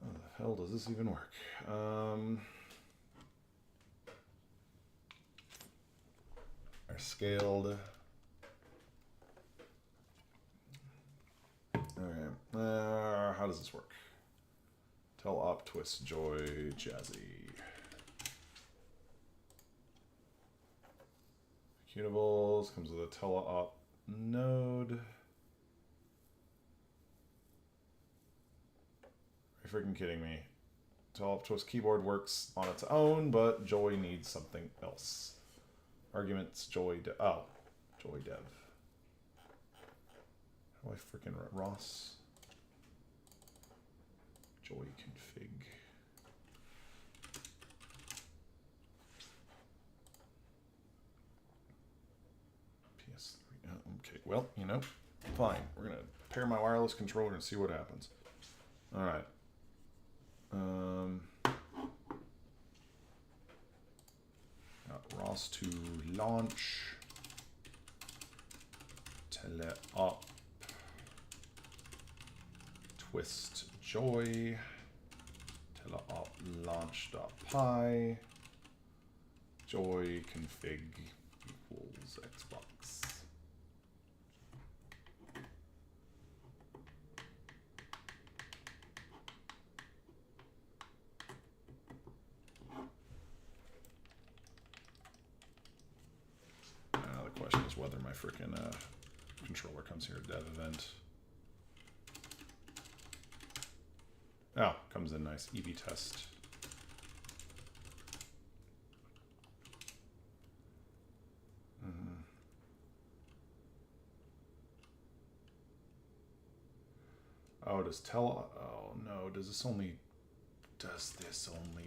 How the hell does this even work? Are scaled. Okay, how does this work? Tell op, twist, joy, jazzy. Executables comes with a teleop node. Are you freaking kidding me? Teleop twist keyboard works on its own, but joy needs something else. Arguments joy dev. Oh, joy dev. How do I freaking ROS? Joy config. PS3. Okay, well, you know, fine. We're gonna pair my wireless controller and see what happens. All right. Got ROS2 launch. Teleop. Twist joy. Teleop launch.py. Joy config equals Xbox. Now the question is whether my frickin' controller comes here, dev event. Oh, comes in nice. EV test. Oh, does oh no, does this only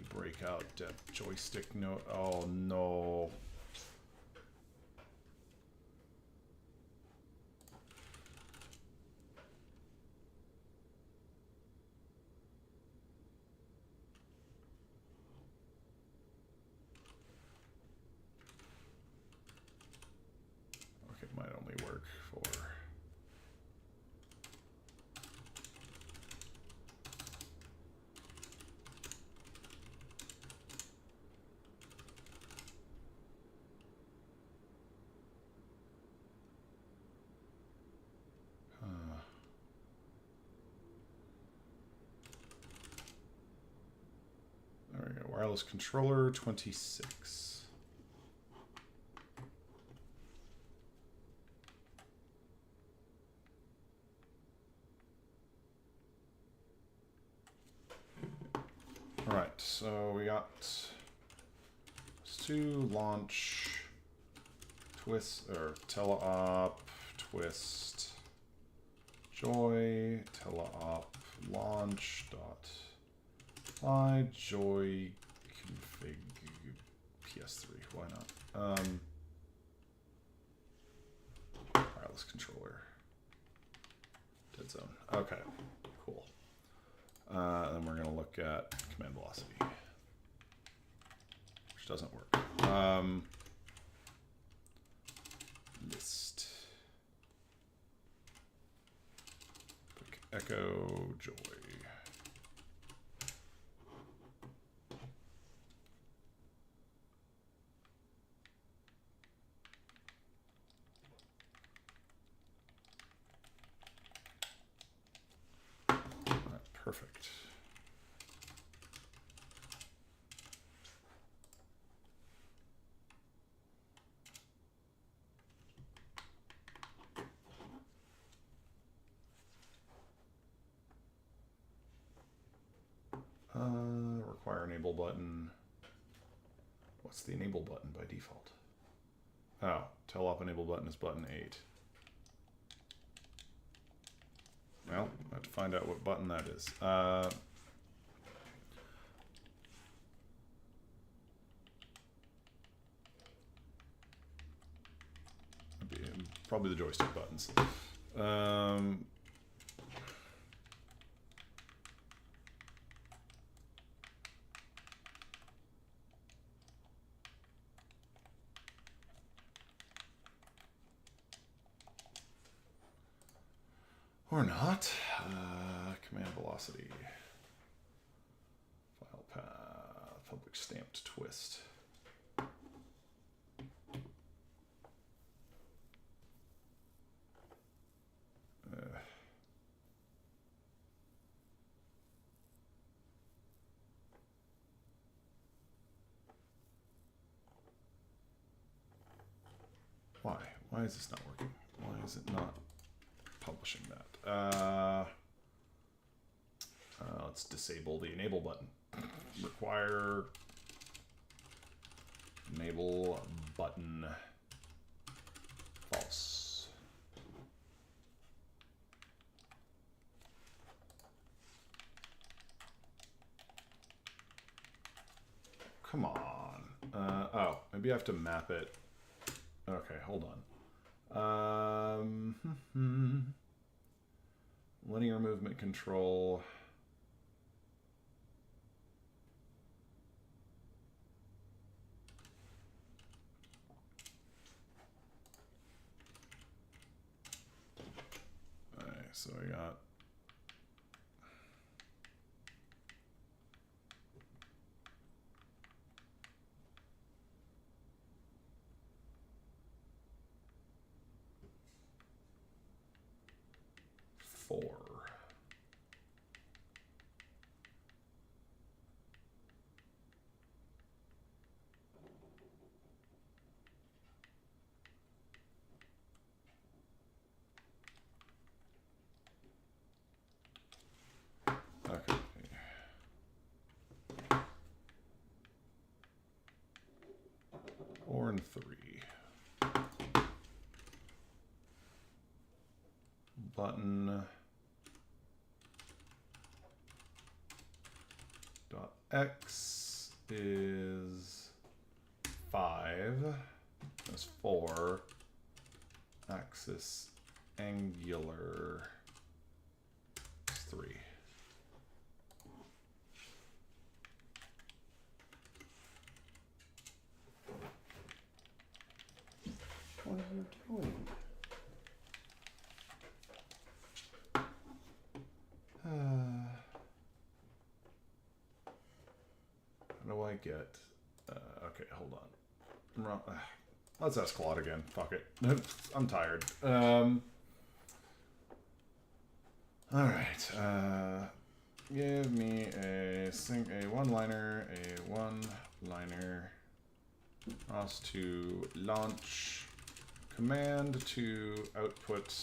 break out dev joystick note? Oh no. Might only work for there we go. Wireless controller 26. All right, so we got to launch twist or teleop twist joy teleop launch dot fly joy config PS3. Why not? Wireless controller dead zone. Okay, cool. Then we're going to look at command velocity, which doesn't work. List. Click echo joy. All right, perfect. enable button. What's the enable button by default? Oh, tell op enable button is button 8. Well, I have to find out what button that is. Probably the joystick buttons. Or not. Command velocity. File path. Public stamped twist. Why? Why is this not working? Why is it not publishing that? Let's disable the enable button. Require enable button false. Come on. Oh, maybe I have to map it. Okay, hold on. Linear movement control. All right, so I got four. Okay. 4 and 3. Button dot x is 5. That's 4. Axis angular is 3. What are you doing? How do I get? Okay, hold on. Let's ask Claude again. Fuck it. I'm tired. All right. Give me a one-liner, ROS2 launch, command to output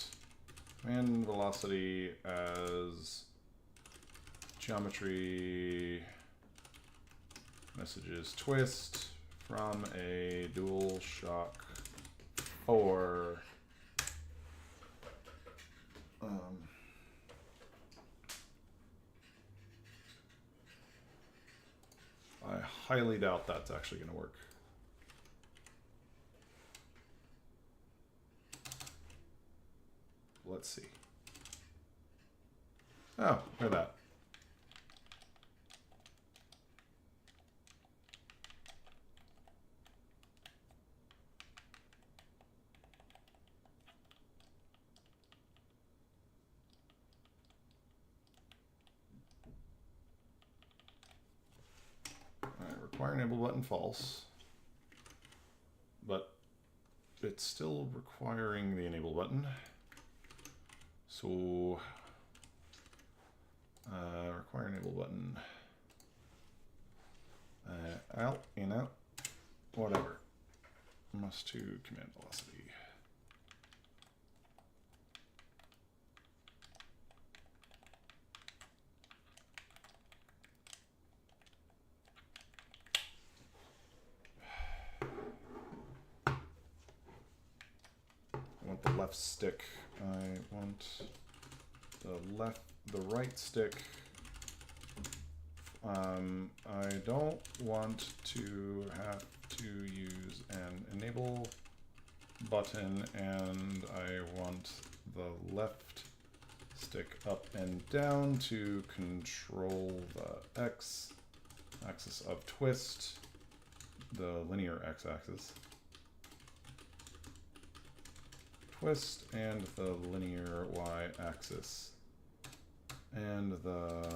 command velocity as geometry messages twist from a dual shock 4. I highly doubt that's actually going to work. Let's see. Oh, look at that. Require enable button false, but it's still requiring the enable button. So require enable button out, in, out, whatever. Must to command velocity. left stick. I want the right stick. I don't want to have to use an enable button, and I want the left stick up and down to control the X axis of twist, the linear X axis. Twist and the linear Y axis. And the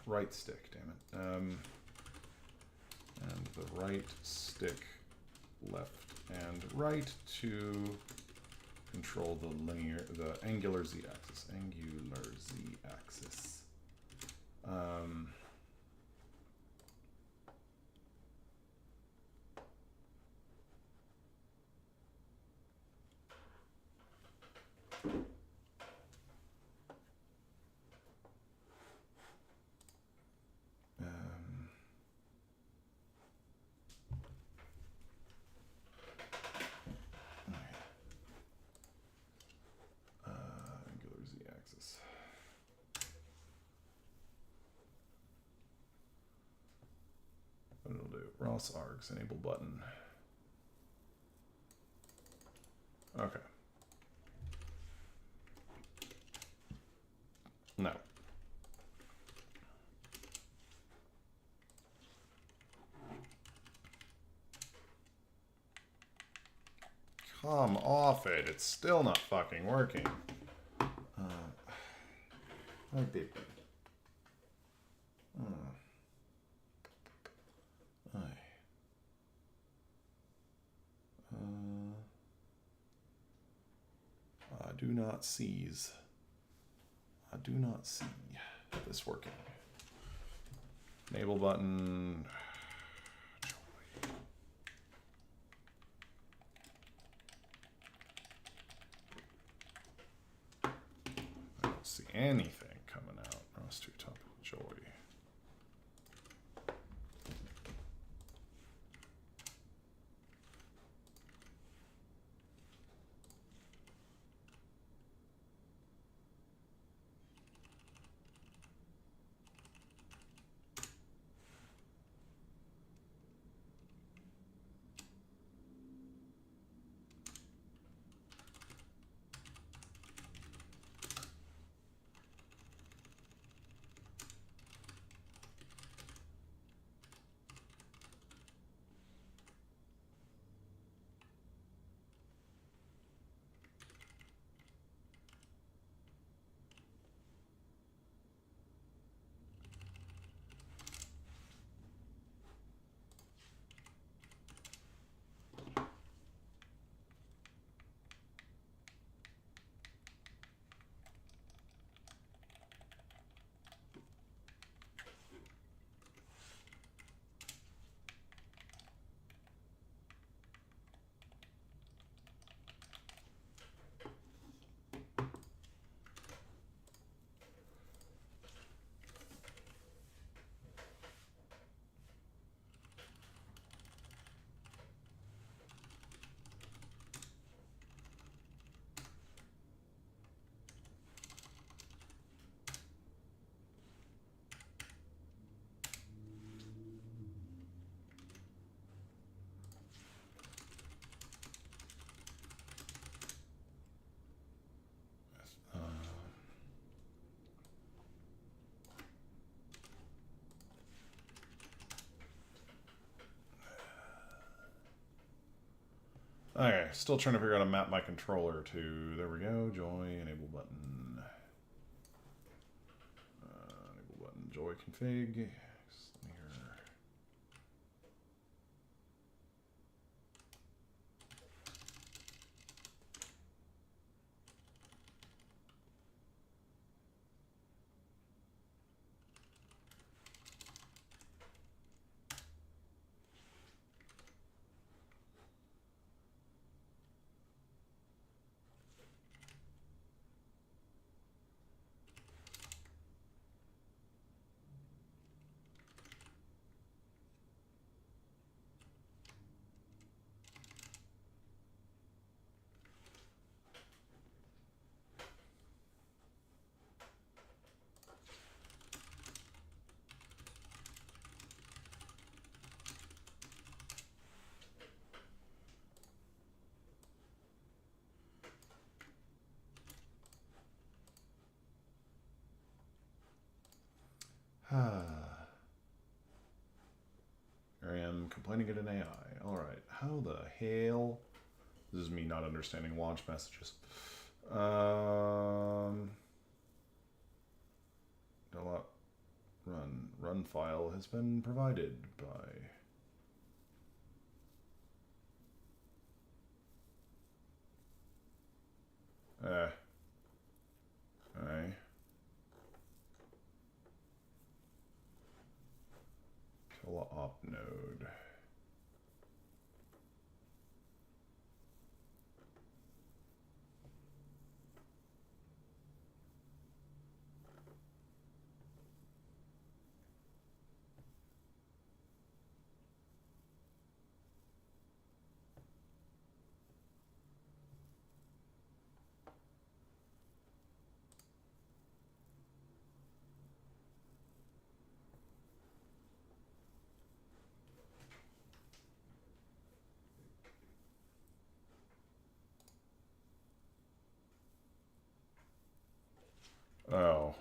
right stick, damn it. And the right stick left and right to control the angular Z axis. Angular Z axis. Angular Z axis. What it'll do? ROS args enable button. Okay. No. Come off it. It's still not fucking working. My baby. I do not seize. I do not see this working. Enable button. I don't see anything coming out. ROS2 top joy. Okay, still trying to figure out how to map my controller to, there we go, joy, enable button. Enable button, joy config. Here. Here I am complaining at an AI. Alright, how the hell? This is me not understanding launch messages. Run file has been provided by... Alright. Kill op node. Oh,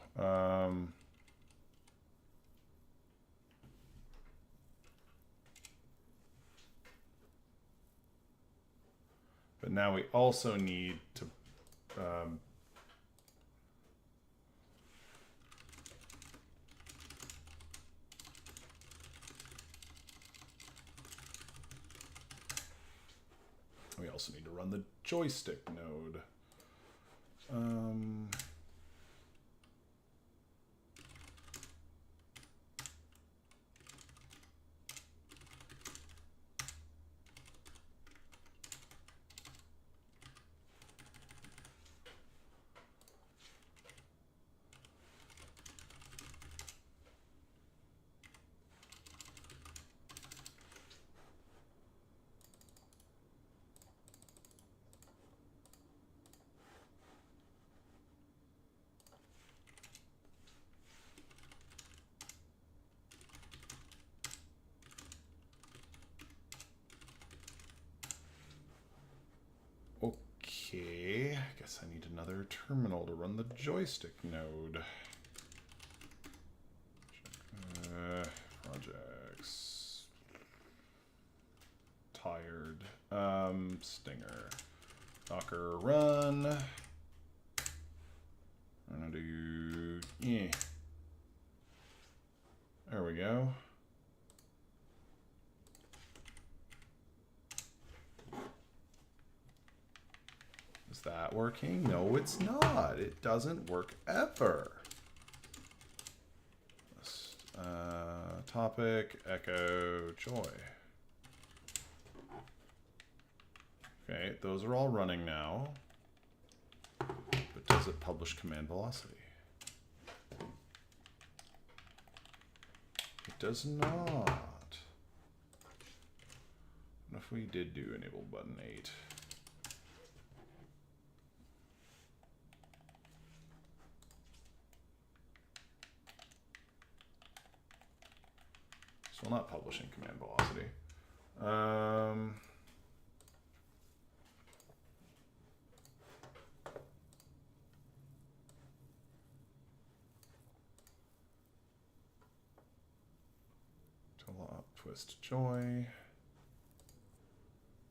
but now we also need to, we also need to run the joystick node. Okay, I guess I need another terminal to run the joystick node. Projects. Tired. Stinger. Docker run. I'm gonna do, yeah. There we go. Is that working? No, it's not. It doesn't work ever. Topic, echo, joy. Okay, those are all running now. But does it publish command velocity? It does not. What if we did do enable button 8? So not publishing command velocity. Twist joy.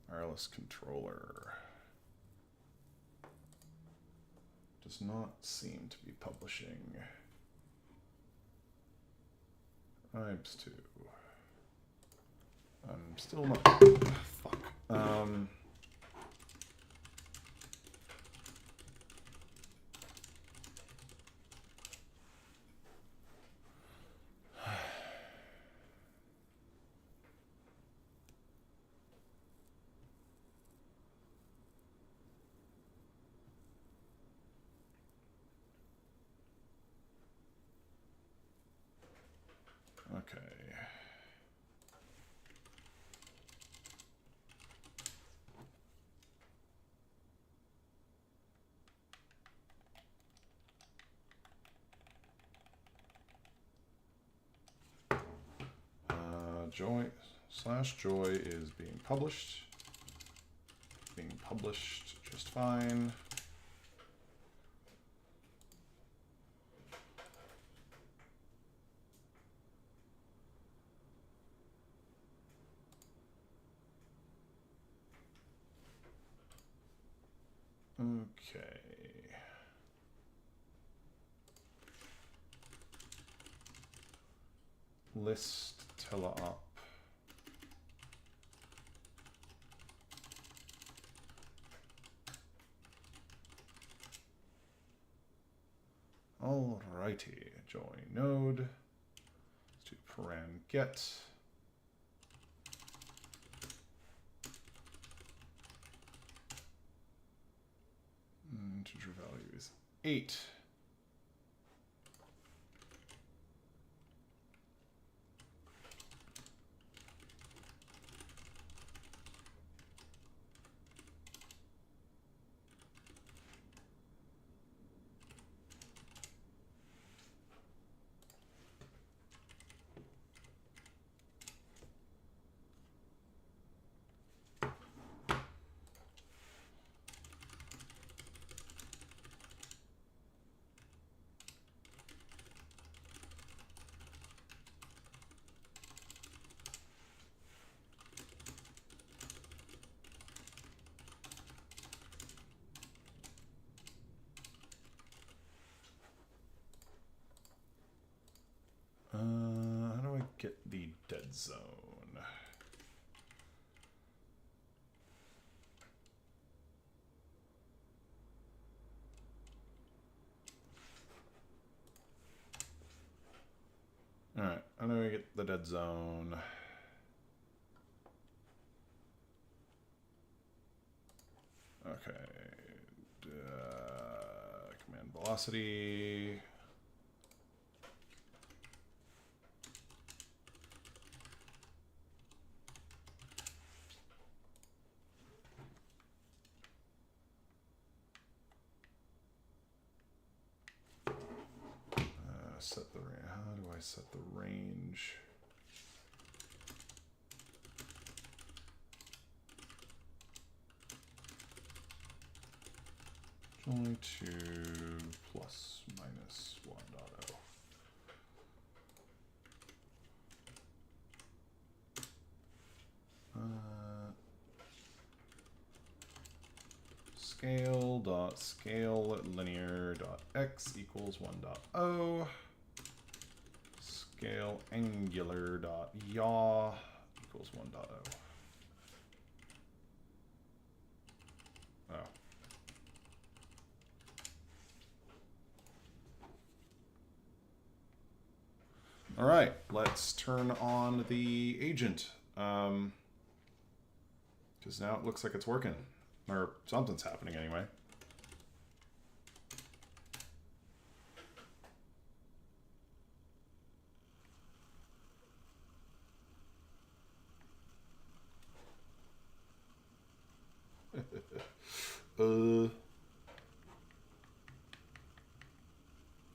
Wireless controller. Does not seem to be publishing. IBS 2. I'm still not. Fuck. Okay. Joy is being published. Being published just fine. Okay. List teleop. Alrighty, join node. Let's do param get. Integer value is 8. How do I get the dead zone? All right, how do I get the dead zone? Okay, command velocity. Set the how do I set the range? Only to plus minus 1.0. Scale dot scale linear dot x equals 1.0. Scale angular dot yaw equals 1.0. Oh. All right, let's turn on the agent. Because now it looks like it's working. Or something's happening anyway.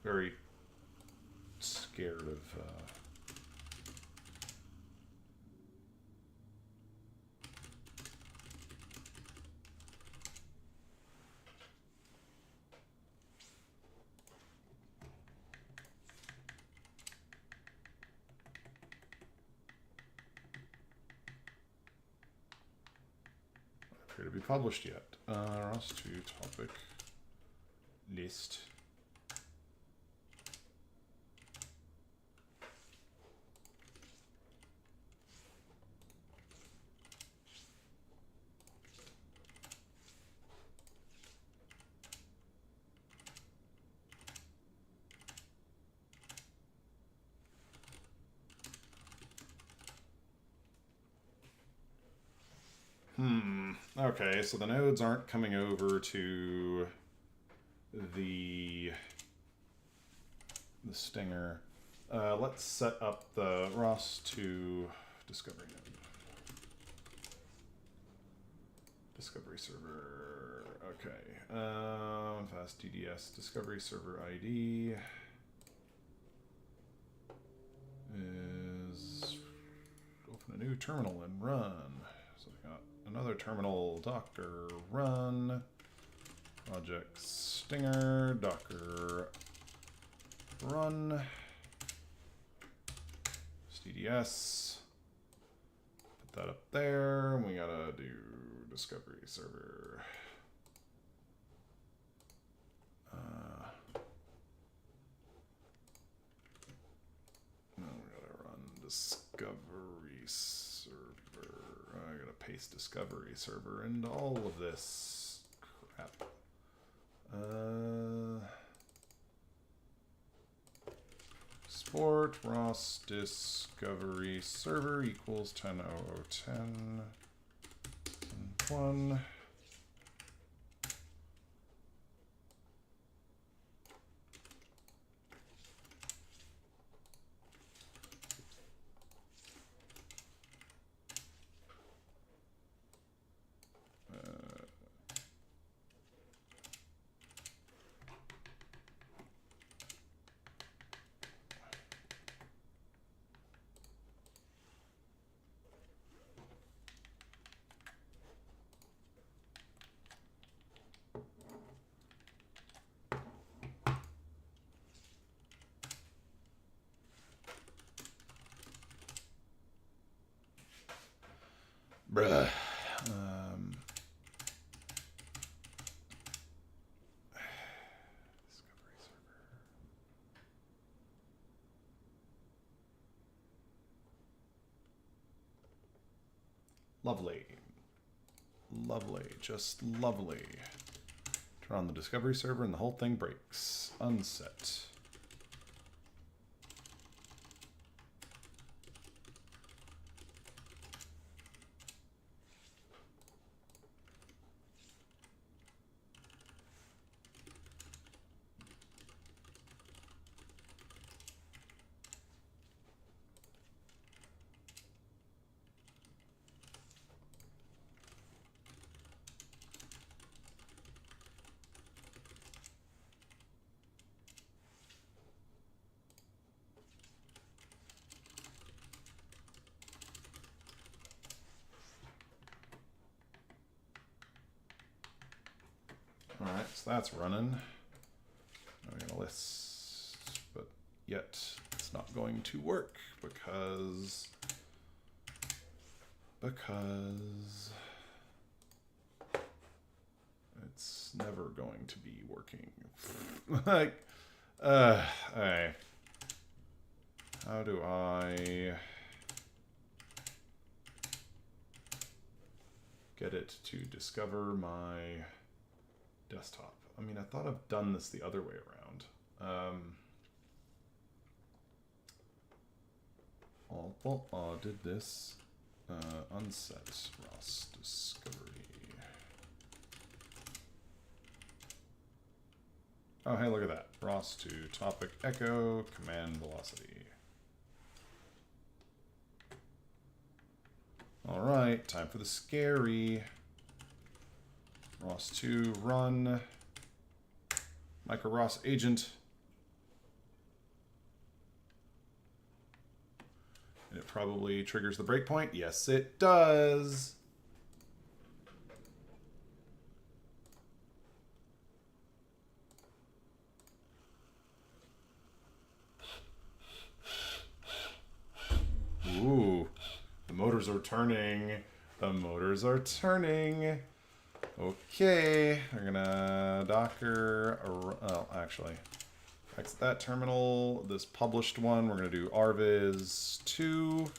Very scared of appear to be published yet. ROS2 topic list. Okay, so the nodes aren't coming over to the stinger. Let's set up the ROS2 discovery node. Discovery server. Okay. Fast DDS discovery server ID is open a new terminal and run. So we got another terminal, Docker run, project stinger, Docker run, DDS, put that up there, and we gotta do discovery server. Discovery server. I gotta paste discovery server into all of this crap. Export ROS discovery server equals 10.0010 and 1. Bruh. Discovery server. Lovely. Lovely. Just lovely. Turn on the discovery server and the whole thing breaks. Unset. Alright, so that's running. Now we got a list, but yet it's not going to work because it's never going to be working. Like, alright. How do I get it to discover my desktop? I mean, I thought I've done this the other way around. Did this. Unset ROS discovery. Oh, hey, look at that. ROS2 topic echo command velocity. All right, time for the scary. ROS2 run. Micro-ROS agent. And it probably triggers the breakpoint. Yes, it does. Ooh, the motors are turning. The motors are turning. Okay, we're gonna Docker, oh, actually, exit that terminal, this published one, we're gonna do rviz2.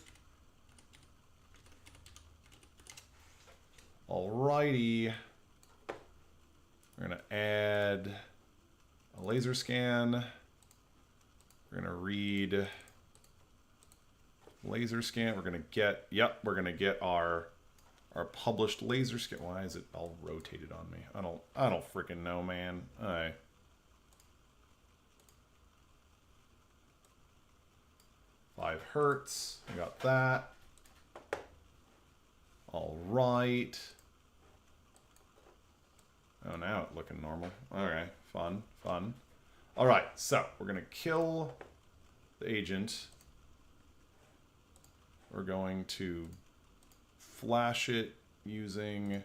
Alrighty. We're gonna add a laser scan. We're gonna read laser scan. We're gonna get, yep, we're gonna get our published laser scan. Why is it all rotated on me? I don't freaking know, man. All right. Five hertz. I got that. All right. Oh, now it's looking normal. Okay, fun, fun. All right, so we're gonna kill the agent. We're going to flash it using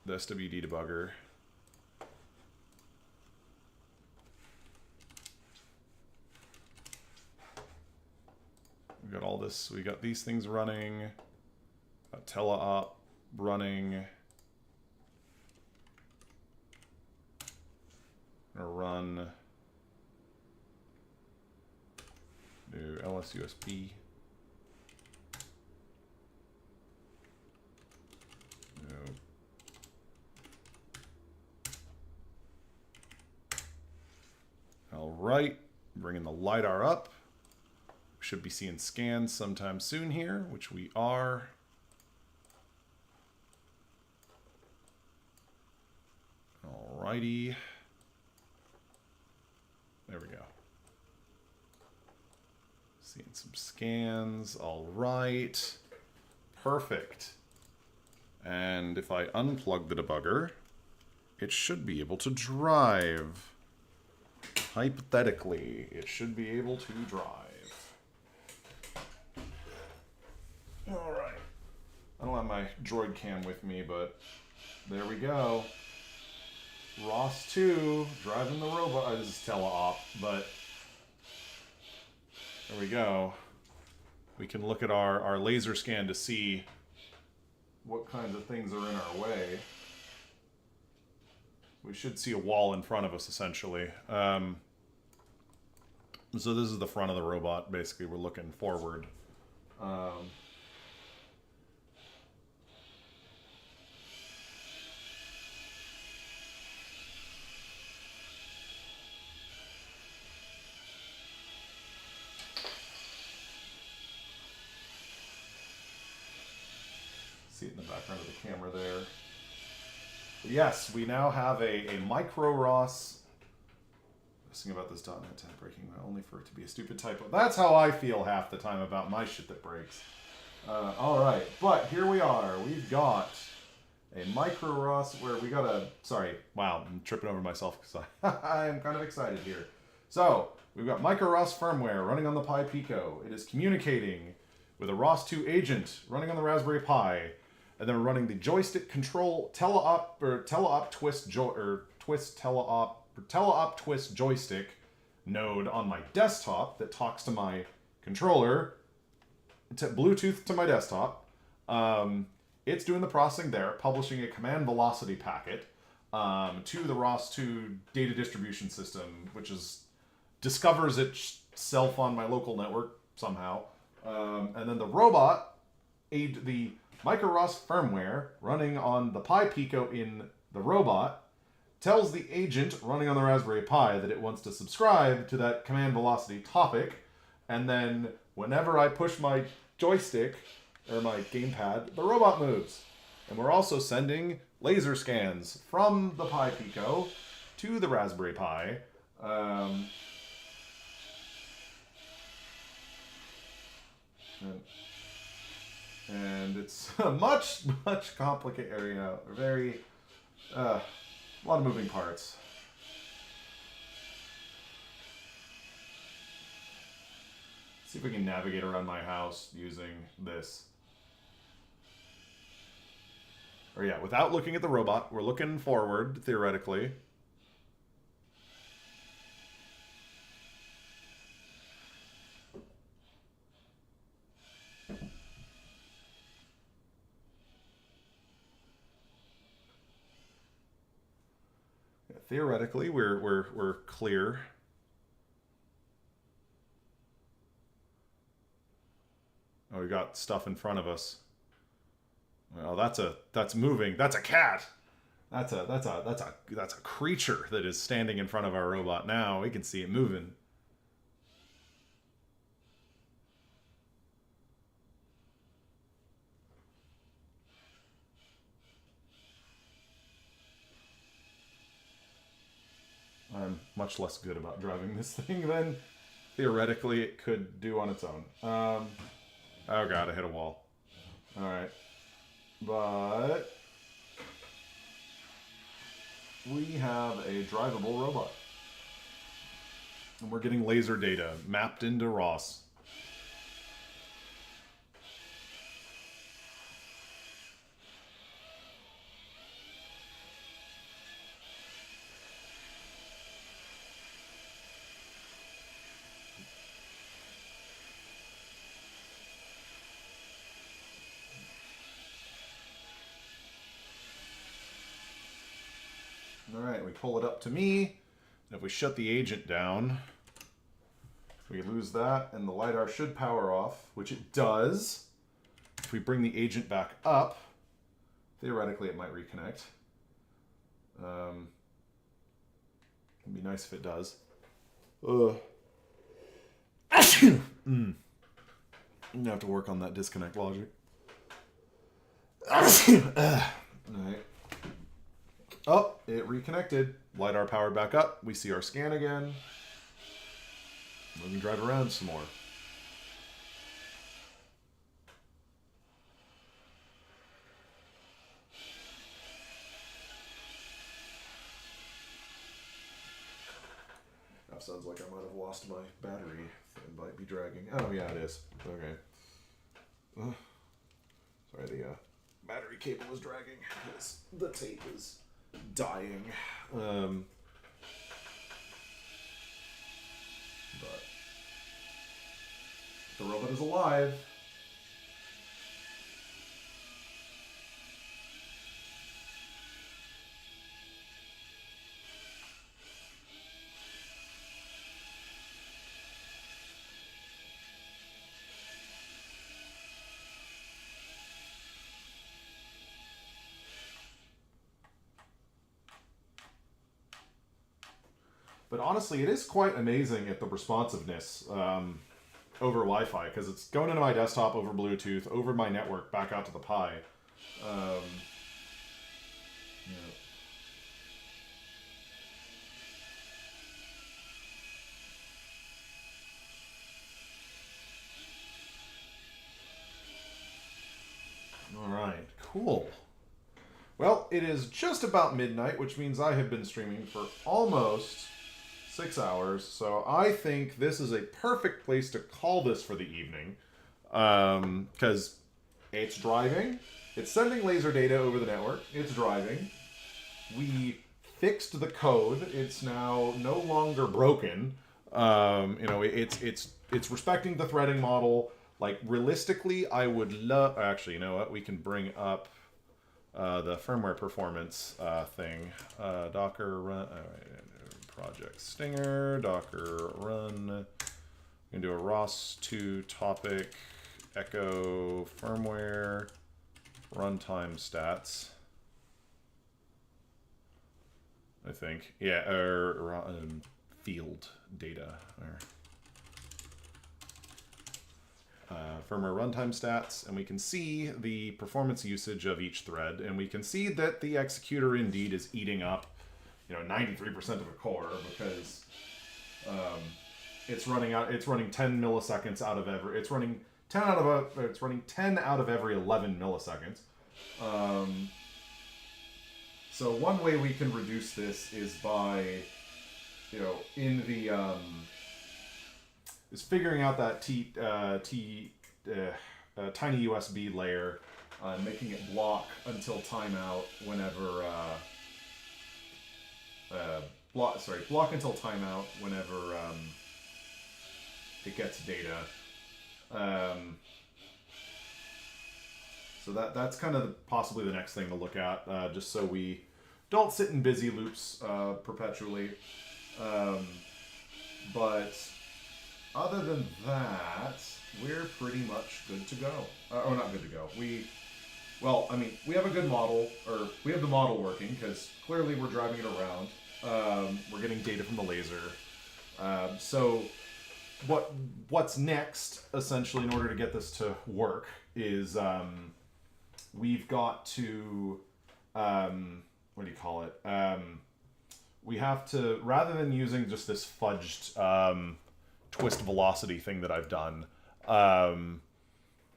the SWD debugger. We got all this, we got these things running, got teleop running. I'm gonna run, do LSUSB. right, bringing the LiDAR up. We should be seeing scans sometime soon here, which we are. Alrighty. There we go. Seeing some scans. All right. Perfect. And if I unplug the debugger, it should be able to drive. Hypothetically, it should be able to drive. All right. I don't have my droid cam with me, but there we go. ROS2 driving the robot. This is teleop, but there we go. We can look at our laser scan to see what kinds of things are in our way. We should see a wall in front of us, essentially. So this is the front of the robot. Basically, we're looking forward. See it in the background of the camera there. But yes, we now have a micro-ROS. Listening about this .NET 10 breaking, only for it to be a stupid typo. That's how I feel half the time about my shit that breaks. All right, but here we are. We've got a micro-ROS where we got a... Sorry, wow, I'm tripping over myself because I am kind of excited here. So, we've got micro-ROS firmware running on the Pi Pico. It is communicating with a ROS2 agent running on the Raspberry Pi. And then we're running the joystick control teleop twist joystick node on my desktop that talks to my controller, Bluetooth to my desktop. It's doing the processing there, publishing a command velocity packet to the ROS2 data distribution system, which discovers itself on my local network somehow. And then the robot, the micro-ROS firmware running on the Pi Pico in the robot tells the agent running on the Raspberry Pi that it wants to subscribe to that command velocity topic, and then whenever I push my joystick or my gamepad, the robot moves. And we're also sending laser scans from the Pi Pico to the Raspberry Pi. And it's a much complicated area. Very, a lot of moving parts. See if we can navigate around my house using this. Or yeah, without looking at the robot, we're looking forward, theoretically. Theoretically, we're clear. Oh, we got stuff in front of us. Well, that's moving. That's a cat. That's a creature that is standing in front of our robot now. We can see it moving. I'm much less good about driving this thing than theoretically it could do on its own. Oh god, I hit a wall. Alright. But we have a drivable robot. And we're getting laser data mapped into ROS. Alright, we pull it up to me. And if we shut the agent down, we lose that, and the LiDAR should power off, which it does. If we bring the agent back up, theoretically it might reconnect. It'd be nice if it does. I'm gonna have to work on that disconnect logic. Alright. Oh, it reconnected. LiDAR powered back up. We see our scan again. Let me drive around some more. That sounds like I might have lost my battery. It might be dragging. Oh, yeah, it is. Okay. Sorry, the battery cable is dragging because the tape is dying. But the robot is alive. But honestly, it is quite amazing at the responsiveness over Wi-Fi, because it's going into my desktop over Bluetooth, over my network, back out to the Pi. Yeah. All right, cool. Well, it is just about midnight, which means I have been streaming for almost 6 hours, so I think this is a perfect place to call this for the evening, because it's driving, it's sending laser data over the network, it's driving, we fixed the code, it's now no longer broken, it's respecting the threading model. Like, realistically, I would love, actually, you know what, we can bring up the firmware performance thing, Docker run, Project Stinger, Docker run. We can do a ROS2 topic, echo firmware, runtime stats. I think, yeah, or field data, or firmware runtime stats, and we can see the performance usage of each thread, and we can see that the executor indeed is eating up 93% of a core, because it's running 10 milliseconds out of every, it's running 10 out of every 11 milliseconds. So one way we can reduce this is by, in the is figuring out that tiny USB layer, making it block until timeout whenever. Block until timeout whenever it gets data. So that's kind of possibly the next thing to look at, just so we don't sit in busy loops perpetually. But other than that, we're pretty much good to go. Or not good to go. We have a good model, or we have the model working, because clearly we're driving it around. We're getting data from the laser. So what's next, essentially, in order to get this to work, is we've got to, we have to, rather than using just this fudged twist velocity thing that I've done,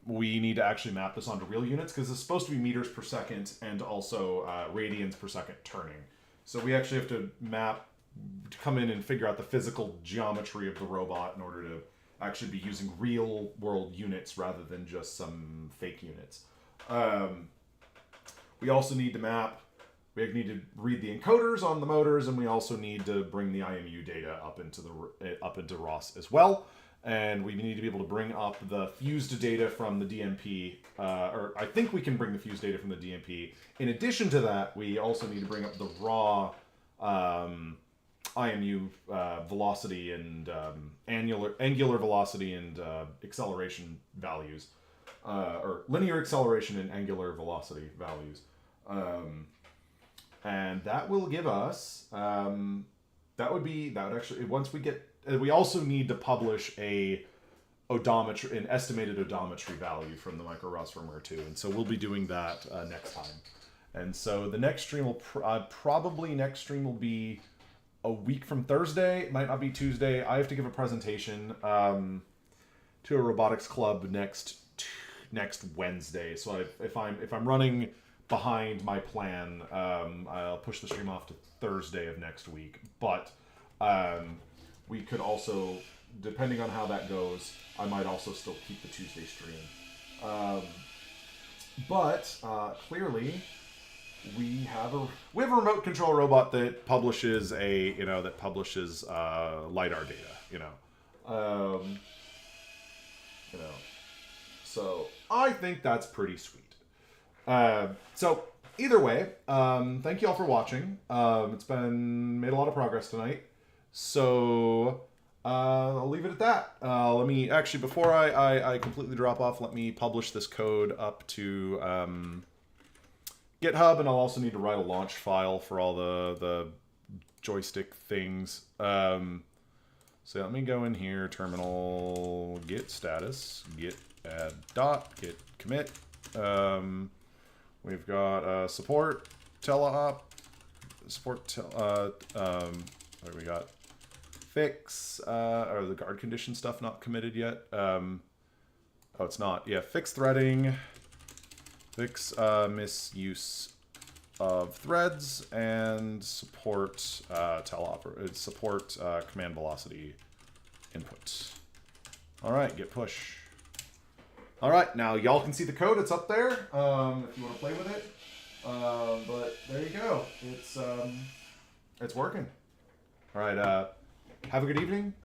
we need to actually map this onto real units, because it's supposed to be meters per second and also radians per second turning. So we actually have to come in and figure out the physical geometry of the robot in order to actually be using real world units rather than just some fake units. We also need to we need to read the encoders on the motors, and we also need to bring the IMU data up into ROS as well. And we need to be able to bring up the fused data from the DMP, or I think we can bring the fused data from the DMP. In addition to that, we also need to bring up the raw IMU velocity and angular velocity and acceleration values, or linear acceleration and angular velocity values. And that will give us, that would actually, once we get we also need to publish an estimated odometry value from the micro-ROS firmware too, and so we'll be doing that next time. And so the next stream will probably be a week from Thursday. It might not be Tuesday. I have to give a presentation to a robotics club next Wednesday. So if I'm running behind my plan, I'll push the stream off to Thursday of next week. But we could also, depending on how that goes, I might also still keep the Tuesday stream. But clearly, we have a remote control robot that publishes lidar data. So I think that's pretty sweet. So either way, thank you all for watching. It's made a lot of progress tonight. So I'll leave it at that. Let me actually, before I completely drop off, let me publish this code up to GitHub, and I'll also need to write a launch file for all the joystick things. So let me go in here, terminal, git status, git add dot, git commit. We've got support teleop, what do we got? Fix, or the guard condition stuff not committed yet. Oh, it's not. Yeah, fix threading, fix misuse of threads, and support support command velocity input. All right, git push. All right, now y'all can see the code. It's up there if you want to play with it. But there you go. It's working. All right. Have a good evening.